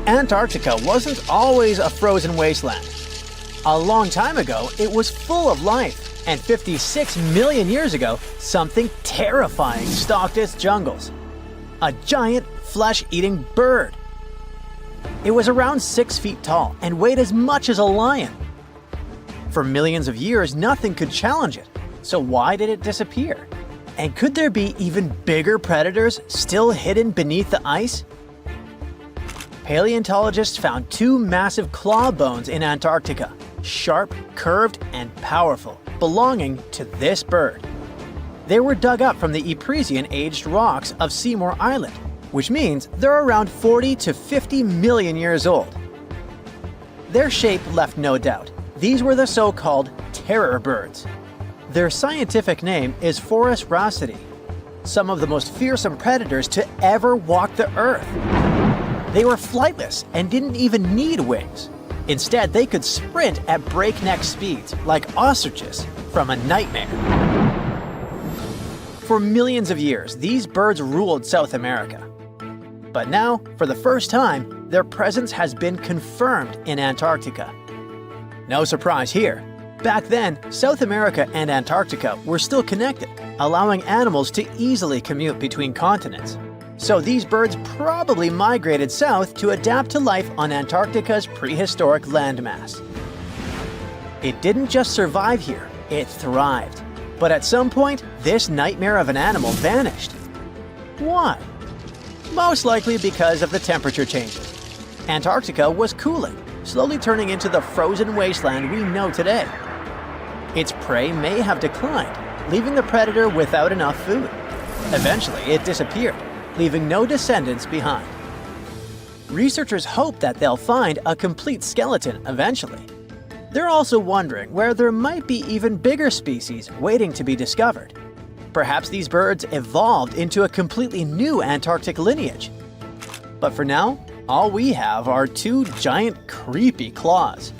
Antarctica wasn't always a frozen wasteland. A long time ago, it was full of life, and 56 million years ago, something terrifying stalked its jungles. A giant, flesh-eating bird. It was around 6 feet tall and weighed as much as a lion. For millions of years, nothing could challenge it, so why did it disappear? And could there be even bigger predators still hidden beneath the ice? Paleontologists found 2 massive claw bones in Antarctica, sharp, curved, and powerful, belonging to this bird. They were dug up from the Epresian-aged rocks of Seymour Island, which means they're around 40 to 50 million years old. Their shape left no doubt. These were the so-called terror birds. Their scientific name is Forus raceti, some of the most fearsome predators to ever walk the earth. They were flightless and didn't even need wings. Instead, they could sprint at breakneck speeds, like ostriches from a nightmare. For millions of years, these birds ruled South America. But now, for the first time, their presence has been confirmed in Antarctica. No surprise here. Back then, South America and Antarctica were still connected, allowing animals to easily commute between continents. So these birds probably migrated south to adapt to life on Antarctica's prehistoric landmass. It didn't just survive here, it thrived. But at some point, this nightmare of an animal vanished. Why? Most likely because of the temperature changes. Antarctica was cooling, slowly turning into the frozen wasteland we know today. Its prey may have declined, leaving the predator without enough food. Eventually, it disappeared, leaving no descendants behind. Researchers hope that they'll find a complete skeleton eventually. They're also wondering where there might be even bigger species waiting to be discovered. Perhaps these birds evolved into a completely new Antarctic lineage. But for now, all we have are 2 giant, creepy claws.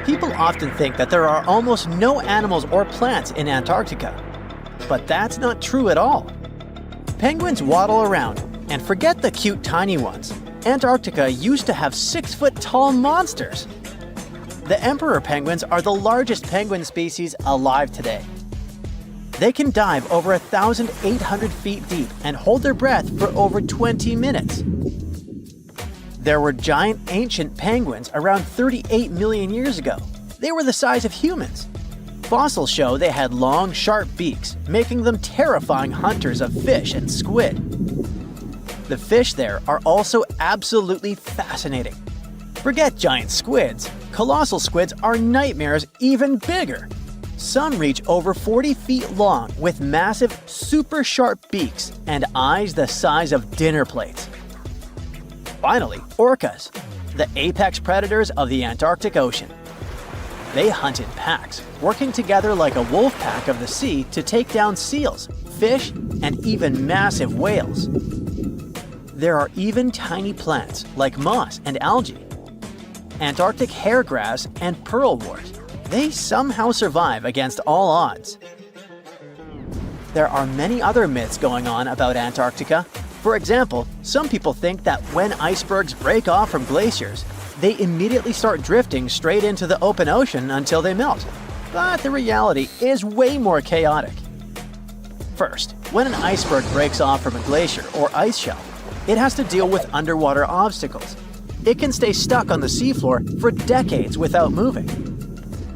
People often think that there are almost no animals or plants in Antarctica. But that's not true at all. Penguins waddle around, and forget the cute tiny ones. Antarctica used to have 6-foot-tall monsters. The emperor penguins are the largest penguin species alive today. They can dive over 1,800 feet deep and hold their breath for over 20 minutes. There were giant ancient penguins around 38 million years ago. They were the size of humans. Fossils show they had long, sharp beaks, making them terrifying hunters of fish and squid. The fish there are also absolutely fascinating. Forget giant squids. Colossal squids are nightmares even bigger. Some reach over 40 feet long with massive, super sharp beaks and eyes the size of dinner plates. Finally, orcas, the apex predators of the Antarctic Ocean. They hunt in packs, working together like a wolf pack of the sea to take down seals, fish, and even massive whales. There are even tiny plants like moss and algae. Antarctic hairgrass and pearlwort. They somehow survive against all odds. There are many other myths going on about Antarctica. For example, some people think that when icebergs break off from glaciers, they immediately start drifting straight into the open ocean until they melt. But the reality is way more chaotic. First, when an iceberg breaks off from a glacier or ice shelf, it has to deal with underwater obstacles. It can stay stuck on the seafloor for decades without moving.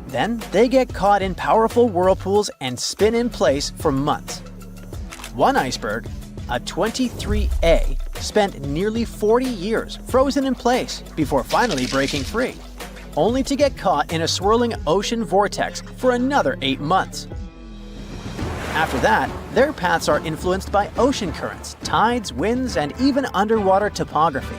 Then, they get caught in powerful whirlpools and spin in place for months. One iceberg, a 23A, spent nearly 40 years frozen in place before finally breaking free, only to get caught in a swirling ocean vortex for another 8 months. After that, their paths are influenced by ocean currents, tides, winds, and even underwater topography.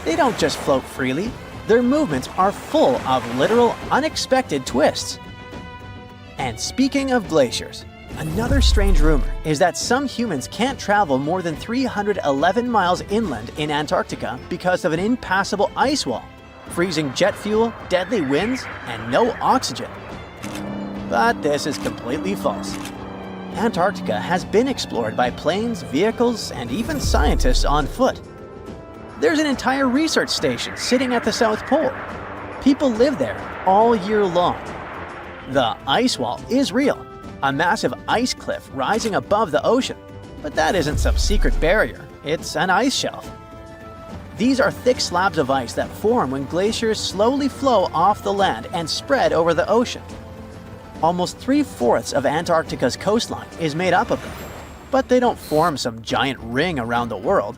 They don't just float freely, their movements are full of literal, unexpected twists. And speaking of glaciers, another strange rumor is that some humans can't travel more than 311 miles inland in Antarctica because of an impassable ice wall, freezing jet fuel, deadly winds, and no oxygen. But this is completely false. Antarctica has been explored by planes, vehicles, and even scientists on foot. There's an entire research station sitting at the South Pole. People live there all year long. The ice wall is real, a massive ice cliff rising above the ocean. But that isn't some secret barrier, it's an ice shelf. These are thick slabs of ice that form when glaciers slowly flow off the land and spread over the ocean. Almost 3/4 of Antarctica's coastline is made up of them, but they don't form some giant ring around the world.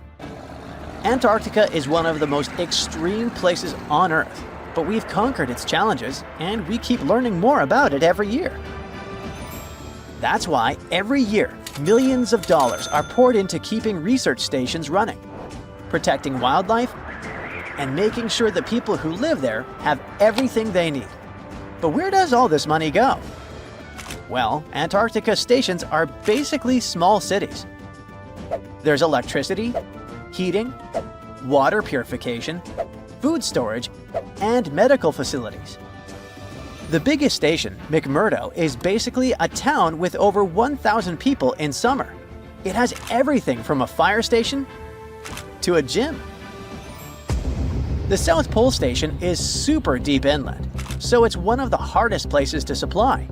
Antarctica is one of the most extreme places on Earth, but we've conquered its challenges and we keep learning more about it every year. That's why every year, millions of dollars are poured into keeping research stations running, protecting wildlife, and making sure the people who live there have everything they need. But where does all this money go? Well, Antarctica stations are basically small cities. There's electricity, heating, water purification, food storage, and medical facilities. The biggest station, McMurdo, is basically a town with over 1,000 people in summer. It has everything from a fire station to a gym. The South Pole Station is super deep inland, so it's one of the hardest places to supply.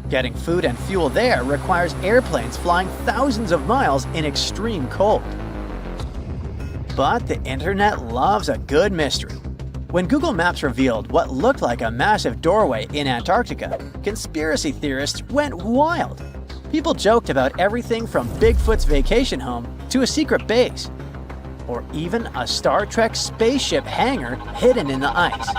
Getting food and fuel there requires airplanes flying thousands of miles in extreme cold. But the internet loves a good mystery. When Google Maps revealed what looked like a massive doorway in Antarctica, conspiracy theorists went wild. People joked about everything from Bigfoot's vacation home to a secret base, or even a Star Trek spaceship hangar hidden in the ice.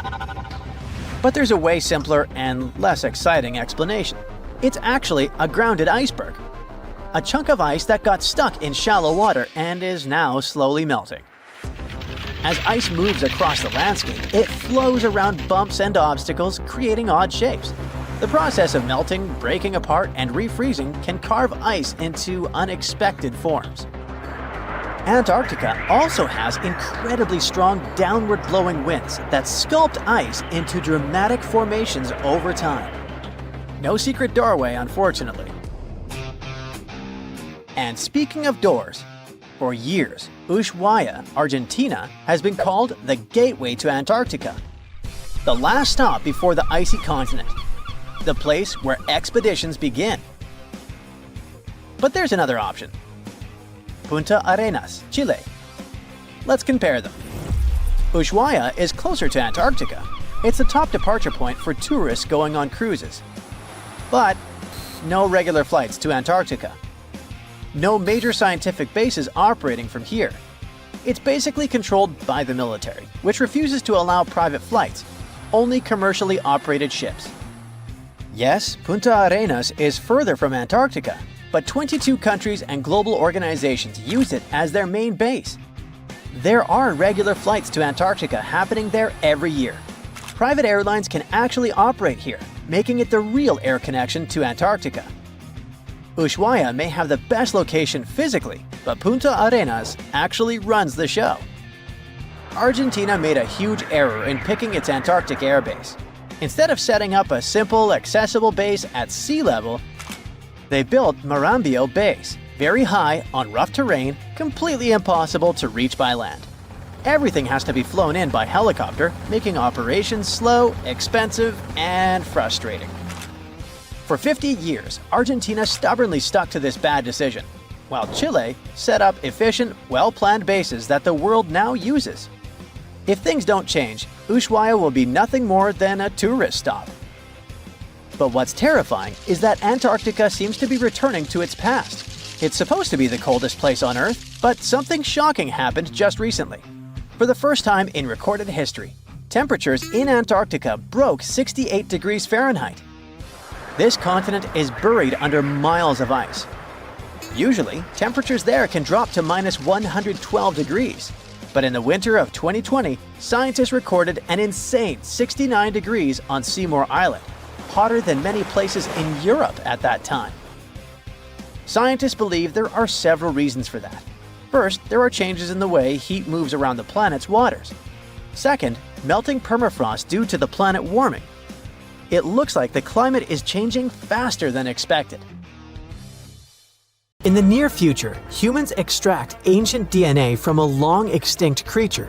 But there's a way simpler and less exciting explanation. It's actually a grounded iceberg, a chunk of ice that got stuck in shallow water and is now slowly melting. As ice moves across the landscape, it flows around bumps and obstacles, creating odd shapes. The process of melting, breaking apart, and refreezing can carve ice into unexpected forms. Antarctica also has incredibly strong downward-blowing winds that sculpt ice into dramatic formations over time. No secret doorway, unfortunately. And speaking of doors, for years, Ushuaia, Argentina, has been called the gateway to Antarctica, the last stop before the icy continent, the place where expeditions begin. But there's another option. Punta Arenas, Chile. Let's compare them. Ushuaia is closer to Antarctica. It's the top departure point for tourists going on cruises. But no regular flights to Antarctica. No major scientific bases operating from here. It's basically controlled by the military, which refuses to allow private flights, only commercially operated ships. Yes, Punta Arenas is further from Antarctica, but 22 countries and global organizations use it as their main base. There are regular flights to Antarctica happening there every year. Private airlines can actually operate here, making it the real air connection to Antarctica. Ushuaia may have the best location physically, but Punta Arenas actually runs the show. Argentina made a huge error in picking its Antarctic airbase. Instead of setting up a simple, accessible base at sea level, they built Marambio Base, very high, on rough terrain, completely impossible to reach by land. Everything has to be flown in by helicopter, making operations slow, expensive, and frustrating. For 50 years, Argentina stubbornly stuck to this bad decision, while Chile set up efficient, well-planned bases that the world now uses. If things don't change, Ushuaia will be nothing more than a tourist stop. But what's terrifying is that Antarctica seems to be returning to its past. It's supposed to be the coldest place on Earth, but something shocking happened just recently. For the first time in recorded history, temperatures in Antarctica broke 68 degrees Fahrenheit. This continent is buried under miles of ice. Usually, temperatures there can drop to minus 112 degrees. But in the winter of 2020, scientists recorded an insane 69 degrees on Seymour Island, hotter than many places in Europe at that time. Scientists believe there are several reasons for that. First, there are changes in the way heat moves around the planet's waters. Second, melting permafrost due to the planet warming. It looks like the climate is changing faster than expected. In the near future, humans extract ancient DNA from a long-extinct creature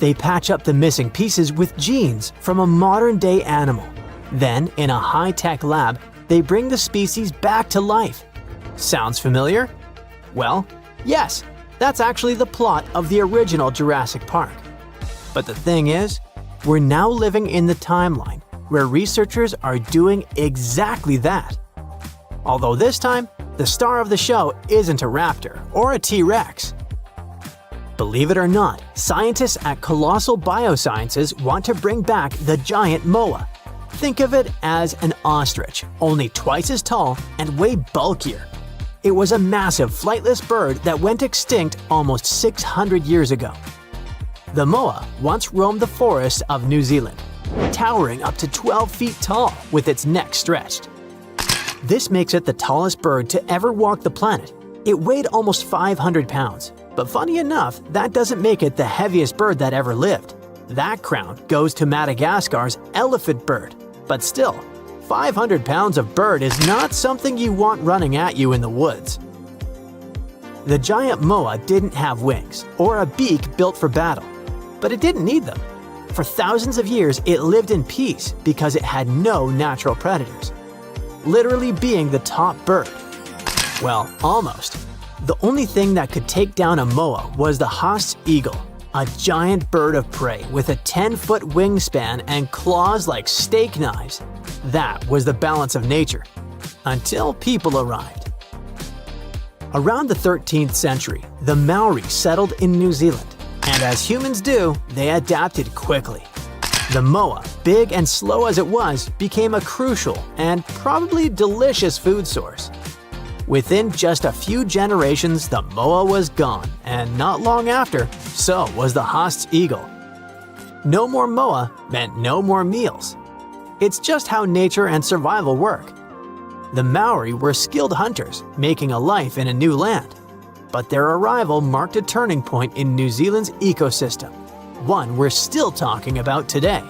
They patch up the missing pieces with genes from a modern-day animal. Then, in a high-tech lab, they bring the species back to life. Sounds familiar? Well, yes, that's actually the plot of the original Jurassic Park. But the thing is, we're now living in the timeline where researchers are doing exactly that. Although this time, the star of the show isn't a raptor or a T-Rex. Believe it or not, scientists at Colossal Biosciences want to bring back the giant moa. Think of it as an ostrich, only twice as tall and way bulkier. It was a massive flightless bird that went extinct almost 600 years ago. The moa once roamed the forests of New Zealand, towering up to 12 feet tall with its neck stretched. This makes it the tallest bird to ever walk the planet. It weighed almost 500 pounds, but funny enough, that doesn't make it the heaviest bird that ever lived. That crown goes to Madagascar's elephant bird. But still, 500 pounds of bird is not something you want running at you in the woods. The giant moa didn't have wings or a beak built for battle, but it didn't need them. For thousands of years, it lived in peace because it had no natural predators, literally being the top bird. Well, almost. The only thing that could take down a moa was the Haast's eagle, a giant bird of prey with a 10-foot wingspan and claws like steak knives. That was the balance of nature, until people arrived. Around the 13th century, the Maori settled in New Zealand, and as humans do, they adapted quickly. The moa, big and slow as it was, became a crucial and probably delicious food source. Within just a few generations, the moa was gone, and not long after, so was the Haast's eagle. No more moa meant no more meals. It's just how nature and survival work. The Maori were skilled hunters, making a life in a new land. But their arrival marked a turning point in New Zealand's ecosystem, one we're still talking about today.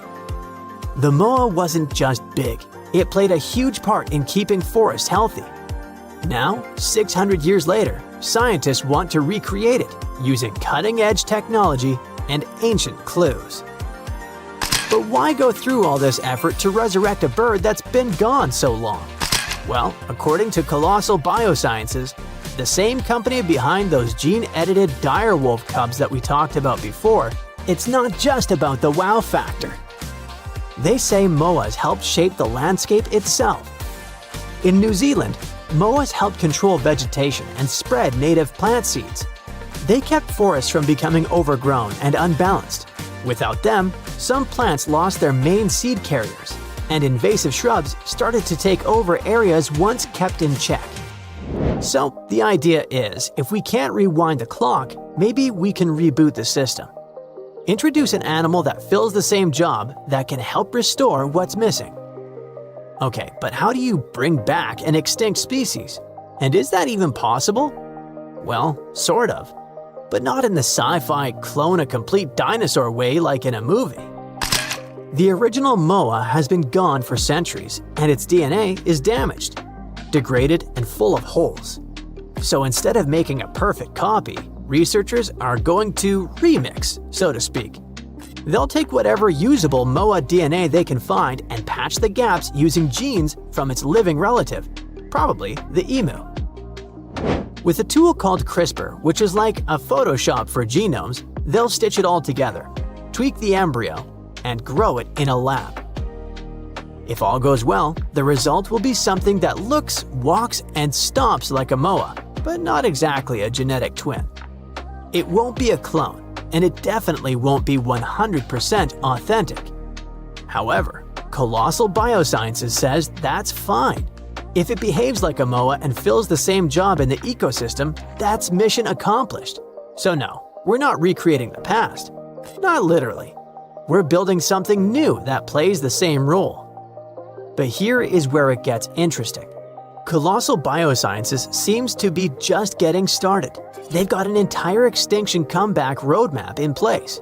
The moa wasn't just big, it played a huge part in keeping forests healthy. Now, 600 years later, scientists want to recreate it using cutting-edge technology and ancient clues. But why go through all this effort to resurrect a bird that's been gone so long? Well, according to Colossal Biosciences, the same company behind those gene-edited direwolf cubs that we talked about before, it's not just about the wow factor. They say moas helped shape the landscape itself. In New Zealand, moas helped control vegetation and spread native plant seeds. They kept forests from becoming overgrown and unbalanced. Without them, some plants lost their main seed carriers, and invasive shrubs started to take over areas once kept in check. So the idea is, if we can't rewind the clock, maybe we can reboot the system. Introduce an animal that fills the same job that can help restore what's missing. Okay, but how do you bring back an extinct species? And is that even possible? Well, sort of. But not in the sci-fi clone a complete dinosaur way like in a movie. The original moa has been gone for centuries, and its DNA is damaged, degraded, and full of holes. So instead of making a perfect copy, researchers are going to remix, so to speak. They'll take whatever usable moa DNA they can find and patch the gaps using genes from its living relative, probably the emu. With a tool called CRISPR, which is like a Photoshop for genomes, they'll stitch it all together, tweak the embryo, and grow it in a lab. If all goes well, the result will be something that looks, walks, and stomps like a moa, but not exactly a genetic twin. It won't be a clone, and it definitely won't be 100% authentic. However, Colossal Biosciences says that's fine. If it behaves like a moa and fills the same job in the ecosystem, that's mission accomplished. So no, we're not recreating the past. Not literally. We're building something new that plays the same role. But here is where it gets interesting. Colossal Biosciences seems to be just getting started. They've got an entire extinction comeback roadmap in place.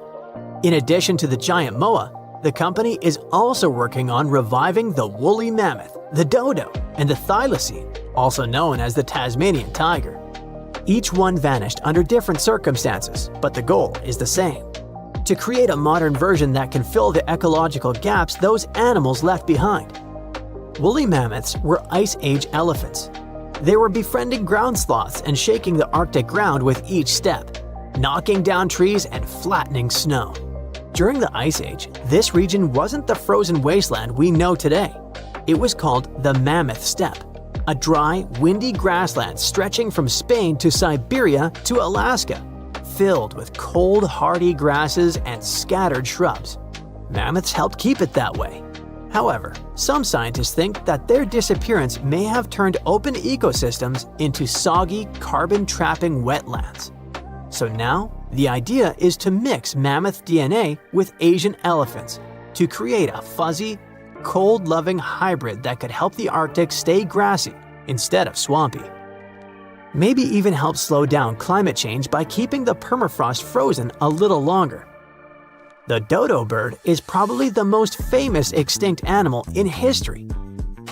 In addition to the giant moa, the company is also working on reviving the woolly mammoth, the dodo, and the thylacine, also known as the Tasmanian tiger. Each one vanished under different circumstances, but the goal is the same: to create a modern version that can fill the ecological gaps those animals left behind. Woolly mammoths were Ice Age elephants. They were befriending ground sloths and shaking the Arctic ground with each step, knocking down trees and flattening snow. During the Ice Age, this region wasn't the frozen wasteland we know today. It was called the Mammoth Steppe, a dry, windy grassland stretching from Spain to Siberia to Alaska, filled with cold, hardy grasses and scattered shrubs. Mammoths helped keep it that way. However, some scientists think that their disappearance may have turned open ecosystems into soggy, carbon-trapping wetlands. So now, the idea is to mix mammoth DNA with Asian elephants to create a fuzzy, cold-loving hybrid that could help the Arctic stay grassy instead of swampy. Maybe even help slow down climate change by keeping the permafrost frozen a little longer. The dodo bird is probably the most famous extinct animal in history.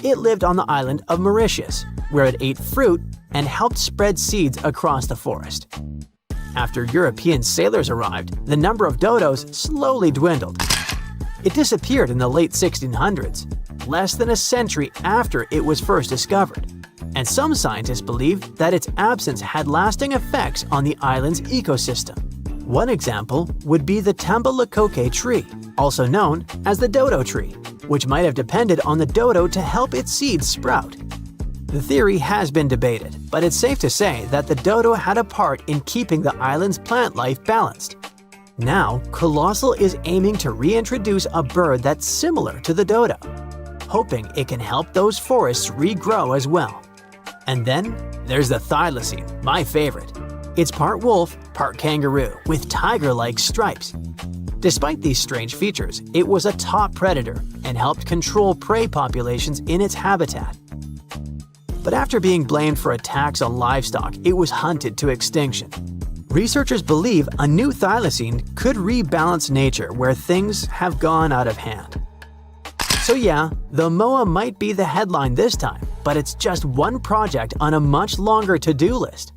It lived on the island of Mauritius, where it ate fruit and helped spread seeds across the forest. After European sailors arrived, the number of dodos slowly dwindled. It disappeared in the late 1600s, less than a century after it was first discovered, and some scientists believe that its absence had lasting effects on the island's ecosystem. One example would be the Tambalakoke tree, also known as the dodo tree, which might have depended on the dodo to help its seeds sprout. The theory has been debated, but it's safe to say that the dodo had a part in keeping the island's plant life balanced. Now, Colossal is aiming to reintroduce a bird that's similar to the dodo, hoping it can help those forests regrow as well. And then there's the thylacine, my favorite. It's part wolf, part kangaroo, with tiger-like stripes. Despite these strange features, it was a top predator and helped control prey populations in its habitat. But after being blamed for attacks on livestock, it was hunted to extinction. Researchers believe a new thylacine could rebalance nature where things have gone out of hand. So yeah, the MOA might be the headline this time, but it's just one project on a much longer to-do list.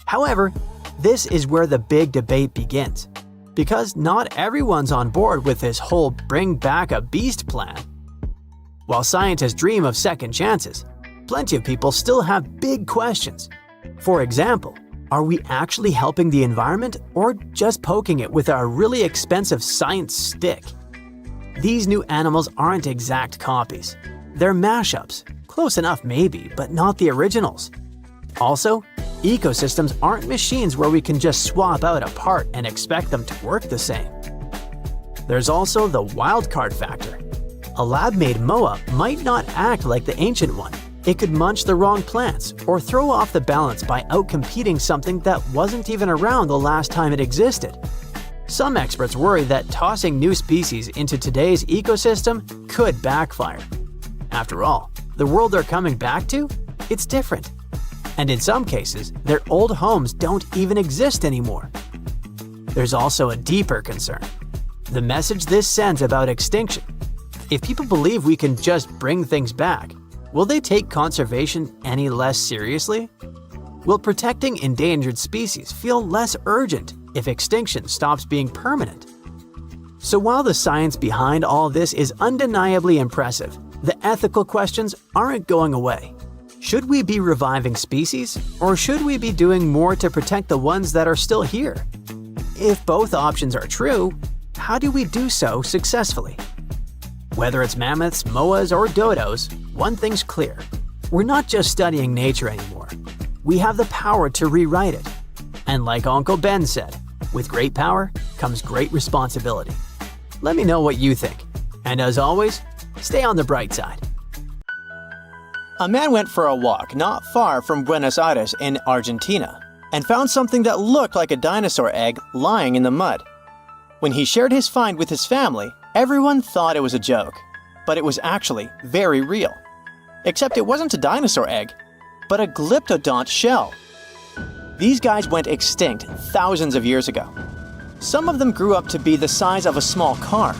However, this is where the big debate begins, because not everyone's on board with this whole bring back a beast plan. While scientists dream of second chances, plenty of people still have big questions. For example, are we actually helping the environment or just poking it with our really expensive science stick? These new animals aren't exact copies. They're mashups. Close enough maybe, but not the originals. Also, ecosystems aren't machines where we can just swap out a part and expect them to work the same. There's also the wildcard factor. A lab-made MOA might not act like the ancient one. It could munch the wrong plants or throw off the balance by outcompeting something that wasn't even around the last time it existed. Some experts worry that tossing new species into today's ecosystem could backfire. After all, the world they're coming back to? It's different. And in some cases, their old homes don't even exist anymore. There's also a deeper concern: the message this sends about extinction. If people believe we can just bring things back, will they take conservation any less seriously? Will protecting endangered species feel less urgent if extinction stops being permanent? So while the science behind all this is undeniably impressive, the ethical questions aren't going away. Should we be reviving species, or should we be doing more to protect the ones that are still here? If both options are true, how do we do so successfully? Whether it's mammoths, moas, or dodos, one thing's clear: we're not just studying nature anymore. We have the power to rewrite it. And like Uncle Ben said, with great power comes great responsibility. Let me know what you think. And as always, stay on the bright side. A man went for a walk not far from Buenos Aires in Argentina and found something that looked like a dinosaur egg lying in the mud. When he shared his find with his family, everyone thought it was a joke, but it was actually very real. Except it wasn't a dinosaur egg, but a glyptodont shell. These guys went extinct thousands of years ago. Some of them grew up to be the size of a small car.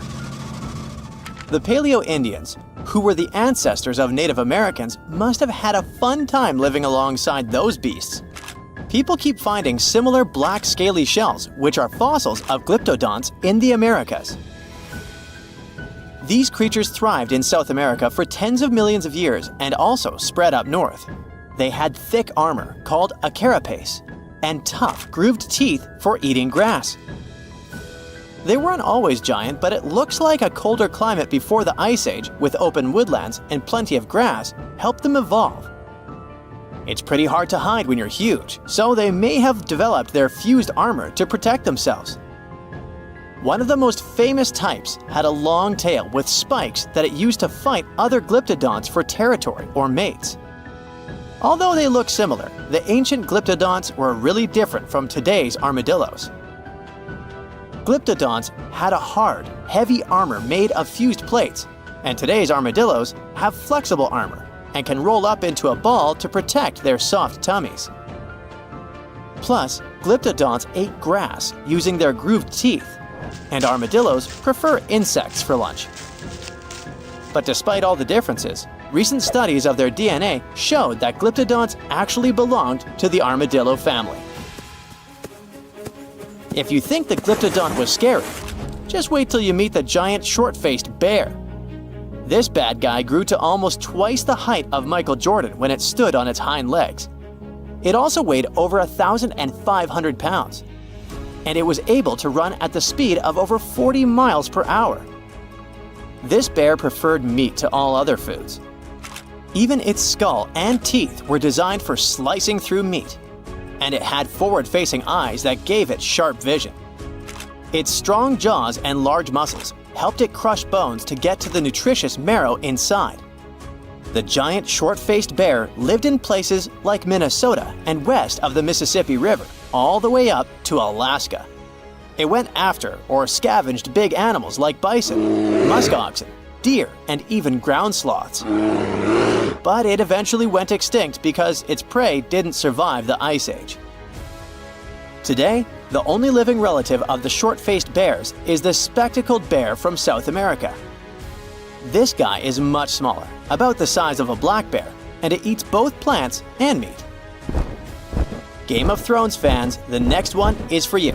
The Paleo-Indians, who were the ancestors of Native Americans, must have had a fun time living alongside those beasts. People keep finding similar black scaly shells, which are fossils of glyptodonts in the Americas. These creatures thrived in South America for tens of millions of years and also spread up north. They had thick armor, called a carapace, and tough, grooved teeth for eating grass. They weren't always giant, but it looks like a colder climate before the Ice Age, with open woodlands and plenty of grass, helped them evolve. It's pretty hard to hide when you're huge, so they may have developed their fused armor to protect themselves. One of the most famous types had a long tail with spikes that it used to fight other glyptodonts for territory or mates. Although they look similar, the ancient glyptodonts were really different from today's armadillos. Glyptodonts had a hard, heavy armor made of fused plates, and today's armadillos have flexible armor and can roll up into a ball to protect their soft tummies. Plus, glyptodonts ate grass using their grooved teeth, and armadillos prefer insects for lunch. But despite all the differences, recent studies of their DNA showed that glyptodonts actually belonged to the armadillo family. If you think the glyptodont was scary, just wait till you meet the giant short-faced bear. This bad guy grew to almost twice the height of Michael Jordan when it stood on its hind legs. It also weighed over 1,500 pounds, and it was able to run at the speed of over 40 miles per hour. This bear preferred meat to all other foods. Even its skull and teeth were designed for slicing through meat, and it had forward-facing eyes that gave it sharp vision. Its strong jaws and large muscles helped it crush bones to get to the nutritious marrow inside. The giant short-faced bear lived in places like Minnesota and west of the Mississippi River, all the way up to Alaska. It went after or scavenged big animals like bison, musk oxen, deer, and even ground sloths. But it eventually went extinct because its prey didn't survive the Ice Age. Today, the only living relative of the short-faced bears is the spectacled bear from South America. This guy is much smaller, about the size of a black bear, and it eats both plants and meat. Game of Thrones fans, the next one is for you.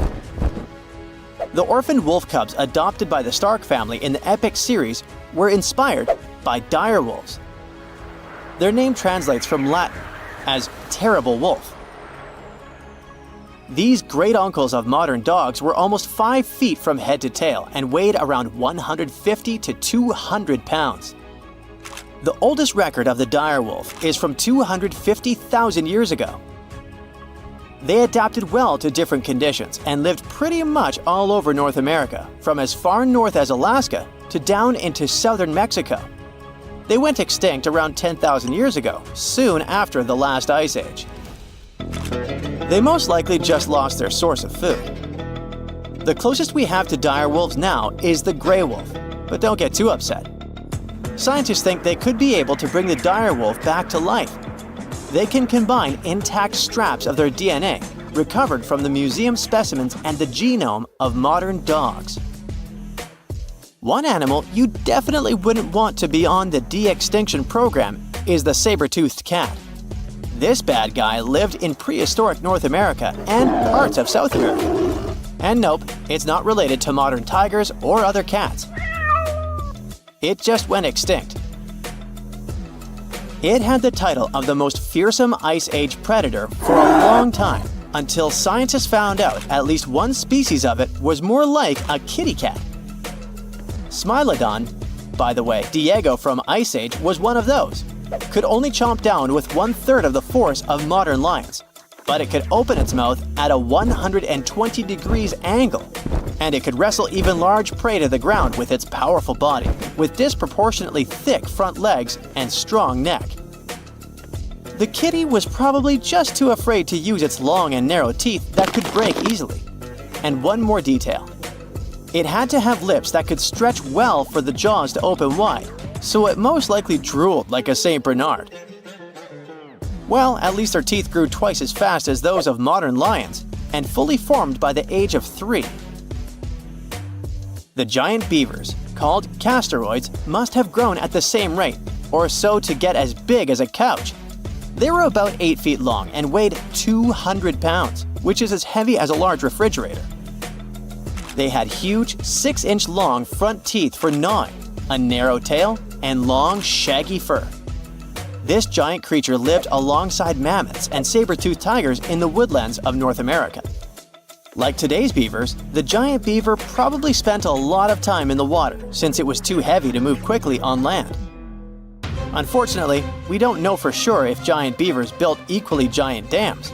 The orphaned wolf cubs adopted by the Stark family in the epic series were inspired by dire wolves. Their name translates from Latin as terrible wolf. These great uncles of modern dogs were almost 5 feet from head to tail and weighed around 150 to 200 pounds. The oldest record of the dire wolf is from 250,000 years ago. They adapted well to different conditions and lived pretty much all over North America, from as far north as Alaska to down into southern Mexico. They went extinct around 10,000 years ago, soon after the last Ice Age. They most likely just lost their source of food. The closest we have to dire wolves now is the gray wolf, but don't get too upset. Scientists think they could be able to bring the dire wolf back to life. They can combine intact straps of their DNA, recovered from the museum specimens and the genome of modern dogs. One animal you definitely wouldn't want to be on the de-extinction program is the saber-toothed cat. This bad guy lived in prehistoric North America and parts of South America. And nope, it's not related to modern tigers or other cats. It just went extinct. It had the title of the most fearsome Ice Age predator for a long time, until scientists found out at least one species of it was more like a kitty cat. Smilodon, by the way, Diego from Ice Age was one of those, could only chomp down with 1/3 of the force of modern lions, but it could open its mouth at a 120 degrees angle, and it could wrestle even large prey to the ground with its powerful body, with disproportionately thick front legs and strong neck. The kitty was probably just too afraid to use its long and narrow teeth that could break easily. And one more detail. It had to have lips that could stretch well for the jaws to open wide, so it most likely drooled like a St. Bernard. Well, at least their teeth grew twice as fast as those of modern lions, and fully formed by the age of 3. The giant beavers, called castoroids, must have grown at the same rate, or so to get as big as a couch. They were about 8 feet long and weighed 200 pounds, which is as heavy as a large refrigerator. They had huge 6-inch long front teeth for gnawing, a narrow tail, and long, shaggy fur. This giant creature lived alongside mammoths and saber-toothed tigers in the woodlands of North America. Like today's beavers, the giant beaver probably spent a lot of time in the water since it was too heavy to move quickly on land. Unfortunately, we don't know for sure if giant beavers built equally giant dams.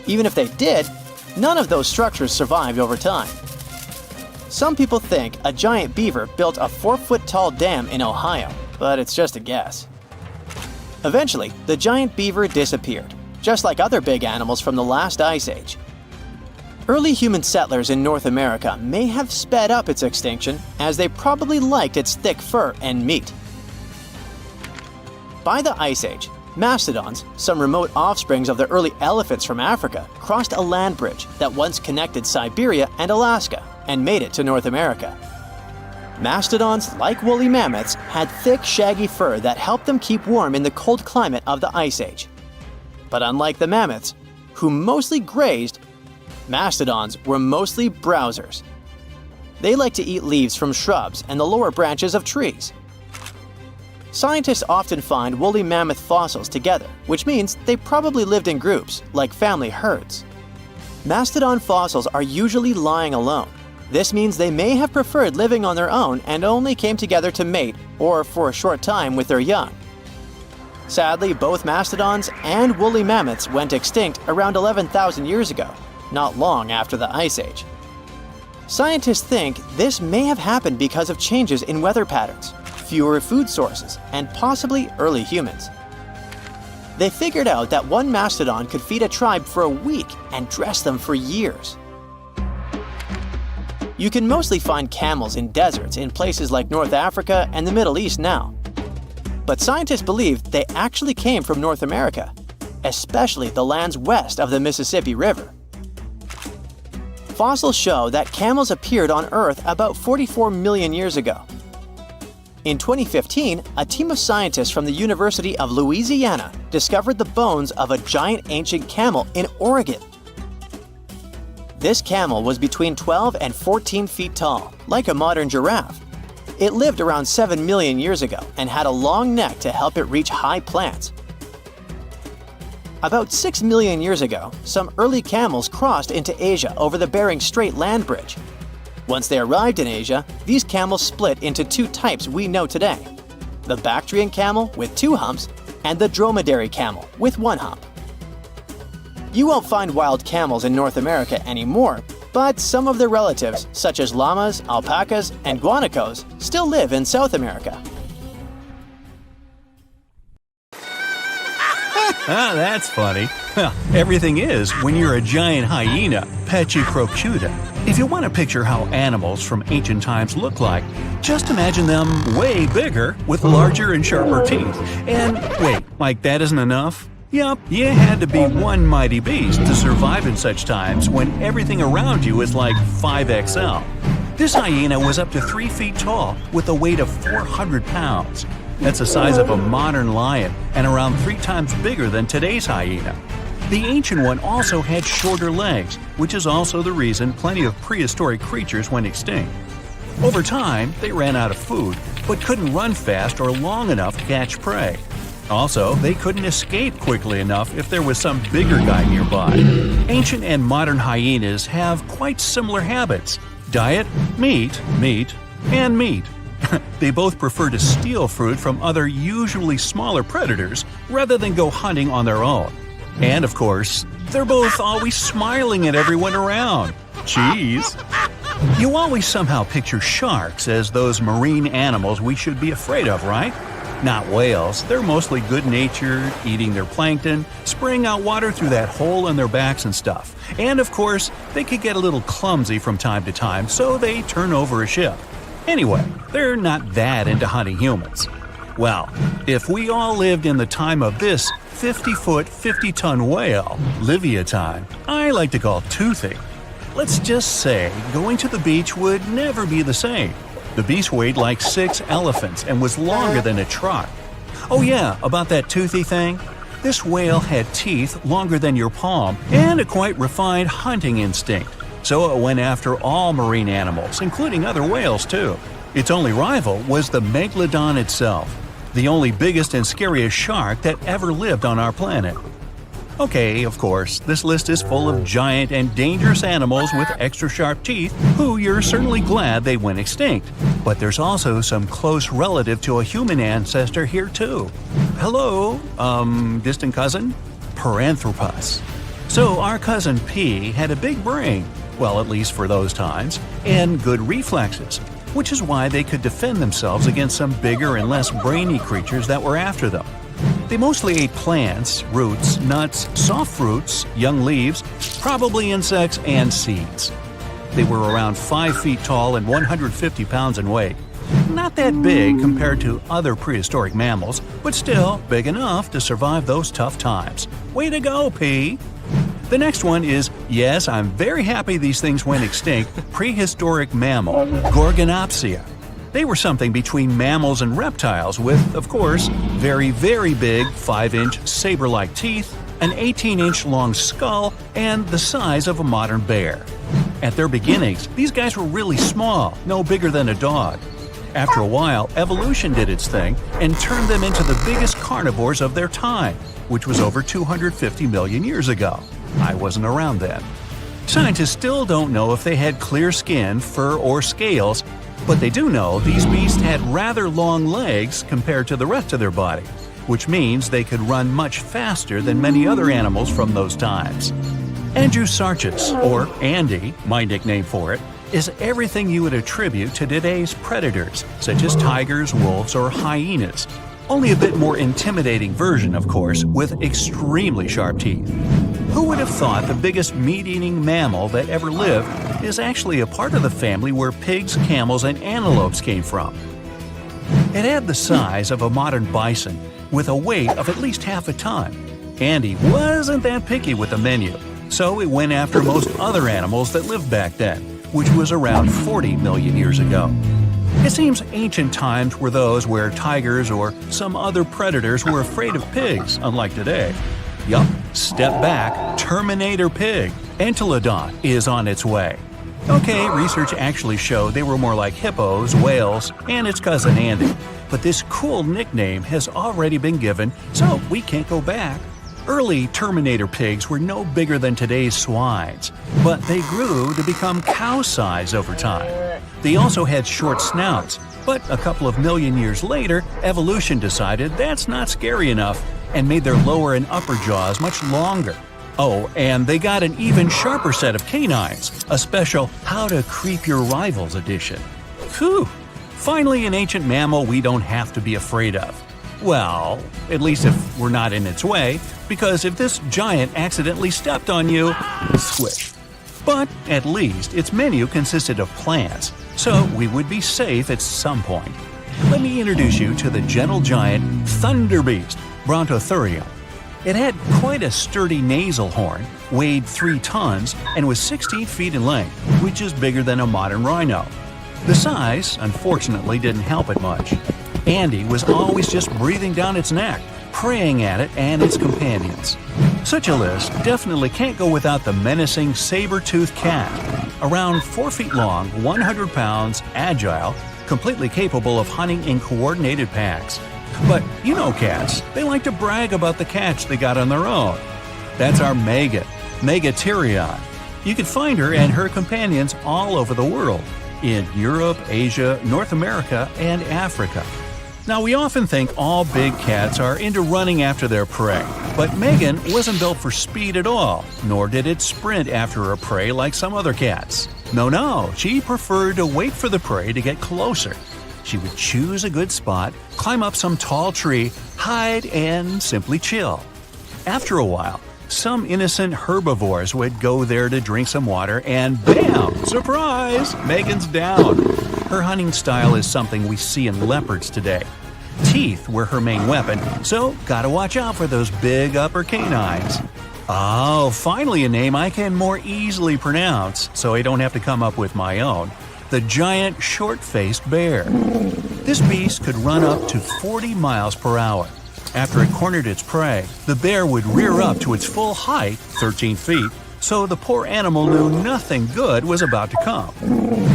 Even if they did, none of those structures survived over time. Some people think a giant beaver built a 4-foot-tall dam in Ohio, but it's just a guess. Eventually, the giant beaver disappeared, just like other big animals from the last ice age. Early human settlers in North America may have sped up its extinction, as they probably liked its thick fur and meat. By the Ice Age, mastodons, some remote offsprings of the early elephants from Africa, crossed a land bridge that once connected Siberia and Alaska and made it to North America. Mastodons, like woolly mammoths, had thick, shaggy fur that helped them keep warm in the cold climate of the Ice Age. But unlike the mammoths, who mostly grazed, mastodons were mostly browsers. They like to eat leaves from shrubs and the lower branches of trees. Scientists often find woolly mammoth fossils together, which means they probably lived in groups, like family herds. Mastodon fossils are usually lying alone. This means they may have preferred living on their own and only came together to mate or for a short time with their young. Sadly, both mastodons and woolly mammoths went extinct around 11,000 years ago, not long after the Ice Age. Scientists think this may have happened because of changes in weather patterns, fewer food sources, and possibly early humans. They figured out that one mastodon could feed a tribe for a week and dress them for years. You can mostly find camels in deserts in places like North Africa and the Middle East now. But scientists believe they actually came from North America, especially the lands west of the Mississippi River. Fossils show that camels appeared on Earth about 44 million years ago. In 2015, a team of scientists from the University of Louisiana discovered the bones of a giant ancient camel in Oregon. This camel was between 12 and 14 feet tall, like a modern giraffe. It lived around 7 million years ago and had a long neck to help it reach high plants. About 6 million years ago, some early camels crossed into Asia over the Bering Strait land bridge. Once they arrived in Asia, these camels split into 2 types we know today: the Bactrian camel with 2 humps and the dromedary camel with 1 hump. You won't find wild camels in North America anymore, but some of their relatives, such as llamas, alpacas, and guanacos, still live in South America. Ah, that's funny. Well, everything is when you're a giant hyena, Pachyrhocruta. If you want to picture how animals from ancient times look like, just imagine them way bigger with larger and sharper teeth. And wait, like that isn't enough? Yup, you had to be one mighty beast to survive in such times when everything around you is like 5XL. This hyena was up to 3 feet tall with a weight of 400 pounds. That's the size of a modern lion and around 3 times bigger than today's hyena. The ancient one also had shorter legs, which is also the reason plenty of prehistoric creatures went extinct. Over time, they ran out of food, but couldn't run fast or long enough to catch prey. Also, they couldn't escape quickly enough if there was some bigger guy nearby. Ancient and modern hyenas have quite similar habits. Diet, meat, meat, and meat. They both prefer to steal food from other usually smaller predators rather than go hunting on their own. And of course, they're both always smiling at everyone around. Cheese! You always somehow picture sharks as those marine animals we should be afraid of, right? Not whales. They're mostly good-natured, eating their plankton, spraying out water through that hole in their backs and stuff. And of course, they could get a little clumsy from time to time, so they turn over a ship. Anyway, they're not that into hunting humans. Well, if we all lived in the time of this 50-foot, 50-ton whale, Leviathan, I like to call Toothy, let's just say going to the beach would never be the same. The beast weighed like 6 elephants and was longer than a truck. Oh yeah, about that Toothy thing. This whale had teeth longer than your palm and a quite refined hunting instinct, so it went after all marine animals, including other whales too. Its only rival was the megalodon itself, the only biggest and scariest shark that ever lived on our planet. Okay, of course, this list is full of giant and dangerous animals with extra sharp teeth who you're certainly glad they went extinct. But there's also some close relative to a human ancestor here too. Hello, distant cousin? Paranthropus. So our cousin P had a big brain, well, at least for those times, and good reflexes, which is why they could defend themselves against some bigger and less brainy creatures that were after them. They mostly ate plants, roots, nuts, soft fruits, young leaves, probably insects, and seeds. They were around 5 feet tall and 150 pounds in weight. Not that big compared to other prehistoric mammals, but still big enough to survive those tough times. Way to go, P! The next one is, yes, I'm very happy these things went extinct, prehistoric mammal, Gorgonopsia. They were something between mammals and reptiles with, of course, very, very big 5-inch saber-like teeth, an 18-inch long skull, and the size of a modern bear. At their beginnings, these guys were really small, no bigger than a dog. After a while, evolution did its thing and turned them into the biggest carnivores of their time, which was over 250 million years ago. I wasn't around then. Scientists still don't know if they had clear skin, fur, or scales, but they do know these beasts had rather long legs compared to the rest of their body, which means they could run much faster than many other animals from those times. Andrewsarchus, or Andy, my nickname for it, is everything you would attribute to today's predators, such as tigers, wolves, or hyenas. Only a bit more intimidating version, of course, with extremely sharp teeth. Who would have thought the biggest meat-eating mammal that ever lived is actually a part of the family where pigs, camels, and antelopes came from? It had the size of a modern bison, with a weight of at least half a ton. Andy wasn't that picky with the menu, so it went after most other animals that lived back then, which was around 40 million years ago. It seems ancient times were those where tigers or some other predators were afraid of pigs, unlike today. Yup, step back, Terminator pig, Entelodon, is on its way. Okay, research actually showed they were more like hippos, whales, and its cousin Andy. But this cool nickname has already been given, so we can't go back. Early Terminator pigs were no bigger than today's swines, but they grew to become cow size over time. They also had short snouts, but a couple of million years later, evolution decided that's not scary enough and made their lower and upper jaws much longer. Oh, and they got an even sharper set of canines, a special How to Creep Your Rivals edition. Phew! Finally an ancient mammal we don't have to be afraid of. Well, at least if we're not in its way, because if this giant accidentally stepped on you, squish. But at least its menu consisted of plants, so we would be safe at some point. Let me introduce you to the gentle giant thunderbeast, Brontotherium. It had quite a sturdy nasal horn, weighed 3 tons, and was 16 feet in length, which is bigger than a modern rhino. The size, unfortunately, didn't help it much. Andy was always just breathing down its neck, preying at it and its companions. Such a list definitely can't go without the menacing saber-toothed cat. Around 4 feet long, 100 pounds, agile, completely capable of hunting in coordinated packs. But you know cats, they like to brag about the catch they got on their own. That's our Megan, Megatherion. You can find her and her companions all over the world, in Europe, Asia, North America, and Africa. Now, we often think all big cats are into running after their prey, but Megan wasn't built for speed at all, nor did it sprint after her prey like some other cats. No, she preferred to wait for the prey to get closer. She would choose a good spot, climb up some tall tree, hide, and simply chill. After a while, some innocent herbivores would go there to drink some water, and bam! Surprise! Megan's down. Her hunting style is something we see in leopards today. Teeth were her main weapon, so gotta watch out for those big upper canines. Oh, finally a name I can more easily pronounce, so I don't have to come up with my own. The giant short-faced bear. This beast could run up to 40 miles per hour. After it cornered its prey, the bear would rear up to its full height, 13 feet, so the poor animal knew nothing good was about to come.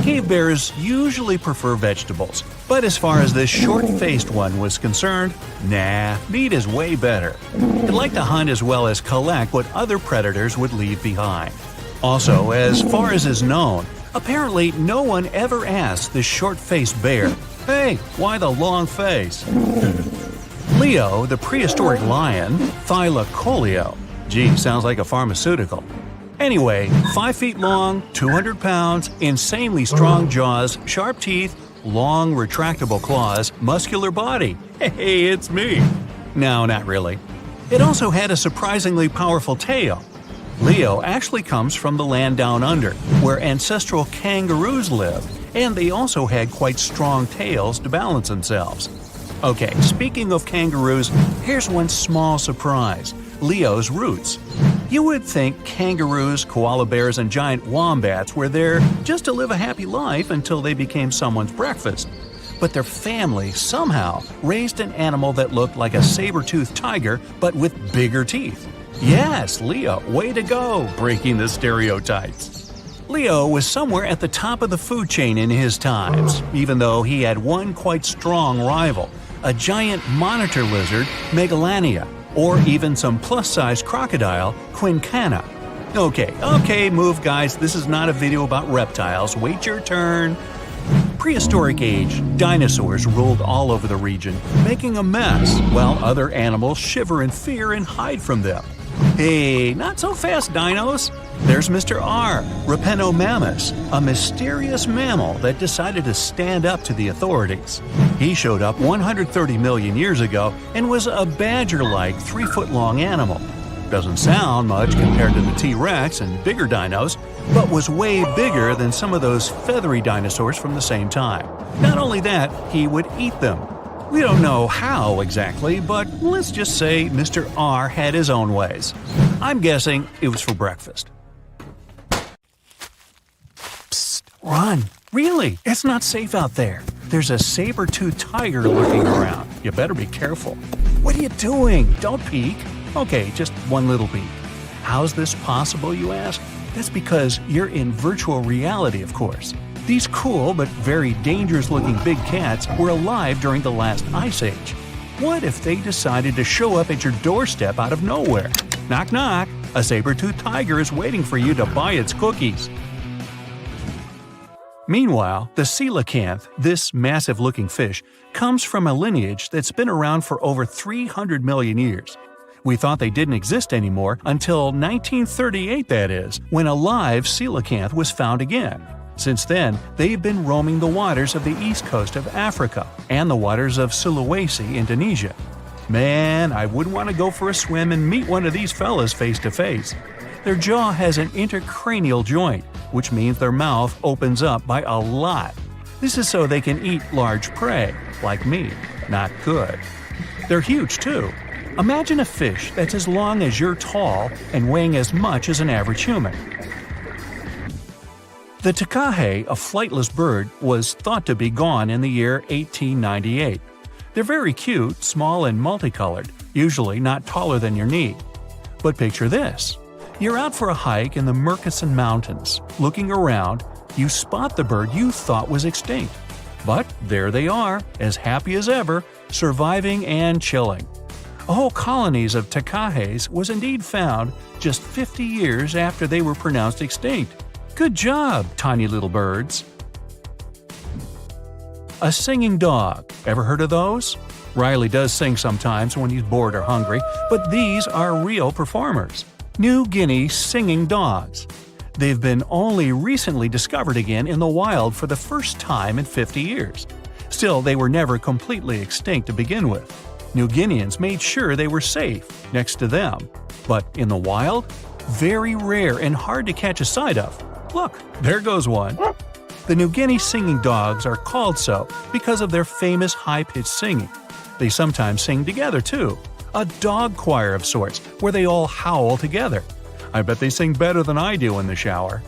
Cave bears usually prefer vegetables, but as far as this short-faced one was concerned, nah, meat is way better. It liked to hunt as well as collect what other predators would leave behind. Also, as far as is known, apparently no one ever asked this short-faced bear, "Hey, why the long face?" Leo, the prehistoric lion, Thylacoleo. Gee, sounds like a pharmaceutical. Anyway, 5 feet long, 200 pounds, insanely strong jaws, sharp teeth, long retractable claws, muscular body. Hey, it's me. No, not really. It also had a surprisingly powerful tail. Leo actually comes from the land down under, where ancestral kangaroos live, and they also had quite strong tails to balance themselves. Okay, speaking of kangaroos, here's one small surprise: Leo's roots. You would think kangaroos, koala bears, and giant wombats were there just to live a happy life until they became someone's breakfast. But their family somehow raised an animal that looked like a saber-toothed tiger but with bigger teeth. Yes, Leo, way to go, breaking the stereotypes. Leo was somewhere at the top of the food chain in his times, even though he had one quite strong rival, a giant monitor lizard, Megalania, or even some plus-size crocodile, Quincana. Okay, move guys, this is not a video about reptiles, wait your turn. Prehistoric age, dinosaurs ruled all over the region, making a mess, while other animals shiver in fear and hide from them. Hey, not so fast, dinos! There's Mr. R, Rapenomamus, a mysterious mammal that decided to stand up to the authorities. He showed up 130 million years ago and was a badger-like 3-foot-long animal. Doesn't sound much compared to the T-Rex and bigger dinos, but was way bigger than some of those feathery dinosaurs from the same time. Not only that, he would eat them. We don't know how exactly, but let's just say Mr. R had his own ways. I'm guessing it was for breakfast. Psst, run! Really, it's not safe out there. There's a saber-toothed tiger lurking around. You better be careful. What are you doing? Don't peek. Okay, just one little peek. How's this possible, you ask? That's because you're in virtual reality, of course. These cool but very dangerous-looking big cats were alive during the last ice age. What if they decided to show up at your doorstep out of nowhere? Knock knock, a saber-toothed tiger is waiting for you to buy its cookies. Meanwhile, the coelacanth, this massive-looking fish, comes from a lineage that's been around for over 300 million years. We thought they didn't exist anymore until 1938, that is, when a live coelacanth was found again. Since then, they've been roaming the waters of the east coast of Africa and the waters of Sulawesi, Indonesia. Man, I wouldn't want to go for a swim and meet one of these fellas face to face. Their jaw has an intercranial joint, which means their mouth opens up by a lot. This is so they can eat large prey, like me. Not good. They're huge, too. Imagine a fish that's as long as you're tall and weighing as much as an average human. The takahe, a flightless bird, was thought to be gone in the year 1898. They're very cute, small and multicolored, usually not taller than your knee. But picture this. You're out for a hike in the Murchison Mountains. Looking around, you spot the bird you thought was extinct. But there they are, as happy as ever, surviving and chilling. Whole colonies of takahes was indeed found just 50 years after they were pronounced extinct. Good job, tiny little birds. A singing dog. Ever heard of those? Riley does sing sometimes when he's bored or hungry, but these are real performers. New Guinea singing dogs. They've been only recently discovered again in the wild for the first time in 50 years. Still, they were never completely extinct to begin with. New Guineans made sure they were safe next to them. But in the wild, very rare and hard to catch a sight of. Look, there goes one. The New Guinea singing dogs are called so because of their famous high-pitched singing. They sometimes sing together, too. A dog choir of sorts, where they all howl together. I bet they sing better than I do in the shower.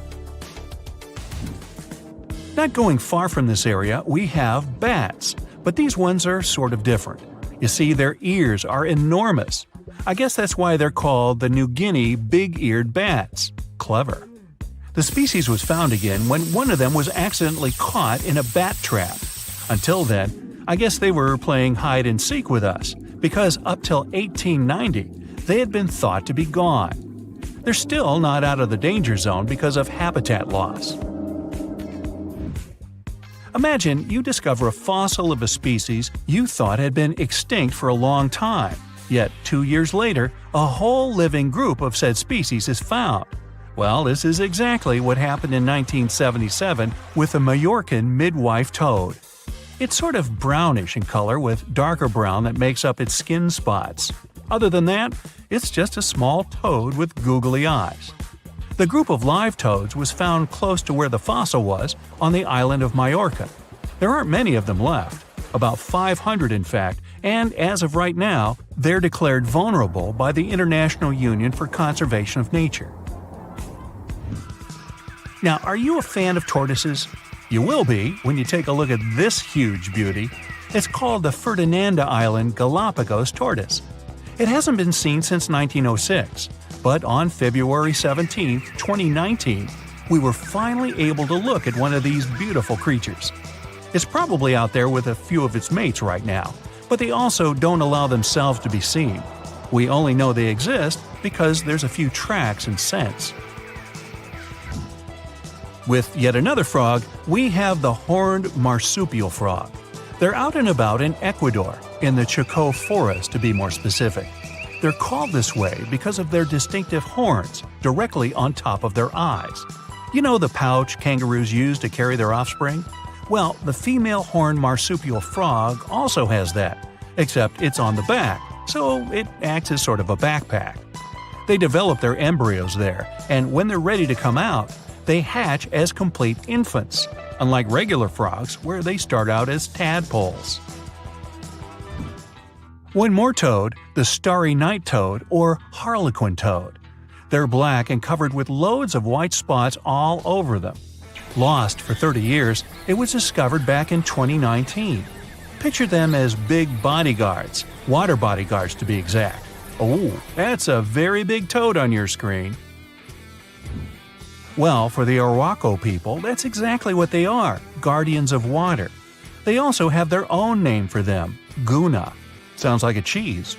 Not going far from this area, we have bats, but these ones are sort of different. You see, their ears are enormous. I guess that's why they're called the New Guinea big-eared bats. Clever. The species was found again when one of them was accidentally caught in a bat trap. Until then, I guess they were playing hide-and-seek with us, because up till 1890, they had been thought to be gone. They're still not out of the danger zone because of habitat loss. Imagine you discover a fossil of a species you thought had been extinct for a long time, yet 2 years later, a whole living group of said species is found. Well, this is exactly what happened in 1977 with the Majorcan midwife toad. It's sort of brownish in color with darker brown that makes up its skin spots. Other than that, it's just a small toad with googly eyes. The group of live toads was found close to where the fossil was, on the island of Majorca. There aren't many of them left, about 500 in fact, and as of right now, they're declared vulnerable by the International Union for Conservation of Nature. Now, are you a fan of tortoises? You will be when you take a look at this huge beauty. It's called the Ferdinanda Island Galapagos tortoise. It hasn't been seen since 1906, but on February 17, 2019, we were finally able to look at one of these beautiful creatures. It's probably out there with a few of its mates right now, but they also don't allow themselves to be seen. We only know they exist because there's a few tracks and scents. With yet another frog, we have the horned marsupial frog. They're out and about in Ecuador, in the Chocó forest to be more specific. They're called this way because of their distinctive horns directly on top of their eyes. You know the pouch kangaroos use to carry their offspring? Well, the female horned marsupial frog also has that, except it's on the back, so it acts as sort of a backpack. They develop their embryos there, and when they're ready to come out, they hatch as complete infants, unlike regular frogs where they start out as tadpoles. One more toad, the starry night toad or harlequin toad. They're black and covered with loads of white spots all over them. Lost for 30 years, it was discovered back in 2019. Picture them as big bodyguards, water bodyguards to be exact. Oh, that's a very big toad on your screen. Well, for the Arhuaco people, that's exactly what they are, guardians of water. They also have their own name for them, Guna. Sounds like a cheese.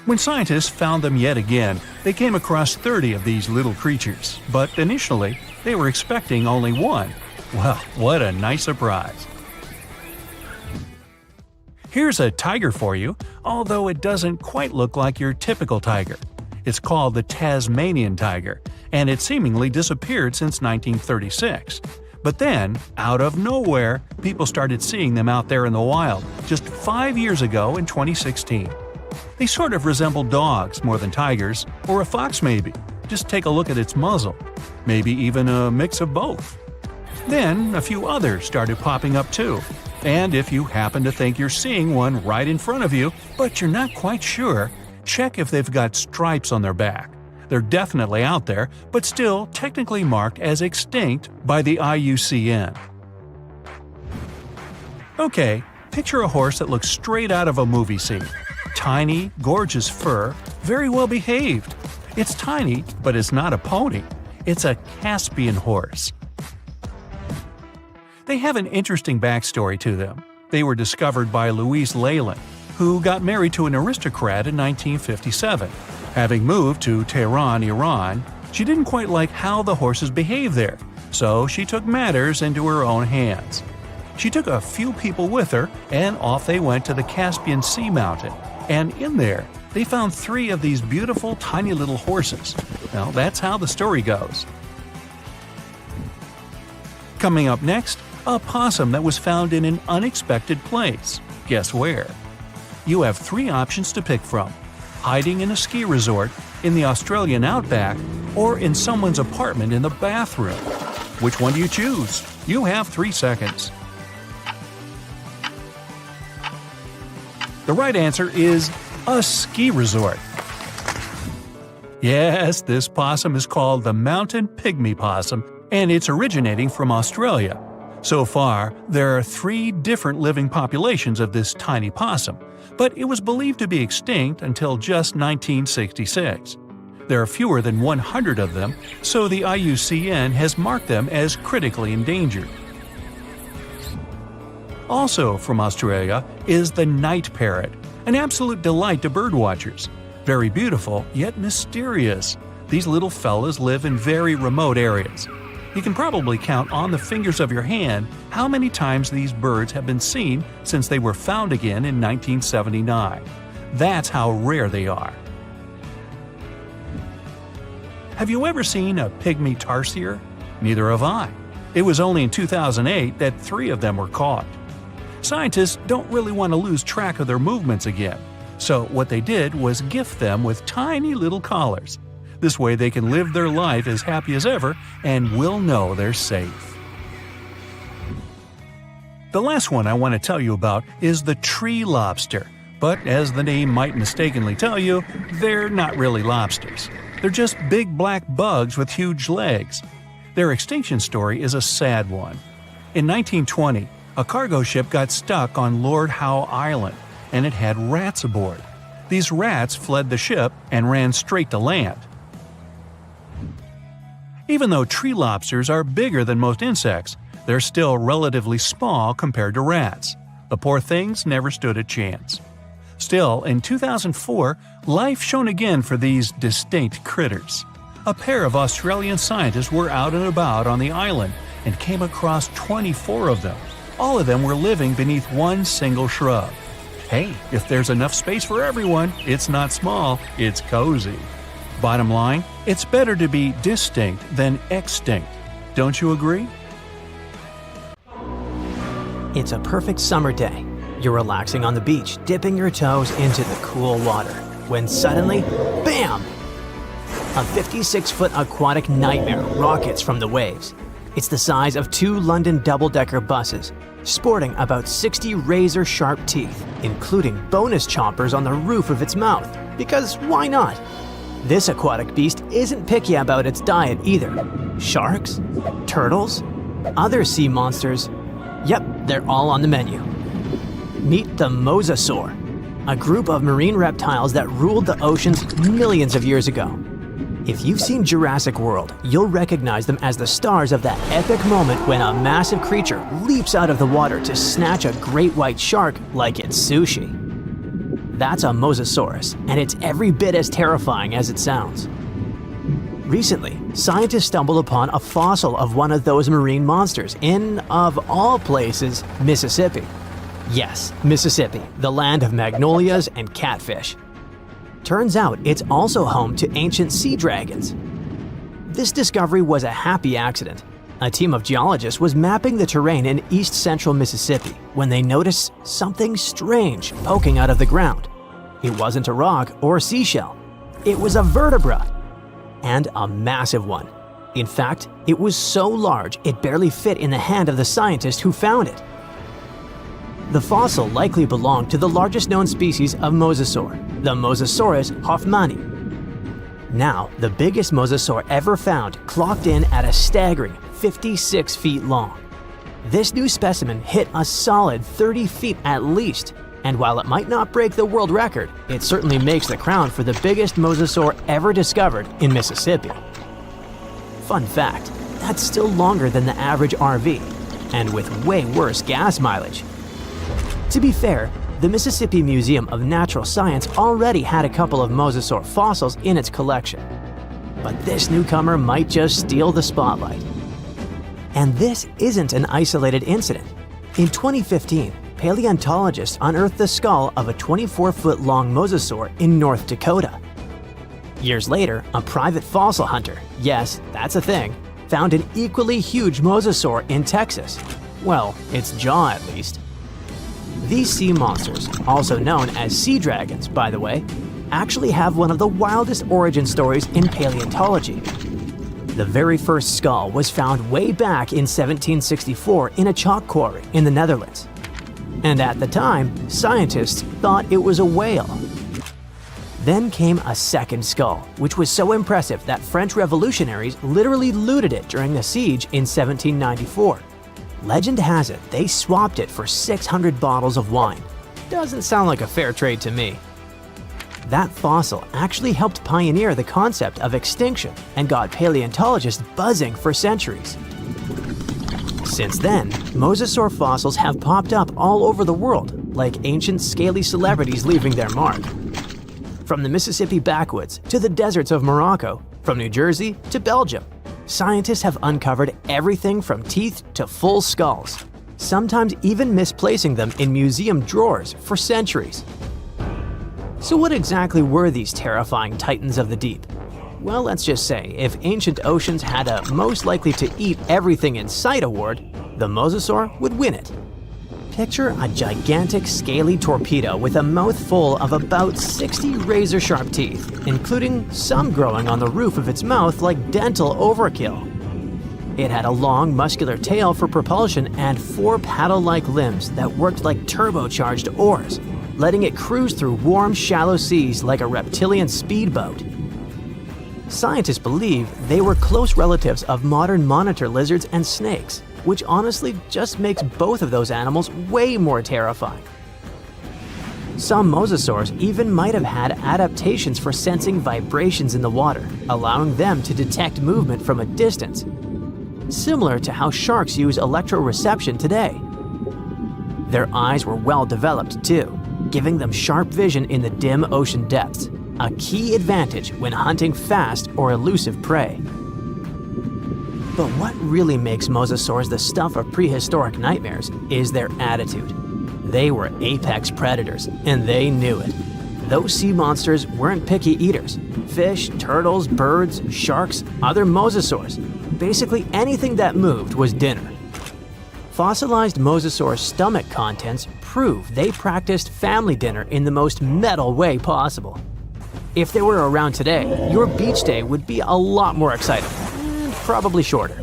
When scientists found them yet again, they came across 30 of these little creatures, but initially, they were expecting only one. Well, what a nice surprise. Here's a tiger for you, although it doesn't quite look like your typical tiger. It's called the Tasmanian tiger, and it seemingly disappeared since 1936. But then, out of nowhere, people started seeing them out there in the wild just 5 years ago in 2016. They sort of resemble dogs more than tigers, or a fox maybe. Just take a look at its muzzle. Maybe even a mix of both. Then, a few others started popping up too. And if you happen to think you're seeing one right in front of you, but you're not quite sure, check if they've got stripes on their back. They're definitely out there, but still technically marked as extinct by the IUCN. Okay, picture a horse that looks straight out of a movie scene. Tiny, gorgeous fur, very well behaved. It's tiny, but it's not a pony. It's a Caspian horse. They have an interesting backstory to them. They were discovered by Louise Leyland, who got married to an aristocrat in 1957. Having moved to Tehran, Iran, she didn't quite like how the horses behaved there, so she took matters into her own hands. She took a few people with her, and off they went to the Caspian Sea mountain. And in there, they found 3 of these beautiful tiny little horses. Well, that's how the story goes. Coming up next, a possum that was found in an unexpected place. Guess where? You have 3 options to pick from: hiding in a ski resort, in the Australian outback, or in someone's apartment in the bathroom. Which one do you choose? You have 3 seconds. The right answer is a ski resort. Yes, this possum is called the mountain pygmy possum, and it's originating from Australia. So far, there are 3 different living populations of this tiny possum, but it was believed to be extinct until just 1966. There are fewer than 100 of them, so the IUCN has marked them as critically endangered. Also from Australia is the night parrot, an absolute delight to birdwatchers. Very beautiful, yet mysterious. These little fellas live in very remote areas. You can probably count on the fingers of your hand how many times these birds have been seen since they were found again in 1979. That's how rare they are. Have you ever seen a pygmy tarsier? Neither have I. It was only in 2008 that 3 of them were caught. Scientists don't really want to lose track of their movements again, so what they did was gift them with tiny little collars. This way they can live their life as happy as ever and will know they're safe. The last one I want to tell you about is the tree lobster, but as the name might mistakenly tell you, they're not really lobsters. They're just big black bugs with huge legs. Their extinction story is a sad one. In 1920, a cargo ship got stuck on Lord Howe Island, and it had rats aboard. These rats fled the ship and ran straight to land. Even though tree lobsters are bigger than most insects, they're still relatively small compared to rats. The poor things never stood a chance. Still, in 2004, life shone again for these distinct critters. A pair of Australian scientists were out and about on the island and came across 24 of them. All of them were living beneath one single shrub. Hey, if there's enough space for everyone, it's not small, it's cozy. Bottom line, it's better to be distinct than extinct. Don't you agree? It's a perfect summer day. You're relaxing on the beach, dipping your toes into the cool water, when suddenly, BAM! A 56-foot aquatic nightmare rockets from the waves. It's the size of 2 London double-decker buses, sporting about 60 razor-sharp teeth, including bonus chompers on the roof of its mouth, because why not? This aquatic beast isn't picky about its diet either. Sharks? Turtles? Other sea monsters? Yep, they're all on the menu. Meet the mosasaur, a group of marine reptiles that ruled the oceans millions of years ago. If you've seen Jurassic World, you'll recognize them as the stars of that epic moment when a massive creature leaps out of the water to snatch a great white shark like it's sushi. That's a mosasaurus, and it's every bit as terrifying as it sounds. Recently, scientists stumbled upon a fossil of one of those marine monsters in, of all places, Mississippi. Yes, Mississippi, the land of magnolias and catfish. Turns out it's also home to ancient sea dragons. This discovery was a happy accident. A team of geologists was mapping the terrain in east-central Mississippi when they noticed something strange poking out of the ground. It wasn't a rock or seashell. It was a vertebra, and a massive one. In fact, it was so large it barely fit in the hand of the scientist who found it. The fossil likely belonged to the largest known species of mosasaur, the Mosasaurus hoffmanni. Now, the biggest mosasaur ever found clocked in at a staggering 56 feet long. This new specimen hit a solid 30 feet at least, and while it might not break the world record, it certainly makes the crown for the biggest mosasaur ever discovered in Mississippi. Fun fact, that's still longer than the average RV, and with way worse gas mileage. To be fair, the Mississippi Museum of Natural Science already had a couple of mosasaur fossils in its collection. But this newcomer might just steal the spotlight. And this isn't an isolated incident. In 2015, paleontologists unearthed the skull of a 24-foot-long mosasaur in North Dakota. Years later, a private fossil hunter, yes, that's a thing, found an equally huge mosasaur in Texas. Well, its jaw at least. These sea monsters, also known as sea dragons, by the way, actually have one of the wildest origin stories in paleontology. The very first skull was found way back in 1764 in a chalk quarry in the Netherlands. And at the time, scientists thought it was a whale. Then came a second skull, which was so impressive that French revolutionaries literally looted it during the siege in 1794. Legend has it they swapped it for 600 bottles of wine. Doesn't sound like a fair trade to me. That fossil actually helped pioneer the concept of extinction and got paleontologists buzzing for centuries. Since then, mosasaur fossils have popped up all over the world, like ancient scaly celebrities leaving their mark. From the Mississippi backwoods to the deserts of Morocco, from New Jersey to Belgium, scientists have uncovered everything from teeth to full skulls, sometimes even misplacing them in museum drawers for centuries. So what exactly were these terrifying titans of the deep? Well, let's just say, if ancient oceans had a most likely to eat everything in sight award, the mosasaur would win it. Picture a gigantic scaly torpedo with a mouth full of about 60 razor-sharp teeth, including some growing on the roof of its mouth like dental overkill. It had a long, muscular tail for propulsion and 4 paddle-like limbs that worked like turbocharged oars, letting it cruise through warm, shallow seas like a reptilian speedboat. Scientists believe they were close relatives of modern monitor lizards and snakes, which honestly just makes both of those animals way more terrifying. Some mosasaurs even might have had adaptations for sensing vibrations in the water, allowing them to detect movement from a distance, similar to how sharks use electroreception today. Their eyes were well developed too, giving them sharp vision in the dim ocean depths, a key advantage when hunting fast or elusive prey. But what really makes mosasaurs the stuff of prehistoric nightmares is their attitude. They were apex predators, and they knew it. Those sea monsters weren't picky eaters. Fish, turtles, birds, sharks, other mosasaurs. Basically anything that moved was dinner. Fossilized mosasaur stomach contents prove they practiced family dinner in the most metal way possible. If they were around today, your beach day would be a lot more exciting, and probably shorter.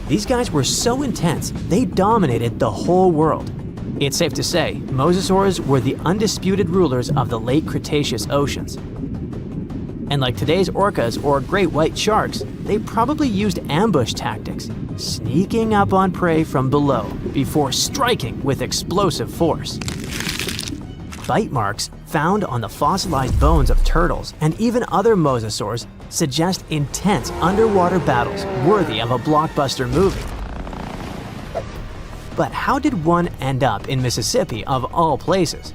These guys were so intense, they dominated the whole world. It's safe to say, mosasaurs were the undisputed rulers of the late Cretaceous oceans. And like today's orcas or great white sharks, they probably used ambush tactics, sneaking up on prey from below before striking with explosive force. Bite marks found on the fossilized bones of turtles and even other mosasaurs suggest intense underwater battles worthy of a blockbuster movie. But how did one end up in Mississippi of all places?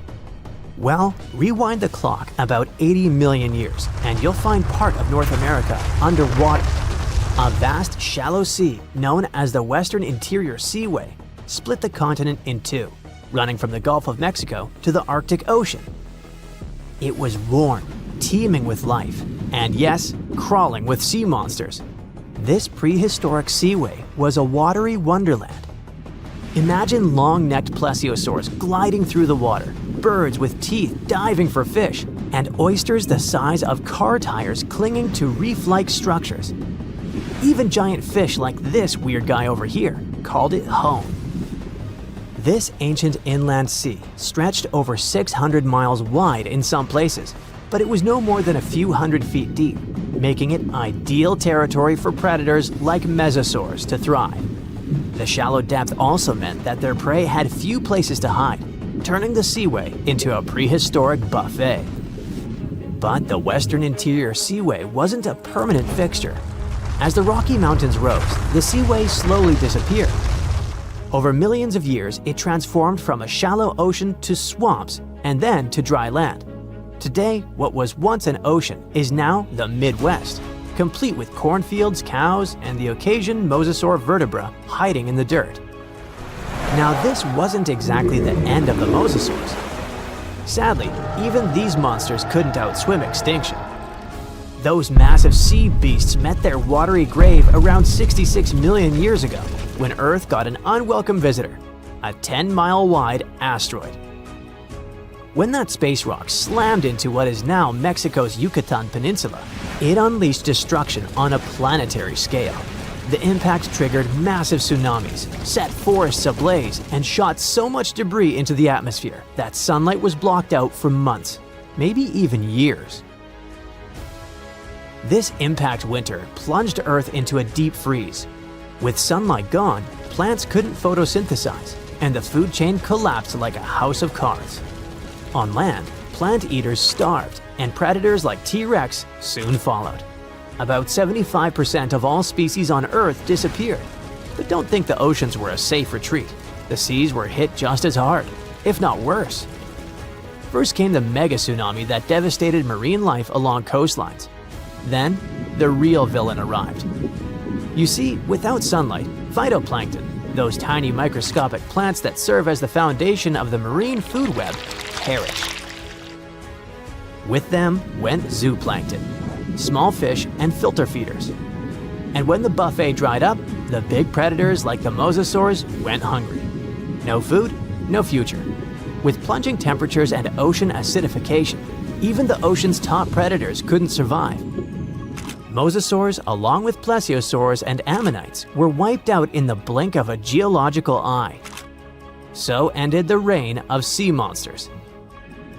Well, rewind the clock about 80 million years and you'll find part of North America underwater. A vast shallow sea known as the Western Interior Seaway split the continent in two, running from the Gulf of Mexico to the Arctic Ocean. It was warm, teeming with life, and yes, crawling with sea monsters. This prehistoric seaway was a watery wonderland. Imagine long-necked plesiosaurs gliding through the water, birds with teeth diving for fish, and oysters the size of car tires clinging to reef-like structures. Even giant fish like this weird guy over here called it home. This ancient inland sea stretched over 600 miles wide in some places, but it was no more than a few hundred feet deep, making it ideal territory for predators like mesosaurs to thrive. The shallow depth also meant that their prey had few places to hide, turning the seaway into a prehistoric buffet. But the Western Interior Seaway wasn't a permanent fixture. As the Rocky Mountains rose, the seaway slowly disappeared. Over millions of years, it transformed from a shallow ocean to swamps and then to dry land. Today, what was once an ocean is now the Midwest, complete with cornfields, cows, and the occasion mosasaur vertebra hiding in the dirt. Now, this wasn't exactly the end of the mosasaurs. Sadly, even these monsters couldn't outswim extinction. Those massive sea beasts met their watery grave around 66 million years ago, when Earth got an unwelcome visitor, a 10-mile-wide asteroid. When that space rock slammed into what is now Mexico's Yucatan Peninsula, it unleashed destruction on a planetary scale. The impact triggered massive tsunamis, set forests ablaze, and shot so much debris into the atmosphere that sunlight was blocked out for months, maybe even years. This impact winter plunged Earth into a deep freeze. With sunlight gone, plants couldn't photosynthesize, and the food chain collapsed like a house of cards. On land, plant eaters starved, and predators like T-Rex soon followed. About 75% of all species on Earth disappeared. But don't think the oceans were a safe retreat. The seas were hit just as hard, if not worse. First came the mega tsunami that devastated marine life along coastlines. Then, the real villain arrived. You see, without sunlight, phytoplankton, those tiny microscopic plants that serve as the foundation of the marine food web, perished. With them went zooplankton, small fish and filter feeders. And when the buffet dried up, the big predators like the mosasaurs went hungry. No food, no future. With plunging temperatures and ocean acidification, even the ocean's top predators couldn't survive. Mosasaurs, along with plesiosaurs and ammonites, were wiped out in the blink of a geological eye. So ended the reign of sea monsters.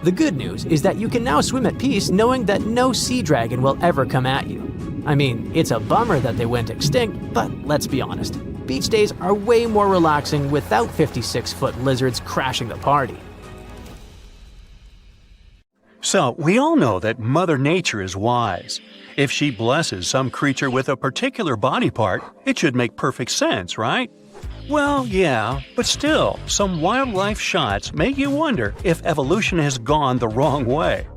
The good news is that you can now swim at peace knowing that no sea dragon will ever come at you. I mean, it's a bummer that they went extinct, but let's be honest. Beach days are way more relaxing without 56-foot lizards crashing the party. So, we all know that Mother Nature is wise. If she blesses some creature with a particular body part, it should make perfect sense, right? Well, yeah, but still, some wildlife shots make you wonder if evolution has gone the wrong way.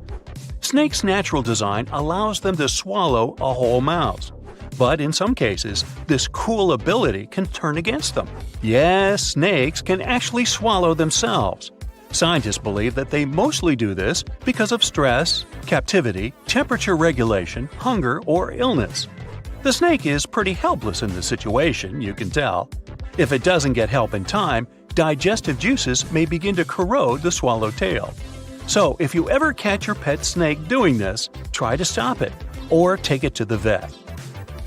Snakes' natural design allows them to swallow a whole mouse. But in some cases, this cool ability can turn against them. Yes, snakes can actually swallow themselves. Scientists believe that they mostly do this because of stress, captivity, temperature regulation, hunger, or illness. The snake is pretty helpless in this situation, you can tell. If it doesn't get help in time, digestive juices may begin to corrode the swallowed tail. So if you ever catch your pet snake doing this, try to stop it, or take it to the vet.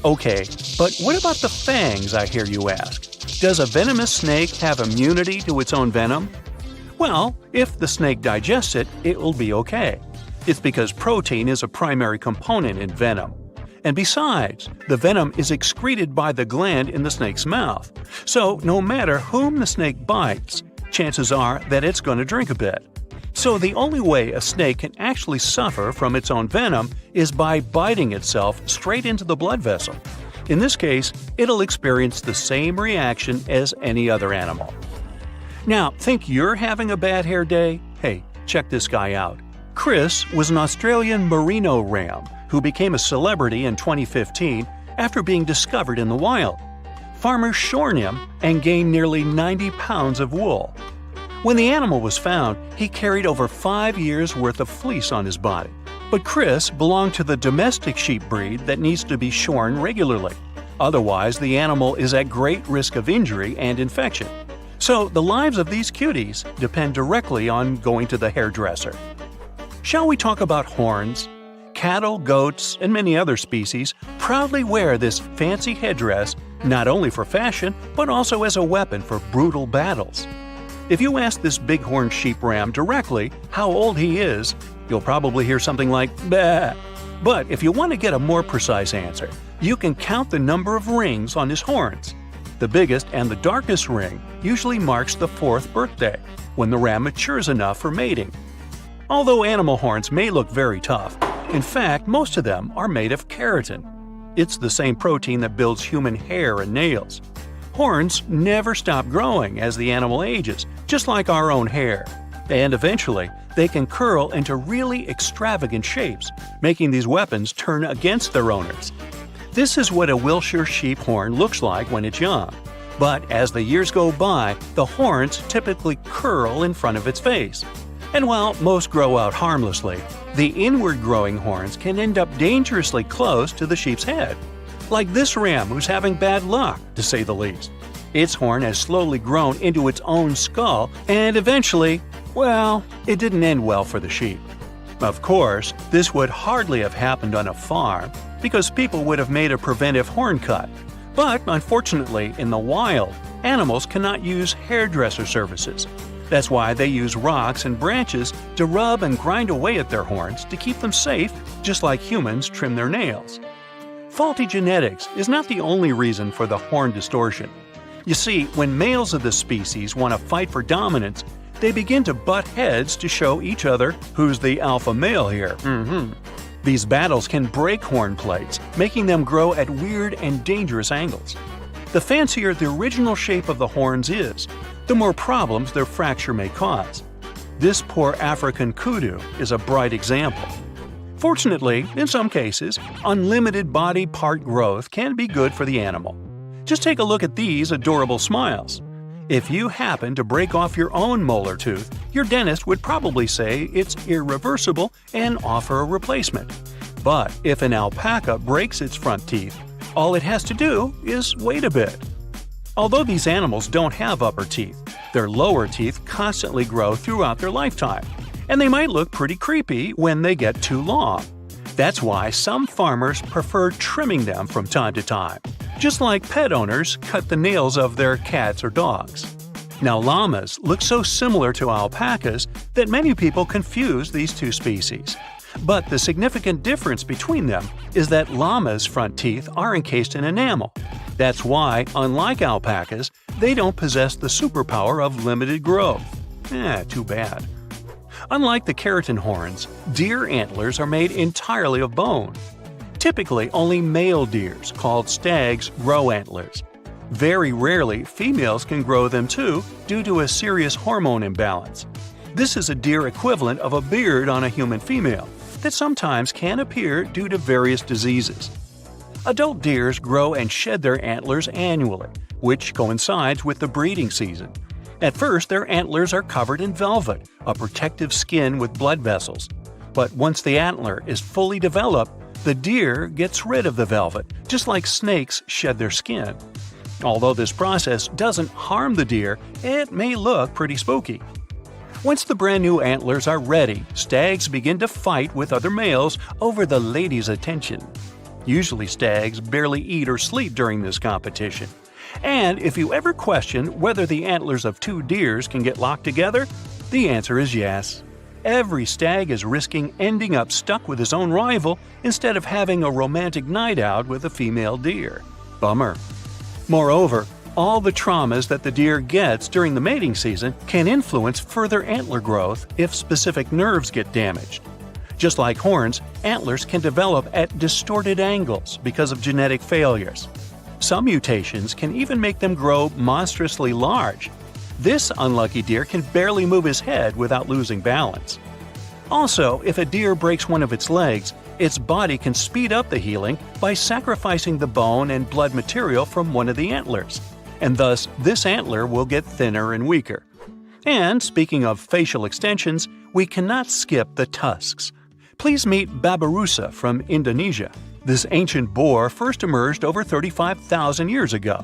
Okay, but what about the fangs, I hear you ask? Does a venomous snake have immunity to its own venom? Well, if the snake digests it, it will be okay. It's because protein is a primary component in venom. And besides, the venom is excreted by the gland in the snake's mouth. So no matter whom the snake bites, chances are that it's going to drink a bit. So the only way a snake can actually suffer from its own venom is by biting itself straight into the blood vessel. In this case, it'll experience the same reaction as any other animal. Now, think you're having a bad hair day? Hey, check this guy out. Chris was an Australian merino ram who became a celebrity in 2015 after being discovered in the wild. Farmers shorn him and gained nearly 90 pounds of wool. When the animal was found, he carried over 5 years' worth of fleece on his body. But Chris belonged to the domestic sheep breed that needs to be shorn regularly. Otherwise, the animal is at great risk of injury and infection. So the lives of these cuties depend directly on going to the hairdresser. Shall we talk about horns? Cattle, goats, and many other species proudly wear this fancy headdress not only for fashion, but also as a weapon for brutal battles. If you ask this bighorn sheep ram directly how old he is, you'll probably hear something like, "Bah." But if you want to get a more precise answer, you can count the number of rings on his horns. The biggest and the darkest ring usually marks the 4th birthday, when the ram matures enough for mating. Although animal horns may look very tough, in fact, most of them are made of keratin. It's the same protein that builds human hair and nails. Horns never stop growing as the animal ages, just like our own hair. And eventually, they can curl into really extravagant shapes, making these weapons turn against their owners. This is what a Wiltshire sheep horn looks like when it's young. But as the years go by, the horns typically curl in front of its face. And while most grow out harmlessly, the inward-growing horns can end up dangerously close to the sheep's head. Like this ram who's having bad luck, to say the least. Its horn has slowly grown into its own skull, and eventually, well, it didn't end well for the sheep. Of course, this would hardly have happened on a farm, because people would have made a preventive horn cut. But unfortunately, in the wild, animals cannot use hairdresser services. That's why they use rocks and branches to rub and grind away at their horns to keep them safe, just like humans trim their nails. Faulty genetics is not the only reason for the horn distortion. You see, when males of this species want to fight for dominance, they begin to butt heads to show each other who's the alpha male here. These battles can break horn plates, making them grow at weird and dangerous angles. The fancier the original shape of the horns is, the more problems their fracture may cause. This poor African kudu is a bright example. Fortunately, in some cases, unlimited body part growth can be good for the animal. Just take a look at these adorable smiles. If you happen to break off your own molar tooth, your dentist would probably say it's irreversible and offer a replacement. But if an alpaca breaks its front teeth, all it has to do is wait a bit. Although these animals don't have upper teeth, their lower teeth constantly grow throughout their lifetime, and they might look pretty creepy when they get too long. That's why some farmers prefer trimming them from time to time, just like pet owners cut the nails of their cats or dogs. Now, llamas look so similar to alpacas that many people confuse these two species. But the significant difference between them is that llamas' front teeth are encased in enamel. That's why, unlike alpacas, they don't possess the superpower of limited growth. Too bad. Unlike the keratin horns, deer antlers are made entirely of bone. Typically, only male deers, called stags, grow antlers. Very rarely, females can grow them too due to a serious hormone imbalance. This is a deer equivalent of a beard on a human female that sometimes can appear due to various diseases. Adult deers grow and shed their antlers annually, which coincides with the breeding season. At first, their antlers are covered in velvet, a protective skin with blood vessels. But once the antler is fully developed, the deer gets rid of the velvet, just like snakes shed their skin. Although this process doesn't harm the deer, it may look pretty spooky. Once the brand new antlers are ready, stags begin to fight with other males over the lady's attention. Usually stags barely eat or sleep during this competition. And if you ever question whether the antlers of two deers can get locked together, the answer is yes. Every stag is risking ending up stuck with his own rival instead of having a romantic night out with a female deer. Bummer. Moreover, all the traumas that the deer gets during the mating season can influence further antler growth if specific nerves get damaged. Just like horns, antlers can develop at distorted angles because of genetic failures. Some mutations can even make them grow monstrously large. This unlucky deer can barely move his head without losing balance. Also, if a deer breaks one of its legs, its body can speed up the healing by sacrificing the bone and blood material from one of the antlers, and thus this antler will get thinner and weaker. And speaking of facial extensions, we cannot skip the tusks. Please meet Babirusa from Indonesia. This ancient boar first emerged over 35,000 years ago.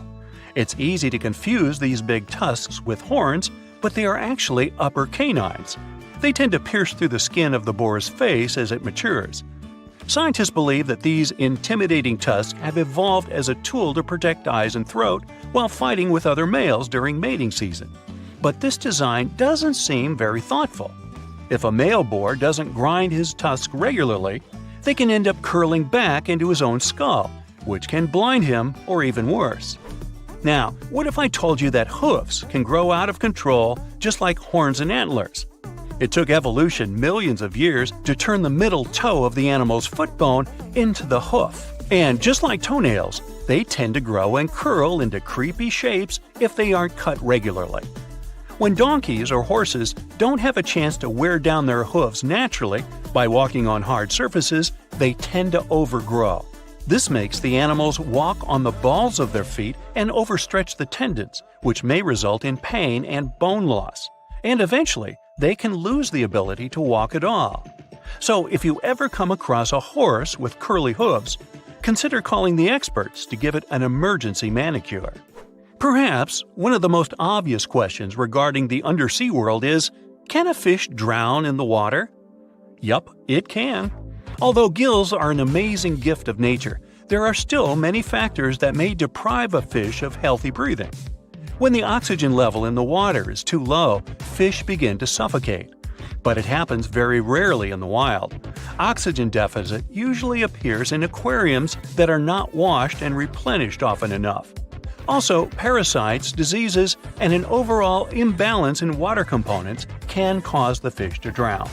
It's easy to confuse these big tusks with horns, but they are actually upper canines. They tend to pierce through the skin of the boar's face as it matures. Scientists believe that these intimidating tusks have evolved as a tool to protect eyes and throat while fighting with other males during mating season. But this design doesn't seem very thoughtful. If a male boar doesn't grind his tusks regularly, they can end up curling back into his own skull, which can blind him or even worse. Now, what if I told you that hoofs can grow out of control just like horns and antlers? It took evolution millions of years to turn the middle toe of the animal's foot bone into the hoof. And just like toenails, they tend to grow and curl into creepy shapes if they aren't cut regularly. When donkeys or horses don't have a chance to wear down their hoofs naturally by walking on hard surfaces, they tend to overgrow. This makes the animals walk on the balls of their feet and overstretch the tendons, which may result in pain and bone loss. And eventually, they can lose the ability to walk at all. So if you ever come across a horse with curly hooves, consider calling the experts to give it an emergency manicure. Perhaps one of the most obvious questions regarding the undersea world is, can a fish drown in the water? Yup, it can. Although gills are an amazing gift of nature, there are still many factors that may deprive a fish of healthy breathing. When the oxygen level in the water is too low, fish begin to suffocate. but it happens very rarely in the wild. Oxygen deficit usually appears in aquariums that are not washed and replenished often enough. Also, parasites, diseases, and an overall imbalance in water components can cause the fish to drown.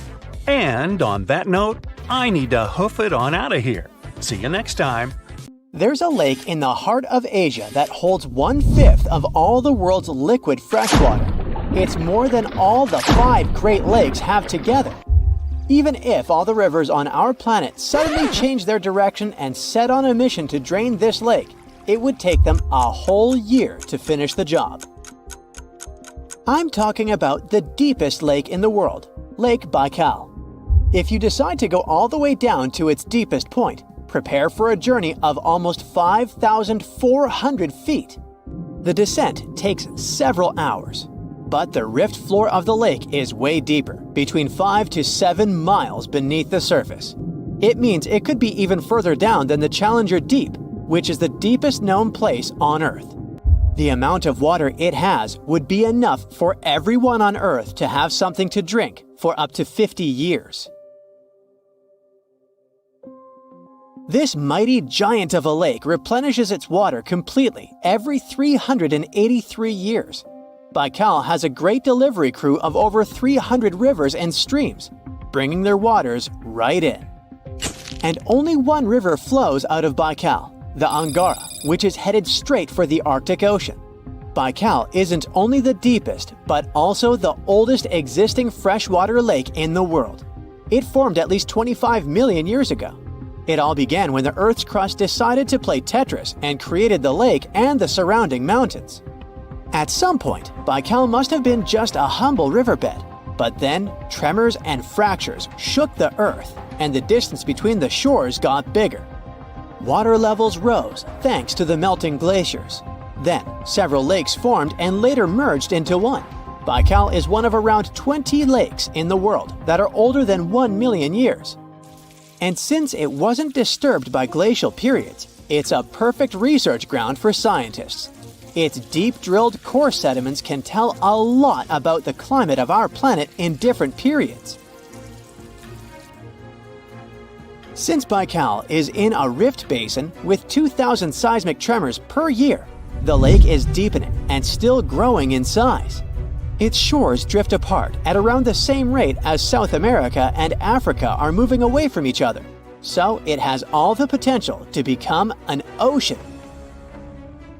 And on that note, I need to hoof it on out of here. See you next time. There's a lake in the heart of Asia that holds 1/5 of all the world's liquid freshwater. It's more than all the 5 Great Lakes have together. Even if all the rivers on our planet suddenly changed their direction and set on a mission to drain this lake, it would take them a whole year to finish the job. I'm talking about the deepest lake in the world, Lake Baikal. If you decide to go all the way down to its deepest point, prepare for a journey of almost 5,400 feet. The descent takes several hours, but the rift floor of the lake is way deeper, between 5 to 7 miles beneath the surface. It means it could be even further down than the Challenger Deep, which is the deepest known place on Earth. The amount of water it has would be enough for everyone on Earth to have something to drink for up to 50 years. This mighty giant of a lake replenishes its water completely every 383 years. Baikal has a great delivery crew of over 300 rivers and streams, bringing their waters right in. And only one river flows out of Baikal, the Angara, which is headed straight for the Arctic Ocean. Baikal isn't only the deepest, but also the oldest existing freshwater lake in the world. It formed at least 25 million years ago. It all began when the Earth's crust decided to play Tetris and created the lake and the surrounding mountains. At some point, Baikal must have been just a humble riverbed, but then tremors and fractures shook the Earth, and the distance between the shores got bigger. Water levels rose thanks to the melting glaciers. Then, several lakes formed and later merged into one. Baikal is one of around 20 lakes in the world that are older than 1 million years. And since it wasn't disturbed by glacial periods, it's a perfect research ground for scientists. Its deep-drilled core sediments can tell a lot about the climate of our planet in different periods. Since Baikal is in a rift basin with 2,000 seismic tremors per year, the lake is deepening and still growing in size. Its shores drift apart at around the same rate as South America and Africa are moving away from each other, so it has all the potential to become an ocean.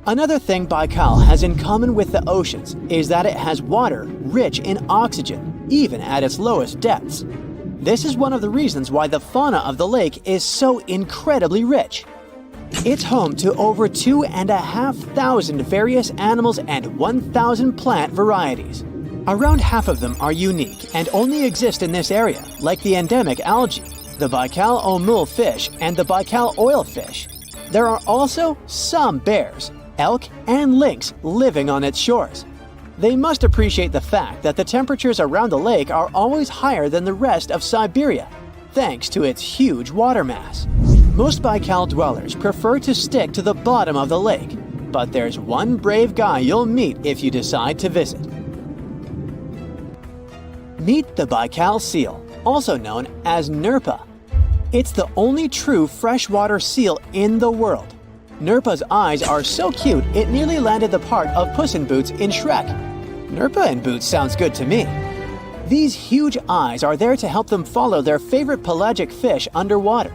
Another thing Baikal has in common with the oceans is that it has water rich in oxygen, even at its lowest depths. This is one of the reasons why the fauna of the lake is so incredibly rich. It's home to over 2,500 various animals and 1,000 plant varieties. Around half of them are unique and only exist in this area, like the endemic algae, the Baikal omul fish, and the Baikal oilfish. There are also some bears, elk, and lynx living on its shores. They must appreciate the fact that the temperatures around the lake are always higher than the rest of Siberia, thanks to its huge water mass. Most Baikal dwellers prefer to stick to the bottom of the lake, but there's one brave guy you'll meet if you decide to visit. Meet the Baikal seal, also known as Nerpa. It's the only true freshwater seal in the world. Nerpa's eyes are so cute it nearly landed the part of Puss in Boots in Shrek. Nerpa in Boots sounds good to me. These huge eyes are there to help them follow their favorite pelagic fish underwater.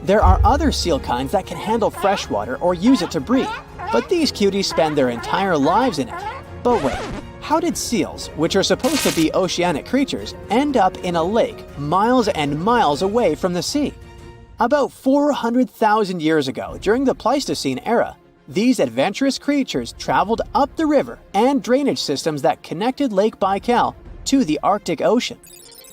There are other seal kinds that can handle freshwater or use it to breathe, but these cuties spend their entire lives in it. But wait, how did seals, which are supposed to be oceanic creatures, end up in a lake miles and miles away from the sea? About 400,000 years ago, during the Pleistocene era, these adventurous creatures traveled up the river and drainage systems that connected Lake Baikal to the Arctic Ocean.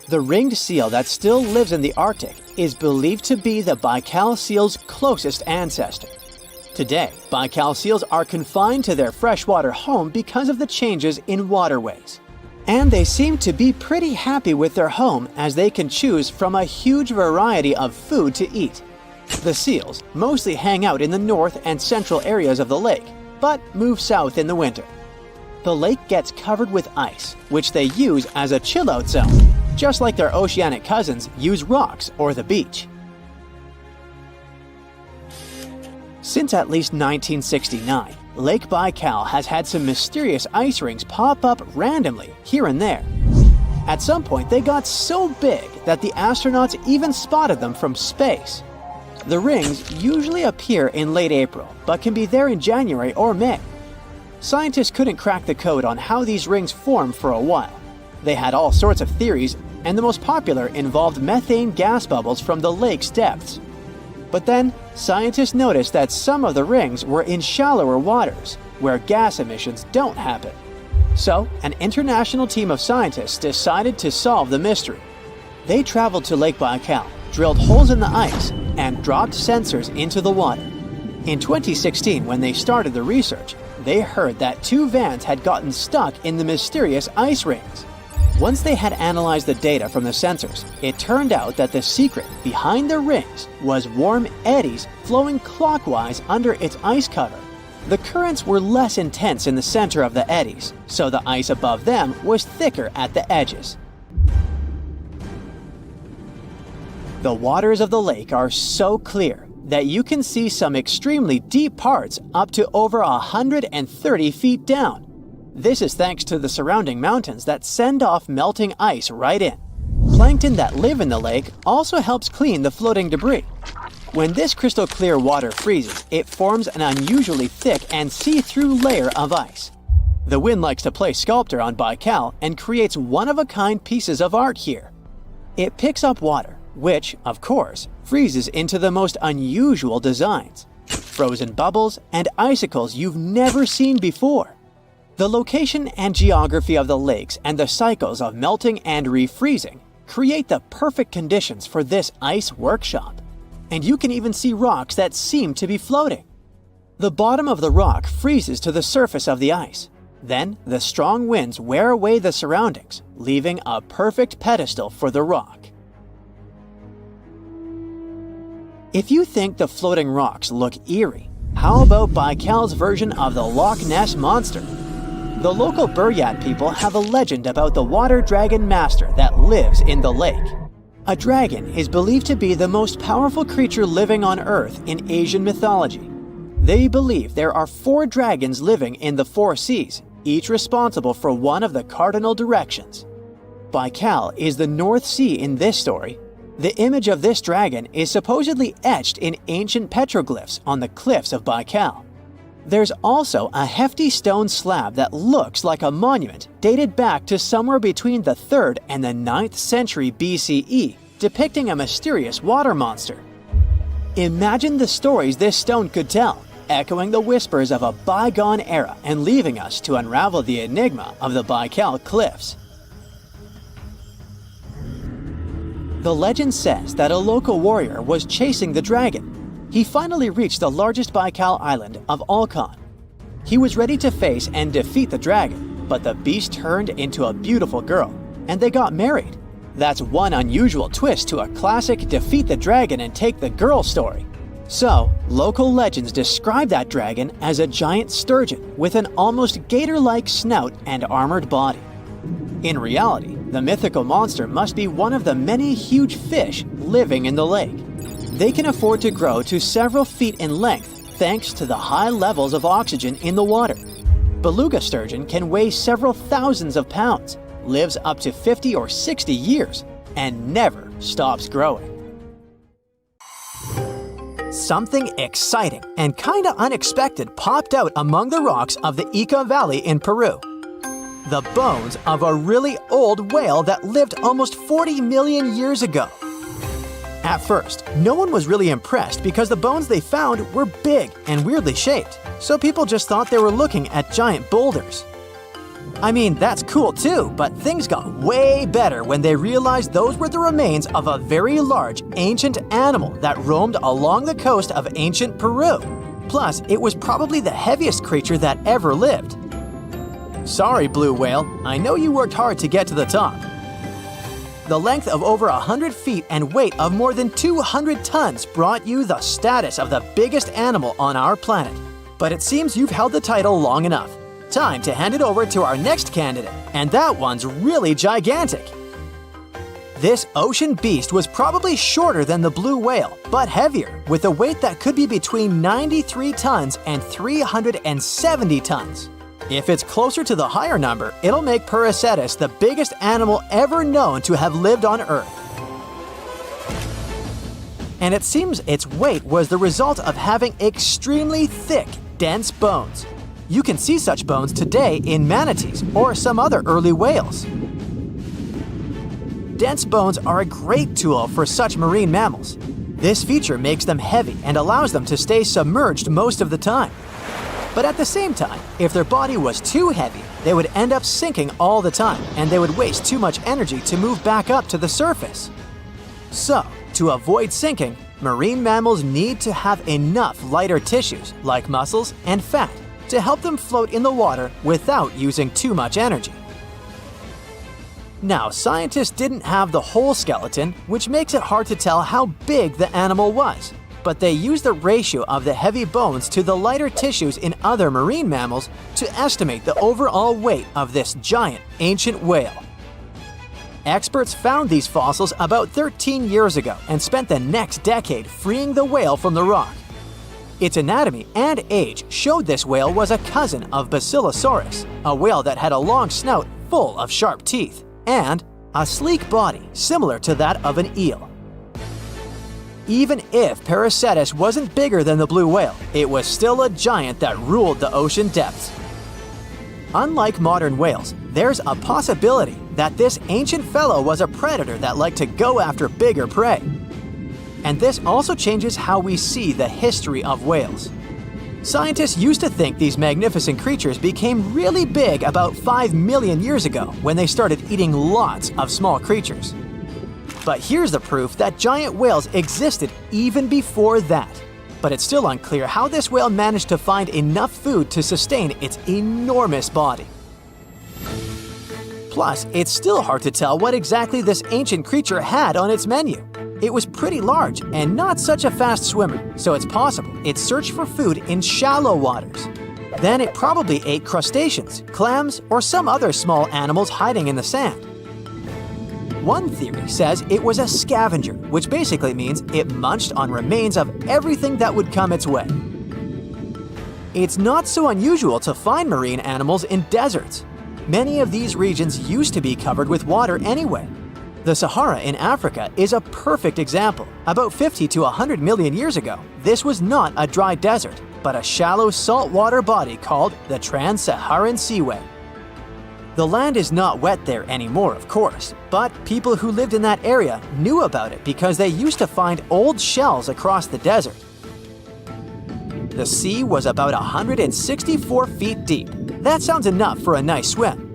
The ringed seal that still lives in the Arctic is believed to be the Baikal seal's closest ancestor. Today, Baikal seals are confined to their freshwater home because of the changes in waterways. And they seem to be pretty happy with their home as they can choose from a huge variety of food to eat. The seals mostly hang out in the north and central areas of the lake, but move south in the winter. The lake gets covered with ice, which they use as a chill-out zone, just like their oceanic cousins use rocks or the beach. Since at least 1969, Lake Baikal has had some mysterious ice rings pop up randomly here and there. At some point, they got so big that the astronauts even spotted them from space. The rings usually appear in late April, but can be there in January or May. Scientists couldn't crack the code on how these rings form for a while. They had all sorts of theories, and the most popular involved methane gas bubbles from the lake's depths. But then, scientists noticed that some of the rings were in shallower waters, where gas emissions don't happen. So, an international team of scientists decided to solve the mystery. They traveled to Lake Baikal, drilled holes in the ice, and dropped sensors into the water. In 2016, when they started the research, they heard that 2 vans had gotten stuck in the mysterious ice rings. Once they had analyzed the data from the sensors, it turned out that the secret behind the rings was warm eddies flowing clockwise under its ice cover. The currents were less intense in the center of the eddies, so the ice above them was thicker at the edges. The waters of the lake are so clear that you can see some extremely deep parts up to over 130 feet down. This is thanks to the surrounding mountains that send off melting ice right in. Plankton that live in the lake also helps clean the floating debris. When this crystal clear water freezes, it forms an unusually thick and see-through layer of ice. The wind likes to play sculptor on Baikal and creates one-of-a-kind pieces of art here. It picks up water, which, of course, freezes into the most unusual designs. Frozen bubbles and icicles you've never seen before. The location and geography of the lakes and the cycles of melting and refreezing create the perfect conditions for this ice workshop. And you can even see rocks that seem to be floating. The bottom of the rock freezes to the surface of the ice. Then, the strong winds wear away the surroundings, leaving a perfect pedestal for the rock. If you think the floating rocks look eerie, how about Baikal's version of the Loch Ness Monster? The local Buryat people have a legend about the water dragon master that lives in the lake. A dragon is believed to be the most powerful creature living on Earth in Asian mythology. They believe there are 4 dragons living in the 4 seas, each responsible for one of the cardinal directions. Baikal is the North Sea in this story. The image of this dragon is supposedly etched in ancient petroglyphs on the cliffs of Baikal. There's also a hefty stone slab that looks like a monument dated back to somewhere between the 3rd and the 9th century BCE, depicting a mysterious water monster. Imagine the stories this stone could tell, echoing the whispers of a bygone era and leaving us to unravel the enigma of the Baikal cliffs. The legend says that a local warrior was chasing the dragon. He finally reached the largest Baikal island of Alkan. He was ready to face and defeat the dragon, but the beast turned into a beautiful girl, and they got married. That's one unusual twist to a classic defeat the dragon and take the girl story. So, local legends describe that dragon as a giant sturgeon with an almost gator-like snout and armored body. In reality, the mythical monster must be one of the many huge fish living in the lake. They can afford to grow to several feet in length thanks to the high levels of oxygen in the water. Beluga sturgeon can weigh several thousands of pounds, lives up to 50 or 60 years, and never stops growing. Something exciting and kinda unexpected popped out among the rocks of the Ica Valley in Peru. The bones of a really old whale that lived almost 40 million years ago. At first, no one was really impressed because the bones they found were big and weirdly shaped, so people just thought they were looking at giant boulders. I mean, that's cool too, but things got way better when they realized those were the remains of a very large ancient animal that roamed along the coast of ancient Peru. Plus, it was probably the heaviest creature that ever lived. Sorry, blue whale, I know you worked hard to get to the top. The length of over 100 feet and weight of more than 200 tons brought you the status of the biggest animal on our planet. But it seems you've held the title long enough. Time to hand it over to our next candidate, and that one's really gigantic. This ocean beast was probably shorter than the blue whale, but heavier, with a weight that could be between 93 tons and 370 tons. If it's closer to the higher number, it'll make Paracetus the biggest animal ever known to have lived on Earth. And it seems its weight was the result of having extremely thick, dense bones. You can see such bones today in manatees or some other early whales. Dense bones are a great tool for such marine mammals. This feature makes them heavy and allows them to stay submerged most of the time. But at the same time, if their body was too heavy, they would end up sinking all the time, and they would waste too much energy to move back up to the surface. So, to avoid sinking, marine mammals need to have enough lighter tissues, like muscles and fat, to help them float in the water without using too much energy. Now, scientists didn't have the whole skeleton, which makes it hard to tell how big the animal was. But they used the ratio of the heavy bones to the lighter tissues in other marine mammals to estimate the overall weight of this giant ancient whale. Experts found these fossils about 13 years ago and spent the next decade freeing the whale from the rock. Its anatomy and age showed this whale was a cousin of Basilosaurus, a whale that had a long snout full of sharp teeth, and a sleek body similar to that of an eel. Even if Paracetus wasn't bigger than the blue whale, it was still a giant that ruled the ocean depths. Unlike modern whales, there's a possibility that this ancient fellow was a predator that liked to go after bigger prey. And this also changes how we see the history of whales. Scientists used to think these magnificent creatures became really big about 5 million years ago when they started eating lots of small creatures. But here's the proof that giant whales existed even before that. But it's still unclear how this whale managed to find enough food to sustain its enormous body. Plus, it's still hard to tell what exactly this ancient creature had on its menu. It was pretty large and not such a fast swimmer, so it's possible it searched for food in shallow waters. Then it probably ate crustaceans, clams, or some other small animals hiding in the sand. One theory says it was a scavenger, which basically means it munched on remains of everything that would come its way. It's not so unusual to find marine animals in deserts. Many of these regions used to be covered with water anyway. The Sahara in Africa is a perfect example. About 50 to 100 million years ago, this was not a dry desert, but a shallow saltwater body called the Trans-Saharan Seaway. The land is not wet there anymore, of course, but people who lived in that area knew about it because they used to find old shells across the desert. The sea was about 164 feet deep. That sounds enough for a nice swim.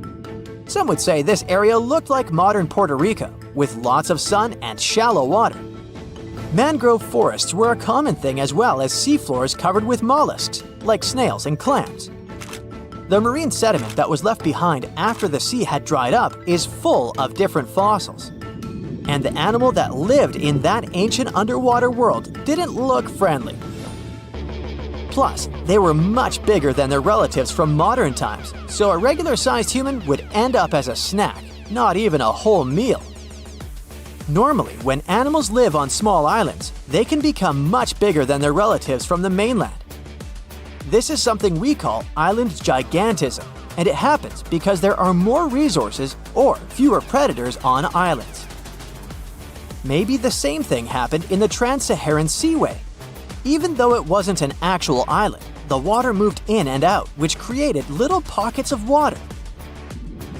Some would say this area looked like modern Puerto Rico, with lots of sun and shallow water. Mangrove forests were a common thing as well as seafloors covered with mollusks, like snails and clams. The marine sediment that was left behind after the sea had dried up is full of different fossils. And the animal that lived in that ancient underwater world didn't look friendly. Plus, they were much bigger than their relatives from modern times, so a regular-sized human would end up as a snack, not even a whole meal. Normally, when animals live on small islands, they can become much bigger than their relatives from the mainland. This is something we call island gigantism, and it happens because there are more resources or fewer predators on islands. Maybe the same thing happened in the Trans-Saharan Seaway. Even though it wasn't an actual island, the water moved in and out, which created little pockets of water.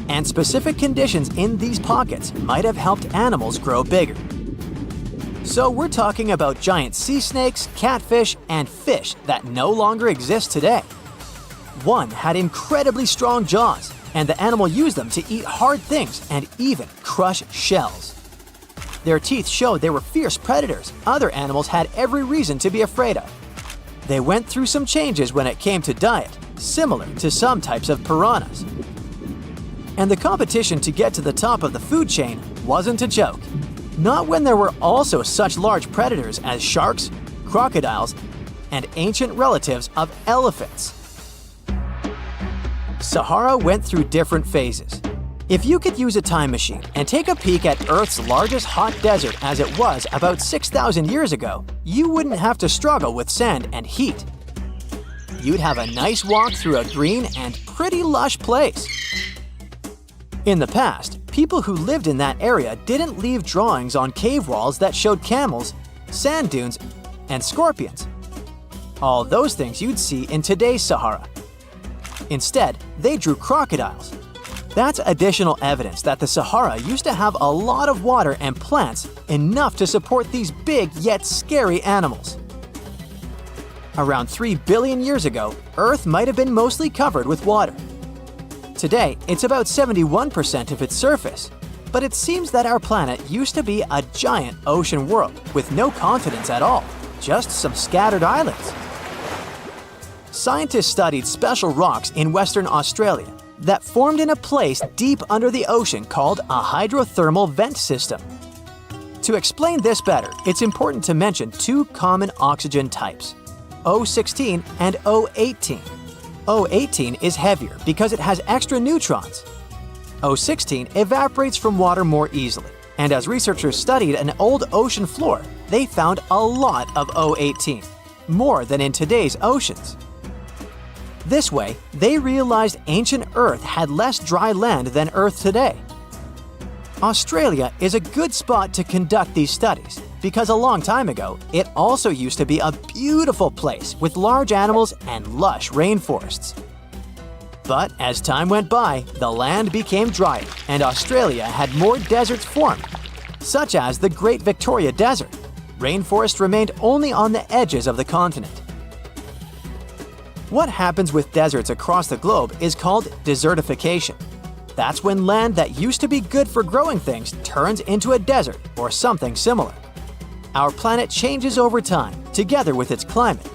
And specific conditions in these pockets might have helped animals grow bigger. So we're talking about giant sea snakes, catfish, and fish that no longer exist today. One had incredibly strong jaws, and the animal used them to eat hard things and even crush shells. Their teeth showed they were fierce predators other animals had every reason to be afraid of. They went through some changes when it came to diet, similar to some types of piranhas. And the competition to get to the top of the food chain wasn't a joke. Not when there were also such large predators as sharks, crocodiles, and ancient relatives of elephants. Sahara went through different phases. If you could use a time machine and take a peek at Earth's largest hot desert as it was about 6,000 years ago, you wouldn't have to struggle with sand and heat. You'd have a nice walk through a green and pretty lush place. In the past, people who lived in that area didn't leave drawings on cave walls that showed camels, sand dunes, and scorpions. All those things you'd see in today's Sahara. Instead, they drew crocodiles. That's additional evidence that the Sahara used to have a lot of water and plants, enough to support these big yet scary animals. Around 3 billion years ago, Earth might have been mostly covered with water. Today, it's about 71% of its surface, but it seems that our planet used to be a giant ocean world with no continents at all, just some scattered islands. Scientists studied special rocks in Western Australia that formed in a place deep under the ocean called a hydrothermal vent system. To explain this better, it's important to mention two common oxygen types, O16 and O18. O18 is heavier because it has extra neutrons. O16 evaporates from water more easily, and as researchers studied an old ocean floor, they found a lot of O18, more than in today's oceans. This way, they realized ancient Earth had less dry land than Earth today. Australia is a good spot to conduct these studies because a long time ago, it also used to be a beautiful place with large animals and lush rainforests. But as time went by, the land became drier and Australia had more deserts formed, such as the Great Victoria Desert. Rainforest remained only on the edges of the continent. What happens with deserts across the globe is called desertification. That's when land that used to be good for growing things turns into a desert or something similar. Our planet changes over time, together with its climate.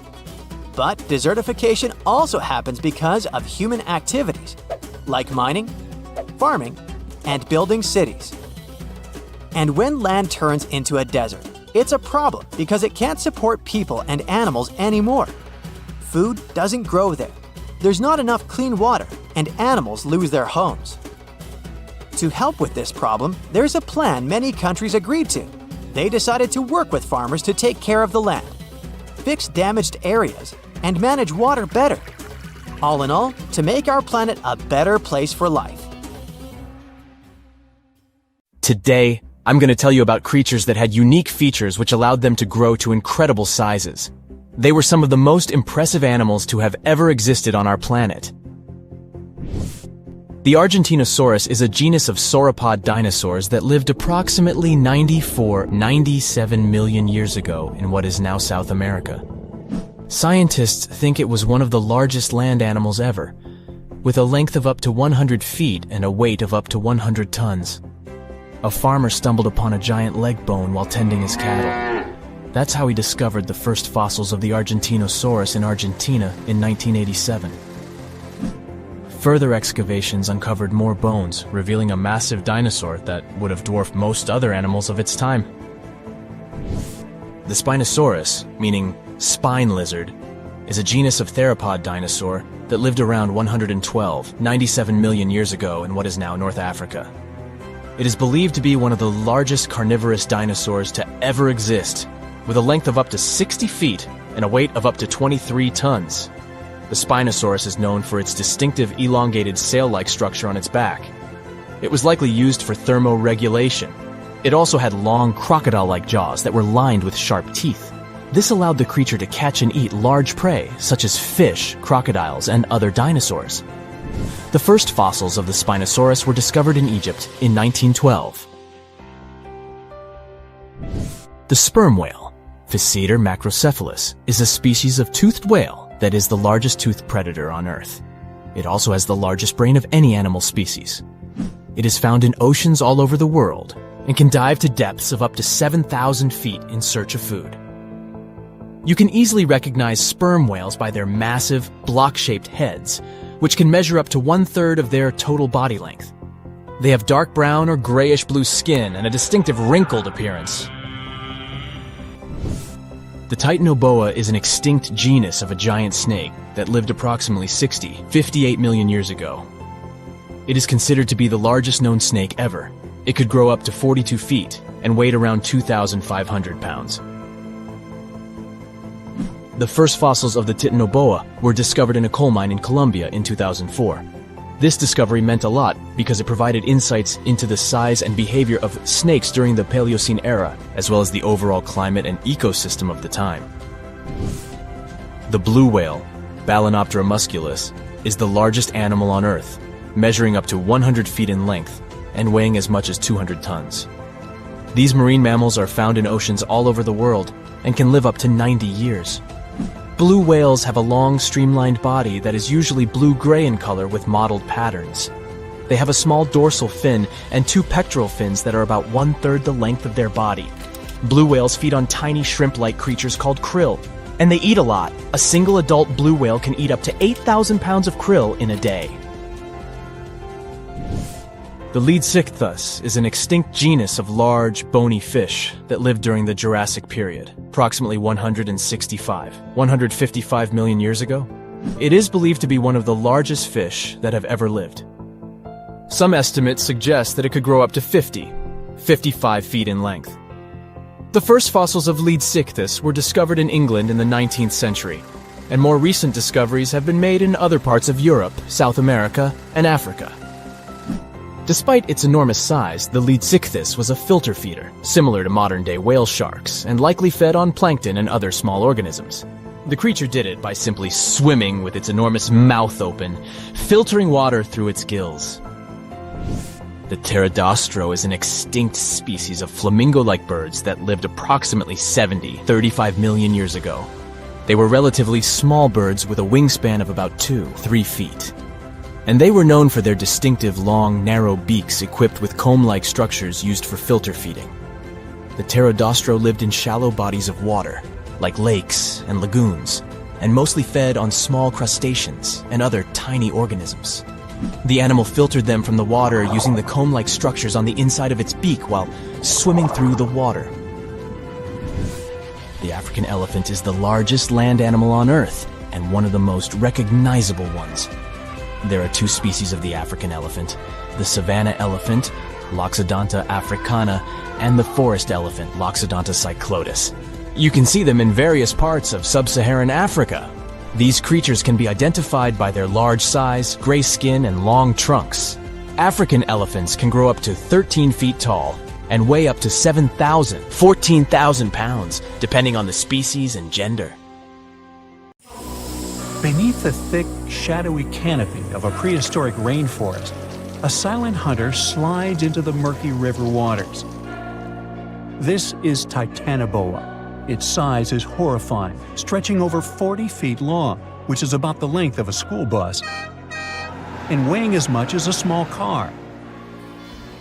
But desertification also happens because of human activities, like mining, farming, and building cities. And when land turns into a desert, it's a problem because it can't support people and animals anymore. Food doesn't grow there. There's not enough clean water, and animals lose their homes. To help with this problem, there's a plan many countries agreed to. They decided to work with farmers to take care of the land, fix damaged areas, and manage water better. All in all, to make our planet a better place for life. Today, I'm going to tell you about creatures that had unique features which allowed them to grow to incredible sizes. They were some of the most impressive animals to have ever existed on our planet. The Argentinosaurus is a genus of sauropod dinosaurs that lived approximately 97 million years ago in what is now South America. Scientists think it was one of the largest land animals ever, with a length of up to 100 feet and a weight of up to 100 tons. A farmer stumbled upon a giant leg bone while tending his cattle. That's how he discovered the first fossils of the Argentinosaurus in Argentina in 1987. Further excavations uncovered more bones, revealing a massive dinosaur that would have dwarfed most other animals of its time. The Spinosaurus, meaning spine lizard, is a genus of theropod dinosaur that lived around 97 million years ago in what is now North Africa. It is believed to be one of the largest carnivorous dinosaurs to ever exist, with a length of up to 60 feet and a weight of up to 23 tons. The Spinosaurus is known for its distinctive elongated sail-like structure on its back. It was likely used for thermoregulation. It also had long crocodile-like jaws that were lined with sharp teeth. This allowed the creature to catch and eat large prey, such as fish, crocodiles, and other dinosaurs. The first fossils of the Spinosaurus were discovered in Egypt in 1912. The sperm whale, Physeter macrocephalus, is a species of toothed whale that is the largest toothed predator on Earth. It also has the largest brain of any animal species. It is found in oceans all over the world and can dive to depths of up to 7,000 feet in search of food. You can easily recognize sperm whales by their massive, block-shaped heads, which can measure up to 1/3 of their total body length. They have dark brown or grayish-blue skin and a distinctive wrinkled appearance. The Titanoboa is an extinct genus of a giant snake that lived approximately 58 million years ago. It is considered to be the largest known snake ever. It could grow up to 42 feet and weighed around 2,500 pounds. The first fossils of the Titanoboa were discovered in a coal mine in Colombia in 2004. This discovery meant a lot because it provided insights into the size and behavior of snakes during the Paleocene era, as well as the overall climate and ecosystem of the time. The blue whale, Balænoptera musculus, is the largest animal on Earth, measuring up to 100 feet in length and weighing as much as 200 tons. These marine mammals are found in oceans all over the world and can live up to 90 years. Blue whales have a long, streamlined body that is usually blue-gray in color with mottled patterns. They have a small dorsal fin and 2 pectoral fins that are about 1/3 the length of their body. Blue whales feed on tiny shrimp-like creatures called krill, and they eat a lot. A single adult blue whale can eat up to 8,000 pounds of krill in a day. The Leadsichthus is an extinct genus of large, bony fish that lived during the Jurassic period, approximately 155 million years ago. It is believed to be one of the largest fish that have ever lived. Some estimates suggest that it could grow up to 55 feet in length. The first fossils of Leadsichthus were discovered in England in the 19th century, and more recent discoveries have been made in other parts of Europe, South America, and Africa. Despite its enormous size, the Leadsichthus was a filter feeder, similar to modern-day whale sharks, and likely fed on plankton and other small organisms. The creature did it by simply swimming with its enormous mouth open, filtering water through its gills. The pterodostro is an extinct species of flamingo-like birds that lived approximately 35 million years ago. They were relatively small birds with a wingspan of about 2-3 feet. And they were known for their distinctive long, narrow beaks equipped with comb-like structures used for filter feeding. The pterodostro lived in shallow bodies of water, like lakes and lagoons, and mostly fed on small crustaceans and other tiny organisms. The animal filtered them from the water using the comb-like structures on the inside of its beak while swimming through the water. The African elephant is the largest land animal on Earth and one of the most recognizable ones. There are 2 species of the African elephant, the savanna elephant, Loxodonta africana, and the forest elephant, Loxodonta cyclotis. You can see them in various parts of sub-Saharan Africa. These creatures can be identified by their large size, gray skin, and long trunks. African elephants can grow up to 13 feet tall and weigh up to 14,000 pounds, depending on the species and gender. Beneath the thick, shadowy canopy of a prehistoric rainforest, a silent hunter slides into the murky river waters. This is Titanoboa. Its size is horrifying, stretching over 40 feet long, which is about the length of a school bus, and weighing as much as a small car.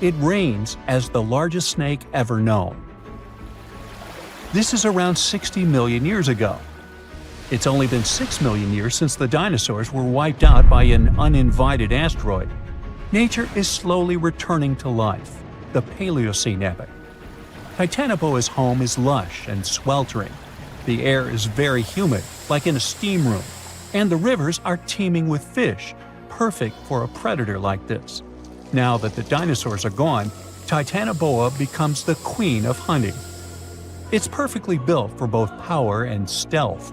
It reigns as the largest snake ever known. This is around 60 million years ago. It's only been 6 million years since the dinosaurs were wiped out by an uninvited asteroid. Nature is slowly returning to life, the Paleocene epoch. Titanoboa's home is lush and sweltering. The air is very humid, like in a steam room, and the rivers are teeming with fish, perfect for a predator like this. Now that the dinosaurs are gone, Titanoboa becomes the queen of hunting. It's perfectly built for both power and stealth.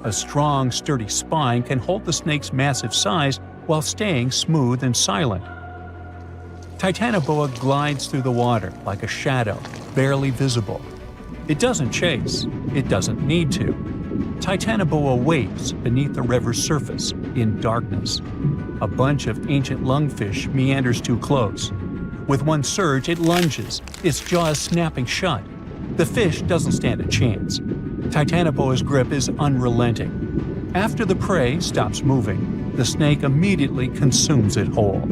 A strong, sturdy spine can hold the snake's massive size while staying smooth and silent. Titanoboa glides through the water like a shadow, barely visible. It doesn't chase. It doesn't need to. Titanoboa waits beneath the river's surface in darkness. A bunch of ancient lungfish meanders too close. With one surge, it lunges, its jaws snapping shut. The fish doesn't stand a chance. Titanoboa's grip is unrelenting. After the prey stops moving, the snake immediately consumes it whole.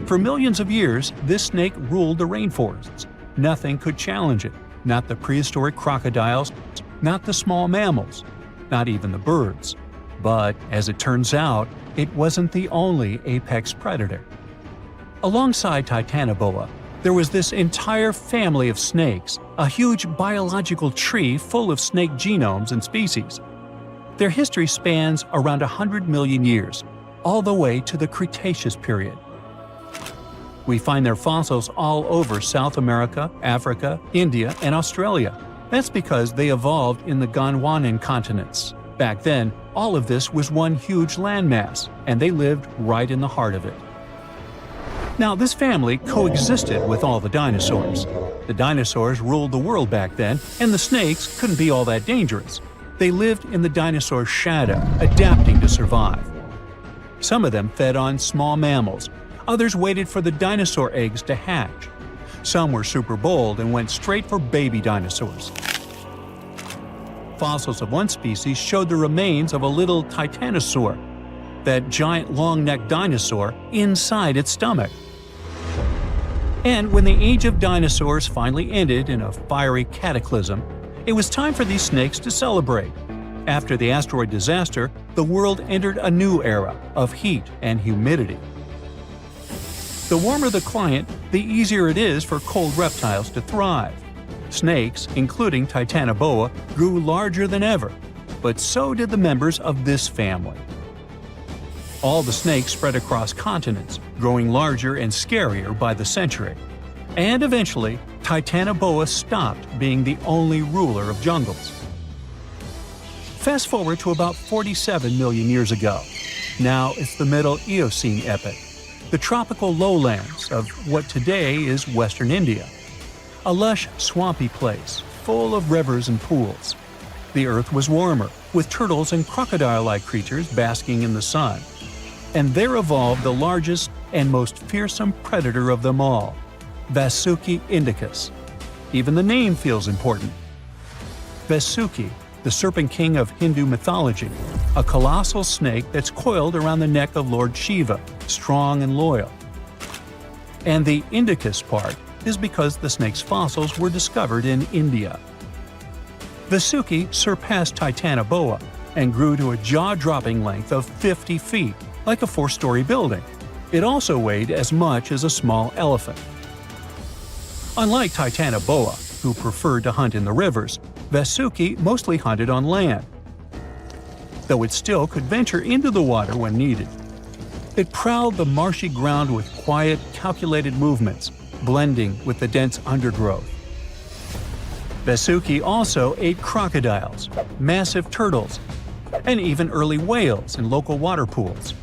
For millions of years, this snake ruled the rainforests. Nothing could challenge it, not the prehistoric crocodiles, not the small mammals, not even the birds. But, as it turns out, it wasn't the only apex predator. Alongside Titanoboa, there was this entire family of snakes, a huge biological tree full of snake genomes and species. Their history spans around 100 million years, all the way to the Cretaceous period. We find their fossils all over South America, Africa, India, and Australia. That's because they evolved in the Gondwanan continents. Back then, all of this was one huge landmass, and they lived right in the heart of it. Now, this family coexisted with all the dinosaurs. The dinosaurs ruled the world back then, and the snakes couldn't be all that dangerous. They lived in the dinosaur's shadow, adapting to survive. Some of them fed on small mammals. Others waited for the dinosaur eggs to hatch. Some were super bold and went straight for baby dinosaurs. Fossils of one species showed the remains of a little titanosaur, that giant long-necked dinosaur, inside its stomach. And when the age of dinosaurs finally ended in a fiery cataclysm, it was time for these snakes to celebrate. After the asteroid disaster, the world entered a new era of heat and humidity. The warmer the climate, the easier it is for cold reptiles to thrive. Snakes, including Titanoboa, grew larger than ever, but so did the members of this family. All the snakes spread across continents, growing larger and scarier by the century. And eventually, Titanoboa stopped being the only ruler of jungles. Fast forward to about 47 million years ago. Now it's the Middle Eocene epoch, the tropical lowlands of what today is Western India. A lush, swampy place, full of rivers and pools. The earth was warmer, with turtles and crocodile-like creatures basking in the sun. And there evolved the largest and most fearsome predator of them all, Vasuki indicus. Even the name feels important. Vasuki, the serpent king of Hindu mythology, a colossal snake that's coiled around the neck of Lord Shiva, strong and loyal. And the indicus part is because the snake's fossils were discovered in India. Vasuki surpassed Titanoboa and grew to a jaw-dropping length of 50 feet, like a 4-story building. It also weighed as much as a small elephant. Unlike Titanoboa, who preferred to hunt in the rivers, Vasuki mostly hunted on land, though it still could venture into the water when needed. It prowled the marshy ground with quiet, calculated movements, blending with the dense undergrowth. Vasuki also ate crocodiles, massive turtles, and even early whales in local water pools.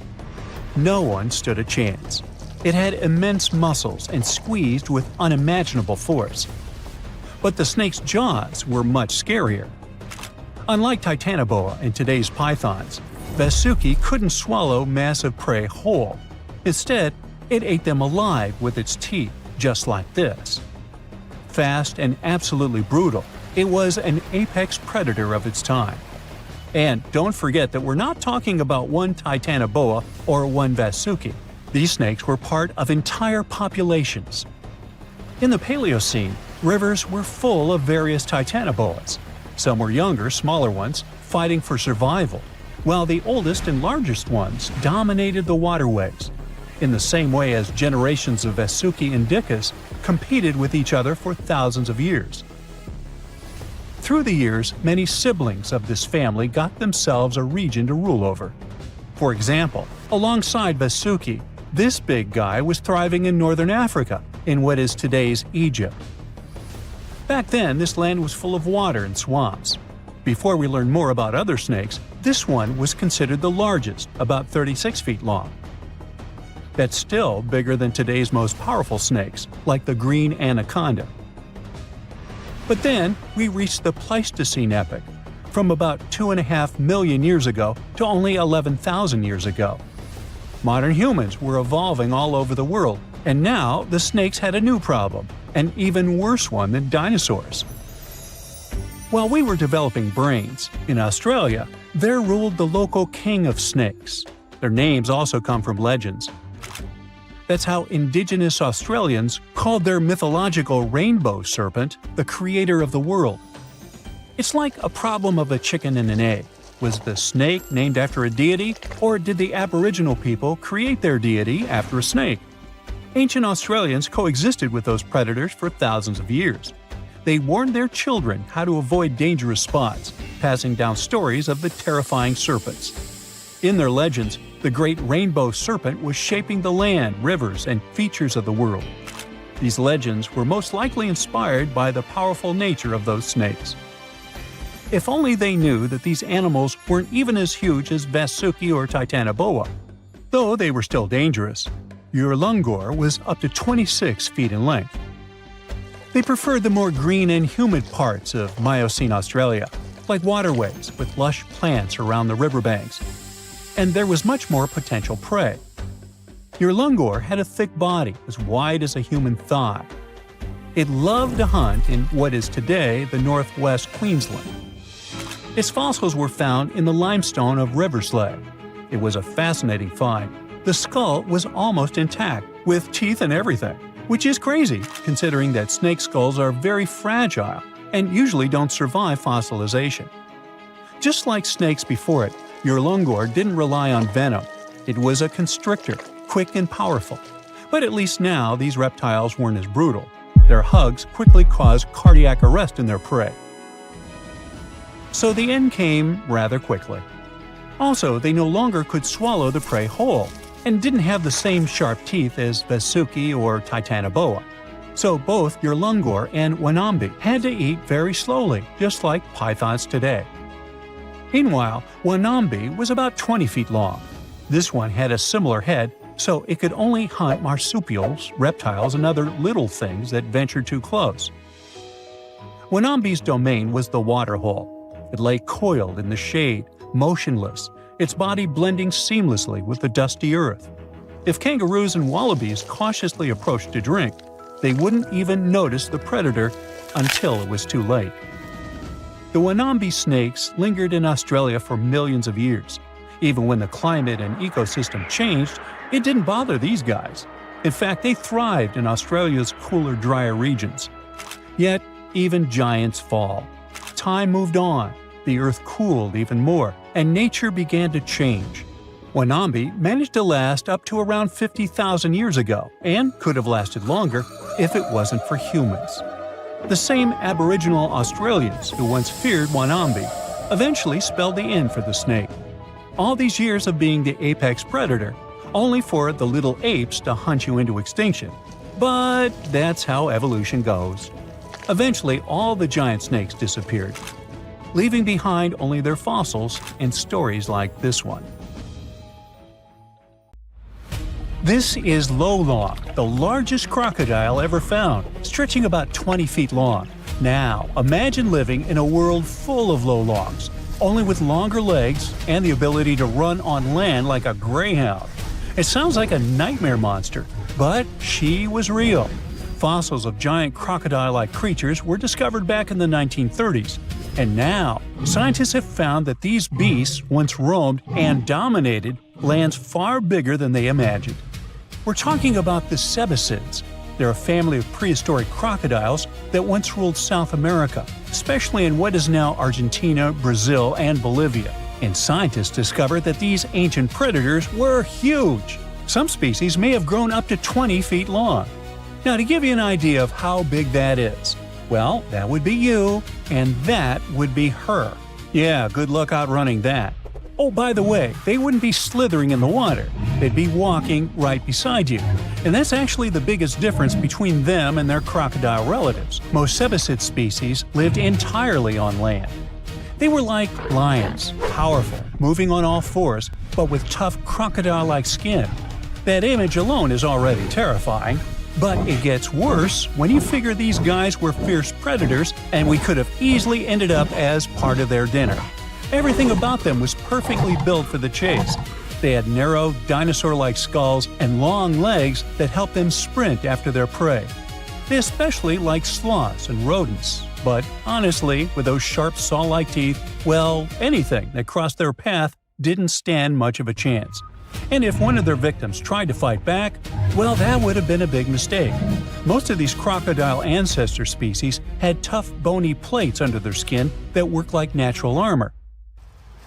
No one stood a chance. It had immense muscles and squeezed with unimaginable force. But the snake's jaws were much scarier. Unlike Titanoboa and today's pythons, Vasuki couldn't swallow massive prey whole. Instead, it ate them alive with its teeth, just like this. Fast and absolutely brutal, it was an apex predator of its time. And don't forget that we're not talking about one Titanoboa or one Vasuki. These snakes were part of entire populations. In the Paleocene, rivers were full of various Titanoboas. Some were younger, smaller ones, fighting for survival, while the oldest and largest ones dominated the waterways, in the same way as generations of Vasuki indicus competed with each other for thousands of years. Through the years, many siblings of this family got themselves a region to rule over. For example, alongside Vasuki, this big guy was thriving in northern Africa, in what is today's Egypt. Back then, this land was full of water and swamps. Before we learn more about other snakes, this one was considered the largest, about 36 feet long. That's still bigger than today's most powerful snakes, like the green anaconda. But then, we reached the Pleistocene epoch, from about 2.5 million years ago to only 11,000 years ago. Modern humans were evolving all over the world, and now the snakes had a new problem, an even worse one than dinosaurs. While we were developing brains, in Australia, there ruled the local king of snakes. Their names also come from legends. That's how indigenous Australians called their mythological rainbow serpent the creator of the world. It's like a problem of a chicken and an egg. Was the snake named after a deity, or did the Aboriginal people create their deity after a snake? Ancient Australians coexisted with those predators for thousands of years. They warned their children how to avoid dangerous spots, passing down stories of the terrifying serpents. In their legends, the great rainbow serpent was shaping the land, rivers, and features of the world. These legends were most likely inspired by the powerful nature of those snakes. If only they knew that these animals weren't even as huge as Vasuki or Titanoboa. Though they were still dangerous, Urlungor was up to 26 feet in length. They preferred the more green and humid parts of Miocene Australia, like waterways with lush plants around the riverbanks. And there was much more potential prey. Urlungor had a thick body as wide as a human thigh. It loved to hunt in what is today the northwest Queensland. Its fossils were found in the limestone of Riverslade. It was a fascinating find. The skull was almost intact, with teeth and everything, which is crazy considering that snake skulls are very fragile and usually don't survive fossilization. Just like snakes before it, Urlungor didn't rely on venom. It was a constrictor, quick and powerful. But at least now these reptiles weren't as brutal. Their hugs quickly caused cardiac arrest in their prey. So the end came rather quickly. Also, they no longer could swallow the prey whole, and didn't have the same sharp teeth as Vasuki or Titanoboa. So both Urlungor and Wanambi had to eat very slowly, just like pythons today. Meanwhile, Wanambi was about 20 feet long. This one had a similar head, so it could only hunt marsupials, reptiles, and other little things that ventured too close. Wanambi's domain was the waterhole. It lay coiled in the shade, motionless, its body blending seamlessly with the dusty earth. If kangaroos and wallabies cautiously approached to drink, they wouldn't even notice the predator until it was too late. The Wanambi snakes lingered in Australia for millions of years. Even when the climate and ecosystem changed, it didn't bother these guys. In fact, they thrived in Australia's cooler, drier regions. Yet, even giants fall. Time moved on, the earth cooled even more, and nature began to change. Wanambi managed to last up to around 50,000 years ago, and could have lasted longer if it wasn't for humans. The same Aboriginal Australians who once feared Wanambi eventually spelled the end for the snake. All these years of being the apex predator, only for the little apes to hunt you into extinction. But that's how evolution goes. Eventually, all the giant snakes disappeared, leaving behind only their fossils and stories like this one. This is Lolong, the largest crocodile ever found, stretching about 20 feet long. Now, imagine living in a world full of Lolongs, only with longer legs and the ability to run on land like a greyhound. It sounds like a nightmare monster, but she was real. Fossils of giant crocodile-like creatures were discovered back in the 1930s, and now scientists have found that these beasts once roamed and dominated lands far bigger than they imagined. We're talking about the cebicids. They're a family of prehistoric crocodiles that once ruled South America, especially in what is now Argentina, Brazil, and Bolivia. And scientists discovered that these ancient predators were huge. Some species may have grown up to 20 feet long. Now, to give you an idea of how big that is, well, that would be you, and that would be her. Yeah, good luck outrunning that. Oh, by the way, they wouldn't be slithering in the water. They'd be walking right beside you. And that's actually the biggest difference between them and their crocodile relatives. Most cebicid species lived entirely on land. They were like lions, powerful, moving on all fours, but with tough crocodile-like skin. That image alone is already terrifying. But it gets worse when you figure these guys were fierce predators and we could have easily ended up as part of their dinner. Everything about them was perfectly built for the chase. They had narrow, dinosaur-like skulls and long legs that helped them sprint after their prey. They especially liked sloths and rodents, but honestly, with those sharp saw-like teeth, well, anything that crossed their path didn't stand much of a chance. And if one of their victims tried to fight back, well, that would have been a big mistake. Most of these crocodile ancestor species had tough, bony plates under their skin that worked like natural armor.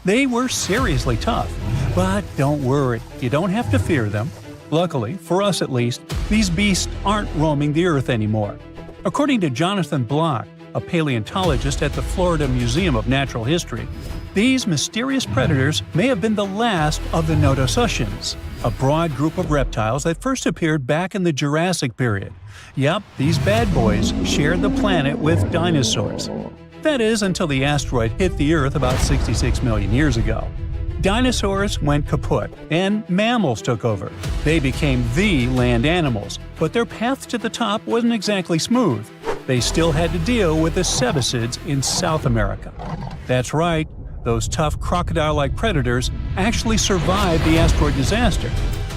They were seriously tough, but don't worry, you don't have to fear them. Luckily, for us at least, these beasts aren't roaming the Earth anymore. According to Jonathan Block, a paleontologist at the Florida Museum of Natural History, these mysterious predators may have been the last of the Nodosuchians, a broad group of reptiles that first appeared back in the Jurassic period. Yep, these bad boys shared the planet with dinosaurs. That is, until the asteroid hit the Earth about 66 million years ago. Dinosaurs went kaput, and mammals took over. They became the land animals, but their path to the top wasn't exactly smooth. They still had to deal with the Cebicids in South America. That's right, those tough crocodile-like predators actually survived the asteroid disaster.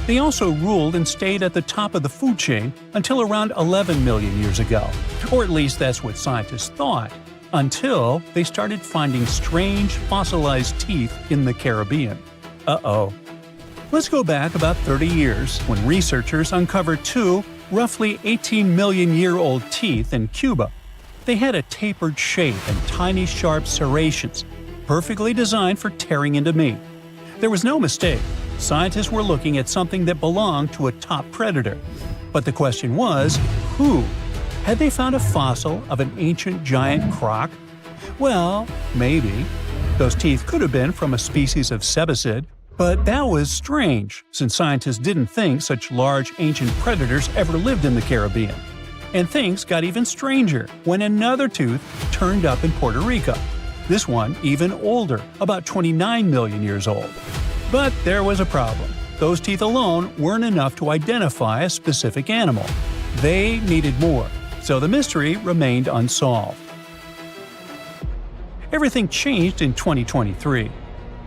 They also ruled and stayed at the top of the food chain until around 11 million years ago. Or at least that's what scientists thought, until they started finding strange fossilized teeth in the Caribbean. Uh-oh. Let's go back about 30 years when researchers uncovered two roughly 18-million-year-old teeth in Cuba. They had a tapered shape and tiny sharp serrations, perfectly designed for tearing into meat. There was no mistake. Scientists were looking at something that belonged to a top predator. But the question was, who? Had they found a fossil of an ancient giant croc? Well, maybe. Those teeth could have been from a species of Cebicid, but that was strange, since scientists didn't think such large ancient predators ever lived in the Caribbean. And things got even stranger when another tooth turned up in Puerto Rico. This one even older, about 29 million years old. But there was a problem. Those teeth alone weren't enough to identify a specific animal. They needed more, so the mystery remained unsolved. Everything changed in 2023.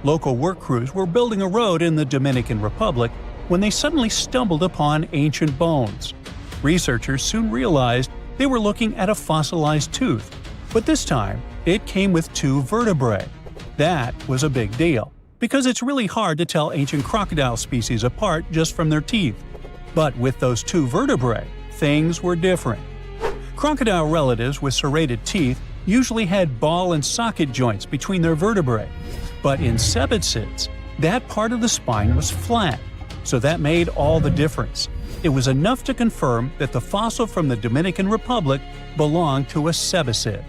Local work crews were building a road in the Dominican Republic when they suddenly stumbled upon ancient bones. Researchers soon realized they were looking at a fossilized tooth, but this time it came with two vertebrae. That was a big deal, because it's really hard to tell ancient crocodile species apart just from their teeth. But with those two vertebrae, things were different. Crocodile relatives with serrated teeth usually had ball and socket joints between their vertebrae. But in Cebicids, that part of the spine was flat, so that made all the difference. It was enough to confirm that the fossil from the Dominican Republic belonged to a Cebicid.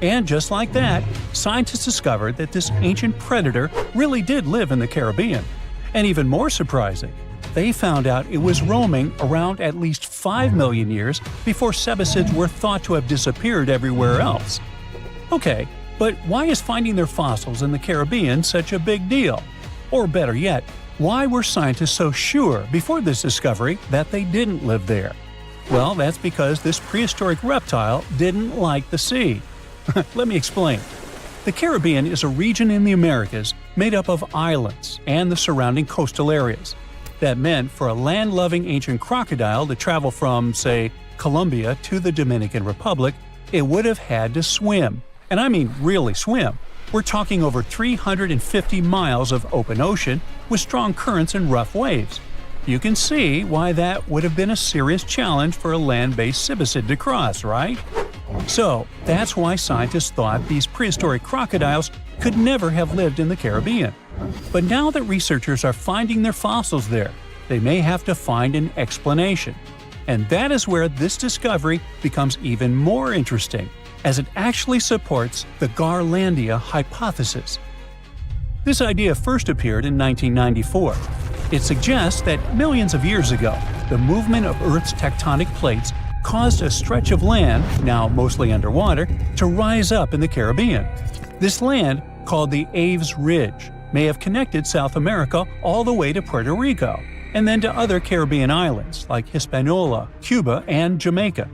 And just like that, scientists discovered that this ancient predator really did live in the Caribbean. And even more surprising, they found out it was roaming around at least 5 million years before Cebicids were thought to have disappeared everywhere else. Okay, but why is finding their fossils in the Caribbean such a big deal? Or better yet, why were scientists so sure before this discovery that they didn't live there? Well, that's because this prehistoric reptile didn't like the sea. Let me explain. The Caribbean is a region in the Americas made up of islands and the surrounding coastal areas. That meant for a land-loving ancient crocodile to travel from, say, Colombia to the Dominican Republic, it would have had to swim. And I mean really swim. We're talking over 350 miles of open ocean with strong currents and rough waves. You can see why that would have been a serious challenge for a land-based Cebicid to cross, right? So, that's why scientists thought these prehistoric crocodiles could never have lived in the Caribbean. But now that researchers are finding their fossils there, they may have to find an explanation. And that is where this discovery becomes even more interesting, as it actually supports the Garlandia hypothesis. This idea first appeared in 1994. It suggests that millions of years ago, the movement of Earth's tectonic plates caused a stretch of land, now mostly underwater, to rise up in the Caribbean. This land, called the Aves Ridge, may have connected South America all the way to Puerto Rico, and then to other Caribbean islands like Hispaniola, Cuba, and Jamaica.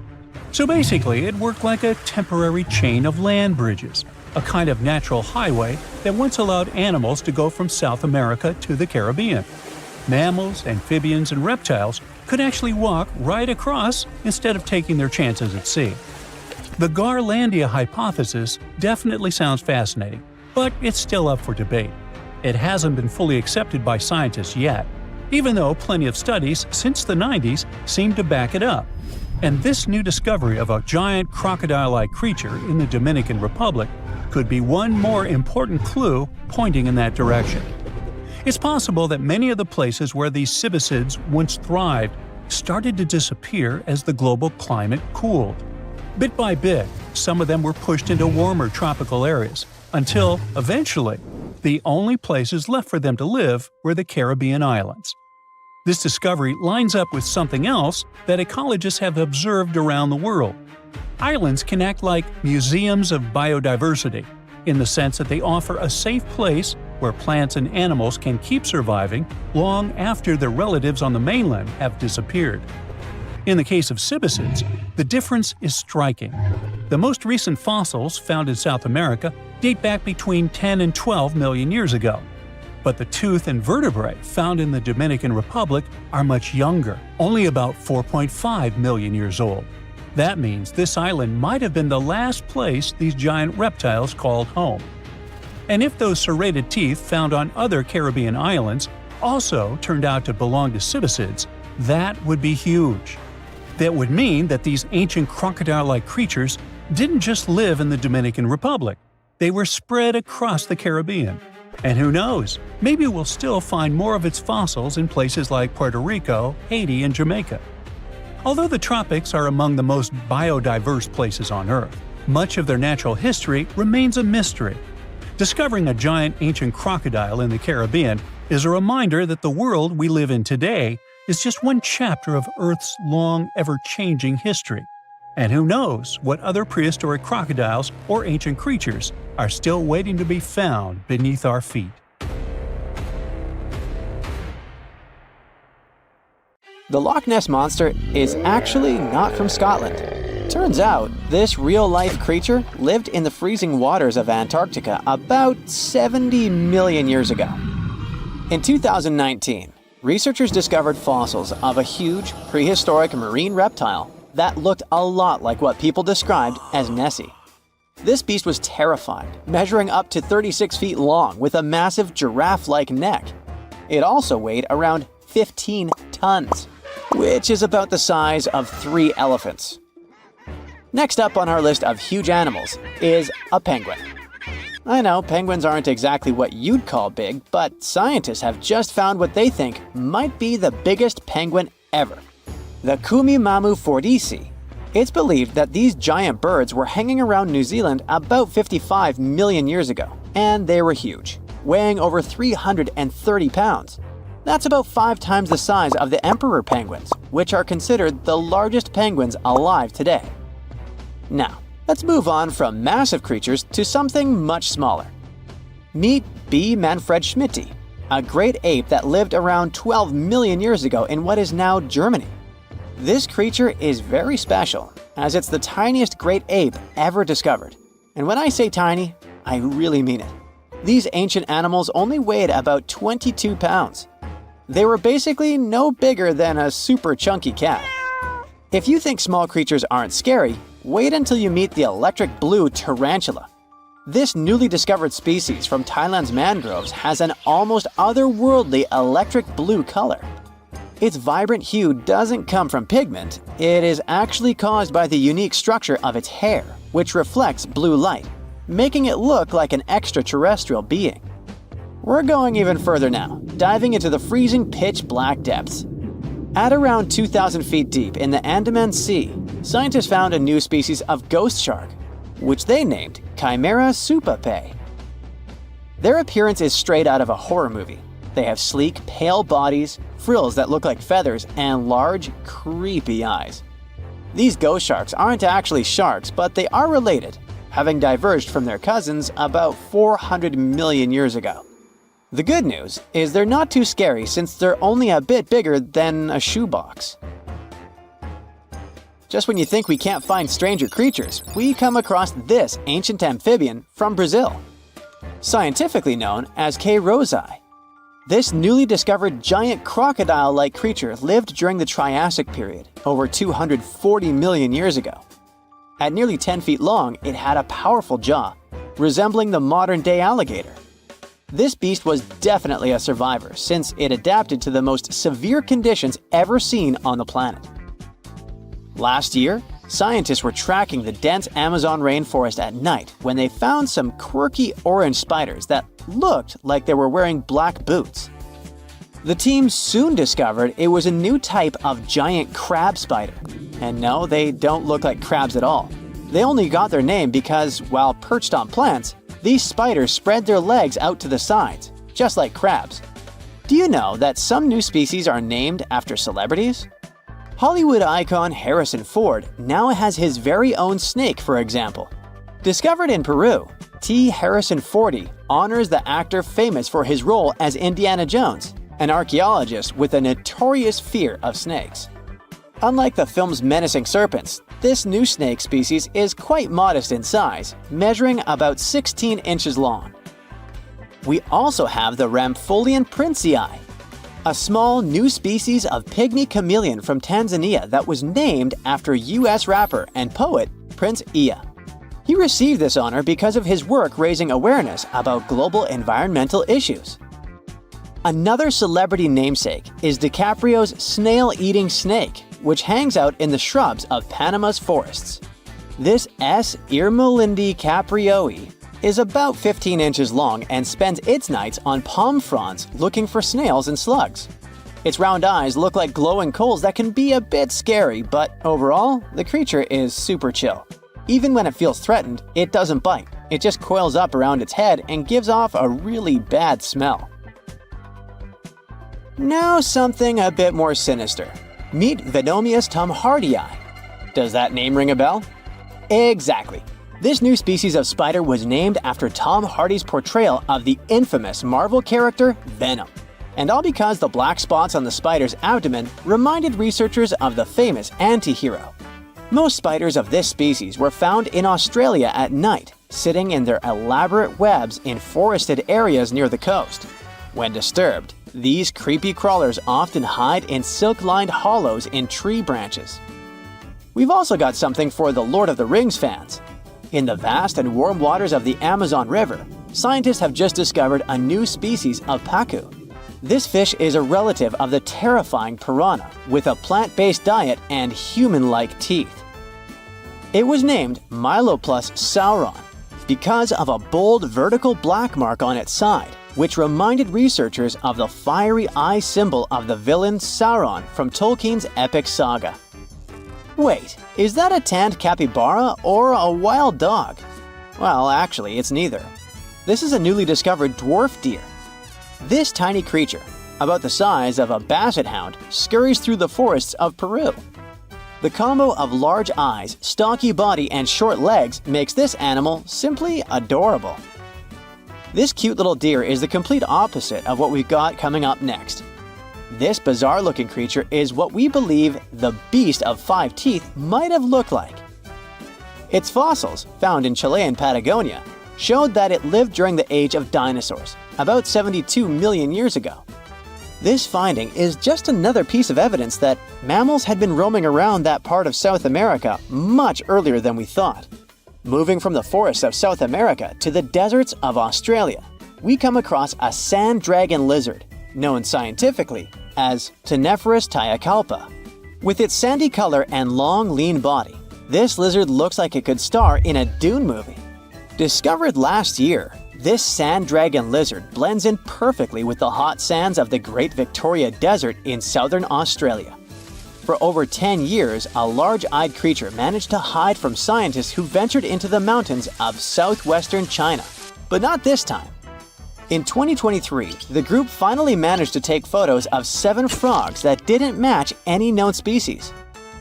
So basically, it worked like a temporary chain of land bridges, a kind of natural highway that once allowed animals to go from South America to the Caribbean. Mammals, amphibians, and reptiles could actually walk right across instead of taking their chances at sea. The Garlandia hypothesis definitely sounds fascinating, but it's still up for debate. It hasn't been fully accepted by scientists yet, even though plenty of studies since the 90s seem to back it up. And this new discovery of a giant crocodile-like creature in the Dominican Republic could be one more important clue pointing in that direction. It's possible that many of the places where these cibicids once thrived started to disappear as the global climate cooled. Bit by bit, some of them were pushed into warmer tropical areas, until, eventually, the only places left for them to live were the Caribbean islands. This discovery lines up with something else that ecologists have observed around the world. Islands can act like museums of biodiversity, in the sense that they offer a safe place where plants and animals can keep surviving long after their relatives on the mainland have disappeared. In the case of cibicids, the difference is striking. The most recent fossils found in South America date back between 10 and 12 million years ago. But the tooth and vertebrae found in the Dominican Republic are much younger, only about 4.5 million years old. That means this island might have been the last place these giant reptiles called home. And if those serrated teeth found on other Caribbean islands also turned out to belong to cibicids, that would be huge. That would mean that these ancient crocodile-like creatures didn't just live in the Dominican Republic. They were spread across the Caribbean. And who knows, maybe we'll still find more of its fossils in places like Puerto Rico, Haiti, and Jamaica. Although the tropics are among the most biodiverse places on Earth, much of their natural history remains a mystery. Discovering a giant ancient crocodile in the Caribbean is a reminder that the world we live in today is just one chapter of Earth's long, ever-changing history. And who knows what other prehistoric crocodiles or ancient creatures are still waiting to be found beneath our feet. The Loch Ness Monster is actually not from Scotland. Turns out, this real-life creature lived in the freezing waters of Antarctica about 70 million years ago. In 2019, researchers discovered fossils of a huge, prehistoric marine reptile that looked a lot like what people described as Nessie. This beast was terrifying, measuring up to 36 feet long with a massive giraffe-like neck. It also weighed around 15 tons, which is about the size of 3 elephants. Next up on our list of huge animals is a penguin. I know penguins aren't exactly what you'd call big, but scientists have just found what they think might be the biggest penguin ever, the Kumimamu fordyce. It's believed that these giant birds were hanging around New Zealand about 55 million years ago, and they were huge, weighing over 330 pounds. That's about 5 times the size of the emperor penguins, which are considered the largest penguins alive today. Now, let's move on from massive creatures to something much smaller. Meet B. manfredschmidti, a great ape that lived around 12 million years ago in what is now Germany. This creature is very special, as it's the tiniest great ape ever discovered. And when I say tiny, I really mean it. These ancient animals only weighed about 22 pounds. They were basically no bigger than a super chunky cat. If you think small creatures aren't scary, wait until you meet the electric blue tarantula. This newly discovered species from Thailand's mangroves has an almost otherworldly electric blue color. Its vibrant hue doesn't come from pigment, it is actually caused by the unique structure of its hair, which reflects blue light, making it look like an extraterrestrial being. We're going even further now, diving into the freezing pitch-black depths. At around 2,000 feet deep in the Andaman Sea, scientists found a new species of ghost shark, which they named Chimera supape. Their appearance is straight out of a horror movie. They have sleek, pale bodies, frills that look like feathers, and large, creepy eyes. These ghost sharks aren't actually sharks, but they are related, having diverged from their cousins about 400 million years ago. The good news is they're not too scary since they're only a bit bigger than a shoebox. Just when you think we can't find stranger creatures, we come across this ancient amphibian from Brazil. Scientifically known as K. rosae. This newly discovered giant crocodile-like creature lived during the Triassic period, over 240 million years ago. At nearly 10 feet long, it had a powerful jaw, resembling the modern-day alligator. This beast was definitely a survivor since it adapted to the most severe conditions ever seen on the planet. Last year, Scientists were tracking the dense Amazon rainforest at night when they found some quirky orange spiders that looked like they were wearing black boots. The team soon discovered it was a new type of giant crab spider. And no, they don't look like crabs at all. They only got their name because, while perched on plants, these spiders spread their legs out to the sides, just like crabs. Do you know that some new species are named after celebrities? Hollywood icon Harrison Ford now has his very own snake, for example. Discovered in Peru, T. Harrison Fordy honors the actor famous for his role as Indiana Jones, an archaeologist with a notorious fear of snakes. Unlike the film's menacing serpents, this new snake species is quite modest in size, measuring about 16 inches long. We also have the Rampholion princei, a small new species of pygmy chameleon from Tanzania that was named after US rapper and poet Prince Iya. He received this honor because of his work raising awareness about global environmental issues. Another celebrity namesake is DiCaprio's snail-eating snake, which hangs out in the shrubs of Panama's forests. This S. irmelindi caprioi is about 15 inches long and spends its nights on palm fronds looking for snails and slugs. Its round eyes look like glowing coals that can be a bit scary, but overall, the creature is super chill. Even when it feels threatened, it doesn't bite. It just coils up around its head and gives off a really bad smell. Now something a bit more sinister. Meet Venomius tomhardii. Does that name ring a bell? Exactly. This new species of spider was named after Tom Hardy's portrayal of the infamous Marvel character Venom. And all because the black spots on the spider's abdomen reminded researchers of the famous anti-hero. Most spiders of this species were found in Australia at night, sitting in their elaborate webs in forested areas near the coast. When disturbed, these creepy crawlers often hide in silk-lined hollows in tree branches. We've also got something for the Lord of the Rings fans. In the vast and warm waters of the Amazon River, scientists have just discovered a new species of pacu. This fish is a relative of the terrifying piranha, with a plant-based diet and human-like teeth. It was named Myloplus sauron because of a bold vertical black mark on its side, which reminded researchers of the fiery eye symbol of the villain Sauron from Tolkien's epic saga. Wait, is that a tanned capybara or a wild dog? Well, actually, it's neither. This is a newly discovered dwarf deer. This tiny creature, about the size of a basset hound, scurries through the forests of Peru. The combo of large eyes, stocky body, and short legs makes this animal simply adorable. This cute little deer is the complete opposite of what we've got coming up next. This bizarre-looking creature is what we believe the beast of 5 teeth might have looked like. Its fossils, found in Chilean Patagonia, showed that it lived during the age of dinosaurs, about 72 million years ago. This finding is just another piece of evidence that mammals had been roaming around that part of South America much earlier than we thought. Moving from the forests of South America to the deserts of Australia, we come across a sand dragon lizard, known scientifically as Tenephorus tayacalpa. With its sandy color and long, lean body, this lizard looks like it could star in a Dune movie. Discovered last year, this sand dragon lizard blends in perfectly with the hot sands of the Great Victoria Desert in southern Australia. For over 10 years, a large-eyed creature managed to hide from scientists who ventured into the mountains of southwestern China. But not this time. In 2023, the group finally managed to take photos of 7 frogs that didn't match any known species.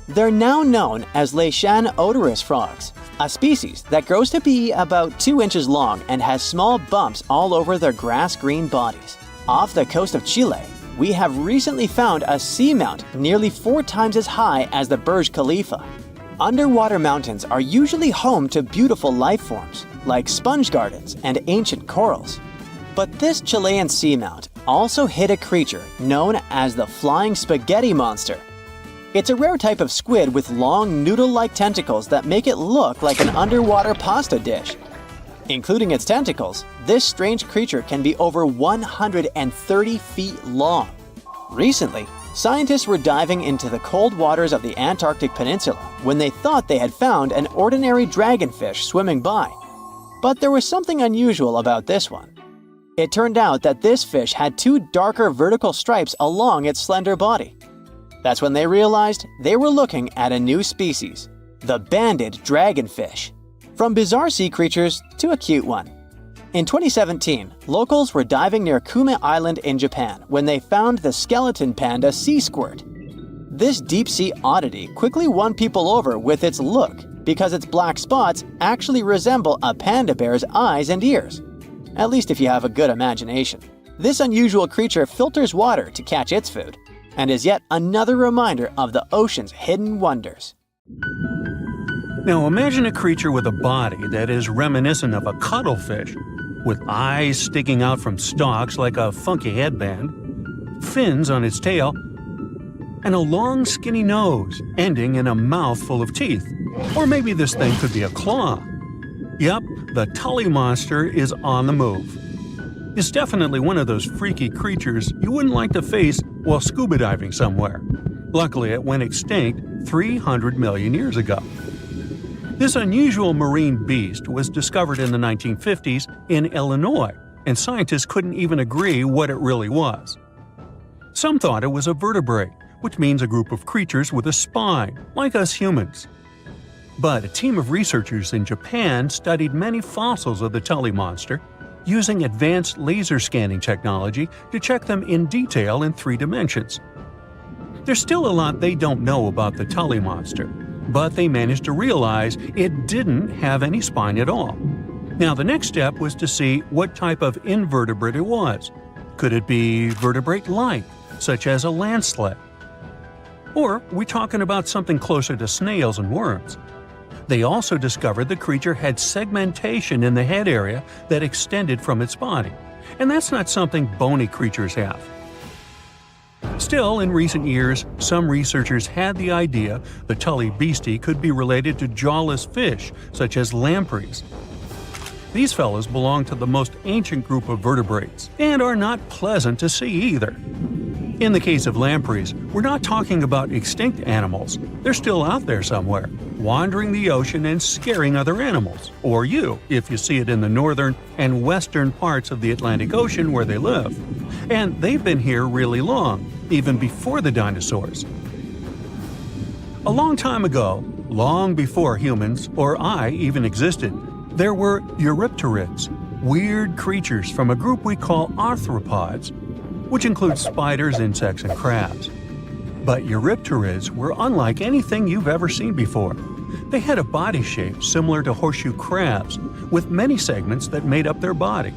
They're now known as Leishan odorous frogs, a species that grows to be about 2 inches long and has small bumps all over their grass-green bodies. Off the coast of Chile, we have recently found a seamount nearly 4 times as high as the Burj Khalifa. Underwater mountains are usually home to beautiful life forms, like sponge gardens and ancient corals. But this Chilean seamount also hid a creature known as the flying spaghetti monster. It's a rare type of squid with long noodle-like tentacles that make it look like an underwater pasta dish. Including its tentacles, this strange creature can be over 130 feet long. Recently, Scientists were diving into the cold waters of the Antarctic Peninsula when they thought they had found an ordinary dragonfish swimming by. But there was something unusual about this one. It turned out that this fish had two darker vertical stripes along its slender body. That's when they realized they were looking at a new species, the banded dragonfish. From bizarre sea creatures to a cute one. In 2017, locals were diving near Kume Island in Japan when they found the skeleton panda sea squirt. This deep-sea oddity quickly won people over with its look because its black spots actually resemble a panda bear's eyes and ears. At least if you have a good imagination. This unusual creature filters water to catch its food, and is yet another reminder of the ocean's hidden wonders. Now imagine a creature with a body that is reminiscent of a cuttlefish, with eyes sticking out from stalks like a funky headband, fins on its tail, and a long skinny nose ending in a mouth full of teeth. Or maybe this thing could be a claw. Yep, the Tully monster is on the move. It's definitely one of those freaky creatures you wouldn't like to face while scuba diving somewhere. Luckily, it went extinct 300 million years ago. This unusual marine beast was discovered in the 1950s in Illinois, and scientists couldn't even agree what it really was. Some thought it was a vertebrate, which means a group of creatures with a spine, like us humans. But a team of researchers in Japan studied many fossils of the Tully monster, using advanced laser scanning technology to check them in detail in 3 dimensions. There's still a lot they don't know about the Tully monster, but they managed to realize it didn't have any spine at all. Now the next step was to see what type of invertebrate it was. Could it be vertebrate-like, such as a land sled? Or are we talking about something closer to snails and worms? They also discovered the creature had segmentation in the head area that extended from its body, and that's not something bony creatures have. Still, in recent years, some researchers had the idea the Tully beastie could be related to jawless fish, such as lampreys. These fellows belong to the most ancient group of vertebrates, and are not pleasant to see either. In the case of lampreys, we're not talking about extinct animals. They're still out there somewhere, wandering the ocean and scaring other animals, or you, if you see it in the northern and western parts of the Atlantic Ocean where they live. And they've been here really long, even before the dinosaurs. A long time ago, long before humans or I even existed, there were eurypterids, weird creatures from a group we call arthropods, which includes spiders, insects, and crabs. But eurypterids were unlike anything you've ever seen before. They had a body shape similar to horseshoe crabs, with many segments that made up their body.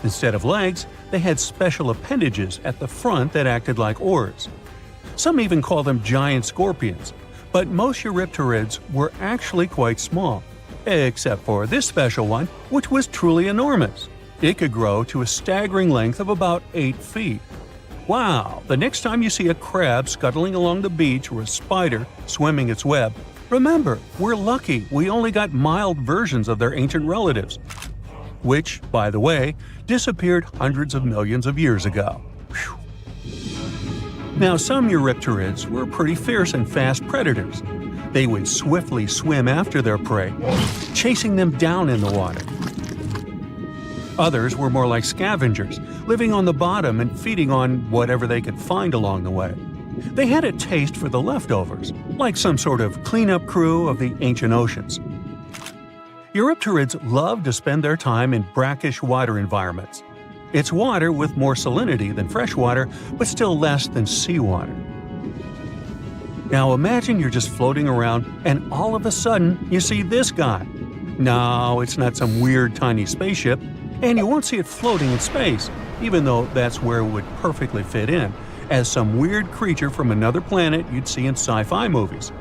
Instead of legs, they had special appendages at the front that acted like oars. Some even call them giant scorpions, but most eurypterids were actually quite small, except for this special one, which was truly enormous. It could grow to a staggering length of about 8 feet. Wow! The next time you see a crab scuttling along the beach or a spider swimming its web, remember, we're lucky we only got mild versions of their ancient relatives, which, by the way, disappeared hundreds of millions of years ago. Whew. Now, some eurypterids were pretty fierce and fast predators. They would swiftly swim after their prey, chasing them down in the water. Others were more like scavengers, living on the bottom and feeding on whatever they could find along the way. They had a taste for the leftovers, like some sort of cleanup crew of the ancient oceans. Eurypterids love to spend their time in brackish water environments. It's water with more salinity than fresh water, but still less than seawater. Now imagine you're just floating around and all of a sudden you see this guy. No, it's not some weird tiny spaceship, and you won't see it floating in space, even though that's where it would perfectly fit in, as some weird creature from another planet you'd see in sci-fi movies.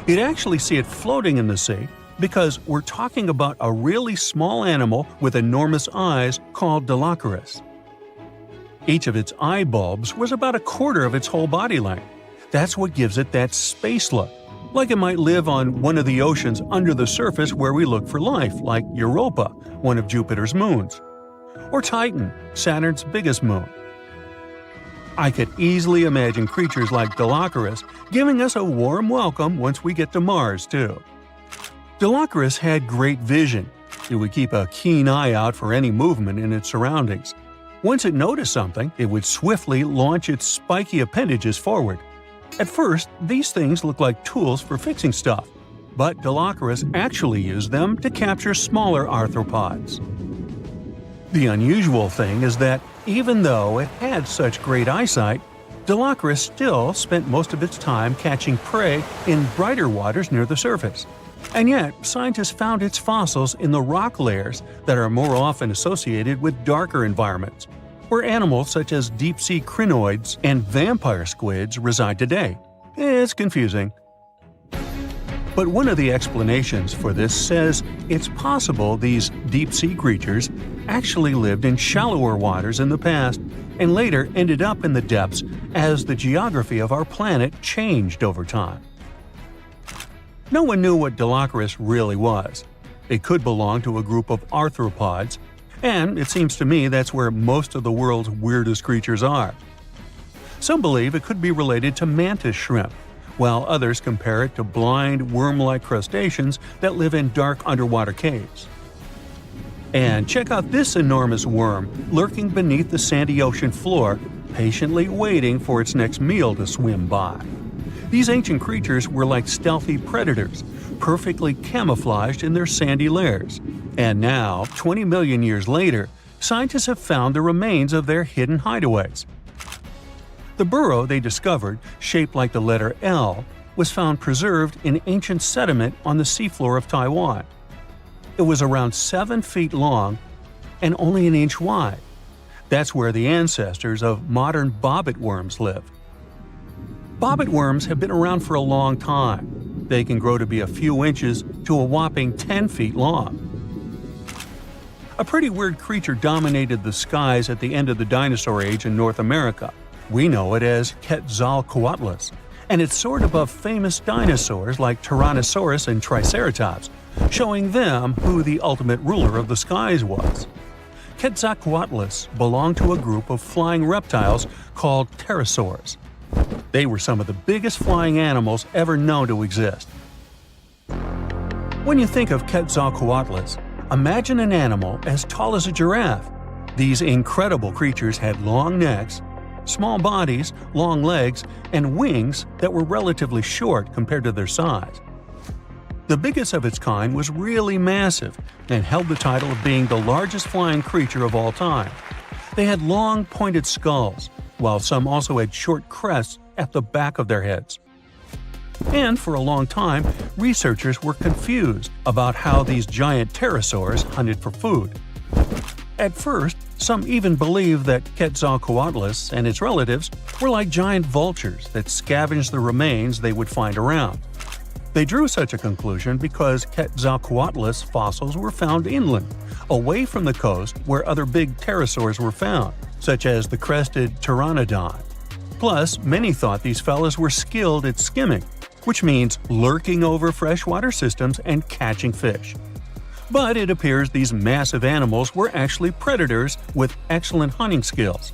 You'd actually see it floating in the sea, because we're talking about a really small animal with enormous eyes called Dilophosaurus. Each of its eye bulbs was about a quarter of its whole body length. That's what gives it that space look, like it might live on one of the oceans under the surface where we look for life, like Europa, one of Jupiter's moons, or Titan, Saturn's biggest moon. I could easily imagine creatures like Dilophosaurus giving us a warm welcome once we get to Mars, too. Dilophosaurus had great vision. It would keep a keen eye out for any movement in its surroundings. Once it noticed something, it would swiftly launch its spiky appendages forward. At first, these things looked like tools for fixing stuff, but Dilophosaurus actually used them to capture smaller arthropods. The unusual thing is that even though it had such great eyesight, Dilophosaurus still spent most of its time catching prey in brighter waters near the surface. And yet, scientists found its fossils in the rock layers that are more often associated with darker environments, where animals such as deep-sea crinoids and vampire squids reside today. It's confusing. But one of the explanations for this says it's possible these deep-sea creatures actually lived in shallower waters in the past and later ended up in the depths as the geography of our planet changed over time. No one knew what Dilophosaurus really was. It could belong to a group of arthropods, and it seems to me that's where most of the world's weirdest creatures are. Some believe it could be related to mantis shrimp, while others compare it to blind, worm-like crustaceans that live in dark underwater caves. And check out this enormous worm lurking beneath the sandy ocean floor, patiently waiting for its next meal to swim by. These ancient creatures were like stealthy predators, perfectly camouflaged in their sandy lairs. And now, 20 million years later, scientists have found the remains of their hidden hideaways. The burrow they discovered, shaped like the letter L, was found preserved in ancient sediment on the seafloor of Taiwan. It was around 7 feet long and only an inch wide. That's where the ancestors of modern bobbit worms live. Bobbit worms have been around for a long time. They can grow to be a few inches to a whopping 10 feet long. A pretty weird creature dominated the skies at the end of the dinosaur age in North America. We know it as Quetzalcoatlus, and it soared above famous dinosaurs like Tyrannosaurus and Triceratops, showing them who the ultimate ruler of the skies was. Quetzalcoatlus belonged to a group of flying reptiles called pterosaurs. They were some of the biggest flying animals ever known to exist. When you think of Quetzalcoatlus, imagine an animal as tall as a giraffe. These incredible creatures had long necks, small bodies, long legs, and wings that were relatively short compared to their size. The biggest of its kind was really massive and held the title of being the largest flying creature of all time. They had long, pointed skulls, while some also had short crests at the back of their heads. And for a long time, researchers were confused about how these giant pterosaurs hunted for food. At first, some even believed that Quetzalcoatlus and its relatives were like giant vultures that scavenged the remains they would find around. They drew such a conclusion because Quetzalcoatlus fossils were found inland, away from the coast where other big pterosaurs were found, such as the crested pteranodon. Plus, many thought these fellas were skilled at skimming, which means lurking over freshwater systems and catching fish. But it appears these massive animals were actually predators with excellent hunting skills.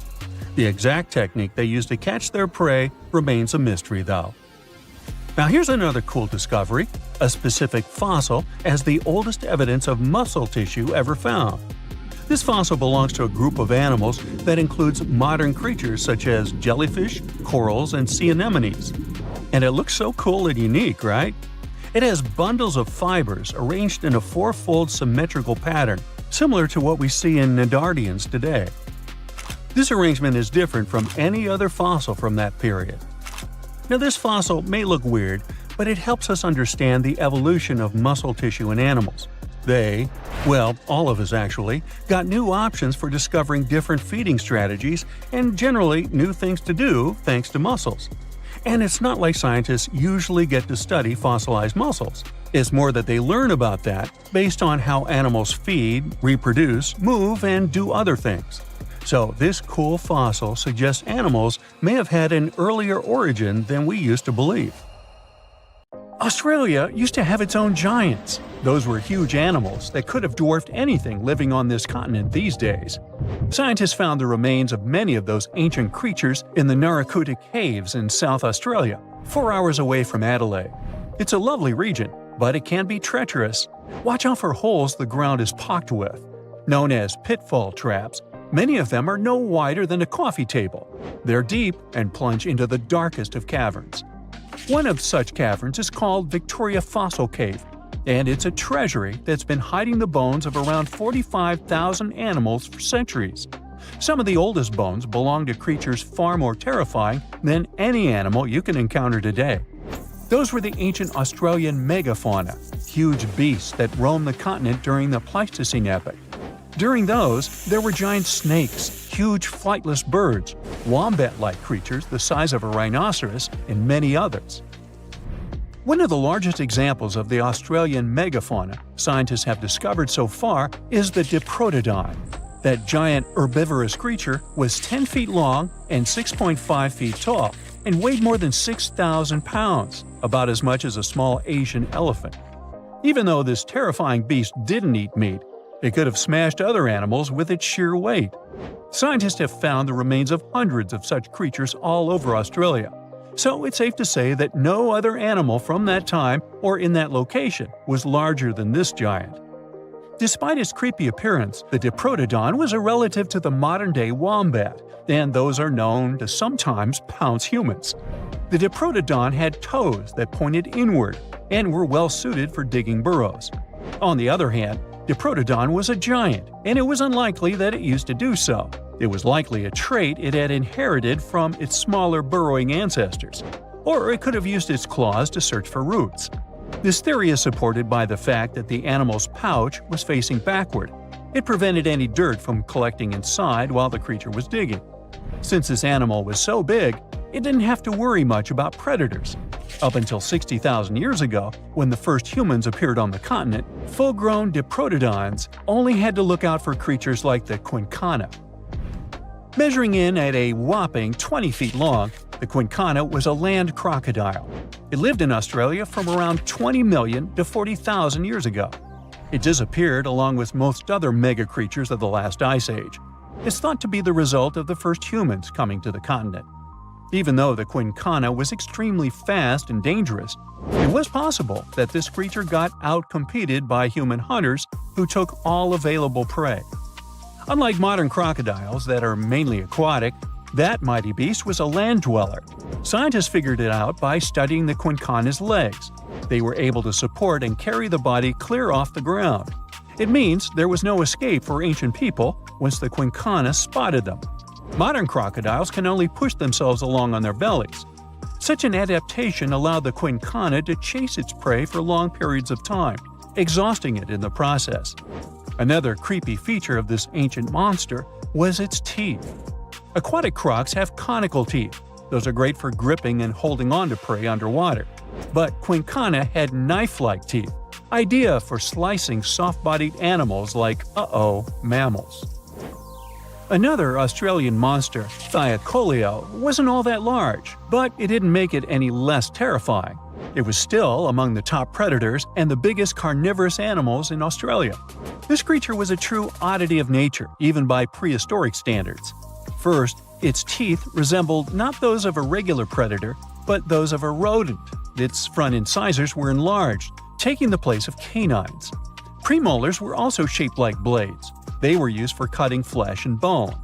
The exact technique they used to catch their prey remains a mystery, though. Now here's another cool discovery, a specific fossil as the oldest evidence of muscle tissue ever found. This fossil belongs to a group of animals that includes modern creatures such as jellyfish, corals, and sea anemones. And it looks so cool and unique, right? It has bundles of fibers arranged in a four-fold symmetrical pattern, similar to what we see in Nedardians today. This arrangement is different from any other fossil from that period. Now this fossil may look weird, but it helps us understand the evolution of muscle tissue in animals. They, well, all of us actually, got new options for discovering different feeding strategies and generally new things to do thanks to muscles. And it's not like scientists usually get to study fossilized muscles. It's more that they learn about that based on how animals feed, reproduce, move, and do other things. So this cool fossil suggests animals may have had an earlier origin than we used to believe. Australia used to have its own giants. Those were huge animals that could have dwarfed anything living on this continent these days. Scientists found the remains of many of those ancient creatures in the Narracuta Caves in South Australia, 4 hours away from Adelaide. It's a lovely region, but it can be treacherous. Watch out for holes the ground is pocked with. Known as pitfall traps, many of them are no wider than a coffee table. They're deep and plunge into the darkest of caverns. One of such caverns is called Victoria Fossil Cave, and it's a treasury that's been hiding the bones of around 45,000 animals for centuries. Some of the oldest bones belong to creatures far more terrifying than any animal you can encounter today. Those were the ancient Australian megafauna, huge beasts that roamed the continent during the Pleistocene epoch. During those, there were giant snakes, huge flightless birds, wombat-like creatures the size of a rhinoceros, and many others. One of the largest examples of the Australian megafauna scientists have discovered so far is the diprotodon. That giant herbivorous creature was 10 feet long and 6.5 feet tall, and weighed more than 6,000 pounds, about as much as a small Asian elephant. Even though this terrifying beast didn't eat meat, it could have smashed other animals with its sheer weight. Scientists have found the remains of hundreds of such creatures all over Australia, so it's safe to say that no other animal from that time or in that location was larger than this giant. Despite its creepy appearance, the diprotodon was a relative to the modern-day wombat, and those are known to sometimes pounce humans. The diprotodon had toes that pointed inward and were well suited for digging burrows. On the other hand, diprotodon was a giant, and it was unlikely that it used to do so. It was likely a trait it had inherited from its smaller burrowing ancestors, or it could have used its claws to search for roots. This theory is supported by the fact that the animal's pouch was facing backward. It prevented any dirt from collecting inside while the creature was digging. Since this animal was so big, it didn't have to worry much about predators. Up until 60,000 years ago, when the first humans appeared on the continent, full-grown diprotodons only had to look out for creatures like the quincana. Measuring in at a whopping 20 feet long, the quincana was a land crocodile. It lived in Australia from around 20 million to 40,000 years ago. It disappeared along with most other mega creatures of the last ice age. It's thought to be the result of the first humans coming to the continent. Even though the quincana was extremely fast and dangerous, it was possible that this creature got outcompeted by human hunters who took all available prey. Unlike modern crocodiles that are mainly aquatic, that mighty beast was a land dweller. Scientists figured it out by studying the quincana's legs. They were able to support and carry the body clear off the ground. It means there was no escape for ancient people once the quincana spotted them. Modern crocodiles can only push themselves along on their bellies. Such an adaptation allowed the quincana to chase its prey for long periods of time, exhausting it in the process. Another creepy feature of this ancient monster was its teeth. Aquatic crocs have conical teeth. Those are great for gripping and holding on to prey underwater. But quincana had knife-like teeth, ideal for slicing soft-bodied animals like, mammals. Another Australian monster, Thylacoleo, wasn't all that large, but it didn't make it any less terrifying. It was still among the top predators and the biggest carnivorous animals in Australia. This creature was a true oddity of nature, even by prehistoric standards. First, its teeth resembled not those of a regular predator, but those of a rodent. Its front incisors were enlarged, taking the place of canines. Premolars were also shaped like blades. They were used for cutting flesh and bone.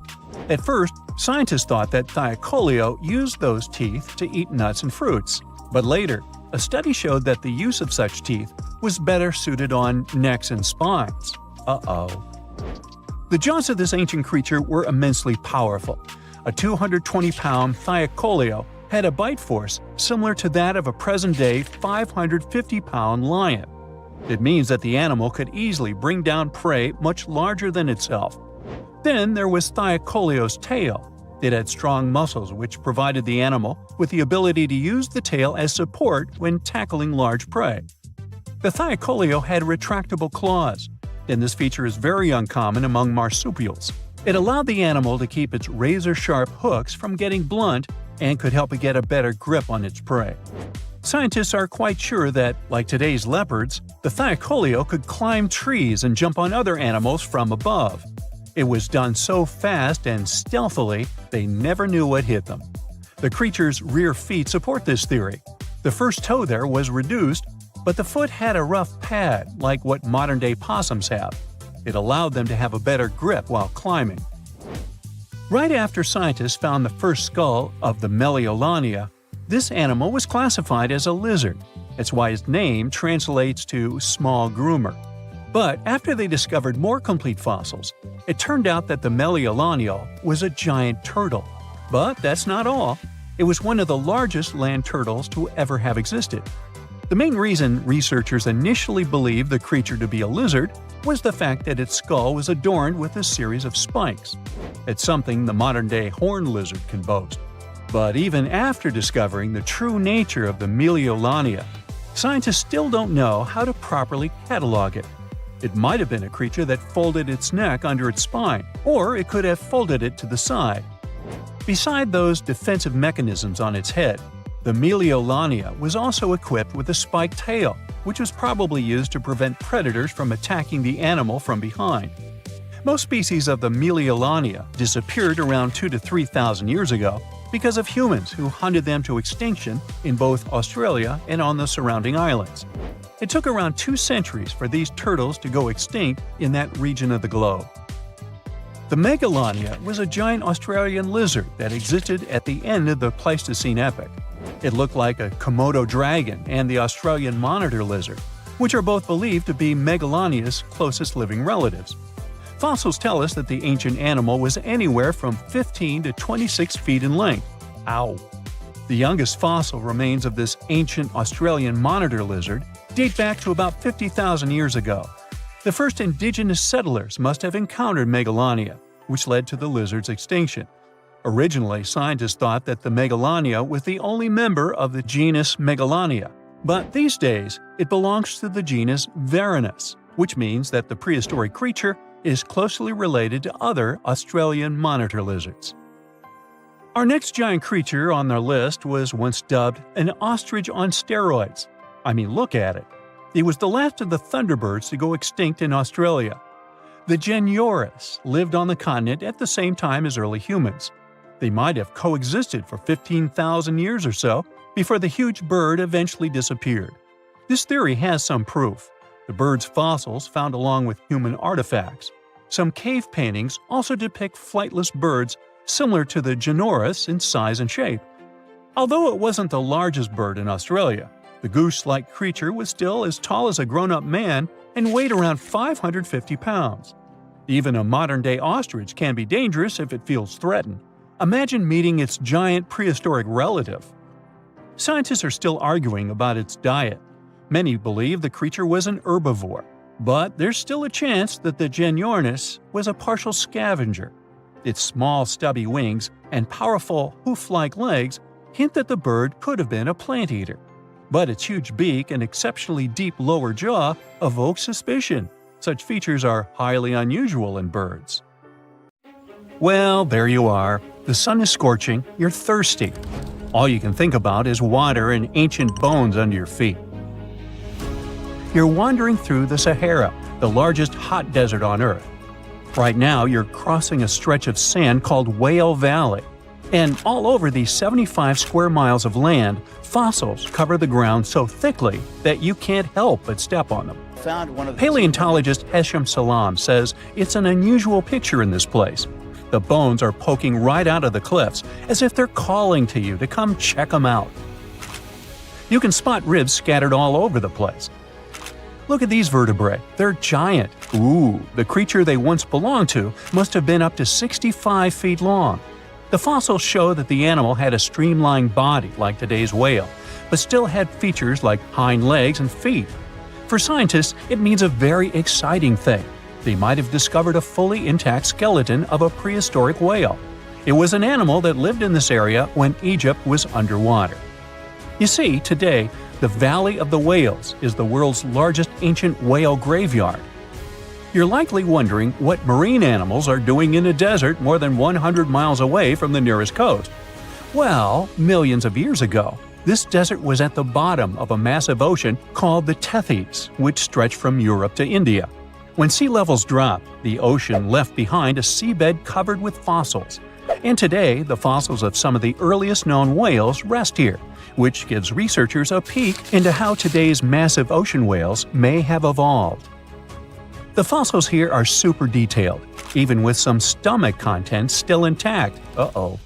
At first, scientists thought that Thylacoleo used those teeth to eat nuts and fruits. But later, a study showed that the use of such teeth was better suited on necks and spines. The jaws of this ancient creature were immensely powerful. A 220-pound Thylacoleo had a bite force similar to that of a present-day 550-pound lion. It means that the animal could easily bring down prey much larger than itself. Then there was Thylacoleo's tail. It had strong muscles which provided the animal with the ability to use the tail as support when tackling large prey. The Thylacoleo had retractable claws, and this feature is very uncommon among marsupials. It allowed the animal to keep its razor-sharp hooks from getting blunt and could help it get a better grip on its prey. Scientists are quite sure that, like today's leopards, the Thylacoleo could climb trees and jump on other animals from above. It was done so fast and stealthily, they never knew what hit them. The creature's rear feet support this theory. The first toe there was reduced, but the foot had a rough pad like what modern-day possums have. It allowed them to have a better grip while climbing. Right after scientists found the first skull of the Meliolania, this animal was classified as a lizard. That's why its name translates to small groomer. But after they discovered more complete fossils, it turned out that the Meliolania was a giant turtle. But that's not all. It was one of the largest land turtles to ever have existed. The main reason researchers initially believed the creature to be a lizard was the fact that its skull was adorned with a series of spikes. It's something the modern-day horned lizard can boast. But even after discovering the true nature of the Meliolania, scientists still don't know how to properly catalog it. It might have been a creature that folded its neck under its spine, or it could have folded it to the side. Beside those defensive mechanisms on its head, the Meliolania was also equipped with a spiked tail, which was probably used to prevent predators from attacking the animal from behind. Most species of the Meliolania disappeared around 2,000 to 3,000 years ago because of humans who hunted them to extinction in both Australia and on the surrounding islands. It took around 2 centuries for these turtles to go extinct in that region of the globe. The Megalania was a giant Australian lizard that existed at the end of the Pleistocene epoch. It looked like a Komodo dragon and the Australian monitor lizard, which are both believed to be Megalania's closest living relatives. Fossils tell us that the ancient animal was anywhere from 15 to 26 feet in length. Ow! The youngest fossil remains of this ancient Australian monitor lizard date back to about 50,000 years ago. The first indigenous settlers must have encountered Megalania, which led to the lizard's extinction. Originally, scientists thought that the Megalania was the only member of the genus Megalania, but these days it belongs to the genus Varanus, which means that the prehistoric creature is closely related to other Australian monitor lizards. Our next giant creature on our list was once dubbed an ostrich on steroids. I mean, look at it. It was the last of the thunderbirds to go extinct in Australia. The Genyornis lived on the continent at the same time as early humans. They might have coexisted for 15,000 years or so before the huge bird eventually disappeared. This theory has some proof. The bird's fossils found along with human artifacts. Some cave paintings also depict flightless birds similar to the Genyornis in size and shape. Although it wasn't the largest bird in Australia, the goose-like creature was still as tall as a grown-up man and weighed around 550 pounds. Even a modern-day ostrich can be dangerous if it feels threatened. Imagine meeting its giant prehistoric relative. Scientists are still arguing about its diet. Many believe the creature was an herbivore, but there's still a chance that the Genyornis was a partial scavenger. Its small, stubby wings and powerful hoof-like legs hint that the bird could have been a plant eater. But its huge beak and exceptionally deep lower jaw evoke suspicion. Such features are highly unusual in birds. Well, there you are. The sun is scorching, you're thirsty. All you can think about is water and ancient bones under your feet. You're wandering through the Sahara, the largest hot desert on Earth. Right now, you're crossing a stretch of sand called Whale Valley. And all over these 75 square miles of land, fossils cover the ground so thickly that you can't help but step on them. Paleontologist Hesham Salam says it's an unusual picture in this place. The bones are poking right out of the cliffs, as if they're calling to you to come check them out. You can spot ribs scattered all over the place. Look at these vertebrae. They're giant. Ooh, the creature they once belonged to must have been up to 65 feet long. The fossils show that the animal had a streamlined body like today's whale, but still had features like hind legs and feet. For scientists, it means a very exciting thing. They might have discovered a fully intact skeleton of a prehistoric whale. It was an animal that lived in this area when Egypt was underwater. You see, today, the Valley of the Whales is the world's largest ancient whale graveyard. You're likely wondering what marine animals are doing in a desert more than 100 miles away from the nearest coast. Well, millions of years ago, This desert was at the bottom of a massive ocean called the Tethys, which stretched from Europe to India. When sea levels dropped, the ocean left behind a seabed covered with fossils. And today, the fossils of some of the earliest known whales rest here, which gives researchers a peek into how today's massive ocean whales may have evolved. The fossils here are super detailed, even with some stomach contents still intact. Uh-oh.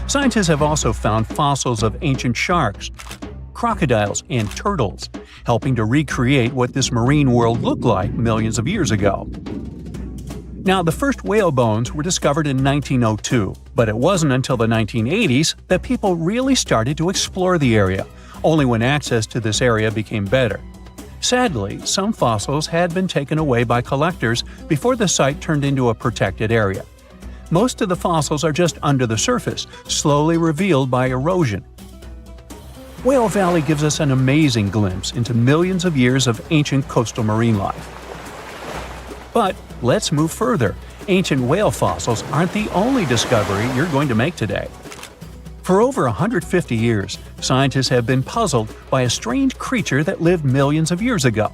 Scientists have also found fossils of ancient sharks, crocodiles, and turtles, helping to recreate what this marine world looked like millions of years ago. Now, the first whale bones were discovered in 1902, but it wasn't until the 1980s that people really started to explore the area, only when access to this area became better. Sadly, some fossils had been taken away by collectors before the site turned into a protected area. Most of the fossils are just under the surface, slowly revealed by erosion. Whale Valley gives us an amazing glimpse into millions of years of ancient coastal marine life. But let's move further. Ancient whale fossils aren't the only discovery you're going to make today. For over 150 years, scientists have been puzzled by a strange creature that lived millions of years ago.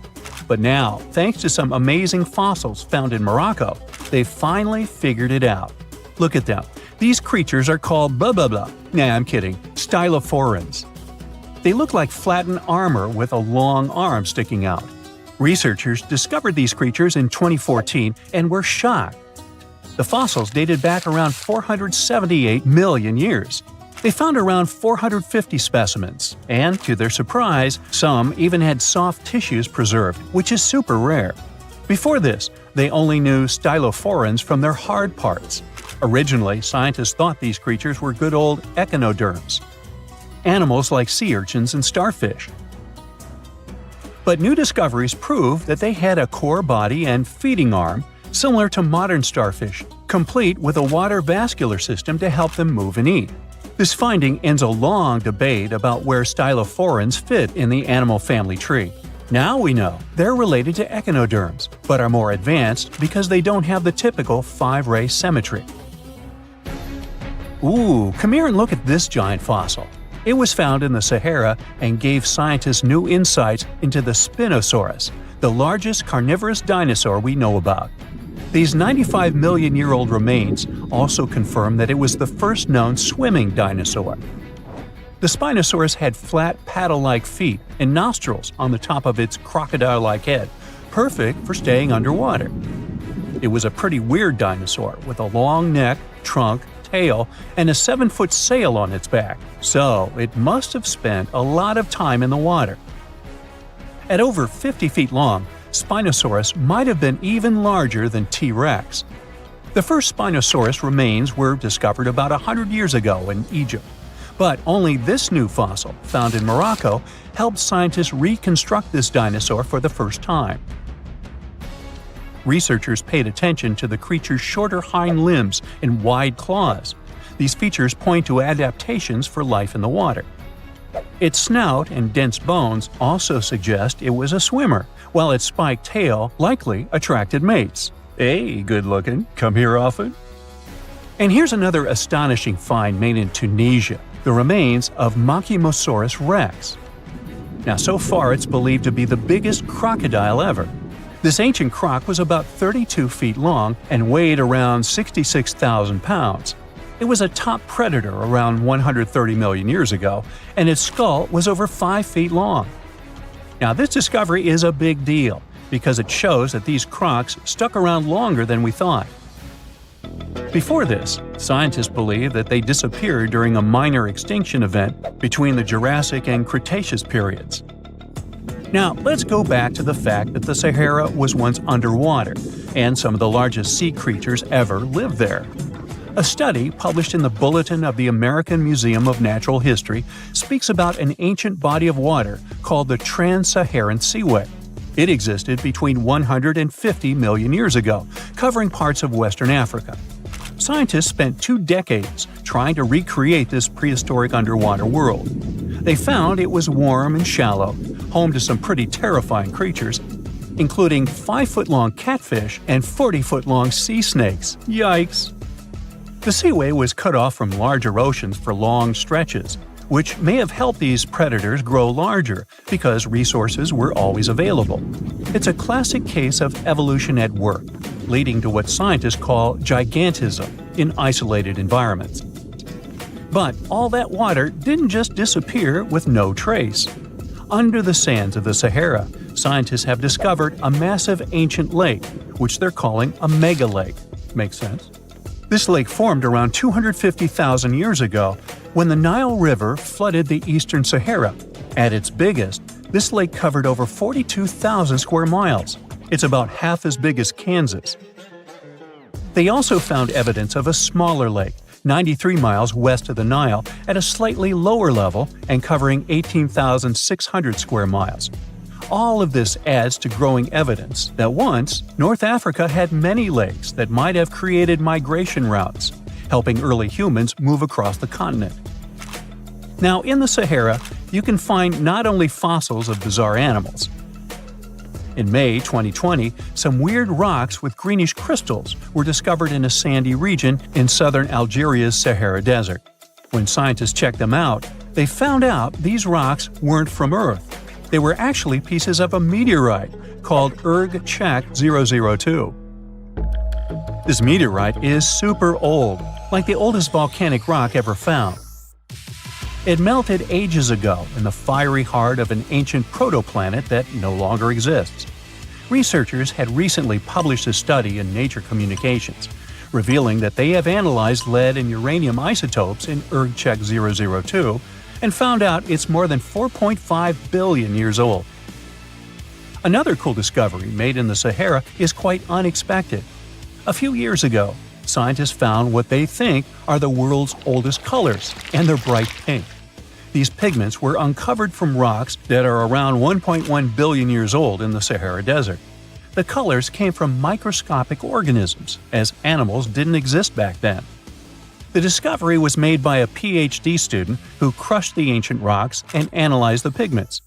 But now, thanks to some amazing fossils found in Morocco, they've finally figured it out. Look at them. These creatures are called blah blah blah. Nah, I'm kidding. Stylophorans. They look like flattened armor with a long arm sticking out. Researchers discovered these creatures in 2014 and were shocked. The fossils dated back around 478 million years. They found around 450 specimens, and to their surprise, some even had soft tissues preserved, which is super rare. Before this, they only knew stylophorans from their hard parts. Originally, scientists thought these creatures were good old echinoderms, animals like sea urchins and starfish. But new discoveries prove that they had a core body and feeding arm similar to modern starfish, complete with a water vascular system to help them move and eat. This finding ends a long debate about where stylophorans fit in the animal family tree. Now we know they're related to echinoderms, but are more advanced because they don't have the typical 5-ray symmetry. Ooh, come here and look at this giant fossil. It was found in the Sahara and gave scientists new insights into the Spinosaurus, the largest carnivorous dinosaur we know about. These 95 million-year-old remains also confirm that it was the first known swimming dinosaur. The Spinosaurus had flat paddle-like feet and nostrils on the top of its crocodile-like head, perfect for staying underwater. It was a pretty weird dinosaur with a long neck, trunk, tail, and a 7-foot sail on its back, so it must have spent a lot of time in the water. At over 50 feet long, Spinosaurus might have been even larger than T-Rex. The first Spinosaurus remains were discovered about 100 years ago in Egypt, but only this new fossil, found in Morocco, helped scientists reconstruct this dinosaur for the first time. Researchers paid attention to the creature's shorter hind limbs and wide claws. These features point to adaptations for life in the water. Its snout and dense bones also suggest it was a swimmer, while its spiked tail likely attracted mates. Hey, good looking, come here often? And here's another astonishing find made in Tunisia, the remains of Machimosaurus rex. Now, so far it's believed to be the biggest crocodile ever. This ancient croc was about 32 feet long and weighed around 66,000 pounds. It was a top predator around 130 million years ago, and its skull was over 5 feet long. Now, this discovery is a big deal because it shows that these crocs stuck around longer than we thought. Before this, scientists believed that they disappeared during a minor extinction event between the Jurassic and Cretaceous periods. Now, let's go back to the fact that the Sahara was once underwater, and some of the largest sea creatures ever lived there. A study published in the Bulletin of the American Museum of Natural History speaks about an ancient body of water called the Trans-Saharan Seaway. It existed between 150 million years ago, covering parts of Western Africa. Scientists spent 2 decades trying to recreate this prehistoric underwater world. They found it was warm and shallow, home to some pretty terrifying creatures, including 5-foot-long catfish and 40-foot-long sea snakes. Yikes! The seaway was cut off from larger oceans for long stretches, which may have helped these predators grow larger because resources were always available. It's a classic case of evolution at work, leading to what scientists call gigantism in isolated environments. But all that water didn't just disappear with no trace. Under the sands of the Sahara, scientists have discovered a massive ancient lake, which they're calling a megalake. Makes sense? This lake formed around 250,000 years ago when the Nile River flooded the eastern Sahara. At its biggest, this lake covered over 42,000 square miles. It's about half as big as Kansas. They also found evidence of a smaller lake, 93 miles west of the Nile, at a slightly lower level and covering 18,600 square miles. All of this adds to growing evidence that once, North Africa had many lakes that might have created migration routes, helping early humans move across the continent. Now, in the Sahara, you can find not only fossils of bizarre animals. In May 2020, some weird rocks with greenish crystals were discovered in a sandy region in southern Algeria's Sahara Desert. When scientists checked them out, they found out these rocks weren't from Earth. They were actually pieces of a meteorite called Erg-Chek 002. This meteorite is super old, like the oldest volcanic rock ever found. It melted ages ago in the fiery heart of an ancient protoplanet that no longer exists. Researchers had recently published a study in Nature Communications, revealing that they have analyzed lead and uranium isotopes in Erg-Chek 002 and found out it's more than 4.5 billion years old. Another cool discovery made in the Sahara is quite unexpected. A few years ago, scientists found what they think are the world's oldest colors, and they're bright pink. These pigments were uncovered from rocks that are around 1.1 billion years old in the Sahara Desert. The colors came from microscopic organisms, as animals didn't exist back then. The discovery was made by a PhD student who crushed the ancient rocks and analyzed the pigments.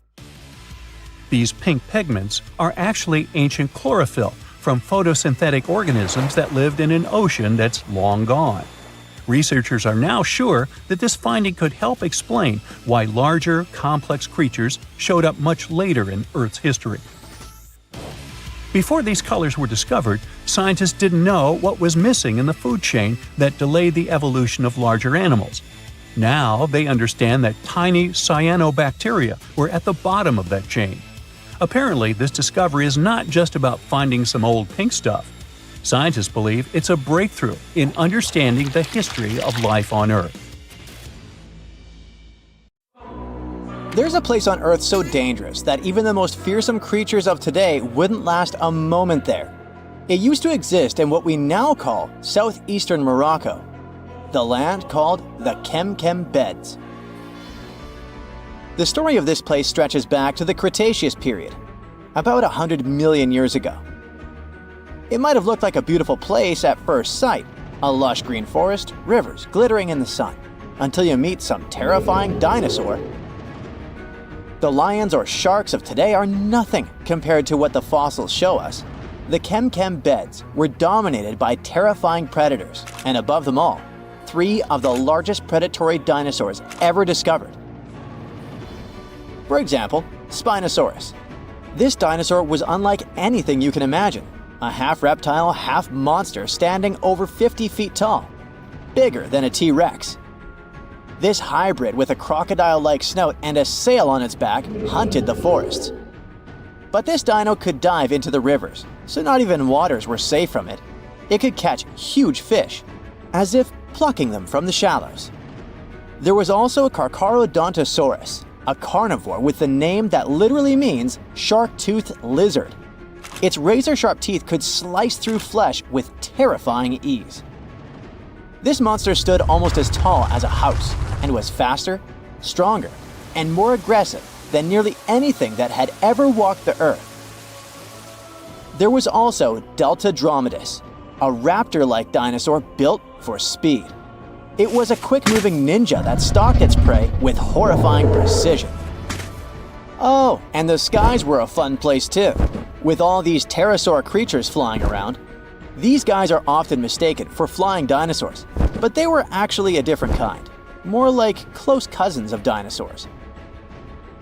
These pink pigments are actually ancient chlorophyll from photosynthetic organisms that lived in an ocean that's long gone. Researchers are now sure that this finding could help explain why larger, complex creatures showed up much later in Earth's history. Before these colors were discovered, scientists didn't know what was missing in the food chain that delayed the evolution of larger animals. Now they understand that tiny cyanobacteria were at the bottom of that chain. Apparently, this discovery is not just about finding some old pink stuff. Scientists believe it's a breakthrough in understanding the history of life on Earth. There's a place on Earth so dangerous that even the most fearsome creatures of today wouldn't last a moment there. It used to exist in what we now call southeastern Morocco, the land called the Kemkem Beds. The story of this place stretches back to the Cretaceous period, about 100 million years ago. It might have looked like a beautiful place at first sight, a lush green forest, rivers glittering in the sun, until you meet some terrifying dinosaur. The lions or sharks of today are nothing compared to what the fossils show us. The Kemkem Beds were dominated by terrifying predators, and above them all, 3 of the largest predatory dinosaurs ever discovered. For example, Spinosaurus. This dinosaur was unlike anything you can imagine. A half-reptile, half-monster standing over 50 feet tall, bigger than a T-Rex. This hybrid with a crocodile-like snout and a sail on its back hunted the forests. But this dino could dive into the rivers, so not even waters were safe from it. It could catch huge fish, as if plucking them from the shallows. There was also Carcharodontosaurus, a carnivore with the name that literally means shark-toothed lizard. Its razor-sharp teeth could slice through flesh with terrifying ease. This monster stood almost as tall as a house and was faster, stronger, and more aggressive than nearly anything that had ever walked the earth. There was also Deltadromedas, a raptor-like dinosaur built for speed. It was a quick-moving ninja that stalked its prey with horrifying precision. Oh, and the skies were a fun place too, with all these pterosaur creatures flying around. These guys are often mistaken for flying dinosaurs, but they were actually a different kind. more like close cousins of dinosaurs.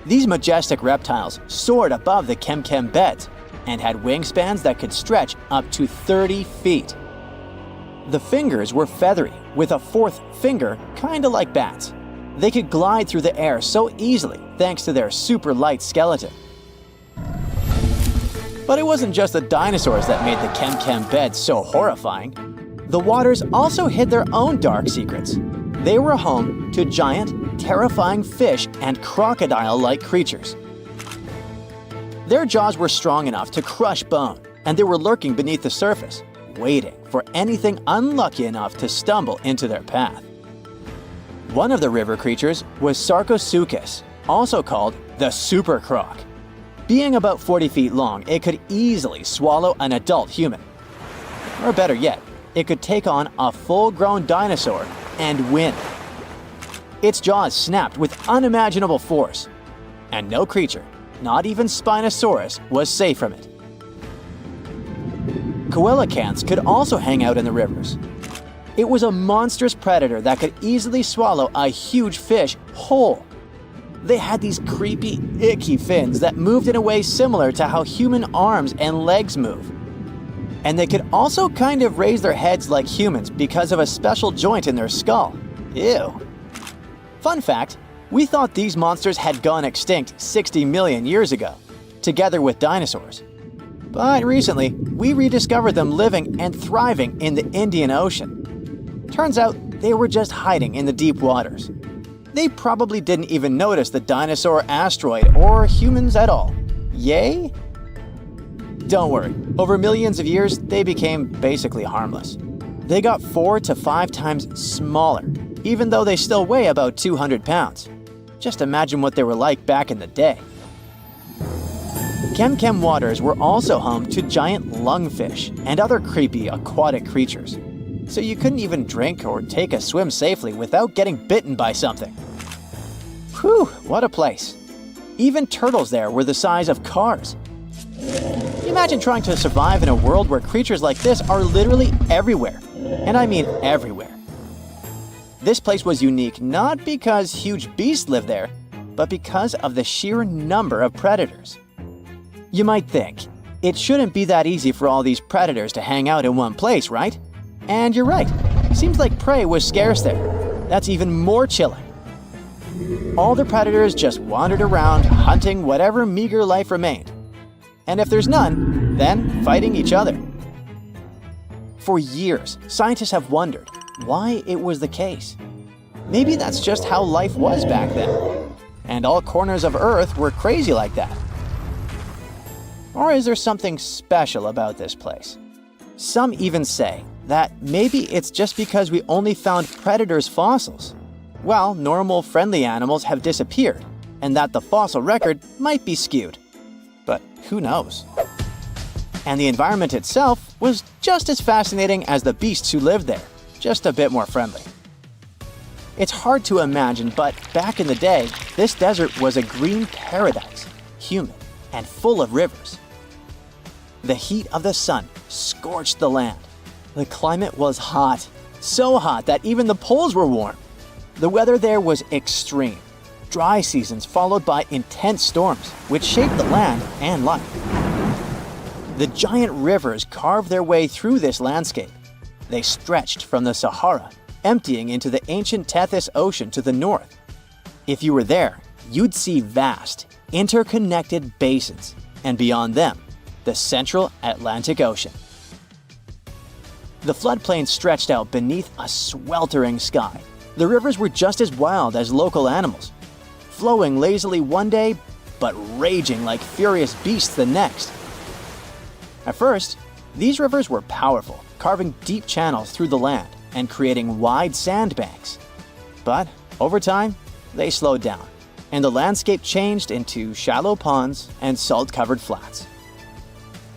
These majestic reptiles soared above the Kem beds and had wingspans that could stretch up to 30 feet. The fingers were feathery, with a fourth finger kinda like bats. They could glide through the air so easily thanks to their super light skeleton. But it wasn't just the dinosaurs that made the Kem beds so horrifying. The waters also hid their own dark secrets. They were home to giant, terrifying fish and crocodile-like creatures. Their jaws were strong enough to crush bone, and they were lurking beneath the surface, waiting for anything unlucky enough to stumble into their path. One of the river creatures was Sarcosuchus, also called the super croc. Being about 40 feet long, it could easily swallow an adult human. Or better yet, it could take on a full-grown dinosaur and win. Its jaws snapped with unimaginable force, and no creature, not even Spinosaurus, was safe from it. Coelacanths could also hang out in the rivers. It was a monstrous predator that could easily swallow a huge fish whole. They had these creepy, icky fins that moved in a way similar to how human arms and legs move. And they could also kind of raise their heads like humans because of a special joint in their skull. Ew. Fun fact, we thought these monsters had gone extinct 60 million years ago, together with dinosaurs. But recently, we rediscovered them living and thriving in the Indian Ocean. Turns out they were just hiding in the deep waters. They probably didn't even notice the dinosaur asteroid or humans at all. Yay? Don't worry, over millions of years, they became basically harmless. They got 4 to 5 times smaller, even though they still weigh about 200 pounds. Just imagine what they were like back in the day. Kem waters were also home to giant lungfish and other creepy aquatic creatures. So you couldn't even drink or take a swim safely without getting bitten by something. Whew, what a place. Even turtles there were the size of cars. Imagine trying to survive in a world where creatures like this are literally everywhere. And I mean everywhere. This place was unique not because huge beasts lived there, but because of the sheer number of predators. You might think, it shouldn't be that easy for all these predators to hang out in one place, right? And you're right. Seems like prey was scarce there. That's even more chilling. All the predators just wandered around, hunting whatever meager life remained. And if there's none, then fighting each other. For years, scientists have wondered why it was the case. Maybe that's just how life was back then. And all corners of Earth were crazy like that. Or is there something special about this place? Some even say that maybe it's just because we only found predators' fossils, while normal friendly animals have disappeared, and that the fossil record might be skewed. But who knows? And the environment itself was just as fascinating as the beasts who lived there, just a bit more friendly. It's hard to imagine, but back in the day, this desert was a green paradise, humid and full of rivers. The heat of the sun scorched the land. The climate was hot, so hot that even the poles were warm. The weather there was extreme. Dry seasons followed by intense storms, which shaped the land and life. The giant rivers carved their way through this landscape. They stretched from the Sahara, emptying into the ancient Tethys Ocean to the north. If you were there, you'd see vast, interconnected basins, and beyond them, the central Atlantic Ocean. The floodplain stretched out beneath a sweltering sky. The rivers were just as wild as local animals, flowing lazily one day, but raging like furious beasts the next. At first, these rivers were powerful, carving deep channels through the land and creating wide sandbanks. But over time, they slowed down, and the landscape changed into shallow ponds and salt-covered flats.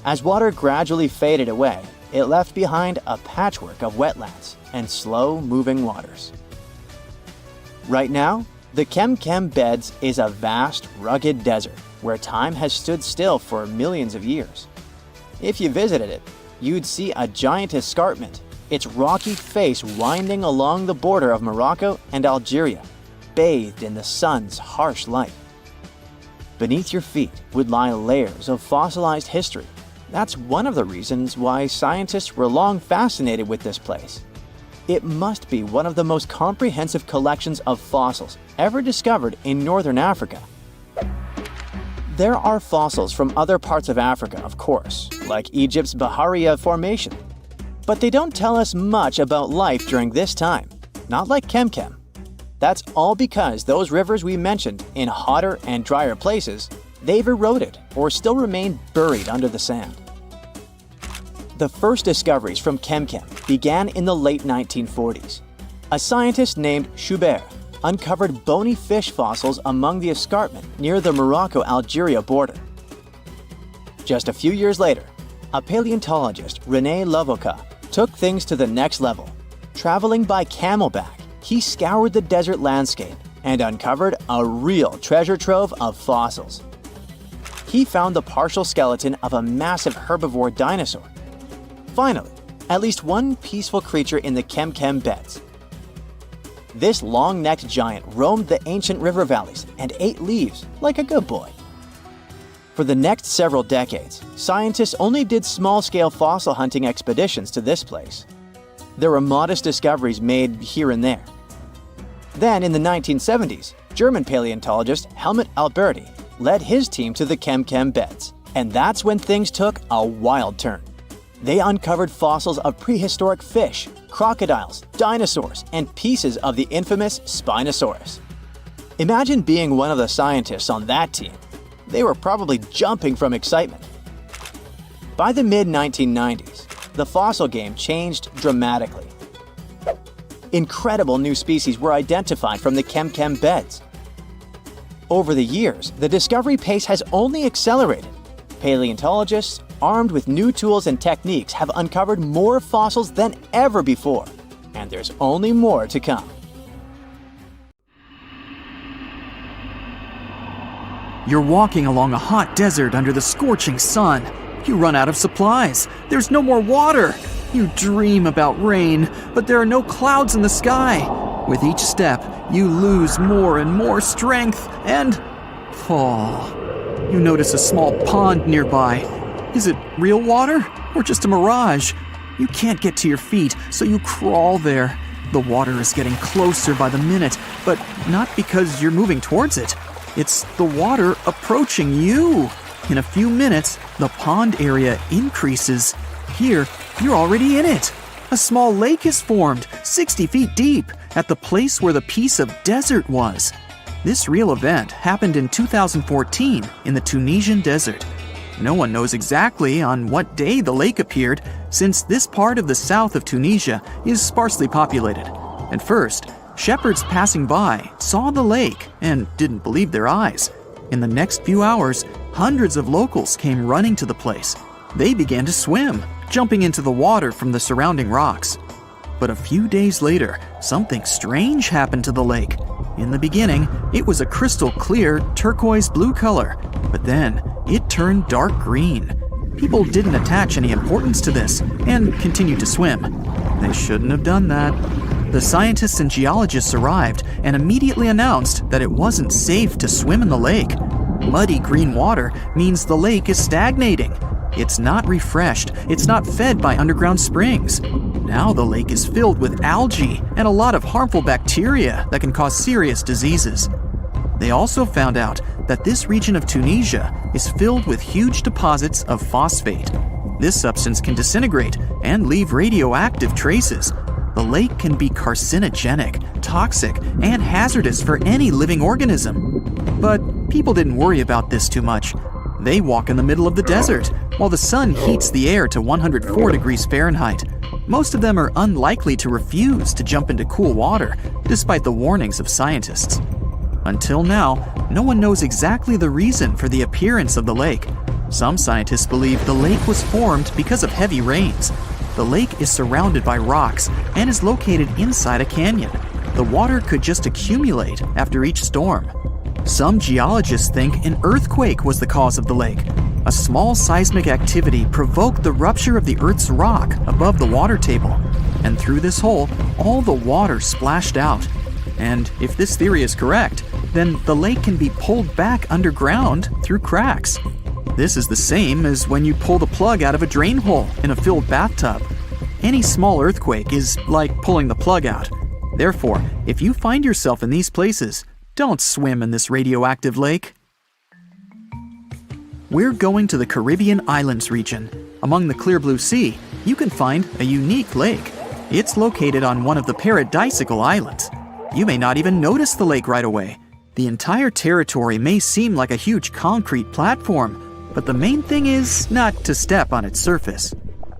As water gradually faded away, it left behind a patchwork of wetlands and slow-moving waters. Right now, the Kem beds is a vast, rugged desert where time has stood still for millions of years. If you visited it, you'd see a giant escarpment, its rocky face winding along the border of Morocco and Algeria, bathed in the sun's harsh light. Beneath your feet would lie layers of fossilized history. That's one of the reasons why scientists were long fascinated with this place. It must be one of the most comprehensive collections of fossils ever discovered in northern Africa. There are fossils from other parts of Africa, of course, like Egypt's Bahariya Formation. But they don't tell us much about life during this time, not like Kemkem. That's all because those rivers we mentioned in hotter and drier places, they've eroded or still remain buried under the sand. The first discoveries from Kemkem began in the late 1940s. A scientist named Schubert uncovered bony fish fossils among the escarpment near the Morocco-Algeria border. Just a few years later, a paleontologist, René Lavoca, took things to the next level. Traveling by camelback, he scoured the desert landscape and uncovered a real treasure trove of fossils. He found the partial skeleton of a massive herbivore dinosaur. Finally, at least one peaceful creature in the Kemkem beds. This long-necked giant roamed the ancient river valleys and ate leaves like a good boy. For the next several decades, scientists only did small-scale fossil hunting expeditions to this place. There were modest discoveries made here and there. Then, in the 1970s, German paleontologist Helmut Alberti led his team to the Kemkem beds, and that's when things took a wild turn. They uncovered fossils of prehistoric fish, crocodiles, dinosaurs, and pieces of the infamous Spinosaurus. Imagine being one of the scientists on that team. They were probably jumping from excitement. By the mid-1990s, the fossil game changed dramatically. Incredible new species were identified from the Kemkem beds. Over the years, the discovery pace has only accelerated. Paleontologists, armed with new tools and techniques, have uncovered more fossils than ever before, and there's only more to come. You're walking along a hot desert under the scorching sun. You run out of supplies. There's no more water. You dream about rain, but there are no clouds in the sky. With each step, you lose more and more strength and fall. You notice a small pond nearby. Is it real water or just a mirage? You can't get to your feet, so you crawl there. The water is getting closer by the minute, but not because you're moving towards it. It's the water approaching you. In a few minutes, the pond area increases. Here, you're already in it. A small lake is formed, 60 feet deep, at the place where the piece of desert was. This real event happened in 2014 in the Tunisian desert. No one knows exactly on what day the lake appeared, since this part of the south of Tunisia is sparsely populated. At first, shepherds passing by saw the lake and didn't believe their eyes. In the next few hours, hundreds of locals came running to the place. They began to swim, jumping into the water from the surrounding rocks. But a few days later, something strange happened to the lake. In the beginning, it was a crystal clear turquoise blue color, but then it turned dark green. People didn't attach any importance to this and continued to swim. They shouldn't have done that. The scientists and geologists arrived and immediately announced that it wasn't safe to swim in the lake. Muddy green water means the lake is stagnating. It's not refreshed, it's not fed by underground springs. Now the lake is filled with algae and a lot of harmful bacteria that can cause serious diseases. They also found out that this region of Tunisia is filled with huge deposits of phosphate. This substance can disintegrate and leave radioactive traces. The lake can be carcinogenic, toxic, and hazardous for any living organism. But people didn't worry about this too much. They walk in the middle of the desert, while the sun heats the air to 104 degrees Fahrenheit. Most of them are unlikely to refuse to jump into cool water, despite the warnings of scientists. Until now, no one knows exactly the reason for the appearance of the lake. Some scientists believe the lake was formed because of heavy rains. The lake is surrounded by rocks and is located inside a canyon. The water could just accumulate after each storm. Some geologists think an earthquake was the cause of the lake. A small seismic activity provoked the rupture of the Earth's rock above the water table. and through this hole, all the water splashed out. And if this theory is correct, then the lake can be pulled back underground through cracks. This is the same as when you pull the plug out of a drain hole in a filled bathtub. Any small earthquake is like pulling the plug out. Therefore, if you find yourself in these places, don't swim in this radioactive lake. We're going to the Caribbean Islands region. Among the clear blue sea, you can find a unique lake. It's located on one of the Paradisical Islands. You may not even notice the lake right away. The entire territory may seem like a huge concrete platform, but the main thing is not to step on its surface.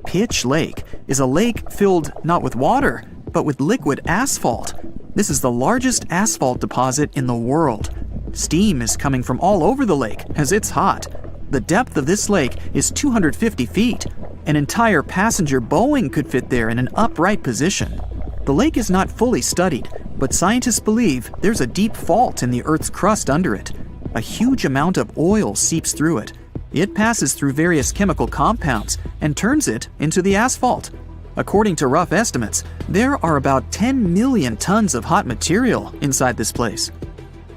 Pitch Lake is a lake filled not with water, but with liquid asphalt. This is the largest asphalt deposit in the world. Steam is coming from all over the lake as it's hot. The depth of this lake is 250 feet. An entire passenger Boeing could fit there in an upright position. The lake is not fully studied, but scientists believe there's a deep fault in the Earth's crust under it. A huge amount of oil seeps through it. It passes through various chemical compounds and turns it into the asphalt. According to rough estimates, there are about 10 million tons of hot material inside this place.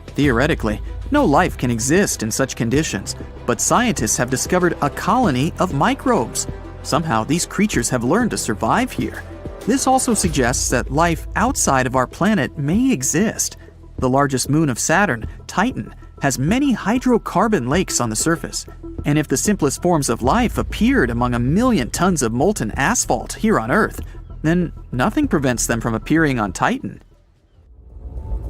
Theoretically, no life can exist in such conditions, but scientists have discovered a colony of microbes. Somehow, these creatures have learned to survive here. This also suggests that life outside of our planet may exist. The largest moon of Saturn, Titan, has many hydrocarbon lakes on the surface. And if the simplest forms of life appeared among a million tons of molten asphalt here on Earth, then nothing prevents them from appearing on Titan.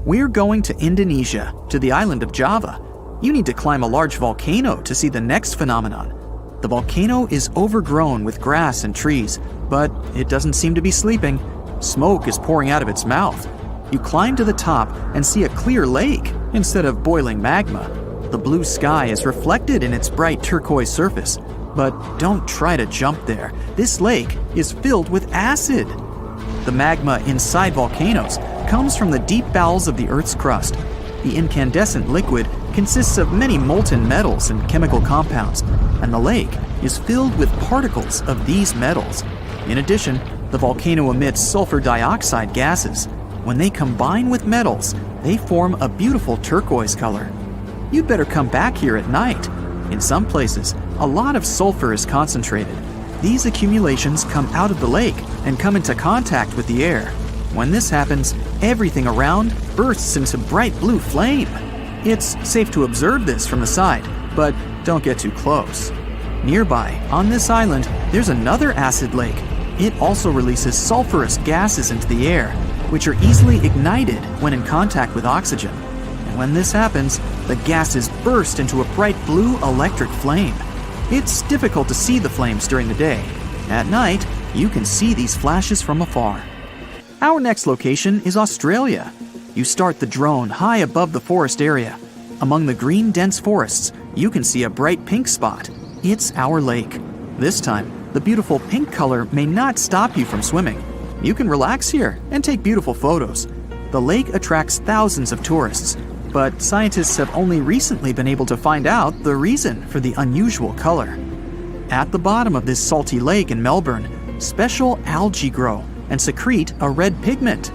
We're going to Indonesia, to the island of Java. You need to climb a large volcano to see the next phenomenon. The volcano is overgrown with grass and trees, but it doesn't seem to be sleeping. Smoke is pouring out of its mouth. You climb to the top and see a clear lake instead of boiling magma. The blue sky is reflected in its bright turquoise surface. But don't try to jump there. This lake is filled with acid. The magma inside volcanoes comes from the deep bowels of the Earth's crust. The incandescent liquid consists of many molten metals and chemical compounds, and the lake is filled with particles of these metals. In addition, the volcano emits sulfur dioxide gases. When they combine with metals, they form a beautiful turquoise color. You'd better come back here at night. In some places, a lot of sulfur is concentrated. These accumulations come out of the lake and come into contact with the air. When this happens, everything around bursts into bright blue flame. It's safe to observe this from the side, but don't get too close. Nearby, on this island, there's another acid lake. It also releases sulfurous gases into the air, which are easily ignited when in contact with oxygen. And when this happens, the gases burst into a bright blue electric flame. It's difficult to see the flames during the day. At night, you can see these flashes from afar. Our next location is Australia. You start the drone high above the forest area. Among the green dense forests, you can see a bright pink spot. It's our lake. This time, the beautiful pink color may not stop you from swimming. You can relax here and take beautiful photos. The lake attracts thousands of tourists, but scientists have only recently been able to find out the reason for the unusual color. At the bottom of this salty lake in Melbourne, special algae grow and secrete a red pigment.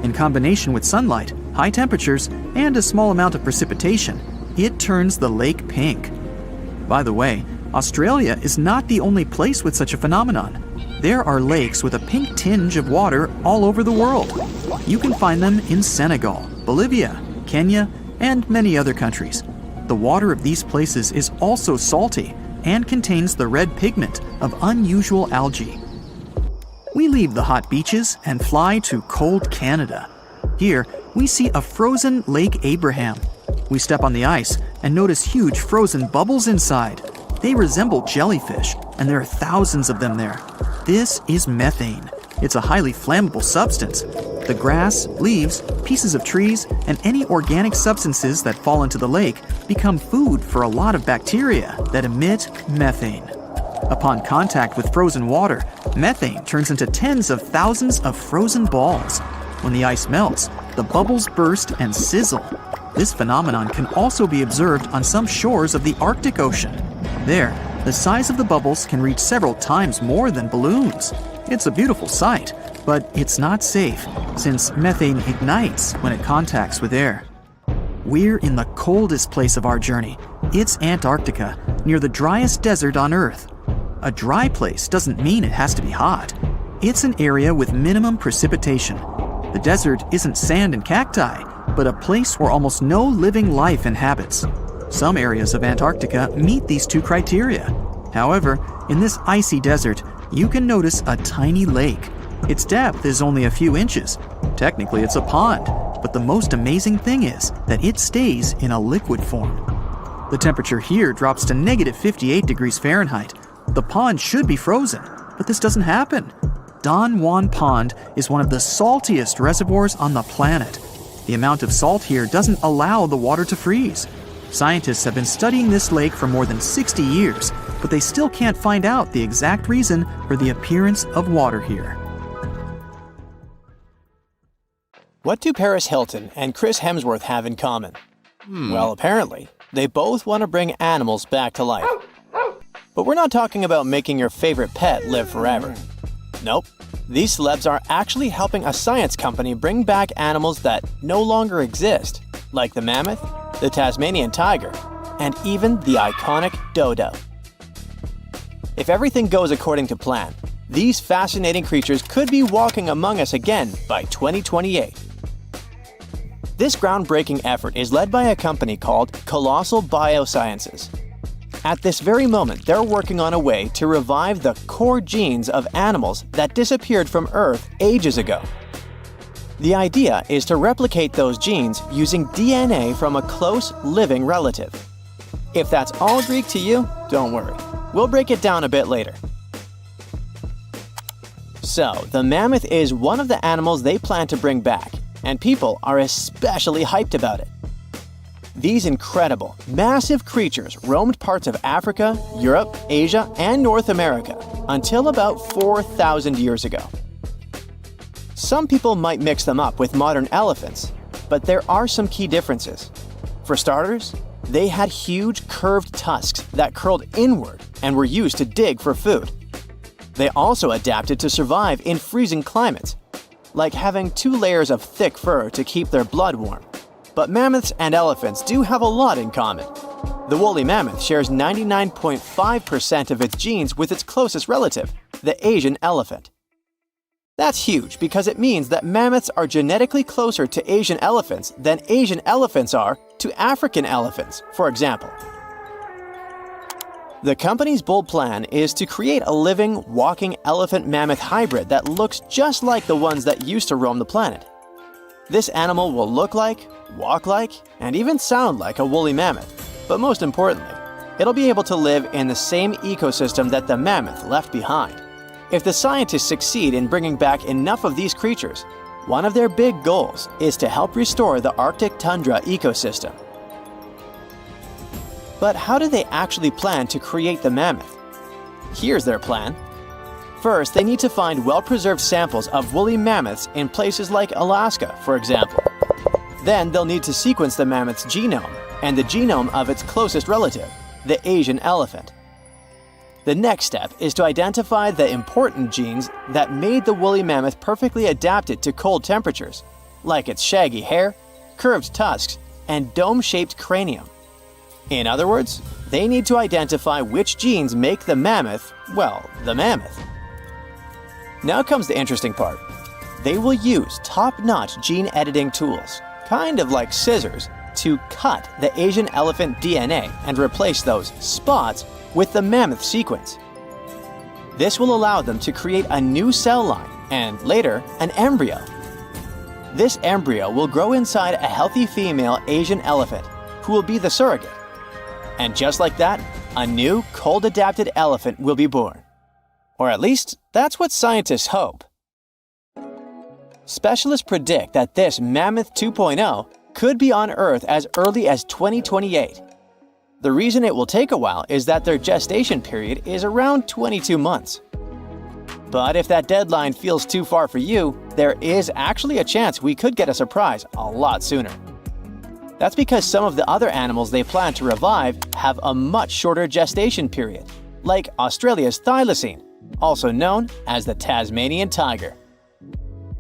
In combination with sunlight, high temperatures, and a small amount of precipitation, it turns the lake pink. By the way, Australia is not the only place with such a phenomenon. There are lakes with a pink tinge of water all over the world. You can find them in Senegal, Bolivia, Kenya, and many other countries. The water of these places is also salty and contains the red pigment of unusual algae. We leave the hot beaches and fly to cold Canada. Here, we see a frozen Lake Abraham. We step on the ice and notice huge frozen bubbles inside. They resemble jellyfish, and there are thousands of them there. This is methane. It's a highly flammable substance. The grass, leaves, pieces of trees, and any organic substances that fall into the lake become food for a lot of bacteria that emit methane. Upon contact with frozen water, methane turns into tens of thousands of frozen balls. When the ice melts, the bubbles burst and sizzle. This phenomenon can also be observed on some shores of the Arctic Ocean. There, the size of the bubbles can reach several times more than balloons. It's a beautiful sight, But it's not safe, since methane ignites when it contacts with air. We're in the coldest place of our journey. It's Antarctica, near the driest desert on Earth. A dry place doesn't mean it has to be hot. It's an area with minimum precipitation. The desert isn't sand and cacti, but a place where almost no living life inhabits. Some areas of Antarctica meet these two criteria. However, in this icy desert, you can notice a tiny lake. Its depth is only a few inches. Technically, it's a pond, but the most amazing thing is that it stays in a liquid form. The temperature here drops to negative 58 degrees Fahrenheit. The pond should be frozen, but this doesn't happen. Don Juan Pond is one of the saltiest reservoirs on the planet. The amount of salt here doesn't allow the water to freeze. Scientists have been studying this lake for more than 60 years, but they still can't find out the exact reason for the appearance of water here. What do Paris Hilton and Chris Hemsworth have in common? Well, apparently, they both want to bring animals back to life. But we're not talking about making your favorite pet live forever. Nope. These celebs are actually helping a science company bring back animals that no longer exist, like the mammoth, the Tasmanian tiger, and even the iconic dodo. If everything goes according to plan, these fascinating creatures could be walking among us again by 2028. This groundbreaking effort is led by a company called Colossal Biosciences. At this very moment, they're working on a way to revive the core genes of animals that disappeared from Earth ages ago. The idea is to replicate those genes using DNA from a close living relative. If that's all Greek to you, don't worry. We'll break it down a bit later. So, the mammoth is one of the animals they plan to bring back, and people are especially hyped about it. These incredible, massive creatures roamed parts of Africa, Europe, Asia, and North America until about 4,000 years ago. Some people might mix them up with modern elephants, but there are some key differences. For starters, they had huge curved tusks that curled inward and were used to dig for food. They also adapted to survive in freezing climates, like having 2 layers of thick fur to keep their blood warm. But mammoths and elephants do have a lot in common. The woolly mammoth shares 99.5% of its genes with its closest relative, the Asian elephant. That's huge because it means that mammoths are genetically closer to Asian elephants than Asian elephants are to African elephants, for example. The company's bold plan is to create a living, walking elephant-mammoth hybrid that looks just like the ones that used to roam the planet. This animal will look like, walk like, and even sound like a woolly mammoth. But most importantly, it'll be able to live in the same ecosystem that the mammoth left behind. If the scientists succeed in bringing back enough of these creatures, one of their big goals is to help restore the Arctic tundra ecosystem. But how do they actually plan to create the mammoth? Here's their plan. First, they need to find well-preserved samples of woolly mammoths in places like Alaska, for example. Then they'll need to sequence the mammoth's genome and the genome of its closest relative, the Asian elephant. The next step is to identify the important genes that made the woolly mammoth perfectly adapted to cold temperatures, like its shaggy hair, curved tusks, and dome-shaped cranium. In other words, they need to identify which genes make the mammoth, well, the mammoth. Now comes the interesting part. They will use top-notch gene editing tools, kind of like scissors, to cut the Asian elephant DNA and replace those spots with the mammoth sequence. This will allow them to create a new cell line and, later, an embryo. This embryo will grow inside a healthy female Asian elephant, who will be the surrogate. And just like that, a new, cold-adapted elephant will be born. Or at least, that's what scientists hope. Specialists predict that this Mammoth 2.0 could be on Earth as early as 2028. The reason it will take a while is that their gestation period is around 22 months. But if that deadline feels too far for you, there is actually a chance we could get a surprise a lot sooner. That's because some of the other animals they plan to revive have a much shorter gestation period, like Australia's thylacine, also known as the Tasmanian tiger.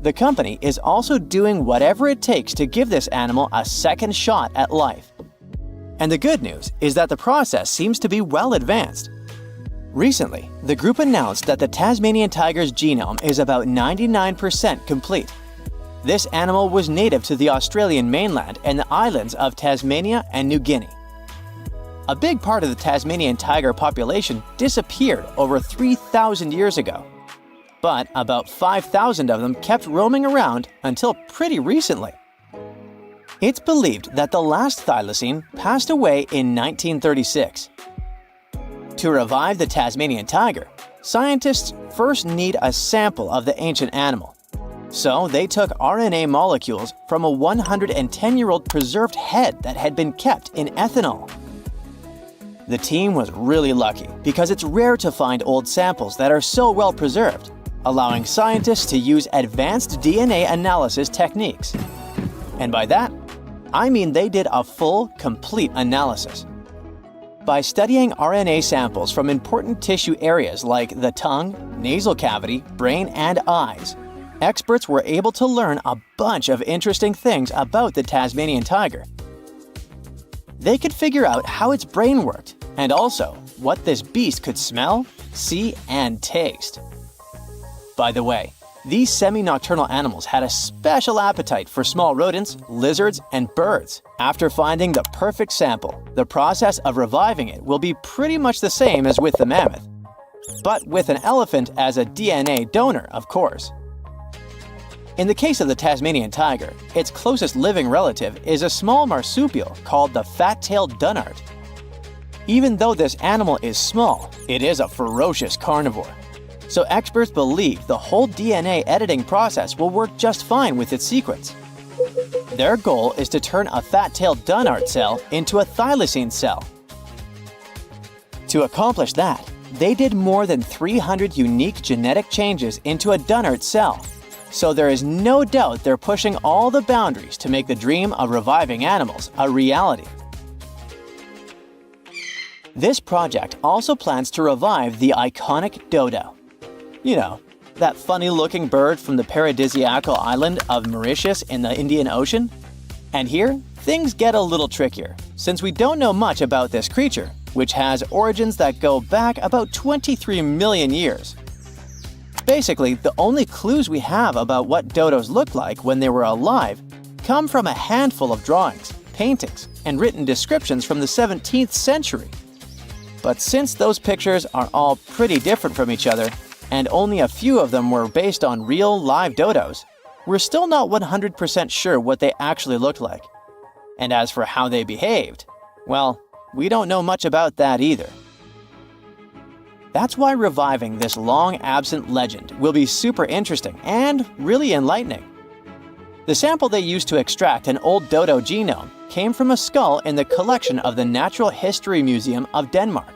The company is also doing whatever it takes to give this animal a second shot at life. And the good news is that the process seems to be well advanced. Recently, the group announced that the Tasmanian tiger's genome is about 99% complete. This animal was native to the Australian mainland and the islands of Tasmania and New Guinea. A big part of the Tasmanian tiger population disappeared over 3,000 years ago. But about 5,000 of them kept roaming around until pretty recently. It's believed that the last thylacine passed away in 1936. To revive the Tasmanian tiger, scientists first need a sample of the ancient animal. So they took RNA molecules from a 110-year-old preserved head that had been kept in ethanol. The team was really lucky because it's rare to find old samples that are so well preserved, allowing scientists to use advanced DNA analysis techniques. And by that, I mean they did a full, complete analysis. By studying RNA samples from important tissue areas like the tongue, nasal cavity, brain, and eyes, experts were able to learn a bunch of interesting things about the Tasmanian tiger. They could figure out how its brain worked, and also what this beast could smell, see, and taste. By the way, these semi-nocturnal animals had a special appetite for small rodents, lizards, and birds. After finding the perfect sample, the process of reviving it will be pretty much the same as with the mammoth, but with an elephant as a DNA donor, of course. In the case of the Tasmanian tiger, its closest living relative is a small marsupial called the fat-tailed dunnart. Even though this animal is small, it is a ferocious carnivore. So experts believe the whole DNA editing process will work just fine with its sequence. Their goal is to turn a fat-tailed dunnart cell into a thylacine cell. To accomplish that, they did more than 300 unique genetic changes into a dunnart cell. So there is no doubt they're pushing all the boundaries to make the dream of reviving animals a reality. This project also plans to revive the iconic dodo. You know, that funny-looking bird from the paradisiacal island of Mauritius in the Indian Ocean? And here, things get a little trickier, since we don't know much about this creature, which has origins that go back about 23 million years. Basically, the only clues we have about what dodos looked like when they were alive come from a handful of drawings, paintings, and written descriptions from the 17th century. But since those pictures are all pretty different from each other, and only a few of them were based on real, live dodos, we're still not 100% sure what they actually looked like. And as for how they behaved, well, we don't know much about that either. That's why reviving this long-absent legend will be super interesting and really enlightening. The sample they used to extract an old dodo genome came from a skull in the collection of the Natural History Museum of Denmark.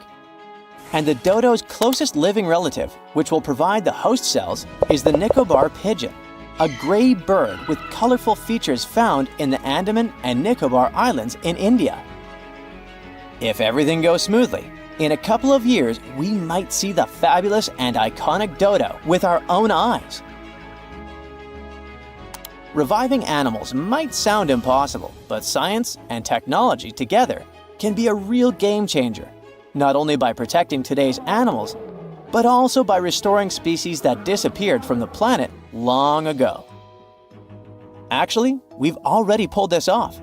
And the dodo's closest living relative, which will provide the host cells, is the Nicobar pigeon, a gray bird with colorful features found in the Andaman and Nicobar Islands in India. If everything goes smoothly, in a couple of years, we might see the fabulous and iconic dodo with our own eyes. Reviving animals might sound impossible, but science and technology together can be a real game changer. Not only by protecting today's animals, but also by restoring species that disappeared from the planet long ago. Actually, we've already pulled this off.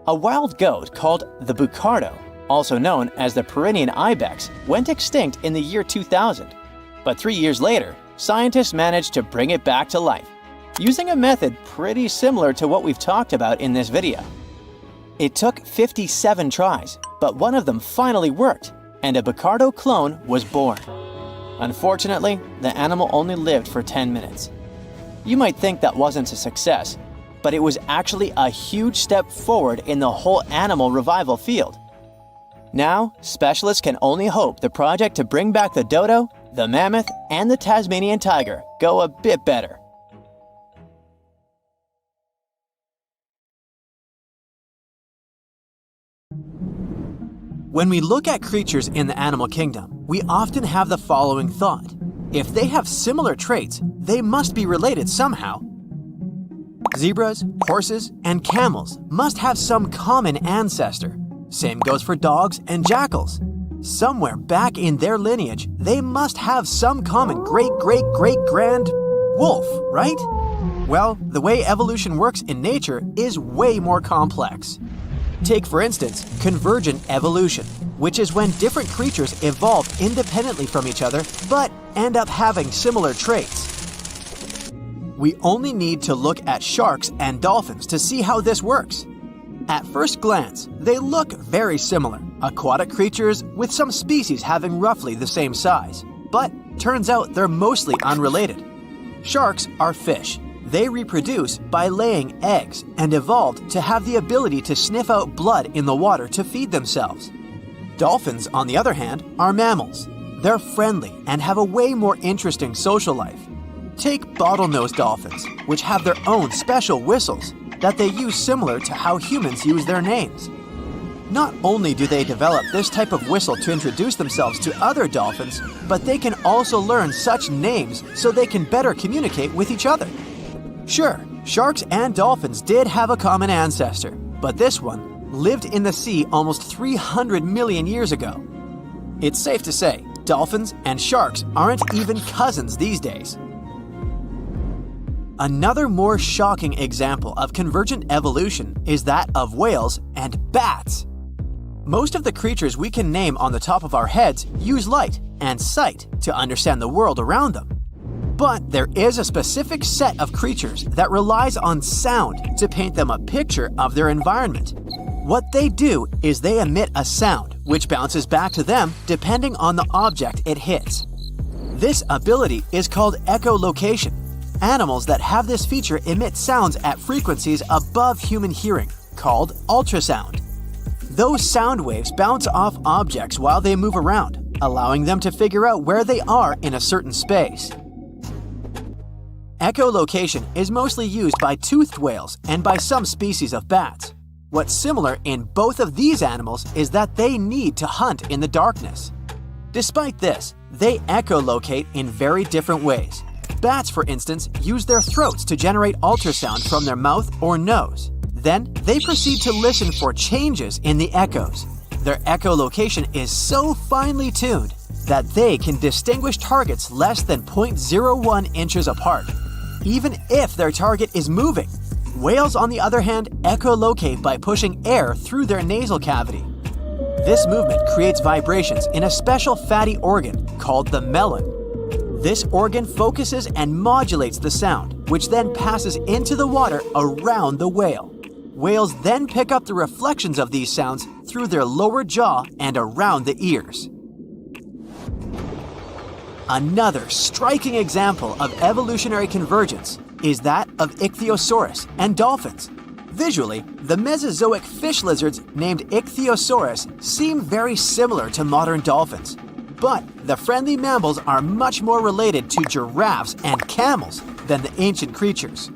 A wild goat called the bucardo, also known as the Pyrenean ibex, went extinct in the year 2000. But 3 years later, scientists managed to bring it back to life, using a method pretty similar to what we've talked about in this video. It took 57 tries, but one of them finally worked, and a bucardo clone was born. Unfortunately, the animal only lived for 10 minutes. You might think that wasn't a success, but it was actually a huge step forward in the whole animal revival field. Now, specialists can only hope the project to bring back the dodo, the mammoth, and the Tasmanian tiger go a bit better. When we look at creatures in the animal kingdom, we often have the following thought. If they have similar traits, they must be related somehow. Zebras, horses, and camels must have some common ancestor. Same goes for dogs and jackals. Somewhere back in their lineage, they must have some common great-great-great-grand wolf, right? Well, the way evolution works in nature is way more complex. Take, for instance, convergent evolution, which is when different creatures evolve independently from each other but end up having similar traits. We only need to look at sharks and dolphins to see how this works. At first glance, they look very similar, aquatic creatures with some species having roughly the same size. But turns out they're mostly unrelated. Sharks are fish. They reproduce by laying eggs and evolved to have the ability to sniff out blood in the water to feed themselves. Dolphins, on the other hand, are mammals. They're friendly and have a way more interesting social life. Take bottlenose dolphins, which have their own special whistles that they use similar to how humans use their names. Not only do they develop this type of whistle to introduce themselves to other dolphins, but they can also learn such names so they can better communicate with each other. Sure, sharks and dolphins did have a common ancestor, but this one lived in the sea almost 300 million years ago. It's safe to say, dolphins and sharks aren't even cousins these days. Another more shocking example of convergent evolution is that of whales and bats. Most of the creatures we can name on the top of our heads use light and sight to understand the world around them. But there is a specific set of creatures that relies on sound to paint them a picture of their environment. What they do is they emit a sound which bounces back to them depending on the object it hits. This ability is called echolocation. Animals that have this feature emit sounds at frequencies above human hearing, called ultrasound. Those sound waves bounce off objects while they move around, allowing them to figure out where they are in a certain space. Echolocation is mostly used by toothed whales and by some species of bats. What's similar in both of these animals is that they need to hunt in the darkness. Despite this, they echolocate in very different ways. Bats, for instance, use their throats to generate ultrasound from their mouth or nose. Then, they proceed to listen for changes in the echoes. Their echolocation is so finely tuned that they can distinguish targets less than 0.01 inches apart, even if their target is moving. Whales, on the other hand, echolocate by pushing air through their nasal cavity. This movement creates vibrations in a special fatty organ called the melon. This organ focuses and modulates the sound, which then passes into the water around the whale. Whales then pick up the reflections of these sounds through their lower jaw and around the ears. Another striking example of evolutionary convergence is that of ichthyosaurus and dolphins. Visually, the Mesozoic fish lizards named Ichthyosaurus seem very similar to modern dolphins. But the friendly mammals are much more related to giraffes and camels than the ancient creatures.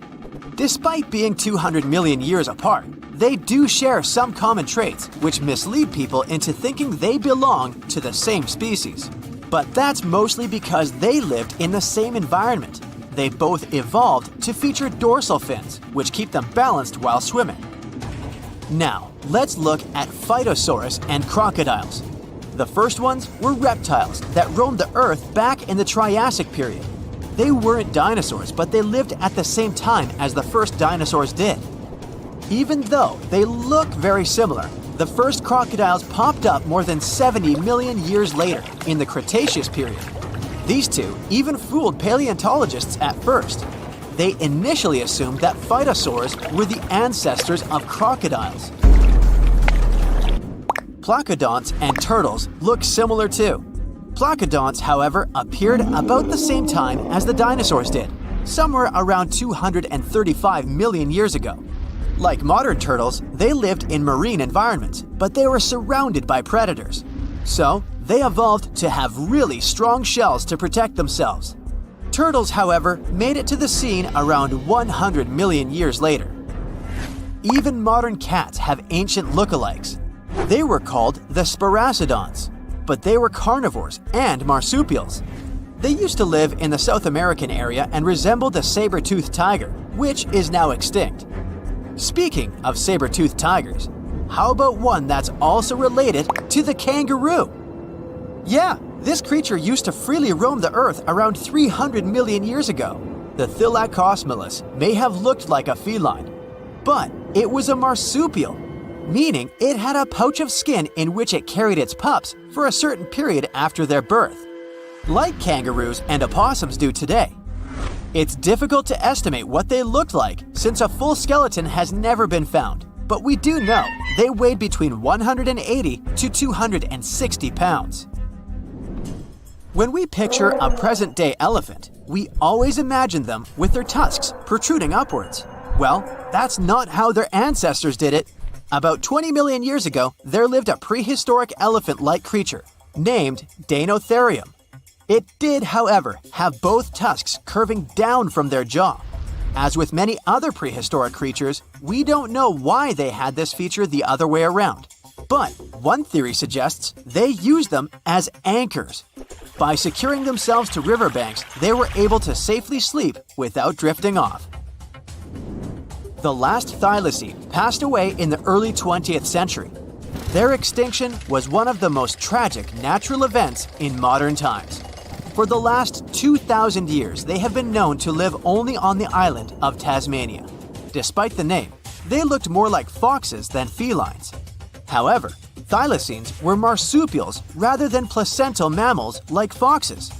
Despite being 200 million years apart, they do share some common traits which mislead people into thinking they belong to the same species. But that's mostly because they lived in the same environment. They both evolved to feature dorsal fins, which keep them balanced while swimming. Now, let's look at Phytosaurus and crocodiles. The first ones were reptiles that roamed the Earth back in the Triassic period. They weren't dinosaurs, but they lived at the same time as the first dinosaurs did. Even though they look very similar, the first crocodiles popped up more than 70 million years later in the Cretaceous period. These two even fooled paleontologists at first. They initially assumed that phytosaurs were the ancestors of crocodiles. Placodonts and turtles look similar too. Placodonts, however, appeared about the same time as the dinosaurs did, somewhere around 235 million years ago. Like modern turtles, they lived in marine environments, but they were surrounded by predators. So, they evolved to have really strong shells to protect themselves. Turtles, however, made it to the scene around 100 million years later. Even modern cats have ancient lookalikes. They were called the Sparacidons, but they were carnivores and marsupials. They used to live in the South American area and resembled the saber-toothed tiger, which is now extinct. Speaking of saber-toothed tigers, how about one that's also related to the kangaroo? Yeah, this creature used to freely roam the earth around 300 million years ago. The Thylacosmilus may have looked like a feline, but it was a marsupial, meaning it had a pouch of skin in which it carried its pups for a certain period after their birth, like kangaroos and opossums do today. It's difficult to estimate what they looked like since a full skeleton has never been found, but we do know they weighed between 180 to 260 pounds. When we picture a present-day elephant, we always imagine them with their tusks protruding upwards. Well, that's not how their ancestors did it. About 20 million years ago, there lived a prehistoric elephant-like creature named Deinotherium. It did, however, have both tusks curving down from their jaw. As with many other prehistoric creatures, we don't know why they had this feature the other way around. But one theory suggests they used them as anchors. By securing themselves to riverbanks, they were able to safely sleep without drifting off. The last thylacine passed away in the early 20th century. Their extinction was one of the most tragic natural events in modern times. For the last 2,000 years, they have been known to live only on the island of Tasmania. Despite the name, they looked more like foxes than felines. However, thylacines were marsupials rather than placental mammals like foxes.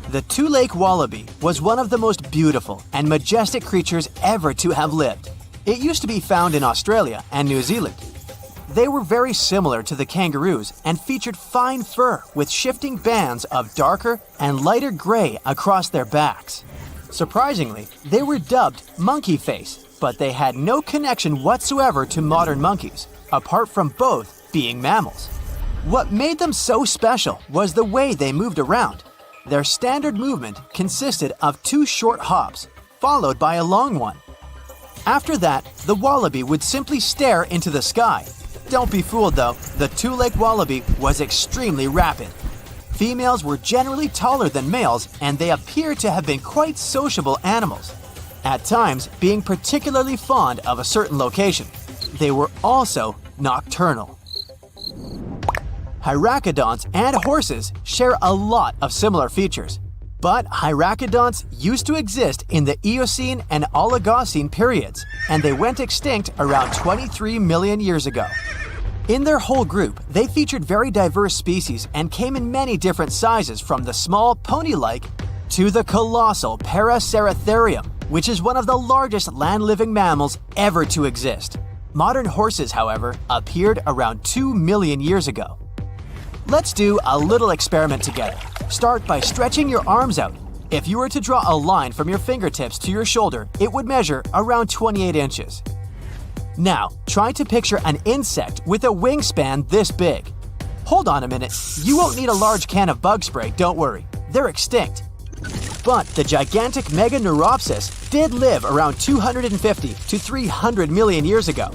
The two-lake wallaby was one of the most beautiful and majestic creatures ever to have lived. It used to be found in Australia and New Zealand. They were very similar to the kangaroos and featured fine fur with shifting bands of darker and lighter gray across their backs. Surprisingly, they were dubbed monkey face, but they had no connection whatsoever to modern monkeys, apart from both being mammals. What made them so special was the way they moved around. Their standard movement consisted of 2 short hops, followed by a long one. After that, the wallaby would simply stare into the sky. Don't be fooled though, the two-legged wallaby was extremely rapid. Females were generally taller than males, and they appear to have been quite sociable animals, at times being particularly fond of a certain location. They were also nocturnal. Hyracoodonts and horses share a lot of similar features, but hyracoodonts used to exist in the Eocene and Oligocene periods, and they went extinct around 23 million years ago. In their whole group, they featured very diverse species and came in many different sizes, from the small pony-like to the colossal Paraceratherium, which is one of the largest land-living mammals ever to exist. Modern horses, however, appeared around 2 million years ago. Let's do a little experiment together. Start by stretching your arms out. If you were to draw a line from your fingertips to your shoulder, it would measure around 28 inches. Now, try to picture an insect with a wingspan this big. Hold on a minute, you won't need a large can of bug spray, don't worry. They're extinct. But the gigantic Meganeuropsis did live around 250 to 300 million years ago.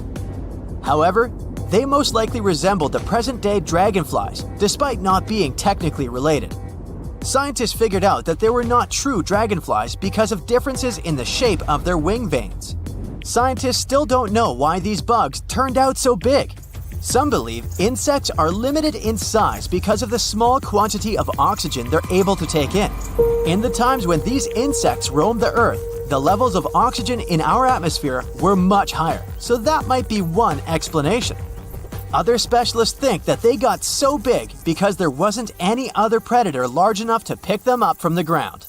However, they most likely resembled the present-day dragonflies, despite not being technically related. Scientists figured out that they were not true dragonflies because of differences in the shape of their wing veins. Scientists still don't know why these bugs turned out so big. Some believe insects are limited in size because of the small quantity of oxygen they're able to take in. In the times when these insects roamed the Earth, the levels of oxygen in our atmosphere were much higher, so that might be one explanation. Other specialists think that they got so big because there wasn't any other predator large enough to pick them up from the ground.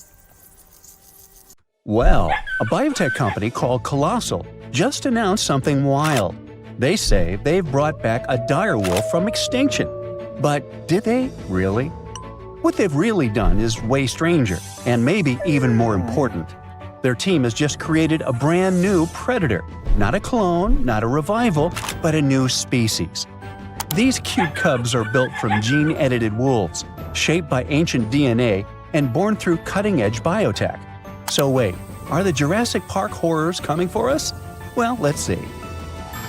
Well, a biotech company called Colossal just announced something wild. They say they've brought back a direwolf from extinction. But did they really? What they've really done is way stranger, and maybe even more important. Their team has just created a brand new predator. Not a clone, not a revival, but a new species. These cute cubs are built from gene-edited wolves, shaped by ancient DNA and born through cutting-edge biotech. So wait, are the Jurassic Park horrors coming for us? Well, let's see.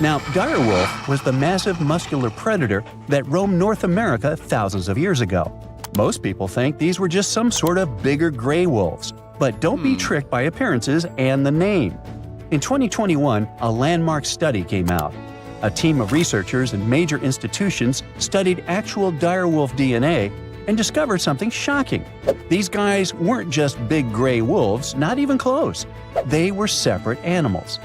Now, direwolf was the massive muscular predator that roamed North America thousands of years ago. Most people think these were just some sort of bigger gray wolves, but don't be tricked by appearances and the name. In 2021, a landmark study came out. A team of researchers and major institutions studied actual direwolf DNA and discovered something shocking. These guys weren't just big gray wolves, not even close. They were separate animals.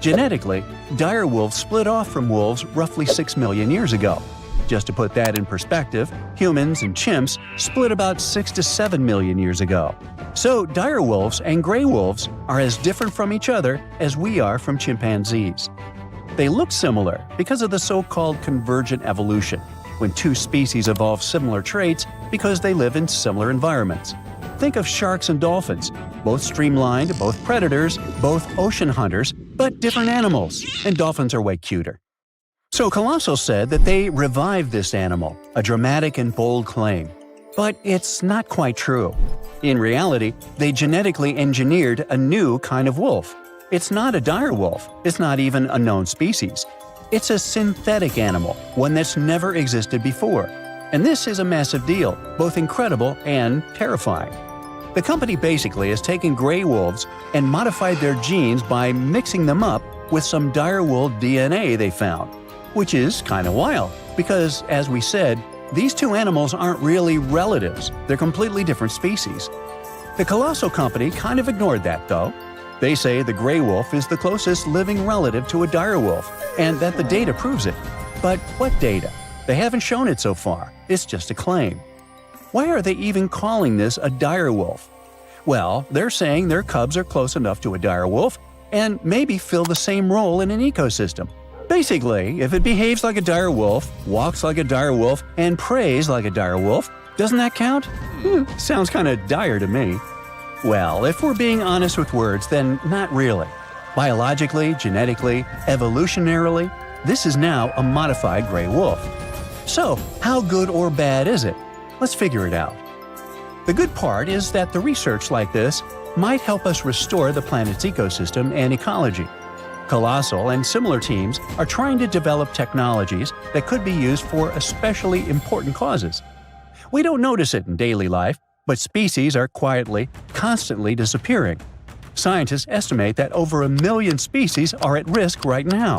Genetically, direwolves split off from wolves roughly 6 million years ago. Just to put that in perspective, humans and chimps split about 6 to 7 million years ago. So direwolves and gray wolves are as different from each other as we are from chimpanzees. They look similar because of the so-called convergent evolution, when two species evolve similar traits because they live in similar environments. Think of sharks and dolphins, both streamlined, both predators, both ocean hunters, but different animals, and dolphins are way cuter. So Colossal said that they revived this animal, a dramatic and bold claim. But it's not quite true. In reality, they genetically engineered a new kind of wolf. It's not a direwolf, it's not even a known species. It's a synthetic animal, one that's never existed before. And this is a massive deal, both incredible and terrifying. The company basically has taken gray wolves and modified their genes by mixing them up with some direwolf DNA they found. Which is kind of wild, because, as we said, these two animals aren't really relatives, they're completely different species. The Colossal company kind of ignored that, though. They say the gray wolf is the closest living relative to a direwolf, and that the data proves it. But what data? They haven't shown it so far, it's just a claim. Why are they even calling this a direwolf? Well, they're saying their cubs are close enough to a direwolf and maybe fill the same role in an ecosystem. Basically, if it behaves like a direwolf, walks like a direwolf, and preys like a direwolf, doesn't that count? Sounds kinda dire to me. Well, if we're being honest with words, then not really. Biologically, genetically, evolutionarily, this is now a modified gray wolf. So, how good or bad is it? Let's figure it out. The good part is that the research like this might help us restore the planet's ecosystem and ecology. Colossal and similar teams are trying to develop technologies that could be used for especially important causes. We don't notice it in daily life, but species are quietly, constantly disappearing. Scientists estimate that over 1 million species are at risk right now.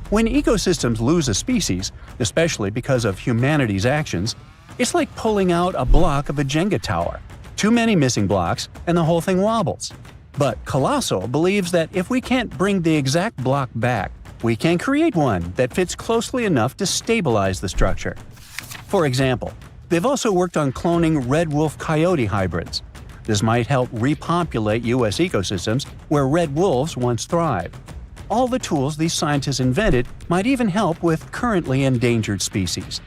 When ecosystems lose a species, especially because of humanity's actions, it's like pulling out a block of a Jenga tower. Too many missing blocks, and the whole thing wobbles. But Colossal believes that if we can't bring the exact block back, we can create one that fits closely enough to stabilize the structure. For example, they've also worked on cloning red wolf-coyote hybrids. This might help repopulate U.S. ecosystems where red wolves once thrived. All the tools these scientists invented might even help with currently endangered species.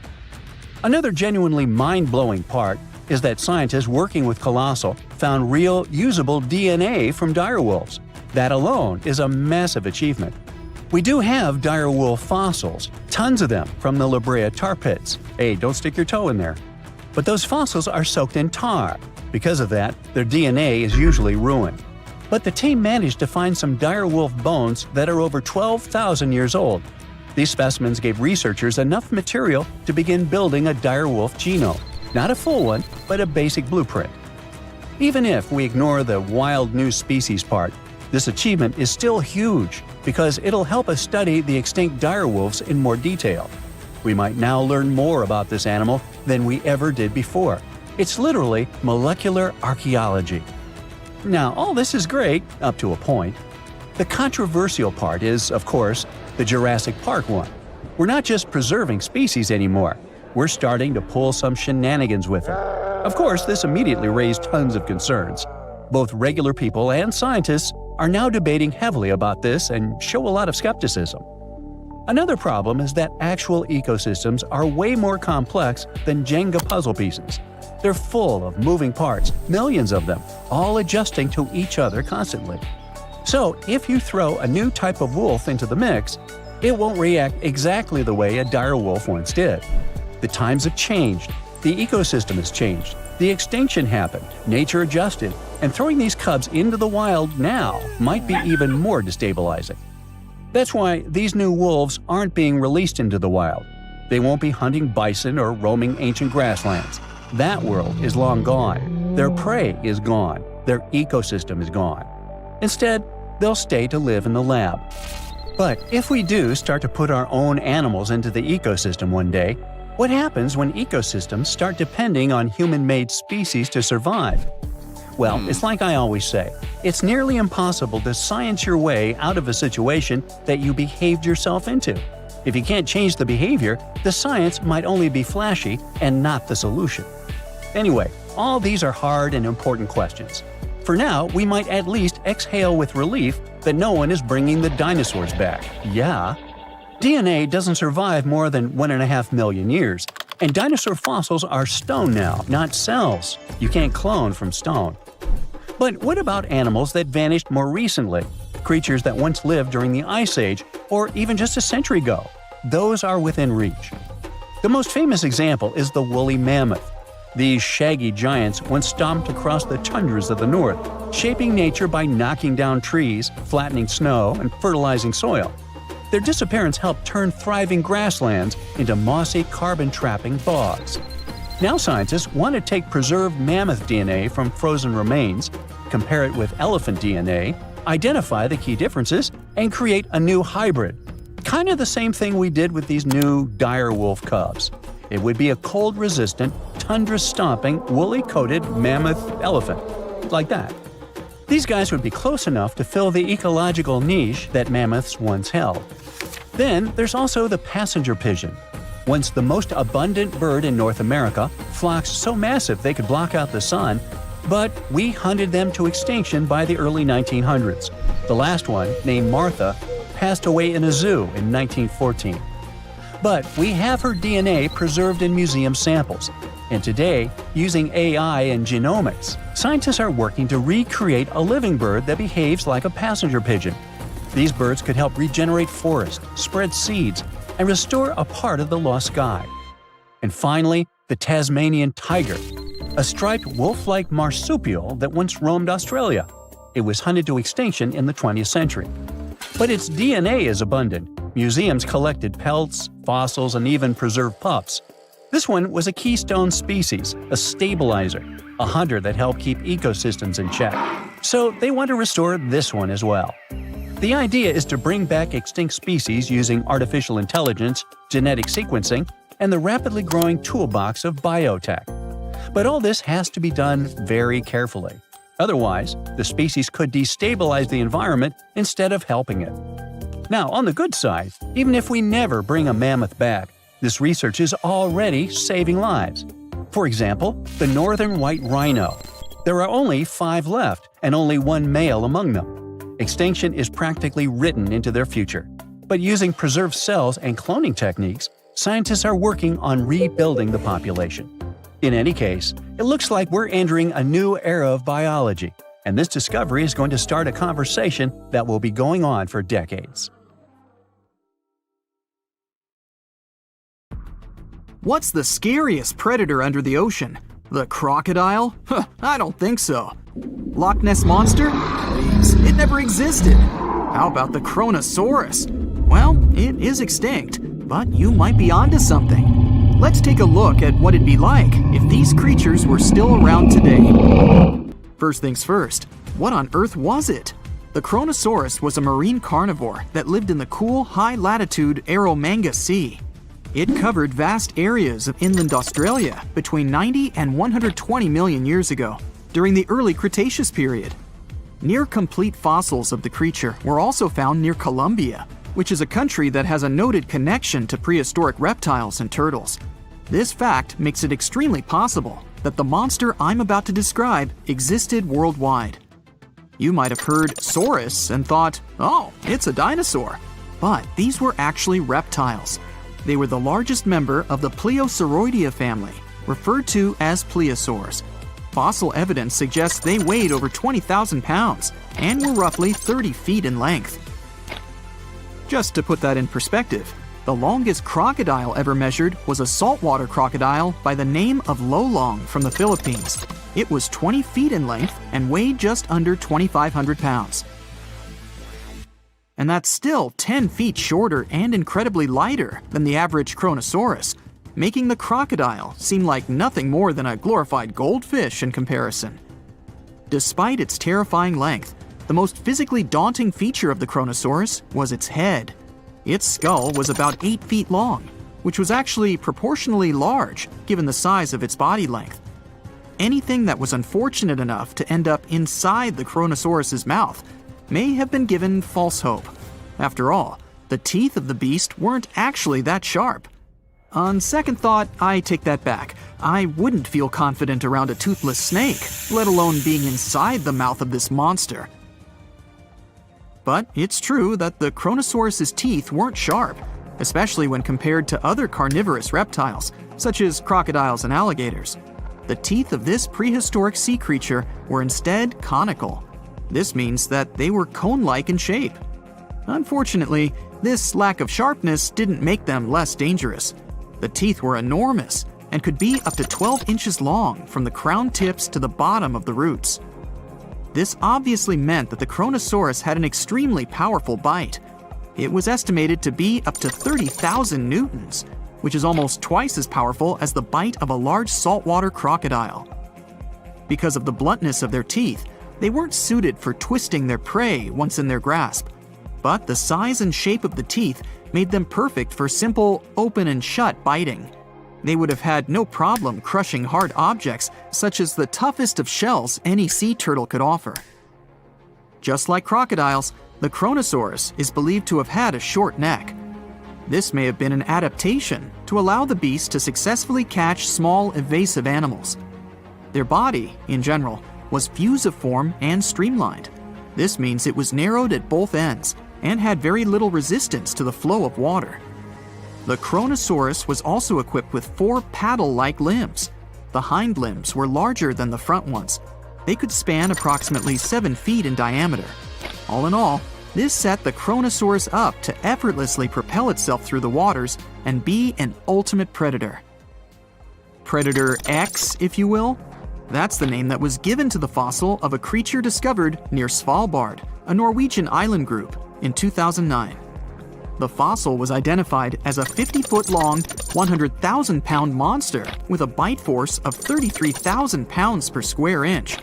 Another genuinely mind-blowing part is that scientists working with Colossal found real, usable DNA from direwolves. That alone is a massive achievement. We do have direwolf fossils, tons of them from the La Brea tar pits. Hey, don't stick your toe in there. But those fossils are soaked in tar. Because of that, their DNA is usually ruined. But the team managed to find some direwolf bones that are over 12,000 years old. These specimens gave researchers enough material to begin building a direwolf genome. Not a full one, but a basic blueprint. Even if we ignore the wild new species part, this achievement is still huge because it'll help us study the extinct direwolves in more detail. We might now learn more about this animal than we ever did before. It's literally molecular archaeology. Now, all this is great, up to a point. The controversial part is, of course, the Jurassic Park one. We're not just preserving species anymore. We're starting to pull some shenanigans with them. Of course, this immediately raised tons of concerns. Both regular people and scientists are now debating heavily about this and show a lot of skepticism. Another problem is that actual ecosystems are way more complex than Jenga puzzle pieces. They're full of moving parts, millions of them, all adjusting to each other constantly. So, if you throw a new type of wolf into the mix, it won't react exactly the way a direwolf once did. The times have changed, the ecosystem has changed, the extinction happened, nature adjusted, and throwing these cubs into the wild now might be even more destabilizing. That's why these new wolves aren't being released into the wild. They won't be hunting bison or roaming ancient grasslands. That world is long gone. Their prey is gone. Their ecosystem is gone. Instead, they'll stay to live in the lab. But if we do start to put our own animals into the ecosystem one day, what happens when ecosystems start depending on human-made species to survive? Well, it's like I always say, it's nearly impossible to science your way out of a situation that you behaved yourself into. If you can't change the behavior, the science might only be flashy and not the solution. Anyway, all these are hard and important questions. For now, we might at least exhale with relief that no one is bringing the dinosaurs back. Yeah. DNA doesn't survive more than 1.5 million years, and dinosaur fossils are stone now, not cells. You can't clone from stone. But what about animals that vanished more recently? Creatures that once lived during the Ice Age, or even just a century ago? Those are within reach. The most famous example is the woolly mammoth. These shaggy giants once stomped across the tundras of the north, shaping nature by knocking down trees, flattening snow, and fertilizing soil. Their disappearance helped turn thriving grasslands into mossy, carbon-trapping bogs. Now scientists want to take preserved mammoth DNA from frozen remains, compare it with elephant DNA, identify the key differences, and create a new hybrid. Kind of the same thing we did with these new dire wolf cubs. It would be a cold-resistant, tundra-stomping, woolly-coated mammoth elephant. Like that. These guys would be close enough to fill the ecological niche that mammoths once held. Then there's also the passenger pigeon. Once the most abundant bird in North America, flocks so massive they could block out the sun, but we hunted them to extinction by the early 1900s. The last one, named Martha, passed away in a zoo in 1914. But we have her DNA preserved in museum samples. And today, using AI and genomics, scientists are working to recreate a living bird that behaves like a passenger pigeon. These birds could help regenerate forests, spread seeds, and restore a part of the lost sky. And finally, the Tasmanian tiger, a striped wolf-like marsupial that once roamed Australia. It was hunted to extinction in the 20th century. But its DNA is abundant. Museums collected pelts, fossils, and even preserved pups. This one was a keystone species, a stabilizer, a hunter that helped keep ecosystems in check. So they want to restore this one as well. The idea is to bring back extinct species using artificial intelligence, genetic sequencing, and the rapidly growing toolbox of biotech. But all this has to be done very carefully. Otherwise, the species could destabilize the environment instead of helping it. Now, on the good side, even if we never bring a mammoth back, this research is already saving lives. For example, the northern white rhino. There are only 5 left, and only 1 male among them. Extinction is practically written into their future. But using preserved cells and cloning techniques, scientists are working on rebuilding the population. In any case, it looks like we're entering a new era of biology, and this discovery is going to start a conversation that will be going on for decades. What's the scariest predator under the ocean? The crocodile? I don't think so. Loch Ness Monster? Please, it never existed. How about the Kronosaurus? Well, it is extinct, but you might be onto something. Let's take a look at what it'd be like if these creatures were still around today. First things first, what on earth was it? The Kronosaurus was a marine carnivore that lived in the cool, high-latitude Eromanga Sea. It covered vast areas of inland Australia between 90 and 120 million years ago, during the early Cretaceous period. Near-complete fossils of the creature were also found near Colombia, which is a country that has a noted connection to prehistoric reptiles and turtles. This fact makes it extremely possible that the monster I'm about to describe existed worldwide. You might have heard saurus and thought, oh, it's a dinosaur. But these were actually reptiles. They were the largest member of the Pleosauroidea family, referred to as plesiosaurs. Fossil evidence suggests they weighed over 20,000 pounds and were roughly 30 feet in length. Just to put that in perspective, the longest crocodile ever measured was a saltwater crocodile by the name of Lolong from the Philippines. It was 20 feet in length and weighed just under 2,500 pounds. And that's still 10 feet shorter and incredibly lighter than the average Kronosaurus. making the crocodile seem like nothing more than a glorified goldfish in comparison. Despite its terrifying length, the most physically daunting feature of the Kronosaurus was its head. Its skull was about 8 feet long, which was actually proportionally large given the size of its body length. Anything that was unfortunate enough to end up inside the Kronosaurus's mouth may have been given false hope. After all, the teeth of the beast weren't actually that sharp. On second thought, I take that back. I wouldn't feel confident around a toothless snake, let alone being inside the mouth of this monster. But it's true that the Kronosaurus's teeth weren't sharp, especially when compared to other carnivorous reptiles, such as crocodiles and alligators. The teeth of this prehistoric sea creature were instead conical. This means that they were cone-like in shape. Unfortunately, this lack of sharpness didn't make them less dangerous. The teeth were enormous and could be up to 12 inches long from the crown tips to the bottom of the roots. This obviously meant that the Kronosaurus had an extremely powerful bite. It was estimated to be up to 30,000 newtons, which is almost twice as powerful as the bite of a large saltwater crocodile. Because of the bluntness of their teeth, they weren't suited for twisting their prey once in their grasp. But the size and shape of the teeth made them perfect for simple open and shut biting. They would have had no problem crushing hard objects such as the toughest of shells any sea turtle could offer. Just like crocodiles, the Kronosaurus is believed to have had a short neck. This may have been an adaptation to allow the beast to successfully catch small, evasive animals. Their body, in general, was fusiform and streamlined. This means it was narrowed at both ends and had very little resistance to the flow of water. The Kronosaurus was also equipped with 4 paddle-like limbs. The hind limbs were larger than the front ones. They could span approximately 7 feet in diameter. All in all, this set the Kronosaurus up to effortlessly propel itself through the waters and be an ultimate predator. Predator X, if you will? That's the name that was given to the fossil of a creature discovered near Svalbard, a Norwegian island group, in 2009. The fossil was identified as a 50-foot-long, 100,000-pound monster with a bite force of 33,000 pounds per square inch.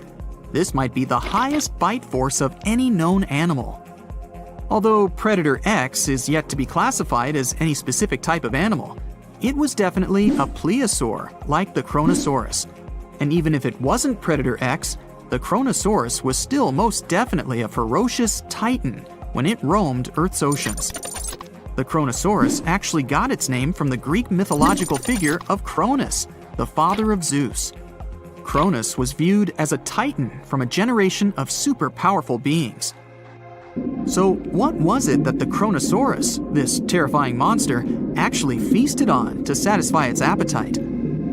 This might be the highest bite force of any known animal. Although Predator X is yet to be classified as any specific type of animal, it was definitely a plesiosaur like the Kronosaurus. And even if it wasn't Predator X, the Kronosaurus was still most definitely a ferocious titan when it roamed Earth's oceans. The Kronosaurus actually got its name from the Greek mythological figure of Cronus, the father of Zeus. Cronus was viewed as a titan from a generation of super powerful beings. So what was it that the Kronosaurus, this terrifying monster, actually feasted on to satisfy its appetite?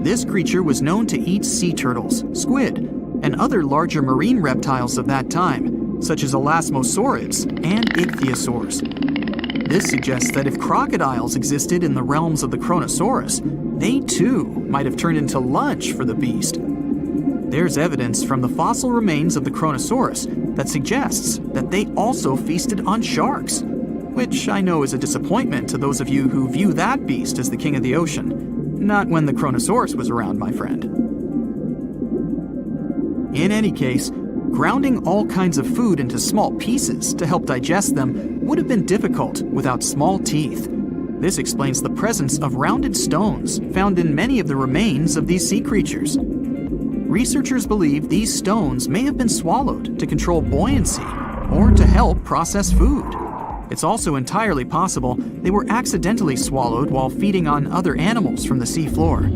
This creature was known to eat sea turtles, squid, and other larger marine reptiles of that time, such as elasmosaurids and ichthyosaurs. This suggests that if crocodiles existed in the realms of the Kronosaurus, they too might have turned into lunch for the beast. There's evidence from the fossil remains of the Kronosaurus that suggests that they also feasted on sharks, which I know is a disappointment to those of you who view that beast as the king of the ocean. Not when the Kronosaurus was around, my friend. In any case, grounding all kinds of food into small pieces to help digest them would have been difficult without small teeth. This explains the presence of rounded stones found in many of the remains of these sea creatures. Researchers believe these stones may have been swallowed to control buoyancy or to help process food. It's also entirely possible they were accidentally swallowed while feeding on other animals from the seafloor.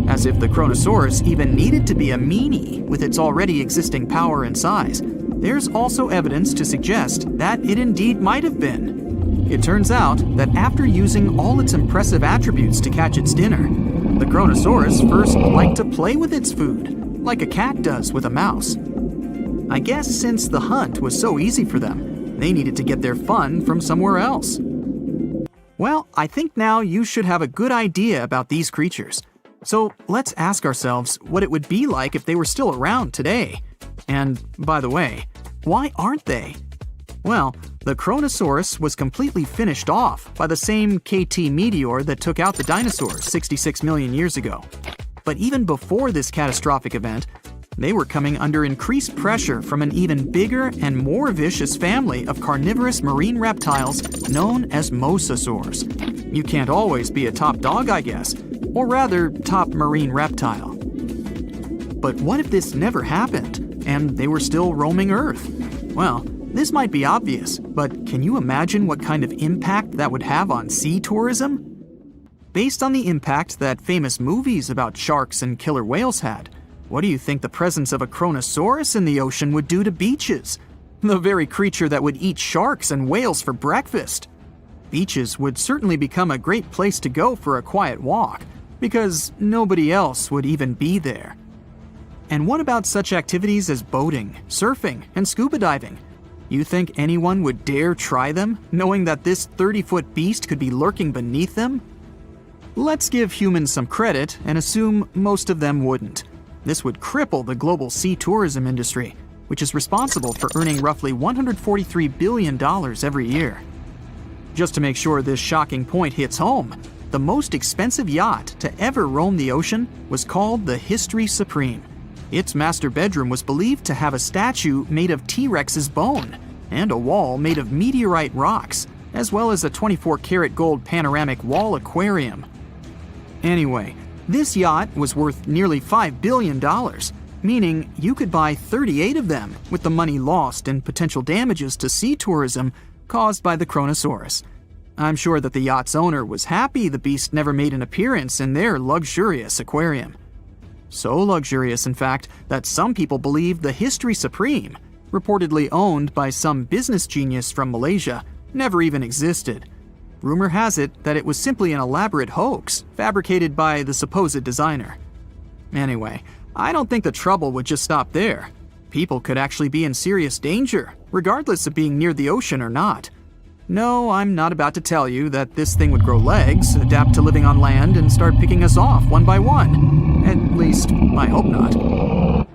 As if the Kronosaurus even needed to be a meanie with its already existing power and size, there's also evidence to suggest that it indeed might have been. It turns out that after using all its impressive attributes to catch its dinner, the Kronosaurus first liked to play with its food, like a cat does with a mouse. I guess since the hunt was so easy for them, they needed to get their fun from somewhere else. Well, I think now you should have a good idea about these creatures. So let's ask ourselves what it would be like if they were still around today. And by the way, why aren't they? Well, The Kronosaurus was completely finished off by the same KT meteor that took out the dinosaurs 66 million years ago. But even before this catastrophic event, they were coming under increased pressure from an even bigger and more vicious family of carnivorous marine reptiles known as mosasaurs. You can't always be a top dog, I guess, or rather, top marine reptile. But what if this never happened, and they were still roaming Earth? Well, this might be obvious, but can you imagine what kind of impact that would have on sea tourism? Based on the impact that famous movies about sharks and killer whales had, what do you think the presence of a Kronosaurus in the ocean would do to beaches? The very creature that would eat sharks and whales for breakfast. Beaches would certainly become a great place to go for a quiet walk, because nobody else would even be there. And what about such activities as boating, surfing, and scuba diving? You think anyone would dare try them, knowing that this 30-foot beast could be lurking beneath them? Let's give humans some credit and assume most of them wouldn't. This would cripple the global sea tourism industry, which is responsible for earning roughly $143 billion every year. Just to make sure this shocking point hits home, the most expensive yacht to ever roam the ocean was called the History Supreme. Its master bedroom was believed to have a statue made of T-Rex's bone and a wall made of meteorite rocks, as well as a 24-karat gold panoramic wall aquarium. Anyway, this yacht was worth nearly $5 billion, meaning you could buy 38 of them with the money lost and potential damages to sea tourism caused by the Kronosaurus. I'm sure that the yacht's owner was happy the beast never made an appearance in their luxurious aquarium. So luxurious, in fact, that some people believe the History Supreme, reportedly owned by some business genius from Malaysia, never even existed. Rumor has it that it was simply an elaborate hoax fabricated by the supposed designer. Anyway, I don't think the trouble would just stop there. People could actually be in serious danger, regardless of being near the ocean or not. No, I'm not about to tell you that this thing would grow legs, adapt to living on land, and start picking us off one by one. At least, I hope not.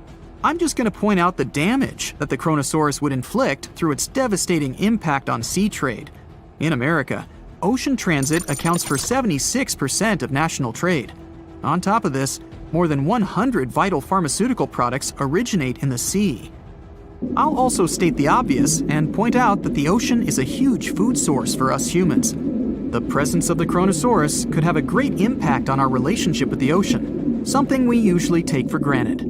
I'm just going to point out the damage that the Kronosaurus would inflict through its devastating impact on sea trade. In America, ocean transit accounts for 76% of national trade. On top of this, more than 100 vital pharmaceutical products originate in the sea. I'll also state the obvious and point out that the ocean is a huge food source for us humans. The presence of the Kronosaurus could have a great impact on our relationship with the ocean, something we usually take for granted.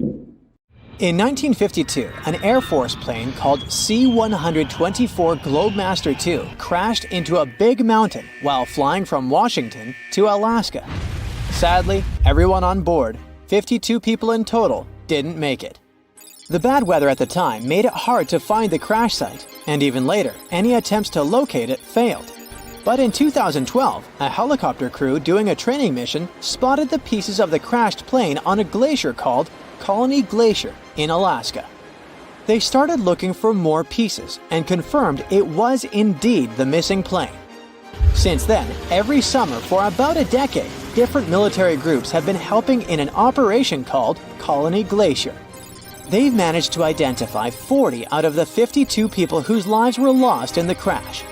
In 1952, an Air Force plane called C-124 Globemaster II crashed into a big mountain while flying from Washington to Alaska. Sadly, everyone on board, 52 people in total, didn't make it. The bad weather at the time made it hard to find the crash site, and even later, any attempts to locate it failed. But in 2012, a helicopter crew doing a training mission spotted the pieces of the crashed plane on a glacier called Colony Glacier in Alaska. They started looking for more pieces and confirmed it was indeed the missing plane. Since then, every summer for about a decade, different military groups have been helping in an operation called Colony Glacier. They've managed to identify 40 out of the 52 people whose lives were lost in the crash.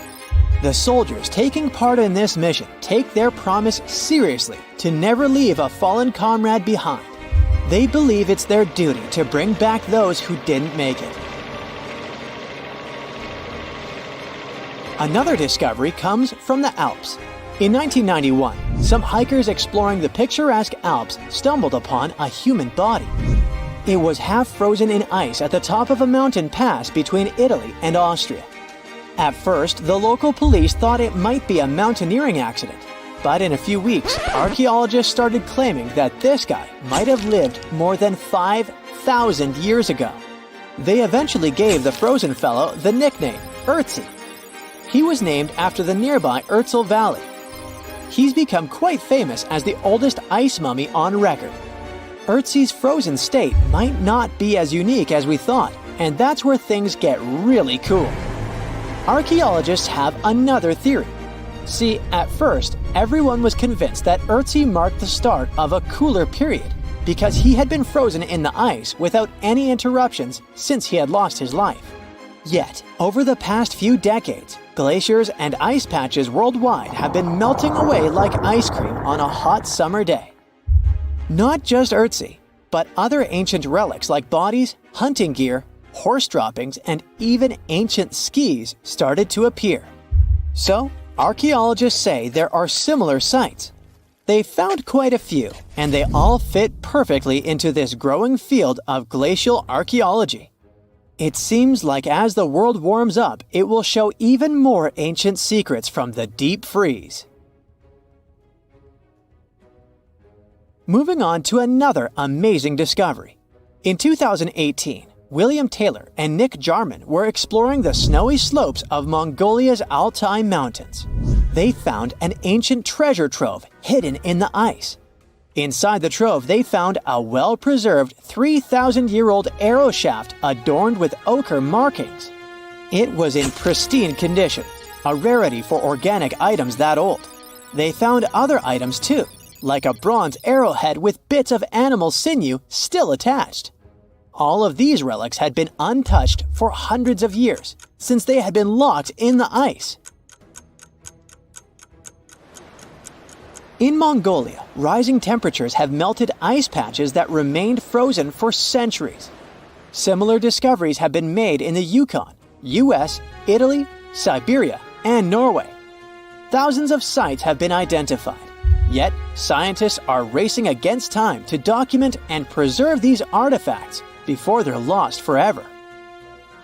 The soldiers taking part in this mission take their promise seriously to never leave a fallen comrade behind. They believe it's their duty to bring back those who didn't make it. Another discovery comes from the Alps. In 1991, some hikers exploring the picturesque Alps stumbled upon a human body. It was half frozen in ice at the top of a mountain pass between Italy and Austria. At first, the local police thought it might be a mountaineering accident, but in a few weeks, archaeologists started claiming that this guy might have lived more than 5,000 years ago. They eventually gave the frozen fellow the nickname Ötzi. He was named after the nearby Ötztal Valley. He's become quite famous as the oldest ice mummy on record. Ötzi's frozen state might not be as unique as we thought, and that's where things get really cool. Archaeologists have another theory. See, at first, everyone was convinced that Ötzi marked the start of a cooler period because he had been frozen in the ice without any interruptions since he had lost his life. Yet, over the past few decades, glaciers and ice patches worldwide have been melting away like ice cream on a hot summer day. Not just Ötzi, but other ancient relics like bodies, hunting gear, horse droppings, and even ancient skis started to appear. So, archaeologists say there are similar sites. They've found quite a few, and they all fit perfectly into this growing field of glacial archaeology. It seems like as the world warms up, it will show even more ancient secrets from the deep freeze. Moving on to another amazing discovery. In 2018, William Taylor and Nick Jarman were exploring the snowy slopes of Mongolia's Altai Mountains. They found an ancient treasure trove hidden in the ice. Inside the trove, they found a well-preserved 3,000-year-old arrow shaft adorned with ochre markings. It was in pristine condition, a rarity for organic items that old. They found other items too, like a bronze arrowhead with bits of animal sinew still attached. All of these relics had been untouched for hundreds of years, since they had been locked in the ice. In Mongolia, rising temperatures have melted ice patches that remained frozen for centuries. Similar discoveries have been made in the Yukon, US, Italy, Siberia, and Norway. Thousands of sites have been identified. Yet, scientists are racing against time to document and preserve these artifacts before they're lost forever.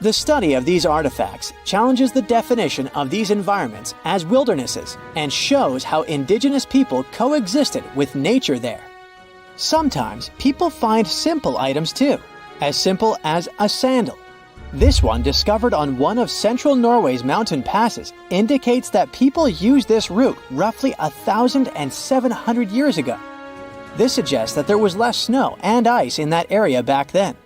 The study of these artifacts challenges the definition of these environments as wildernesses and shows how indigenous people coexisted with nature there. Sometimes people find simple items too, as simple as a sandal. This one, discovered on one of central Norway's mountain passes, indicates that people used this route roughly 1,700 years ago. This suggests that there was less snow and ice in that area back then.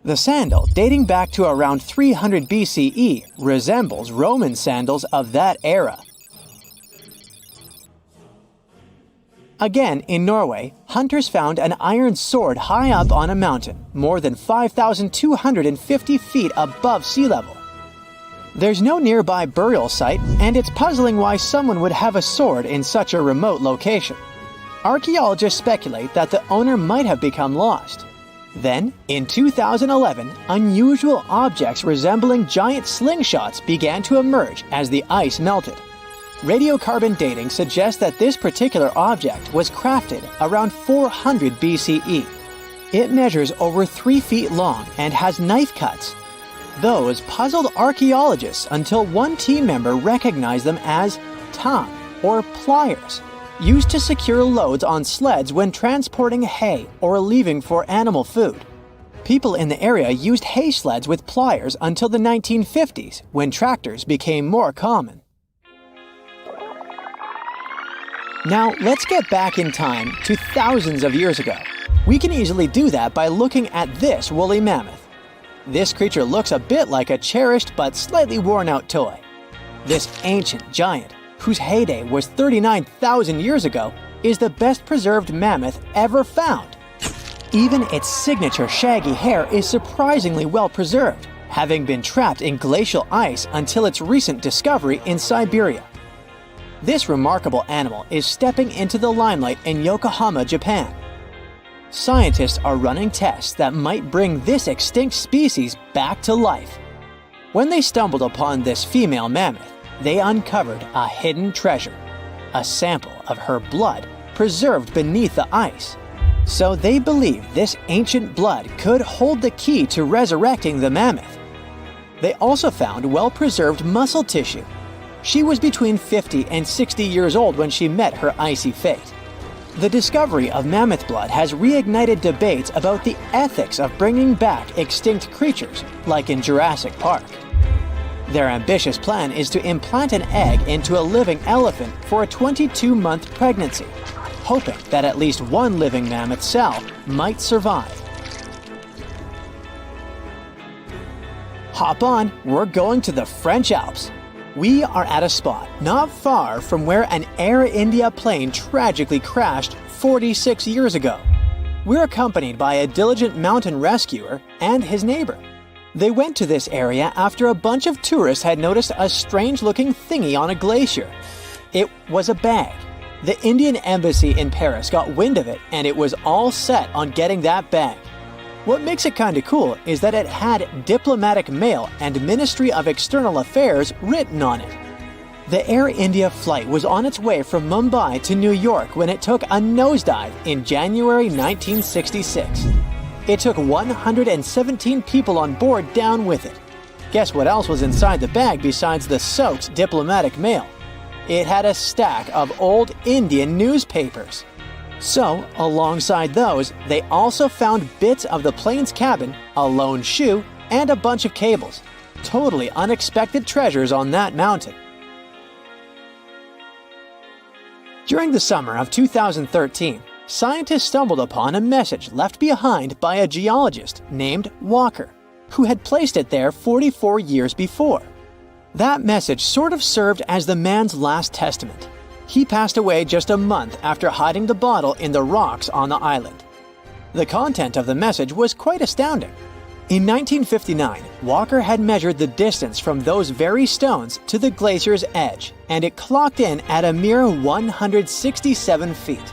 The sandal, dating back to around 300 BCE, resembles Roman sandals of that era. Again, in Norway, hunters found an iron sword high up on a mountain, more than 5,250 feet above sea level. There's no nearby burial site, and it's puzzling why someone would have a sword in such a remote location. Archaeologists speculate that the owner might have become lost. Then, in 2011, unusual objects resembling giant slingshots began to emerge as the ice melted. Radiocarbon dating suggests that this particular object was crafted around 400 BCE. It measures over 3 feet long and has knife cuts. Those puzzled archaeologists until one team member recognized them as tang, or pliers, used to secure loads on sleds when transporting hay or leaving for animal food. People in the area used hay sleds with pliers until the 1950s, when tractors became more common. Now, let's get back in time to thousands of years ago. We can easily do that by looking at this woolly mammoth. This creature looks a bit like a cherished but slightly worn-out toy. This ancient giant, whose heyday was 39,000 years ago, is the best preserved mammoth ever found. Even its signature shaggy hair is surprisingly well preserved, having been trapped in glacial ice until its recent discovery in Siberia. This remarkable animal is stepping into the limelight in Yokohama, Japan. Scientists are running tests that might bring this extinct species back to life. When they stumbled upon this female mammoth, they uncovered a hidden treasure, a sample of her blood preserved beneath the ice. So they believe this ancient blood could hold the key to resurrecting the mammoth. They also found well-preserved muscle tissue. She was between 50 and 60 years old when she met her icy fate. The discovery of mammoth blood has reignited debates about the ethics of bringing back extinct creatures, like in Jurassic Park. Their ambitious plan is to implant an egg into a living elephant for a 22-month pregnancy, hoping that at least one living mammoth cell might survive. Hop on, we're going to the French Alps. We are at a spot not far from where an Air India plane tragically crashed 46 years ago. We're accompanied by a diligent mountain rescuer and his neighbor. They went to this area after a bunch of tourists had noticed a strange-looking thingy on a glacier. It was a bag. The Indian embassy in Paris got wind of it, and it was all set on getting that bag. What makes it kinda cool is that it had diplomatic mail and Ministry of External Affairs written on it. The Air India flight was on its way from Mumbai to New York when it took a nosedive in January 1966. It took 117 people on board down with it. Guess what else was inside the bag besides the soaked diplomatic mail? It had a stack of old Indian newspapers. So, alongside those, they also found bits of the plane's cabin, a lone shoe, and a bunch of cables. Totally unexpected treasures on that mountain. During the summer of 2013, scientists stumbled upon a message left behind by a geologist named Walker, who had placed it there 44 years before. That message sort of served as the man's last testament. He passed away just a month after hiding the bottle in the rocks on the island. The content of the message was quite astounding. In 1959, Walker had measured the distance from those very stones to the glacier's edge, and it clocked in at a mere 167 feet.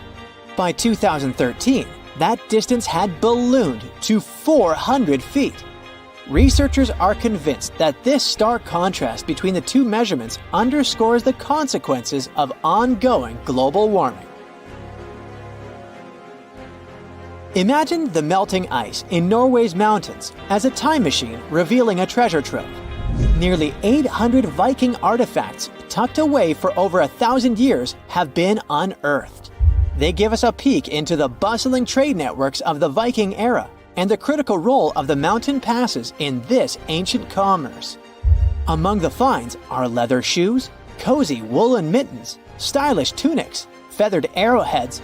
By 2013, that distance had ballooned to 400 feet. Researchers are convinced that this stark contrast between the two measurements underscores the consequences of ongoing global warming. Imagine the melting ice in Norway's mountains as a time machine revealing a treasure trove. Nearly 800 Viking artifacts tucked away for over 1,000 years have been unearthed. They give us a peek into the bustling trade networks of the Viking era and the critical role of the mountain passes in this ancient commerce. Among the finds are leather shoes, cozy woolen mittens, stylish tunics, feathered arrowheads,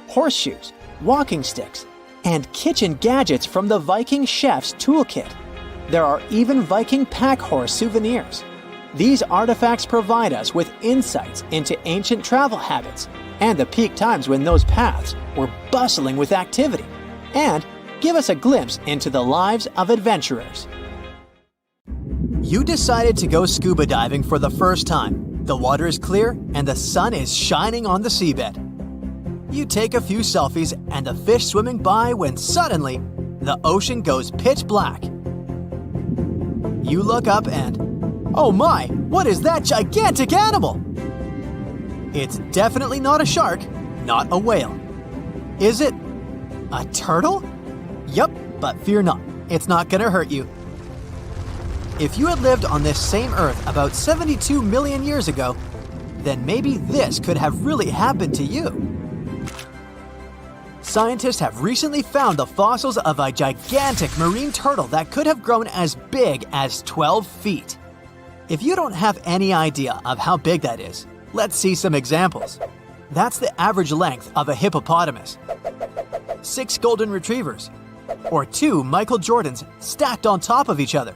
horseshoes, walking sticks, and kitchen gadgets from the Viking chef's toolkit. There are even Viking pack horse souvenirs. These artifacts provide us with insights into ancient travel habits and the peak times when those paths were bustling with activity, and give us a glimpse into the lives of adventurers. You decided to go scuba diving for the first time. The water is clear and the sun is shining on the seabed. You take a few selfies and the fish swimming by when suddenly the ocean goes pitch black. You look up and, oh my, what is that gigantic animal? It's definitely not a shark, not a whale. Is it a turtle? Yup, but fear not, it's not gonna hurt you. If you had lived on this same Earth about 72 million years ago, then maybe this could have really happened to you. Scientists have recently found the fossils of a gigantic marine turtle that could have grown as big as 12 feet. If you don't have any idea of how big that is, let's see some examples. That's the average length of a hippopotamus, 6 golden retrievers, or 2 Michael Jordans stacked on top of each other.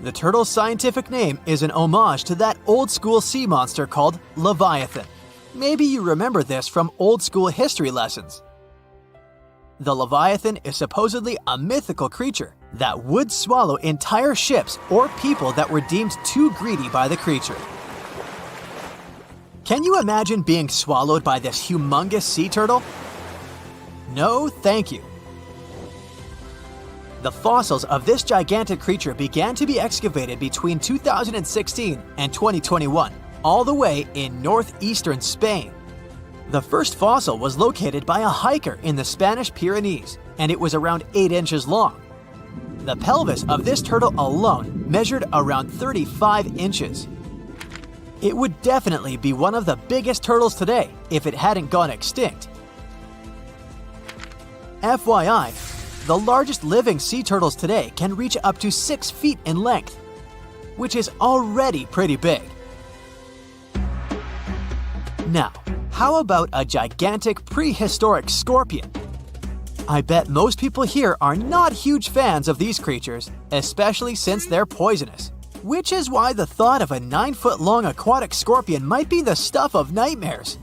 The turtle's scientific name is an homage to that old-school sea monster called Leviathan. Maybe you remember this from old-school history lessons. The Leviathan is supposedly a mythical creature that would swallow entire ships or people that were deemed too greedy by the creature. Can you imagine being swallowed by this humongous sea turtle? No, thank you. The fossils of this gigantic creature began to be excavated between 2016 and 2021, all the way in northeastern Spain. The first fossil was located by a hiker in the Spanish Pyrenees, and it was around 8 inches long. The pelvis of this turtle alone measured around 35 inches. It would definitely be one of the biggest turtles today if it hadn't gone extinct. FYI, the largest living sea turtles today can reach up to 6 feet in length, which is already pretty big. Now, how about a gigantic prehistoric scorpion? I bet most people here are not huge fans of these creatures, especially since they're poisonous, which is why the thought of a 9-foot-long aquatic scorpion might be the stuff of nightmares.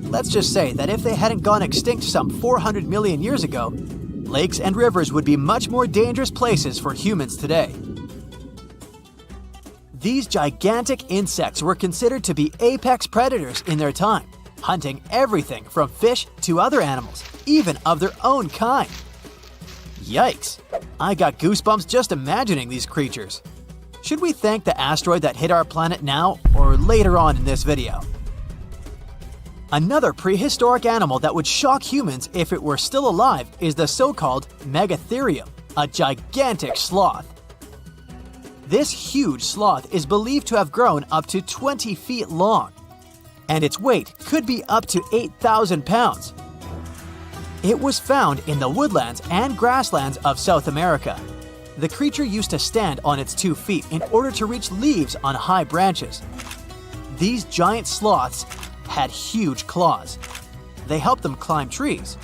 Let's just say that if they hadn't gone extinct some 400 million years ago, lakes and rivers would be much more dangerous places for humans today. These gigantic insects were considered to be apex predators in their time, hunting everything from fish to other animals, even of their own kind. Yikes! I got goosebumps just imagining these creatures. Should we thank the asteroid that hit our planet now or later on in this video? Another prehistoric animal that would shock humans if it were still alive is the so-called Megatherium, a gigantic sloth. This huge sloth is believed to have grown up to 20 feet long, and its weight could be up to 8,000 pounds. It was found in the woodlands and grasslands of South America. The creature used to stand on its 2 feet in order to reach leaves on high branches. These giant sloths had huge claws. They helped them climb trees.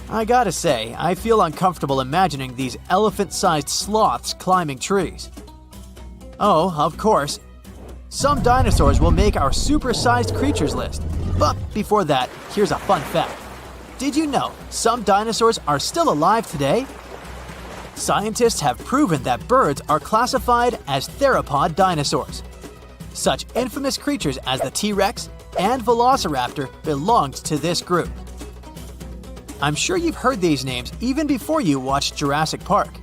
I gotta say, I feel uncomfortable imagining these elephant-sized sloths climbing trees. Oh, of course, some dinosaurs will make our super-sized creatures list. But before that, here's a fun fact. Did you know some dinosaurs are still alive today? Scientists have proven that birds are classified as theropod dinosaurs. Such infamous creatures as the T-Rex and Velociraptor belonged to this group. I'm sure you've heard these names even before you watched Jurassic Park.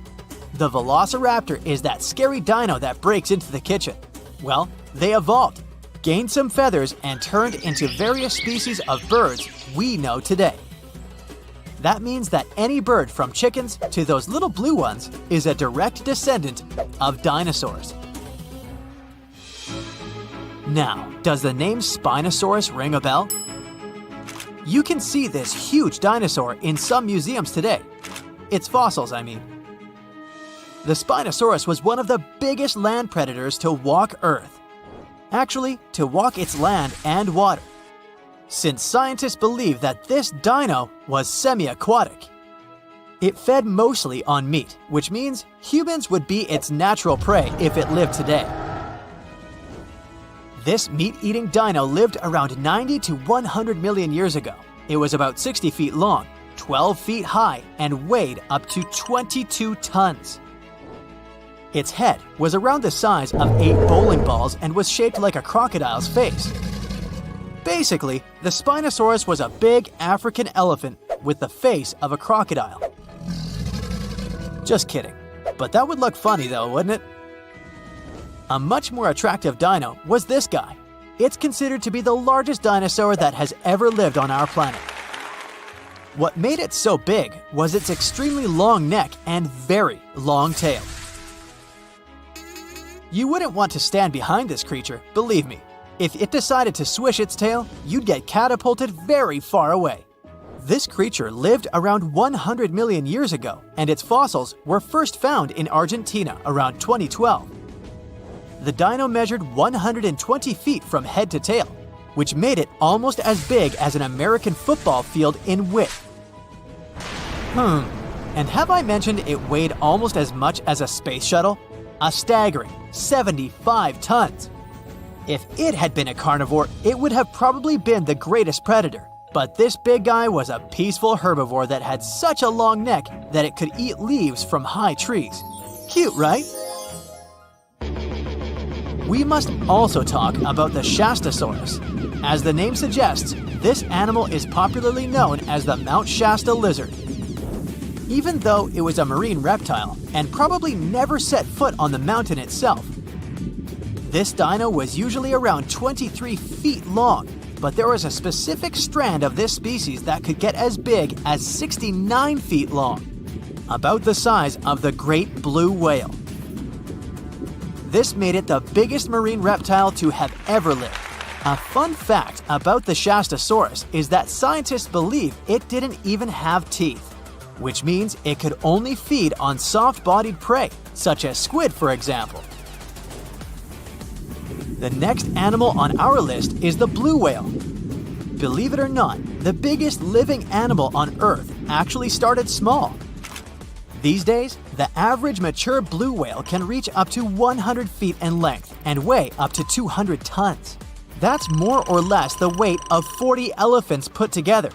The Velociraptor is that scary dino that breaks into the kitchen. Well, they evolved, gained some feathers, and turned into various species of birds we know today. That means that any bird from chickens to those little blue ones is a direct descendant of dinosaurs. Now, does the name Spinosaurus ring a bell? You can see this huge dinosaur in some museums today. Its fossils, I mean. The Spinosaurus was one of the biggest land predators to walk Earth. Actually, to walk its land and water, since scientists believe that this dino was semi-aquatic. It fed mostly on meat, which means humans would be its natural prey if it lived today. This meat-eating dino lived around 90 to 100 million years ago. It was about 60 feet long, 12 feet high, and weighed up to 22 tons. Its head was around the size of 8 bowling balls and was shaped like a crocodile's face. Basically, the Spinosaurus was a big African elephant with the face of a crocodile. Just kidding. But that would look funny though, wouldn't it? A much more attractive dino was this guy. It's considered to be the largest dinosaur that has ever lived on our planet. What made it so big was its extremely long neck and very long tail. You wouldn't want to stand behind this creature, believe me. If it decided to swish its tail, you'd get catapulted very far away. This creature lived around 100 million years ago, and its fossils were first found in Argentina around 2012. The dino measured 120 feet from head to tail, which made it almost as big as an American football field in width. And have I mentioned it weighed almost as much as a space shuttle? A staggering 75 tons. If it had been a carnivore, it would have probably been the greatest predator. But this big guy was a peaceful herbivore that had such a long neck that it could eat leaves from high trees. Cute, right? We must also talk about the Shastasaurus. As the name suggests, this animal is popularly known as the Mount Shasta lizard. Even though it was a marine reptile and probably never set foot on the mountain itself, this dino was usually around 23 feet long, but there was a specific strand of this species that could get as big as 69 feet long, about the size of the great blue whale. This made it the biggest marine reptile to have ever lived. A fun fact about the Shastasaurus is that scientists believe it didn't even have teeth, which means it could only feed on soft-bodied prey, such as squid, for example. The next animal on our list is the blue whale. Believe it or not, the biggest living animal on Earth actually started small. These days, the average mature blue whale can reach up to 100 feet in length and weigh up to 200 tons. That's more or less the weight of 40 elephants put together,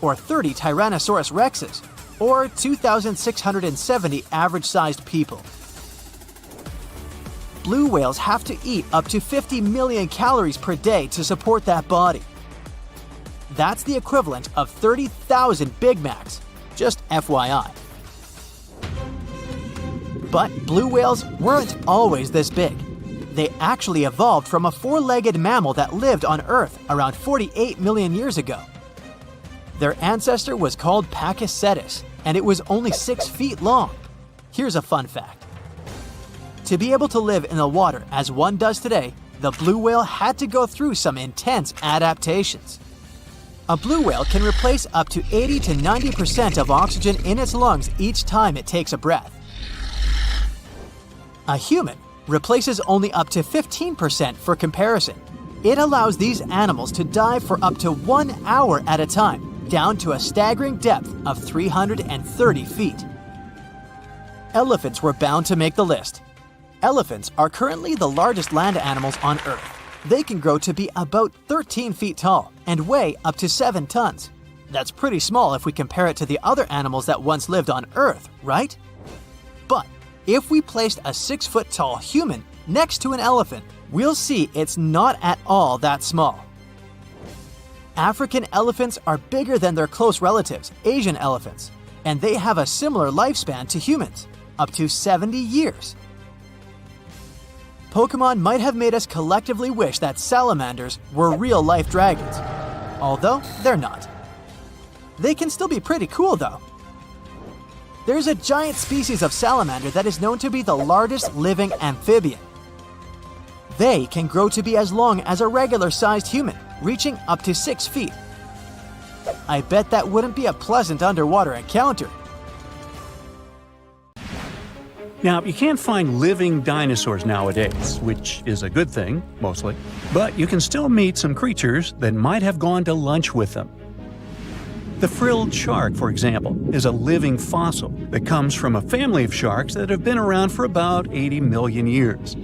or 30 Tyrannosaurus rexes, or 2,670 average-sized people. Blue whales have to eat up to 50 million calories per day to support that body. That's the equivalent of 30,000 Big Macs, just FYI. But blue whales weren't always this big. They actually evolved from a four-legged mammal that lived on Earth around 48 million years ago. Their ancestor was called Pachycetus, and it was only 6 feet long. Here's a fun fact. To be able to live in the water as one does today, the blue whale had to go through some intense adaptations. A blue whale can replace up to 80 to 90% of oxygen in its lungs each time it takes a breath. A human replaces only up to 15% for comparison. It allows these animals to dive for up to 1 hour at a time, down to a staggering depth of 330 feet. Elephants were bound to make the list. Elephants are currently the largest land animals on Earth. They can grow to be about 13 feet tall and weigh up to 7 tons. That's pretty small if we compare it to the other animals that once lived on Earth, right? But if we placed a 6-foot-tall human next to an elephant, we'll see it's not at all that small. African elephants are bigger than their close relatives, Asian elephants, and they have a similar lifespan to humans, up to 70 years. Pokemon might have made us collectively wish that salamanders were real-life dragons, although they're not. They can still be pretty cool, though. There's a giant species of salamander that is known to be the largest living amphibian. They can grow to be as long as a regular-sized human, reaching up to 6 feet. I bet that wouldn't be a pleasant underwater encounter. Now, you can't find living dinosaurs nowadays, which is a good thing, mostly, but you can still meet some creatures that might have gone to lunch with them. The frilled shark, for example, is a living fossil that comes from a family of sharks that have been around for about 80 million years.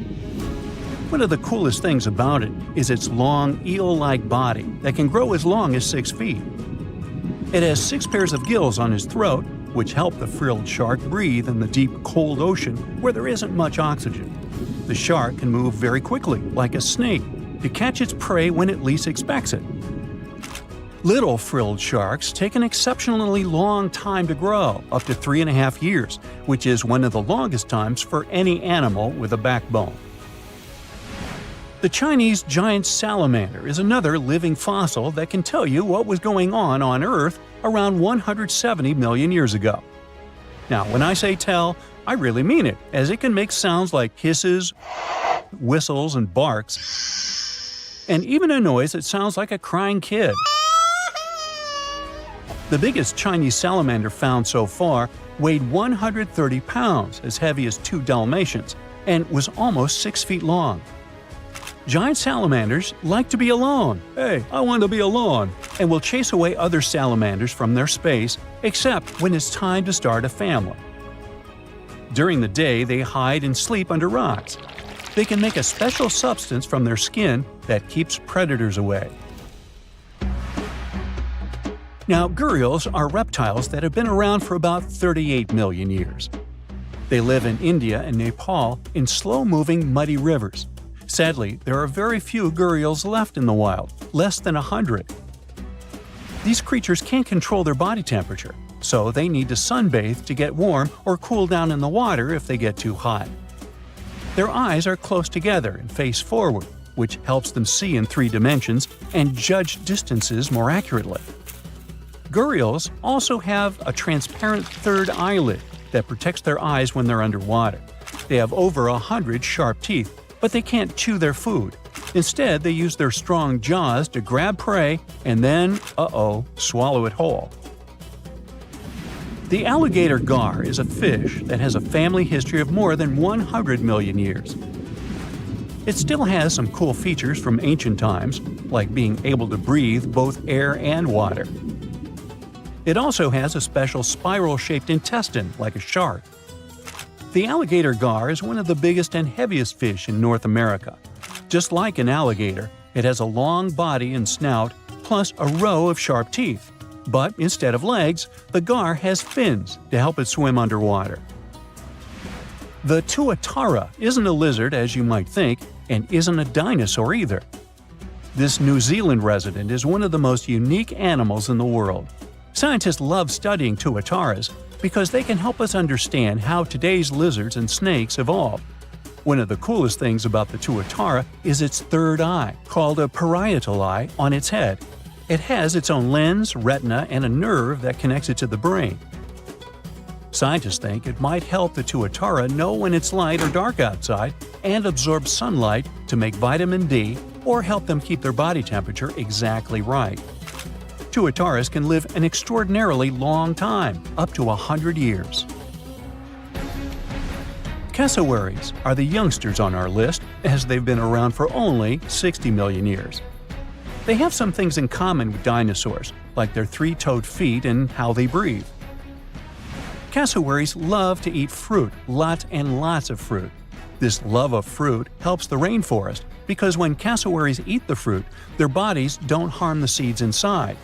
One of the coolest things about it is its long, eel-like body that can grow as long as 6 feet. It has 6 pairs of gills on its throat, which help the frilled shark breathe in the deep, cold ocean where there isn't much oxygen. The shark can move very quickly, like a snake, to catch its prey when it least expects it. Little frilled sharks take an exceptionally long time to grow, up to 3.5 years, which is one of the longest times for any animal with a backbone. The Chinese giant salamander is another living fossil that can tell you what was going on Earth around 170 million years ago. Now, when I say tell, I really mean it, as it can make sounds like hisses, whistles, and barks, and even a noise that sounds like a crying kid. The biggest Chinese salamander found so far weighed 130 pounds, as heavy as 2 Dalmatians, and was almost 6 feet long. Giant salamanders like to be alone. Hey, I want to be alone. And will chase away other salamanders from their space, except when it's time to start a family. During the day, they hide and sleep under rocks. They can make a special substance from their skin that keeps predators away. Now, gharials are reptiles that have been around for about 38 million years. They live in India and Nepal in slow-moving, muddy rivers. Sadly, there are very few gharials left in the wild, less than 100. These creatures can't control their body temperature, so they need to sunbathe to get warm or cool down in the water if they get too hot. Their eyes are close together and face forward, which helps them see in 3 dimensions and judge distances more accurately. Gharials also have a transparent third eyelid that protects their eyes when they're underwater. They have over 100 sharp teeth, but they can't chew their food. Instead, they use their strong jaws to grab prey and then, swallow it whole. The alligator gar is a fish that has a family history of more than 100 million years. It still has some cool features from ancient times, like being able to breathe both air and water. It also has a special spiral-shaped intestine, like a shark. The alligator gar is one of the biggest and heaviest fish in North America. Just like an alligator, it has a long body and snout, plus a row of sharp teeth. But instead of legs, the gar has fins to help it swim underwater. The tuatara isn't a lizard as you might think, and isn't a dinosaur either. This New Zealand resident is one of the most unique animals in the world. Scientists love studying tuataras because they can help us understand how today's lizards and snakes evolved. One of the coolest things about the tuatara is its third eye, called a parietal eye, on its head. It has its own lens, retina, and a nerve that connects it to the brain. Scientists think it might help the tuatara know when it's light or dark outside and absorb sunlight to make vitamin D or help them keep their body temperature exactly right. Tuataras can live an extraordinarily long time, up to 100 years. Cassowaries are the youngsters on our list, as they've been around for only 60 million years. They have some things in common with dinosaurs, like their three-toed feet and how they breathe. Cassowaries love to eat fruit, lots and lots of fruit. This love of fruit helps the rainforest because when cassowaries eat the fruit, their bodies don't harm the seeds inside.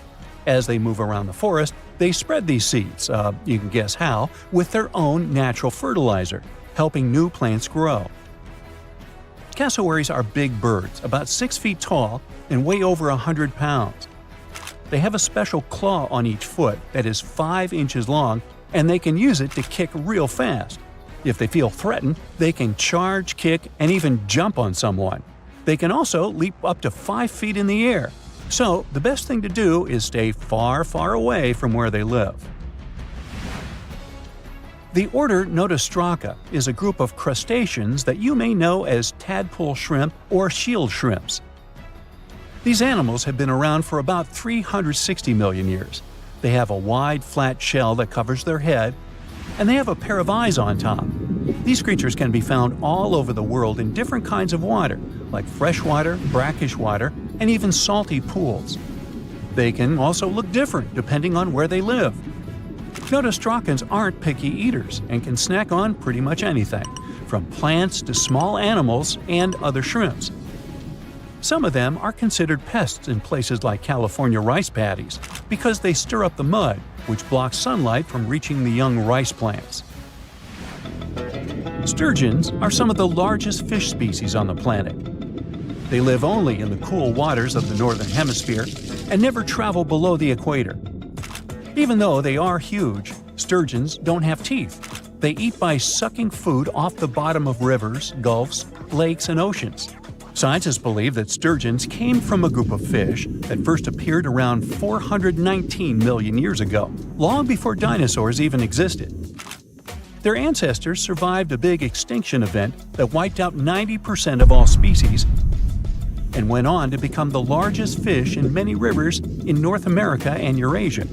As they move around the forest, they spread these seeds, you can guess how, with their own natural fertilizer, helping new plants grow. Cassowaries are big birds, about 6 feet tall and weigh over 100 pounds. They have a special claw on each foot that is 5 inches long, and they can use it to kick real fast. If they feel threatened, they can charge, kick, and even jump on someone. They can also leap up to 5 feet in the air. So, the best thing to do is stay far, far away from where they live. The order Notostraca is a group of crustaceans that you may know as tadpole shrimp or shield shrimps. These animals have been around for about 360 million years. They have a wide, flat shell that covers their head, and they have a pair of eyes on top. These creatures can be found all over the world in different kinds of water, like freshwater, brackish water, and even salty pools. They can also look different depending on where they live. Notostracans aren't picky eaters and can snack on pretty much anything, from plants to small animals and other shrimps. Some of them are considered pests in places like California rice paddies because they stir up the mud, which blocks sunlight from reaching the young rice plants. Sturgeons are some of the largest fish species on the planet. They live only in the cool waters of the northern hemisphere and never travel below the equator. Even though they are huge, sturgeons don't have teeth. They eat by sucking food off the bottom of rivers, gulfs, lakes, and oceans. Scientists believe that sturgeons came from a group of fish that first appeared around 419 million years ago, long before dinosaurs even existed. Their ancestors survived a big extinction event that wiped out 90% of all species and went on to become the largest fish in many rivers in North America and Eurasia.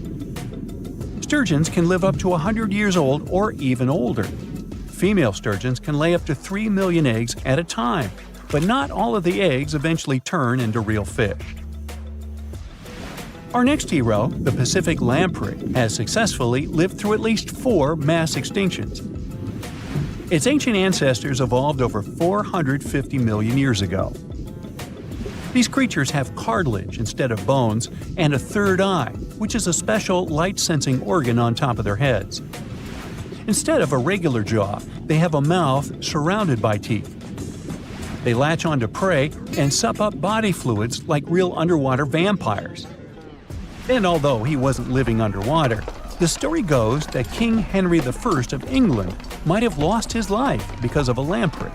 Sturgeons can live up to 100 years old or even older. Female sturgeons can lay up to 3 million eggs at a time, but not all of the eggs eventually turn into real fish. Our next hero, the Pacific lamprey, has successfully lived through at least 4 mass extinctions. Its ancient ancestors evolved over 450 million years ago. These creatures have cartilage instead of bones and a third eye, which is a special light-sensing organ on top of their heads. Instead of a regular jaw, they have a mouth surrounded by teeth. They latch onto prey and sup up body fluids like real underwater vampires. And although he wasn't living underwater, the story goes that King Henry I of England might have lost his life because of a lamprey.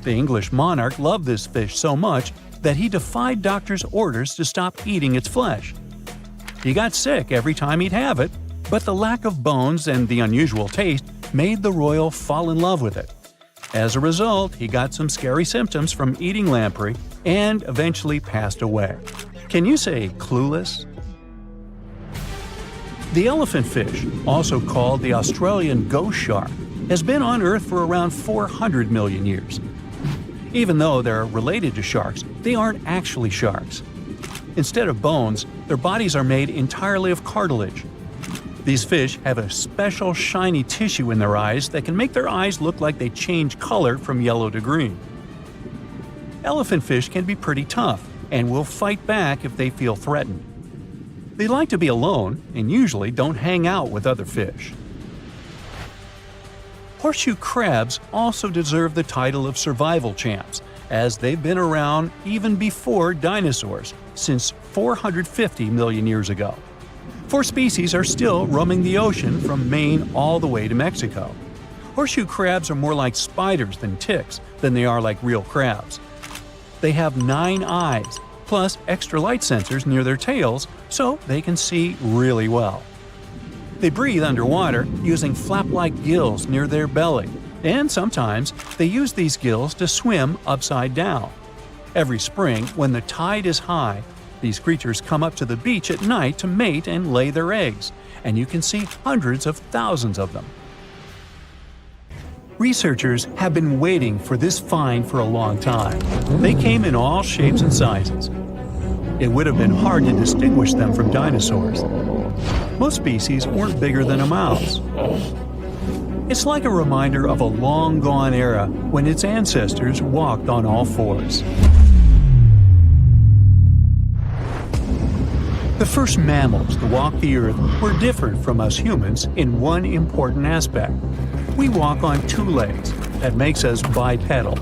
The English monarch loved this fish so much that he defied doctors' orders to stop eating its flesh. He got sick every time he'd have it, but the lack of bones and the unusual taste made the royal fall in love with it. As a result, he got some scary symptoms from eating lamprey and eventually passed away. Can you say clueless? The elephant fish, also called the Australian ghost shark, has been on Earth for around 400 million years. Even though they're related to sharks, they aren't actually sharks. Instead of bones, their bodies are made entirely of cartilage. These fish have a special shiny tissue in their eyes that can make their eyes look like they change color from yellow to green. Elephant fish can be pretty tough and will fight back if they feel threatened. They like to be alone and usually don't hang out with other fish. Horseshoe crabs also deserve the title of survival champs, as they've been around even before dinosaurs, since 450 million years ago. 4 species are still roaming the ocean from Maine all the way to Mexico. Horseshoe crabs are more like spiders than ticks than they are like real crabs. They have 9 eyes, plus extra light sensors near their tails so they can see really well. They breathe underwater using flap-like gills near their belly, and sometimes they use these gills to swim upside down. Every spring, when the tide is high, these creatures come up to the beach at night to mate and lay their eggs, and you can see hundreds of thousands of them. Researchers have been waiting for this find for a long time. They came in all shapes and sizes. It would have been hard to distinguish them from dinosaurs. Most species weren't bigger than a mouse. It's like a reminder of a long-gone era when its ancestors walked on all fours. The first mammals to walk the earth were different from us humans in one important aspect. We walk on 2 legs. That makes us bipedal.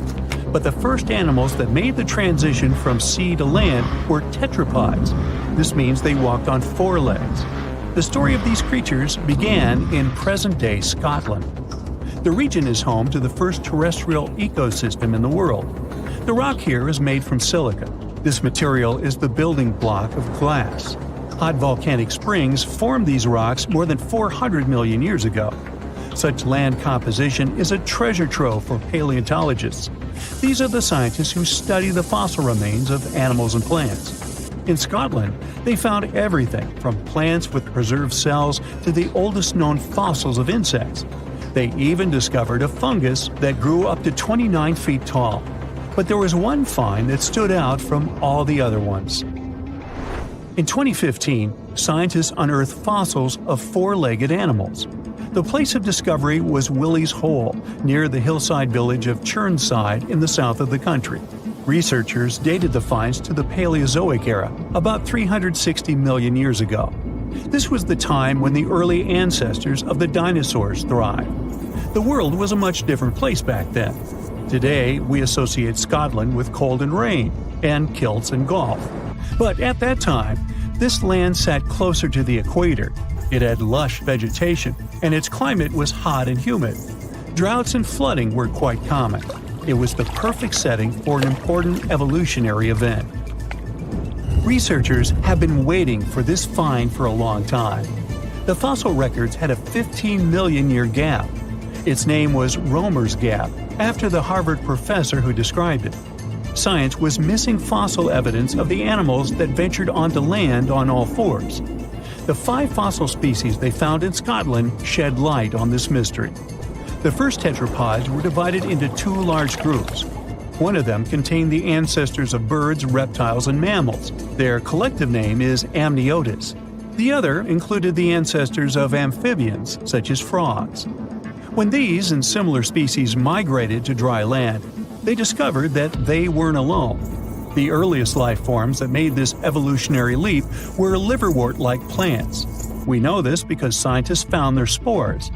But the first animals that made the transition from sea to land were tetrapods. This means they walked on 4 legs. The story of these creatures began in present-day Scotland. The region is home to the first terrestrial ecosystem in the world. The rock here is made from silica. This material is the building block of glass. Hot volcanic springs formed these rocks more than 400 million years ago. Such land composition is a treasure trove for paleontologists. These are the scientists who study the fossil remains of animals and plants. In Scotland, they found everything from plants with preserved cells to the oldest known fossils of insects. They even discovered a fungus that grew up to 29 feet tall. But there was one find that stood out from all the other ones. In 2015, scientists unearthed fossils of 4-legged animals. The place of discovery was Willie's Hole, near the hillside village of Churnside in the south of the country. Researchers dated the finds to the Paleozoic era, about 360 million years ago. This was the time when the early ancestors of the dinosaurs thrived. The world was a much different place back then. Today, we associate Scotland with cold and rain, and kilts and golf. But at that time, this land sat closer to the equator. It had lush vegetation, and its climate was hot and humid. Droughts and flooding were quite common. It was the perfect setting for an important evolutionary event. Researchers have been waiting for this find for a long time. The fossil records had a 15 million year gap. Its name was Roemer's Gap, after the Harvard professor who described it. Science was missing fossil evidence of the animals that ventured onto land on all fours. The 5 fossil species they found in Scotland shed light on this mystery. The first tetrapods were divided into 2 large groups. One of them contained the ancestors of birds, reptiles, and mammals. Their collective name is Amniotus. The other included the ancestors of amphibians, such as frogs. When these and similar species migrated to dry land, they discovered that they weren't alone. The earliest life forms that made this evolutionary leap were liverwort-like plants. We know this because scientists found their spores.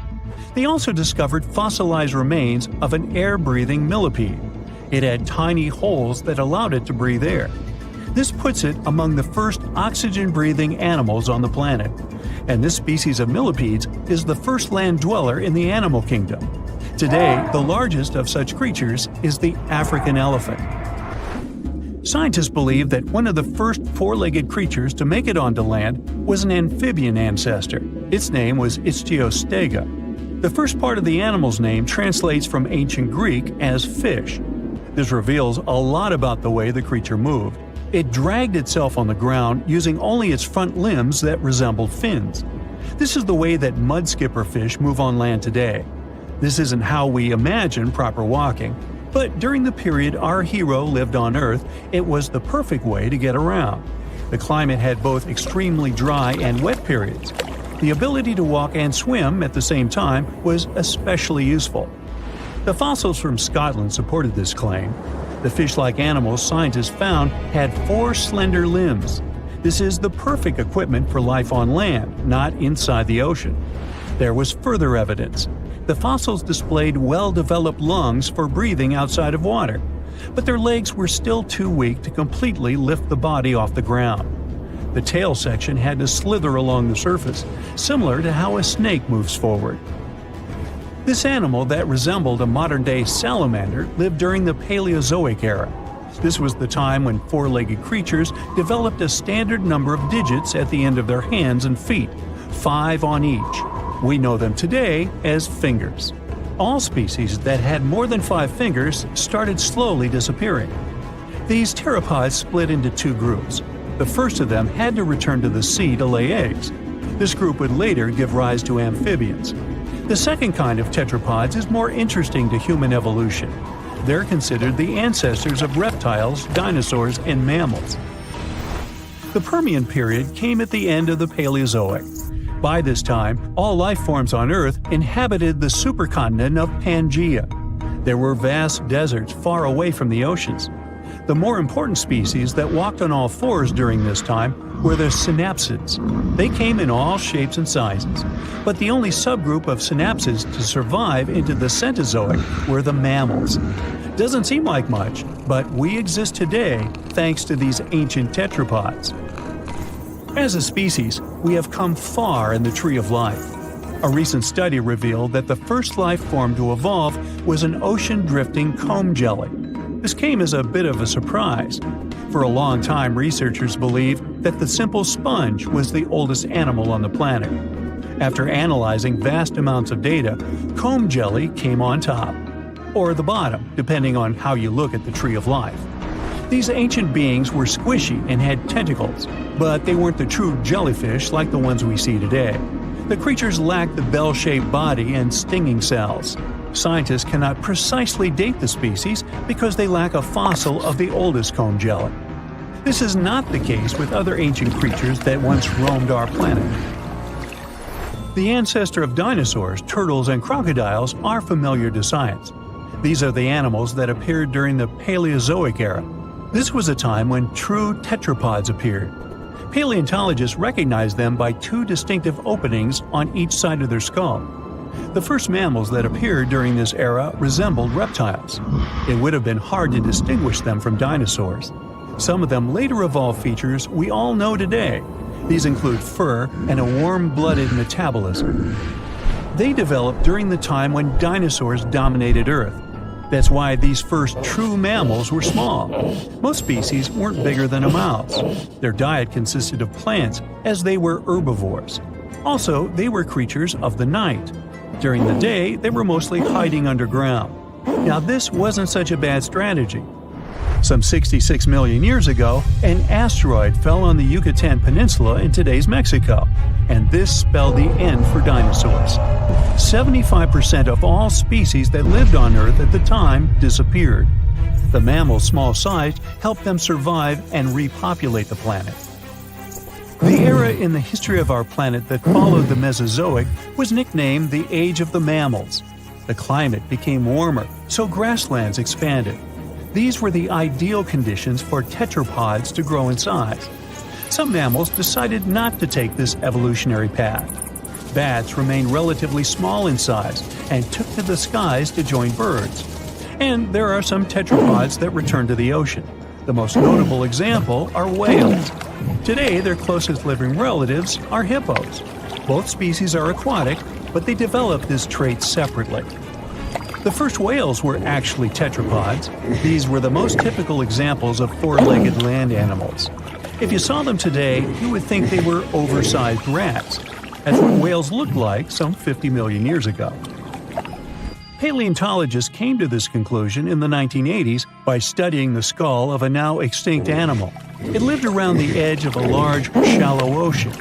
They also discovered fossilized remains of an air-breathing millipede. It had tiny holes that allowed it to breathe air. This puts it among the first oxygen-breathing animals on the planet. And this species of millipedes is the first land dweller in the animal kingdom. Today, the largest of such creatures is the African elephant. Scientists believe that one of the first 4-legged creatures to make it onto land was an amphibian ancestor. Its name was Ichthyostega. The first part of the animal's name translates from ancient Greek as fish. This reveals a lot about the way the creature moved. It dragged itself on the ground using only its front limbs that resembled fins. This is the way that mudskipper fish move on land today. This isn't how we imagine proper walking, but during the period our hero lived on Earth, it was the perfect way to get around. The climate had both extremely dry and wet periods. The ability to walk and swim at the same time was especially useful. The fossils from Scotland supported this claim. The fish-like animals scientists found had 4 slender limbs. This is the perfect equipment for life on land, not inside the ocean. There was further evidence. The fossils displayed well-developed lungs for breathing outside of water, but their legs were still too weak to completely lift the body off the ground. The tail section had to slither along the surface, similar to how a snake moves forward. This animal that resembled a modern-day salamander lived during the Paleozoic era. This was the time when four-legged creatures developed a standard number of digits at the end of their hands and feet, 5 on each. We know them today as fingers. All species that had more than 5 fingers started slowly disappearing. These pteropods split into 2 groups. The first of them had to return to the sea to lay eggs. This group would later give rise to amphibians. The second kind of tetrapods is more interesting to human evolution. They're considered the ancestors of reptiles, dinosaurs, and mammals. The Permian period came at the end of the Paleozoic. By this time, all life forms on Earth inhabited the supercontinent of Pangaea. There were vast deserts far away from the oceans. The more important species that walked on all fours during this time were the synapsids. They came in all shapes and sizes, but the only subgroup of synapsids to survive into the Cenozoic were the mammals. Doesn't seem like much, but we exist today thanks to these ancient tetrapods. As a species, we have come far in the tree of life. A recent study revealed that the first life form to evolve was an ocean-drifting comb jelly. This came as a bit of a surprise. For a long time, researchers believed that the simple sponge was the oldest animal on the planet. After analyzing vast amounts of data, comb jelly came on top, or the bottom, depending on how you look at the tree of life. These ancient beings were squishy and had tentacles, but they weren't the true jellyfish like the ones we see today. The creatures lacked the bell-shaped body and stinging cells. Scientists cannot precisely date the species because they lack a fossil of the oldest comb jelly. This is not the case with other ancient creatures that once roamed our planet. The ancestor of dinosaurs, turtles, and crocodiles are familiar to science. These are the animals that appeared during the Paleozoic era. This was a time when true tetrapods appeared. Paleontologists recognized them by 2 distinctive openings on each side of their skull. The first mammals that appeared during this era resembled reptiles. It would have been hard to distinguish them from dinosaurs. Some of them later evolved features we all know today. These include fur and a warm-blooded metabolism. They developed during the time when dinosaurs dominated Earth. That's why these first true mammals were small. Most species weren't bigger than a mouse. Their diet consisted of plants, as they were herbivores. Also, they were creatures of the night. During the day, they were mostly hiding underground. Now, this wasn't such a bad strategy. Some 66 million years ago, an asteroid fell on the Yucatan Peninsula in today's Mexico, and this spelled the end for dinosaurs. 75% of all species that lived on Earth at the time disappeared. The mammals' small size helped them survive and repopulate the planet. The era in the history of our planet that followed the Mesozoic was nicknamed the Age of the Mammals. The climate became warmer, so grasslands expanded. These were the ideal conditions for tetrapods to grow in size. Some mammals decided not to take this evolutionary path. Bats remained relatively small in size and took to the skies to join birds. And there are some tetrapods that returned to the ocean. The most notable example are whales. Today, their closest living relatives are hippos. Both species are aquatic, but they developed this trait separately. The first whales were actually tetrapods. These were the most typical examples of four-legged land animals. If you saw them today, you would think they were oversized rats. That's what whales looked like some 50 million years ago. Paleontologists came to this conclusion in the 1980s by studying the skull of a now extinct animal. It lived around the edge of a large, shallow ocean.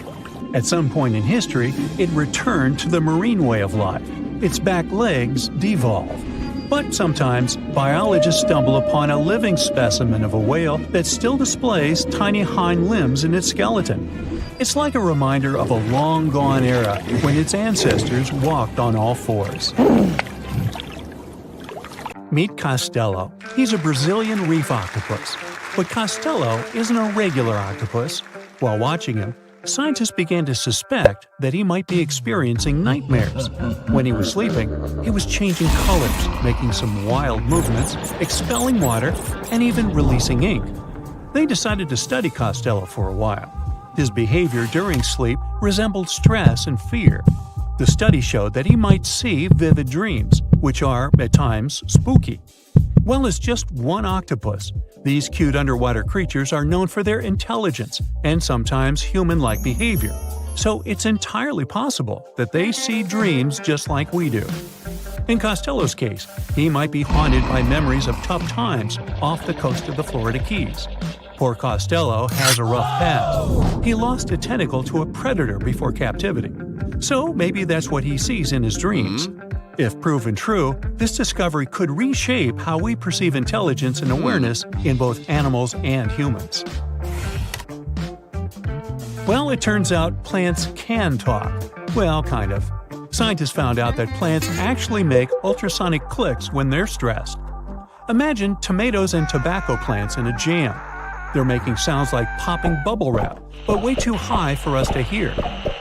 At some point in history, it returned to the marine way of life. Its back legs devolved. But sometimes, biologists stumble upon a living specimen of a whale that still displays tiny hind limbs in its skeleton. It's like a reminder of a long-gone era when its ancestors walked on all fours. Meet Costello. He's a Brazilian reef octopus. But Costello isn't a regular octopus. While watching him, scientists began to suspect that he might be experiencing nightmares. When he was sleeping, he was changing colors, making some wild movements, expelling water, and even releasing ink. They decided to study Costello for a while. His behavior during sleep resembled stress and fear. The study showed that he might see vivid dreams, which are, at times, spooky. Well, as just one octopus, these cute underwater creatures are known for their intelligence and sometimes human-like behavior, so it's entirely possible that they see dreams just like we do. In Costello's case, he might be haunted by memories of tough times off the coast of the Florida Keys. Poor Costello has a rough past. He lost a tentacle to a predator before captivity, so maybe that's what he sees in his dreams. If proven true, this discovery could reshape how we perceive intelligence and awareness in both animals and humans. Well, it turns out plants can talk. Well, kind of. Scientists found out that plants actually make ultrasonic clicks when they're stressed. Imagine tomatoes and tobacco plants in a jam. They're making sounds like popping bubble wrap, but way too high for us to hear.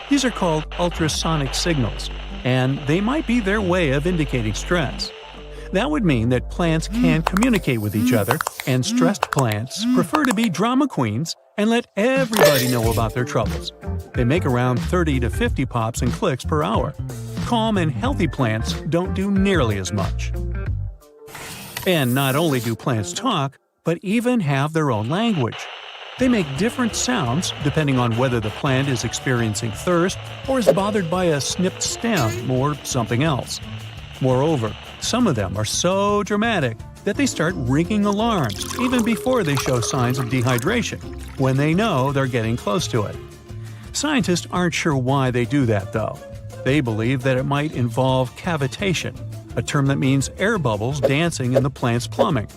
These are called ultrasonic signals, and they might be their way of indicating stress. That would mean that plants can communicate with each other, and stressed plants prefer to be drama queens and let everybody know about their troubles. They make around 30 to 50 pops and clicks per hour. Calm and healthy plants don't do nearly as much. And not only do plants talk, but even have their own language. They make different sounds depending on whether the plant is experiencing thirst or is bothered by a snipped stem or something else. Moreover, some of them are so dramatic that they start ringing alarms even before they show signs of dehydration, when they know they're getting close to it. Scientists aren't sure why they do that, though. They believe that it might involve cavitation, a term that means air bubbles dancing in the plant's plumbing.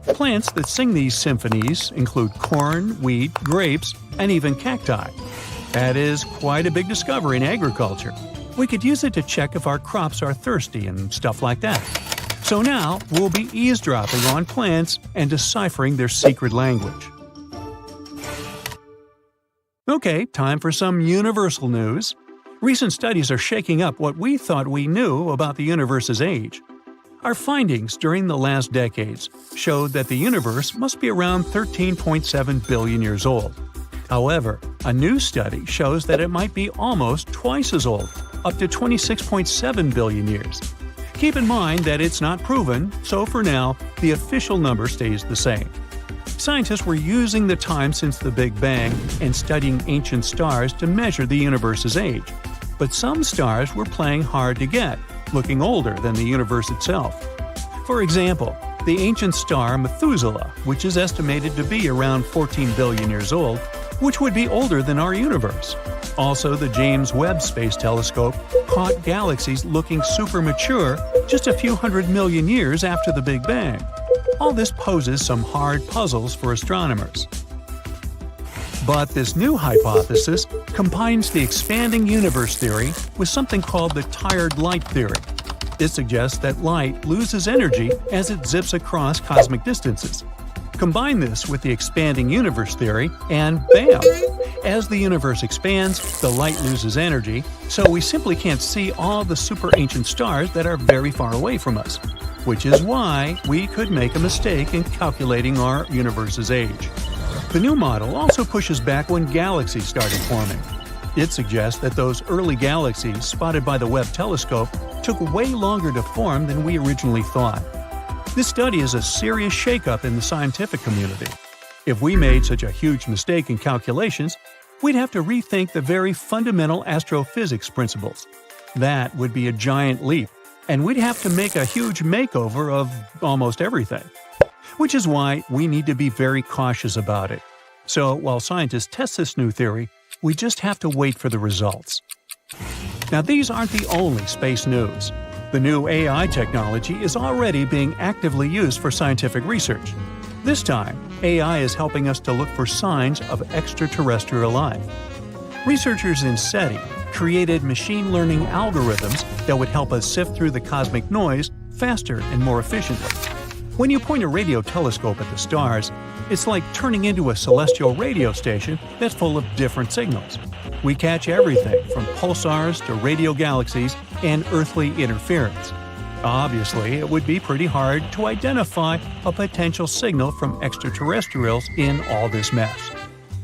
Plants that sing these symphonies include corn, wheat, grapes, and even cacti. That is quite a big discovery in agriculture. We could use it to check if our crops are thirsty and stuff like that. So now we'll be eavesdropping on plants and deciphering their secret language. Okay, time for some universal news. Recent studies are shaking up what we thought we knew about the universe's age. Our findings during the last decades showed that the universe must be around 13.7 billion years old. However, a new study shows that it might be almost twice as old, up to 26.7 billion years. Keep in mind that it's not proven, so for now, the official number stays the same. Scientists were using the time since the Big Bang and studying ancient stars to measure the universe's age. But some stars were playing hard to get, looking older than the universe itself. For example, the ancient star Methuselah, which is estimated to be around 14 billion years old, which would be older than our universe. Also, the James Webb Space Telescope caught galaxies looking super mature just a few hundred million years after the Big Bang. All this poses some hard puzzles for astronomers. But this new hypothesis combines the expanding universe theory with something called the tired light theory. It suggests that light loses energy as it zips across cosmic distances. Combine this with the expanding universe theory, and bam! As the universe expands, the light loses energy, so we simply can't see all the super ancient stars that are very far away from us, which is why we could make a mistake in calculating our universe's age. The new model also pushes back when galaxies started forming. It suggests that those early galaxies spotted by the Webb telescope took way longer to form than we originally thought. This study is a serious shakeup in the scientific community. If we made such a huge mistake in calculations, we'd have to rethink the very fundamental astrophysics principles. That would be a giant leap, and we'd have to make a huge makeover of almost everything. Which is why we need to be very cautious about it. So while scientists test this new theory, we just have to wait for the results. Now, these aren't the only space news. The new AI technology is already being actively used for scientific research. This time, AI is helping us to look for signs of extraterrestrial life. Researchers in SETI created machine learning algorithms that would help us sift through the cosmic noise faster and more efficiently. When you point a radio telescope at the stars, it's like turning into a celestial radio station that's full of different signals. We catch everything from pulsars to radio galaxies and earthly interference. Obviously, it would be pretty hard to identify a potential signal from extraterrestrials in all this mess.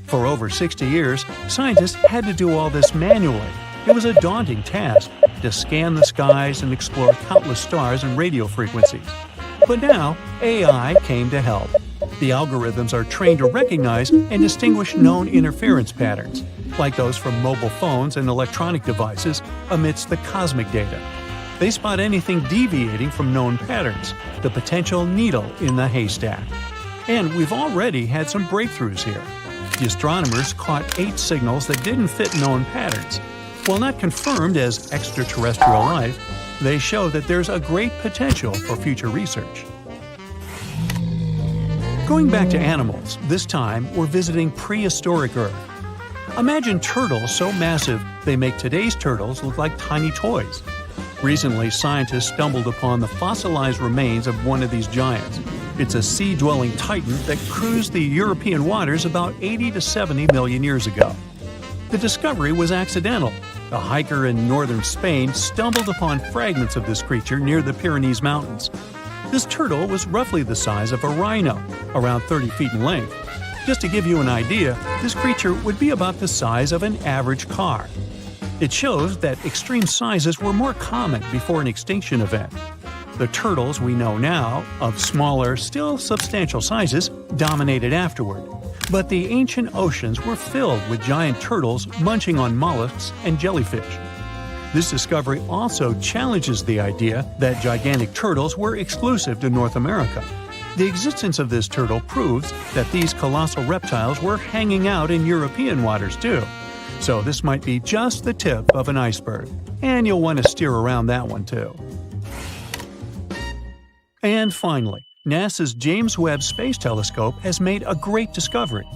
For over 60 years, scientists had to do all this manually. It was a daunting task to scan the skies and explore countless stars and radio frequencies. But now, AI came to help. The algorithms are trained to recognize and distinguish known interference patterns, like those from mobile phones and electronic devices, amidst the cosmic data. They spot anything deviating from known patterns, the potential needle in the haystack. And we've already had some breakthroughs here. The astronomers caught 8 signals that didn't fit known patterns. While not confirmed as extraterrestrial life, they show that there's a great potential for future research. Going back to animals, this time we're visiting prehistoric Earth. Imagine turtles so massive they make today's turtles look like tiny toys. Recently, scientists stumbled upon the fossilized remains of one of these giants. It's a sea-dwelling titan that cruised the European waters about 80 to 70 million years ago. The discovery was accidental. A hiker in northern Spain stumbled upon fragments of this creature near the Pyrenees Mountains. This turtle was roughly the size of a rhino, around 30 feet in length. Just to give you an idea, this creature would be about the size of an average car. It shows that extreme sizes were more common before an extinction event. The turtles we know now, of smaller, still substantial sizes, dominated afterward. But the ancient oceans were filled with giant turtles munching on mollusks and jellyfish. This discovery also challenges the idea that gigantic turtles were exclusive to North America. The existence of this turtle proves that these colossal reptiles were hanging out in European waters too. So this might be just the tip of an iceberg, and you'll want to steer around that one too. And finally, NASA's James Webb Space Telescope has made a great discovery.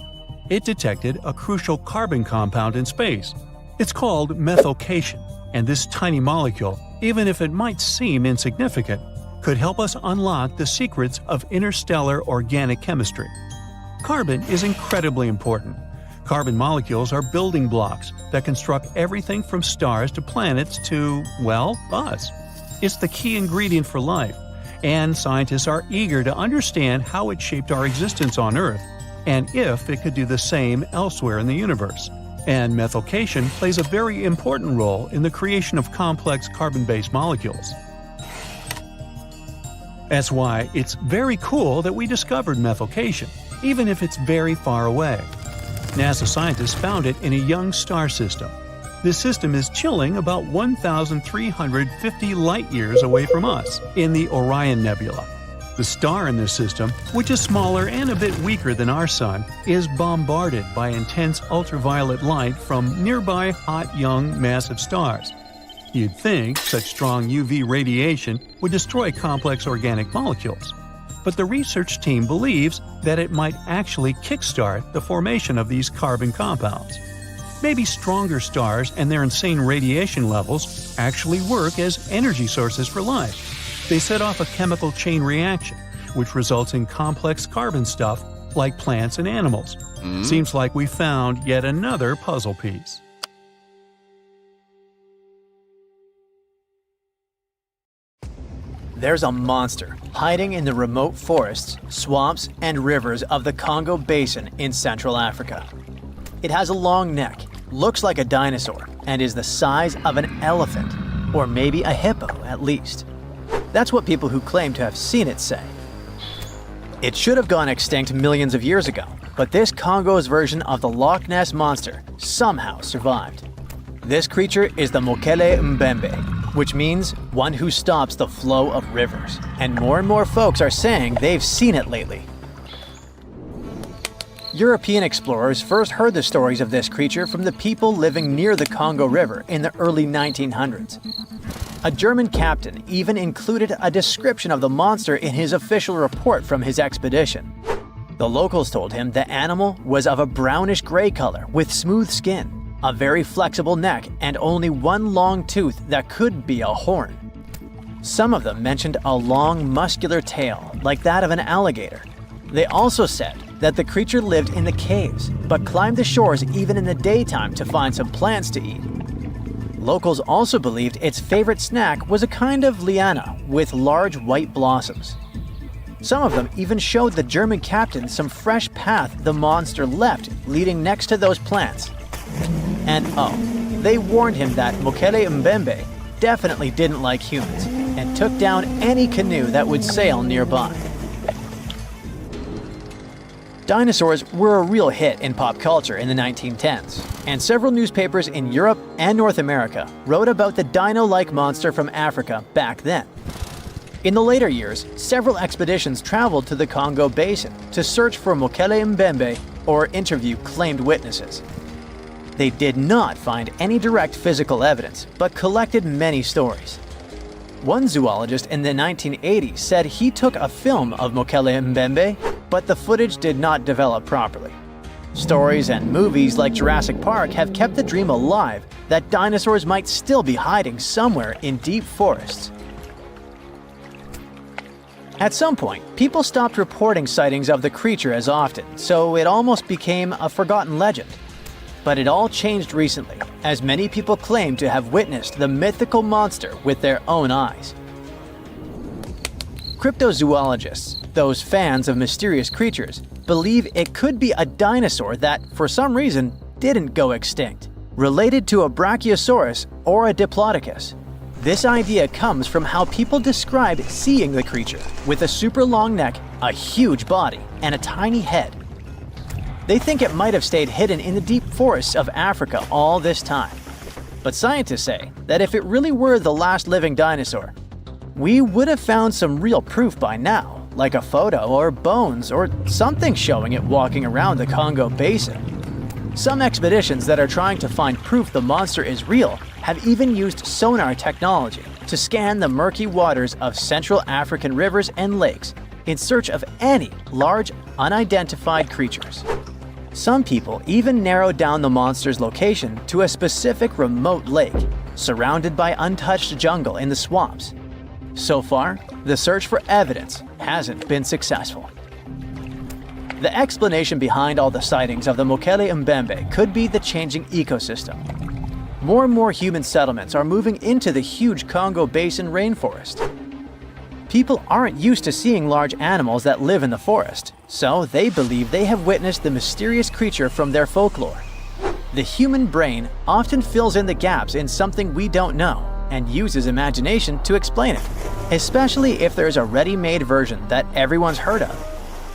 It detected a crucial carbon compound in space. It's called methylcation, and this tiny molecule, even if it might seem insignificant, could help us unlock the secrets of interstellar organic chemistry. Carbon is incredibly important. Carbon molecules are building blocks that construct everything from stars to planets to, well, us. It's the key ingredient for life, and scientists are eager to understand how it shaped our existence on Earth, and if it could do the same elsewhere in the universe. And methylcation plays a very important role in the creation of complex carbon-based molecules. That's why it's very cool that we discovered methylcation, even if it's very far away. NASA scientists found it in a young star system. This system is chilling about 1,350 light-years away from us, in the Orion Nebula. The star in this system, which is smaller and a bit weaker than our Sun, is bombarded by intense ultraviolet light from nearby hot, young, massive stars. You'd think such strong UV radiation would destroy complex organic molecules. But the research team believes that it might actually kickstart the formation of these carbon compounds. Maybe stronger stars and their insane radiation levels actually work as energy sources for life. They set off a chemical chain reaction, which results in complex carbon stuff like plants and animals. Seems like we found yet another puzzle piece. There's a monster hiding in the remote forests, swamps, and rivers of the Congo Basin in Central Africa. It has a long neck, looks like a dinosaur, and is the size of an elephant, or maybe a hippo at least. That's what people who claim to have seen it say. It should have gone extinct millions of years ago, but this Congo's version of the Loch Ness Monster somehow survived. This creature is the Mokele Mbembe, which means one who stops the flow of rivers, and more folks are saying they've seen it lately. European explorers first heard the stories of this creature from the people living near the Congo River in the early 1900s. A German captain even included a description of the monster in his official report from his expedition. The locals told him the animal was of a brownish-gray color with smooth skin, a very flexible neck, and only one long tooth that could be a horn. Some of them mentioned a long, muscular tail, like that of an alligator. They also said that the creature lived in the caves, but climbed the shores even in the daytime to find some plants to eat. Locals also believed its favorite snack was a kind of liana with large white blossoms. Some of them even showed the German captain some fresh path the monster left leading next to those plants. And oh, they warned him that Mokele Mbembe definitely didn't like humans and took down any canoe that would sail nearby. Dinosaurs were a real hit in pop culture in the 1910s, and several newspapers in Europe and North America wrote about the dino-like monster from Africa back then. In the later years, several expeditions traveled to the Congo Basin to search for Mokele Mbembe or interview claimed witnesses. They did not find any direct physical evidence, but collected many stories. One zoologist in the 1980s said he took a film of Mokele Mbembe, but the footage did not develop properly. Stories and movies like Jurassic Park have kept the dream alive that dinosaurs might still be hiding somewhere in deep forests. At some point, people stopped reporting sightings of the creature as often, so it almost became a forgotten legend. But it all changed recently, as many people claim to have witnessed the mythical monster with their own eyes. Cryptozoologists, those fans of mysterious creatures, believe it could be a dinosaur that, for some reason, didn't go extinct, related to a Brachiosaurus or a Diplodocus. This idea comes from how people describe seeing the creature, with a super long neck, a huge body, and a tiny head. They think it might have stayed hidden in the deep forests of Africa all this time. But scientists say that if it really were the last living dinosaur, we would have found some real proof by now, like a photo or bones or something showing it walking around the Congo Basin. Some expeditions that are trying to find proof the monster is real have even used sonar technology to scan the murky waters of Central African rivers and lakes in search of any large, unidentified creatures. Some people even narrowed down the monster's location to a specific remote lake, surrounded by untouched jungle in the swamps. So far, the search for evidence hasn't been successful. The explanation behind all the sightings of the Mokele Mbembe could be the changing ecosystem. More and more human settlements are moving into the huge Congo Basin rainforest. People aren't used to seeing large animals that live in the forest, so they believe they have witnessed the mysterious creature from their folklore. The human brain often fills in the gaps in something we don't know and uses imagination to explain it, especially if there's a ready-made version that everyone's heard of.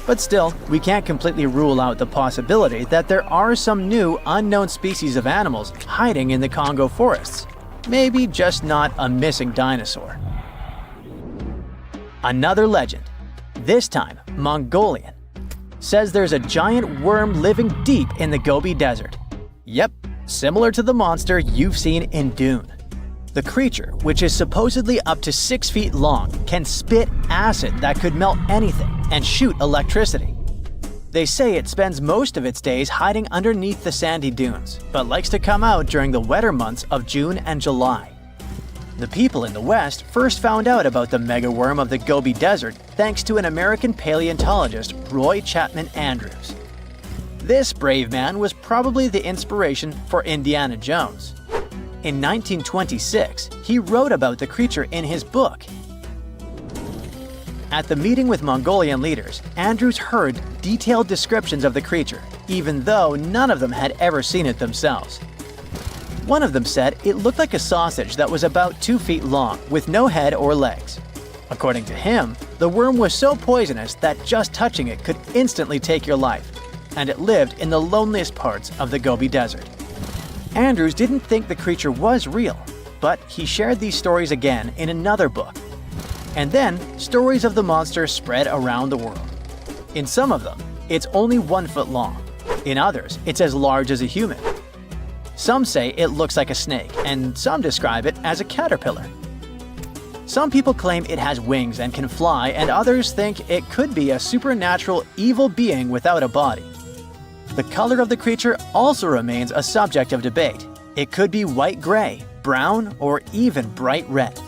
But still, we can't completely rule out the possibility that there are some new, unknown species of animals hiding in the Congo forests. Maybe just not a missing dinosaur. Another legend, this time Mongolian, says there's a giant worm living deep in the Gobi Desert. Yep, similar to the monster you've seen in Dune. The creature, which is supposedly up to 6 feet long, can spit acid that could melt anything and shoot electricity. They say it spends most of its days hiding underneath the sandy dunes, but likes to come out during the wetter months of June and July. The people in the West first found out about the megaworm of the Gobi Desert thanks to an American paleontologist, Roy Chapman Andrews. This brave man was probably the inspiration for Indiana Jones. In 1926, he wrote about the creature in his book. At the meeting with Mongolian leaders, Andrews heard detailed descriptions of the creature, even though none of them had ever seen it themselves. One of them said it looked like a sausage that was about 2 feet long, with no head or legs. According to him, the worm was so poisonous that just touching it could instantly take your life, and it lived in the loneliest parts of the Gobi Desert. Andrews didn't think the creature was real, but he shared these stories again in another book. And then, stories of the monster spread around the world. In some of them, it's only 1 foot long. In others, it's as large as a human. Some say it looks like a snake, and some describe it as a caterpillar. Some people claim it has wings and can fly, and others think it could be a supernatural evil being without a body. The color of the creature also remains a subject of debate. It could be white-gray, brown, or even bright red.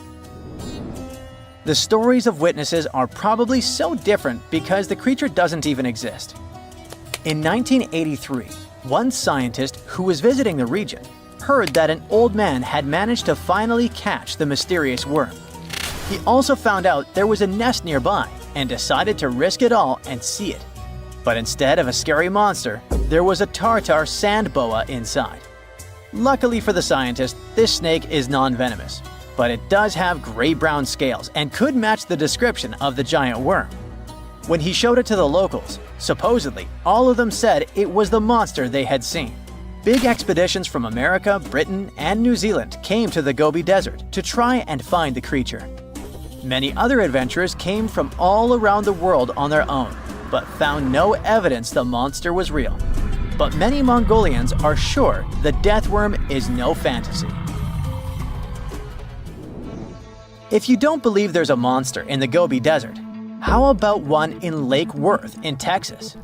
The stories of witnesses are probably so different because the creature doesn't even exist. In 1983, one scientist who was visiting the region heard that an old man had managed to finally catch the mysterious worm. He also found out there was a nest nearby and decided to risk it all and see it. But instead of a scary monster, there was a tartar sand boa inside. Luckily for the scientist, this snake is non-venomous, but it does have gray-brown scales and could match the description of the giant worm. When he showed it to the locals, supposedly all of them said it was the monster they had seen. Big expeditions from America, Britain, and New Zealand came to the Gobi Desert to try and find the creature. Many other adventurers came from all around the world on their own, but found no evidence the monster was real. But many Mongolians are sure the death worm is no fantasy. If you don't believe there's a monster in the Gobi Desert, how about one in Lake Worth in Texas?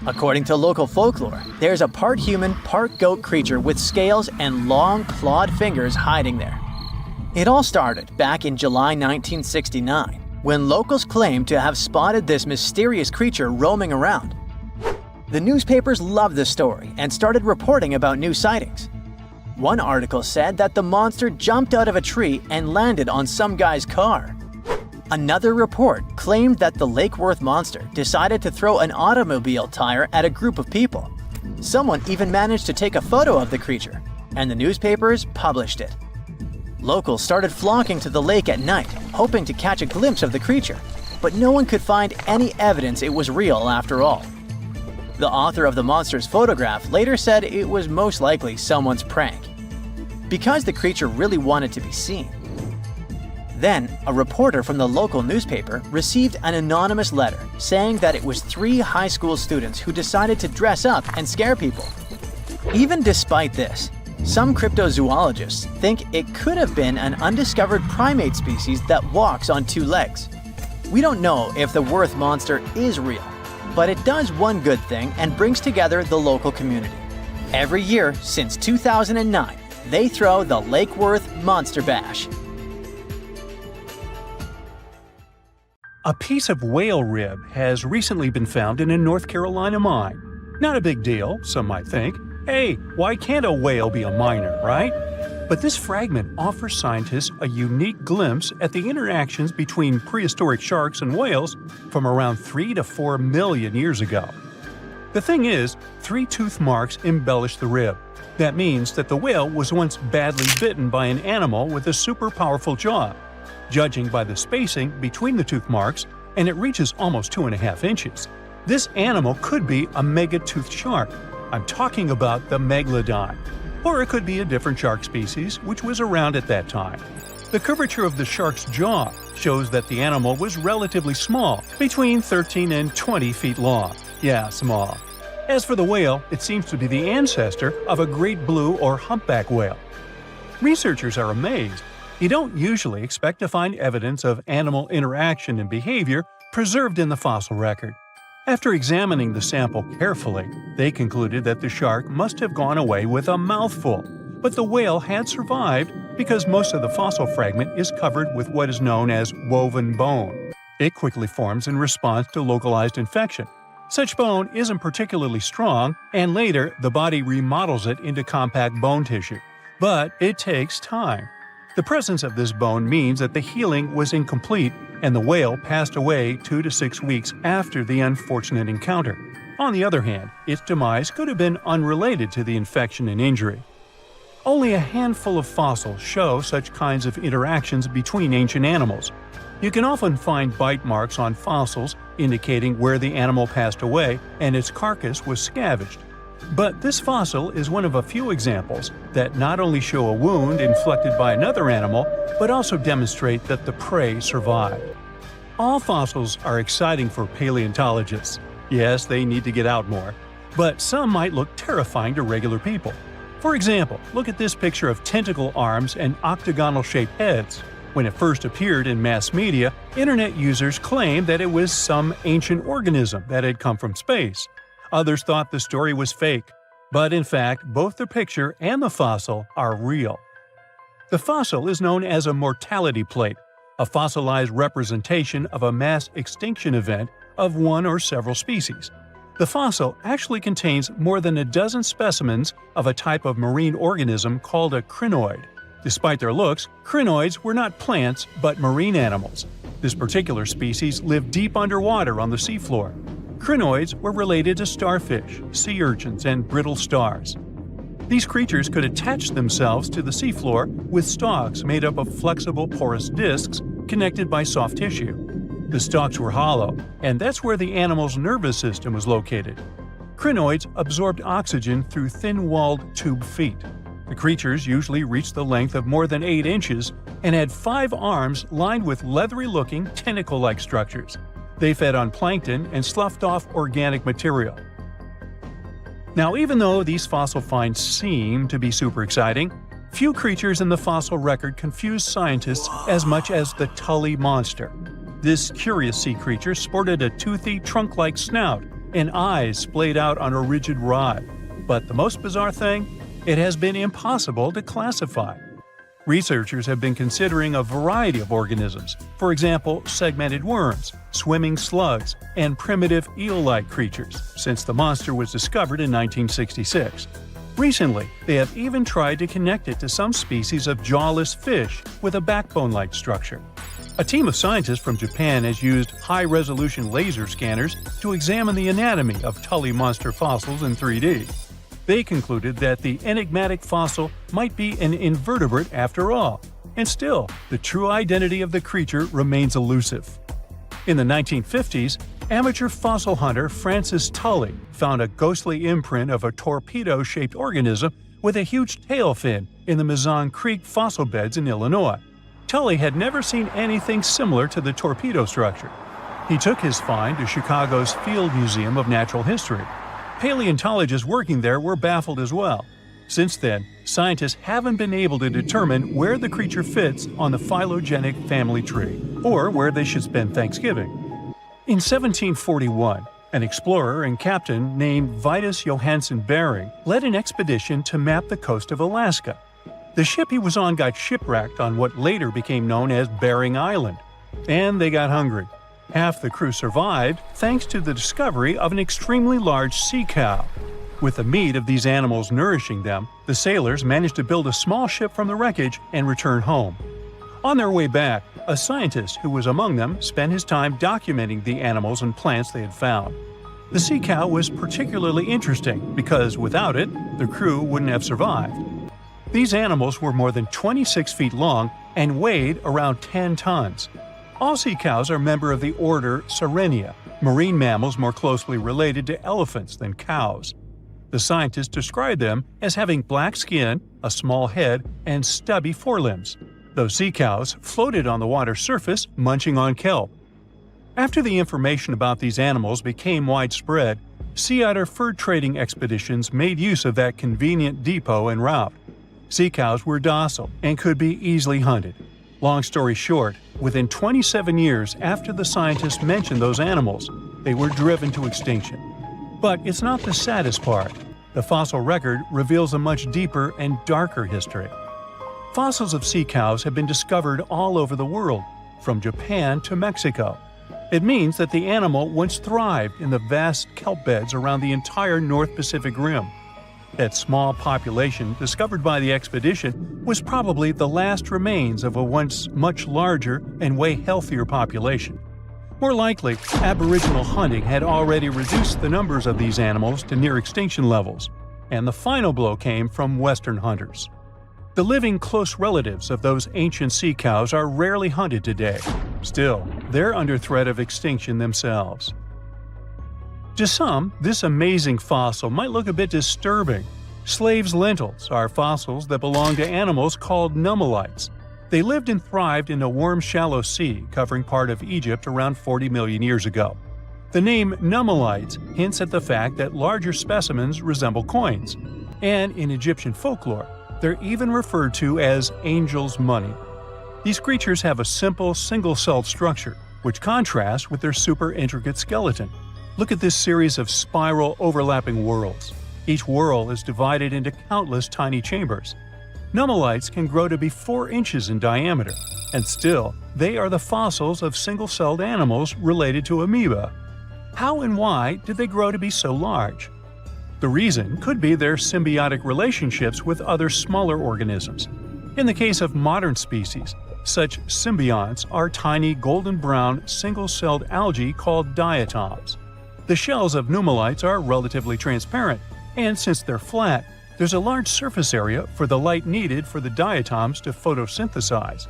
According to local folklore, there's a part human, part goat creature with scales and long clawed fingers hiding there. It all started back in July 1969, when locals claimed to have spotted this mysterious creature roaming around. The newspapers loved the story and started reporting about new sightings. One article said that the monster jumped out of a tree and landed on some guy's car. Another report claimed that the Lake Worth monster decided to throw an automobile tire at a group of people. Someone even managed to take a photo of the creature, and the newspapers published it. Locals started flocking to the lake at night, hoping to catch a glimpse of the creature, but no one could find any evidence it was real after all. The author of the monster's photograph later said it was most likely someone's prank, because the creature really wanted to be seen. Then, a reporter from the local newspaper received an anonymous letter saying that it was 3 high school students who decided to dress up and scare people. Even despite this, some cryptozoologists think it could have been an undiscovered primate species that walks on 2 legs. We don't know if the Worth monster is real, but it does one good thing and brings together the local community. Every year since 2009, they throw the Lake Worth Monster Bash. A piece of whale rib has recently been found in a North Carolina mine. Not a big deal, some might think. Hey, why can't a whale be a miner, right? But this fragment offers scientists a unique glimpse at the interactions between prehistoric sharks and whales from around 3 to 4 million years ago. The thing is, 3 tooth marks embellish the rib. That means that the whale was once badly bitten by an animal with a super powerful jaw. Judging by the spacing between the tooth marks, and it reaches almost 2.5 inches. This animal could be a mega-toothed shark. I'm talking about the megalodon. Or it could be a different shark species which was around at that time. The curvature of the shark's jaw shows that the animal was relatively small, between 13 and 20 feet long. Yeah, small. As for the whale, it seems to be the ancestor of a great blue or humpback whale. Researchers are amazed. You don't usually expect to find evidence of animal interaction and behavior preserved in the fossil record. After examining the sample carefully, they concluded that the shark must have gone away with a mouthful, but the whale had survived because most of the fossil fragment is covered with what is known as woven bone. It quickly forms in response to localized infection. Such bone isn't particularly strong, and later the body remodels it into compact bone tissue. But it takes time. The presence of this bone means that the healing was incomplete and the whale passed away 2 to 6 weeks after the unfortunate encounter. On the other hand, its demise could have been unrelated to the infection and injury. Only a handful of fossils show such kinds of interactions between ancient animals. You can often find bite marks on fossils indicating where the animal passed away and its carcass was scavenged. But this fossil is one of a few examples that not only show a wound inflicted by another animal, but also demonstrate that the prey survived. All fossils are exciting for paleontologists. Yes, they need to get out more. But some might look terrifying to regular people. For example, look at this picture of tentacle arms and octagonal-shaped heads. When it first appeared in mass media, internet users claimed that it was some ancient organism that had come from space. Others thought the story was fake, but in fact, both the picture and the fossil are real. The fossil is known as a mortality plate. a fossilized representation of a mass extinction event of one or several species. The fossil actually contains more than a dozen specimens of a type of marine organism called a crinoid. Despite their looks, crinoids were not plants but marine animals. This particular species lived deep underwater on the seafloor. Crinoids were related to starfish, sea urchins, and brittle stars. These creatures could attach themselves to the seafloor with stalks made up of flexible porous discs connected by soft tissue. The stalks were hollow, and that's where the animal's nervous system was located. Crinoids absorbed oxygen through thin-walled tube feet. The creatures usually reached the length of more than 8 inches and had 5 arms lined with leathery-looking, tentacle-like structures. They fed on plankton and sloughed off organic material. Now, even though these fossil finds seem to be super exciting, few creatures in the fossil record confuse scientists as much as the Tully monster. This curious sea creature sported a toothy, trunk-like snout and eyes splayed out on a rigid rod. But the most bizarre thing? It has been impossible to classify. Researchers have been considering a variety of organisms, for example, segmented worms, swimming slugs, and primitive eel-like creatures, since the monster was discovered in 1966. Recently, they have even tried to connect it to some species of jawless fish with a backbone-like structure. A team of scientists from Japan has used high-resolution laser scanners to examine the anatomy of Tully monster fossils in 3D. They concluded that the enigmatic fossil might be an invertebrate after all, and still, the true identity of the creature remains elusive. In the 1950s, amateur fossil hunter Francis Tully found a ghostly imprint of a torpedo-shaped organism with a huge tail fin in the Mizon Creek fossil beds in Illinois. Tully had never seen anything similar to the torpedo structure. He took his find to Chicago's Field Museum of Natural History. Paleontologists working there were baffled as well. Since then, scientists haven't been able to determine where the creature fits on the phylogenetic family tree, or where they should spend Thanksgiving. In 1741, an explorer and captain named Vitus Johansen Bering led an expedition to map the coast of Alaska. The ship he was on got shipwrecked on what later became known as Bering Island, and they got hungry. Half the crew survived thanks to the discovery of an extremely large sea cow. With the meat of these animals nourishing them, the sailors managed to build a small ship from the wreckage and return home. On their way back, a scientist who was among them spent his time documenting the animals and plants they had found. The sea cow was particularly interesting because without it, the crew wouldn't have survived. These animals were more than 26 feet long and weighed around 10 tons. All sea cows are member of the order Sirenia, marine mammals more closely related to elephants than cows. The scientists described them as having black skin, a small head, and stubby forelimbs. Those sea cows floated on the water's surface, munching on kelp. After the information about these animals became widespread, sea otter fur trading expeditions made use of that convenient depot en route. Sea cows were docile and could be easily hunted. Long story short, within 27 years after the scientists mentioned those animals, they were driven to extinction. But it's not the saddest part. The fossil record reveals a much deeper and darker history. Fossils of sea cows have been discovered all over the world, from Japan to Mexico. It means that the animal once thrived in the vast kelp beds around the entire North Pacific Rim. That small population discovered by the expedition was probably the last remains of a once much larger and way healthier population. More likely, Aboriginal hunting had already reduced the numbers of these animals to near extinction levels, and the final blow came from Western hunters. The living close relatives of those ancient sea cows are rarely hunted today. Still, they're under threat of extinction themselves. To some, this amazing fossil might look a bit disturbing. Slaves' lentils are fossils that belong to animals called nummelites. They lived and thrived in a warm, shallow sea covering part of Egypt around 40 million years ago. The name nummelites hints at the fact that larger specimens resemble coins, and in Egyptian folklore, they're even referred to as angel's money. These creatures have a simple, single-celled structure, which contrasts with their super intricate skeleton. Look at this series of spiral overlapping whorls. Each whorl is divided into countless tiny chambers. Nummulites can grow to be 4 inches in diameter, and still, they are the fossils of single-celled animals related to amoeba. How and why did they grow to be so large? The reason could be their symbiotic relationships with other smaller organisms. In the case of modern species, such symbionts are tiny golden-brown single-celled algae called diatoms. The shells of nummulites are relatively transparent, and since they're flat, there's a large surface area for the light needed for the diatoms to photosynthesize.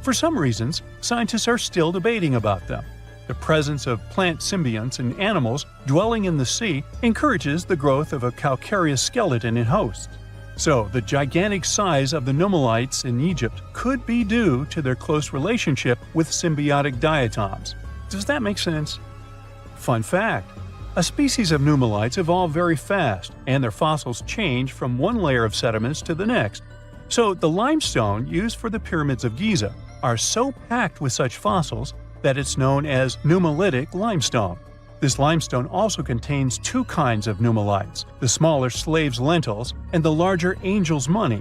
For some reasons, scientists are still debating about them. The presence of plant symbionts in animals dwelling in the sea encourages the growth of a calcareous skeleton in hosts. So, the gigantic size of the nummulites in Egypt could be due to their close relationship with symbiotic diatoms. Does that make sense? Fun fact: a species of nummulites evolve very fast, and their fossils change from one layer of sediments to the next. So, the limestone used for the pyramids of Giza are so packed with such fossils that it's known as nummulitic limestone. This limestone also contains 2 kinds of nummulites, the smaller slave's lentils and the larger angel's money.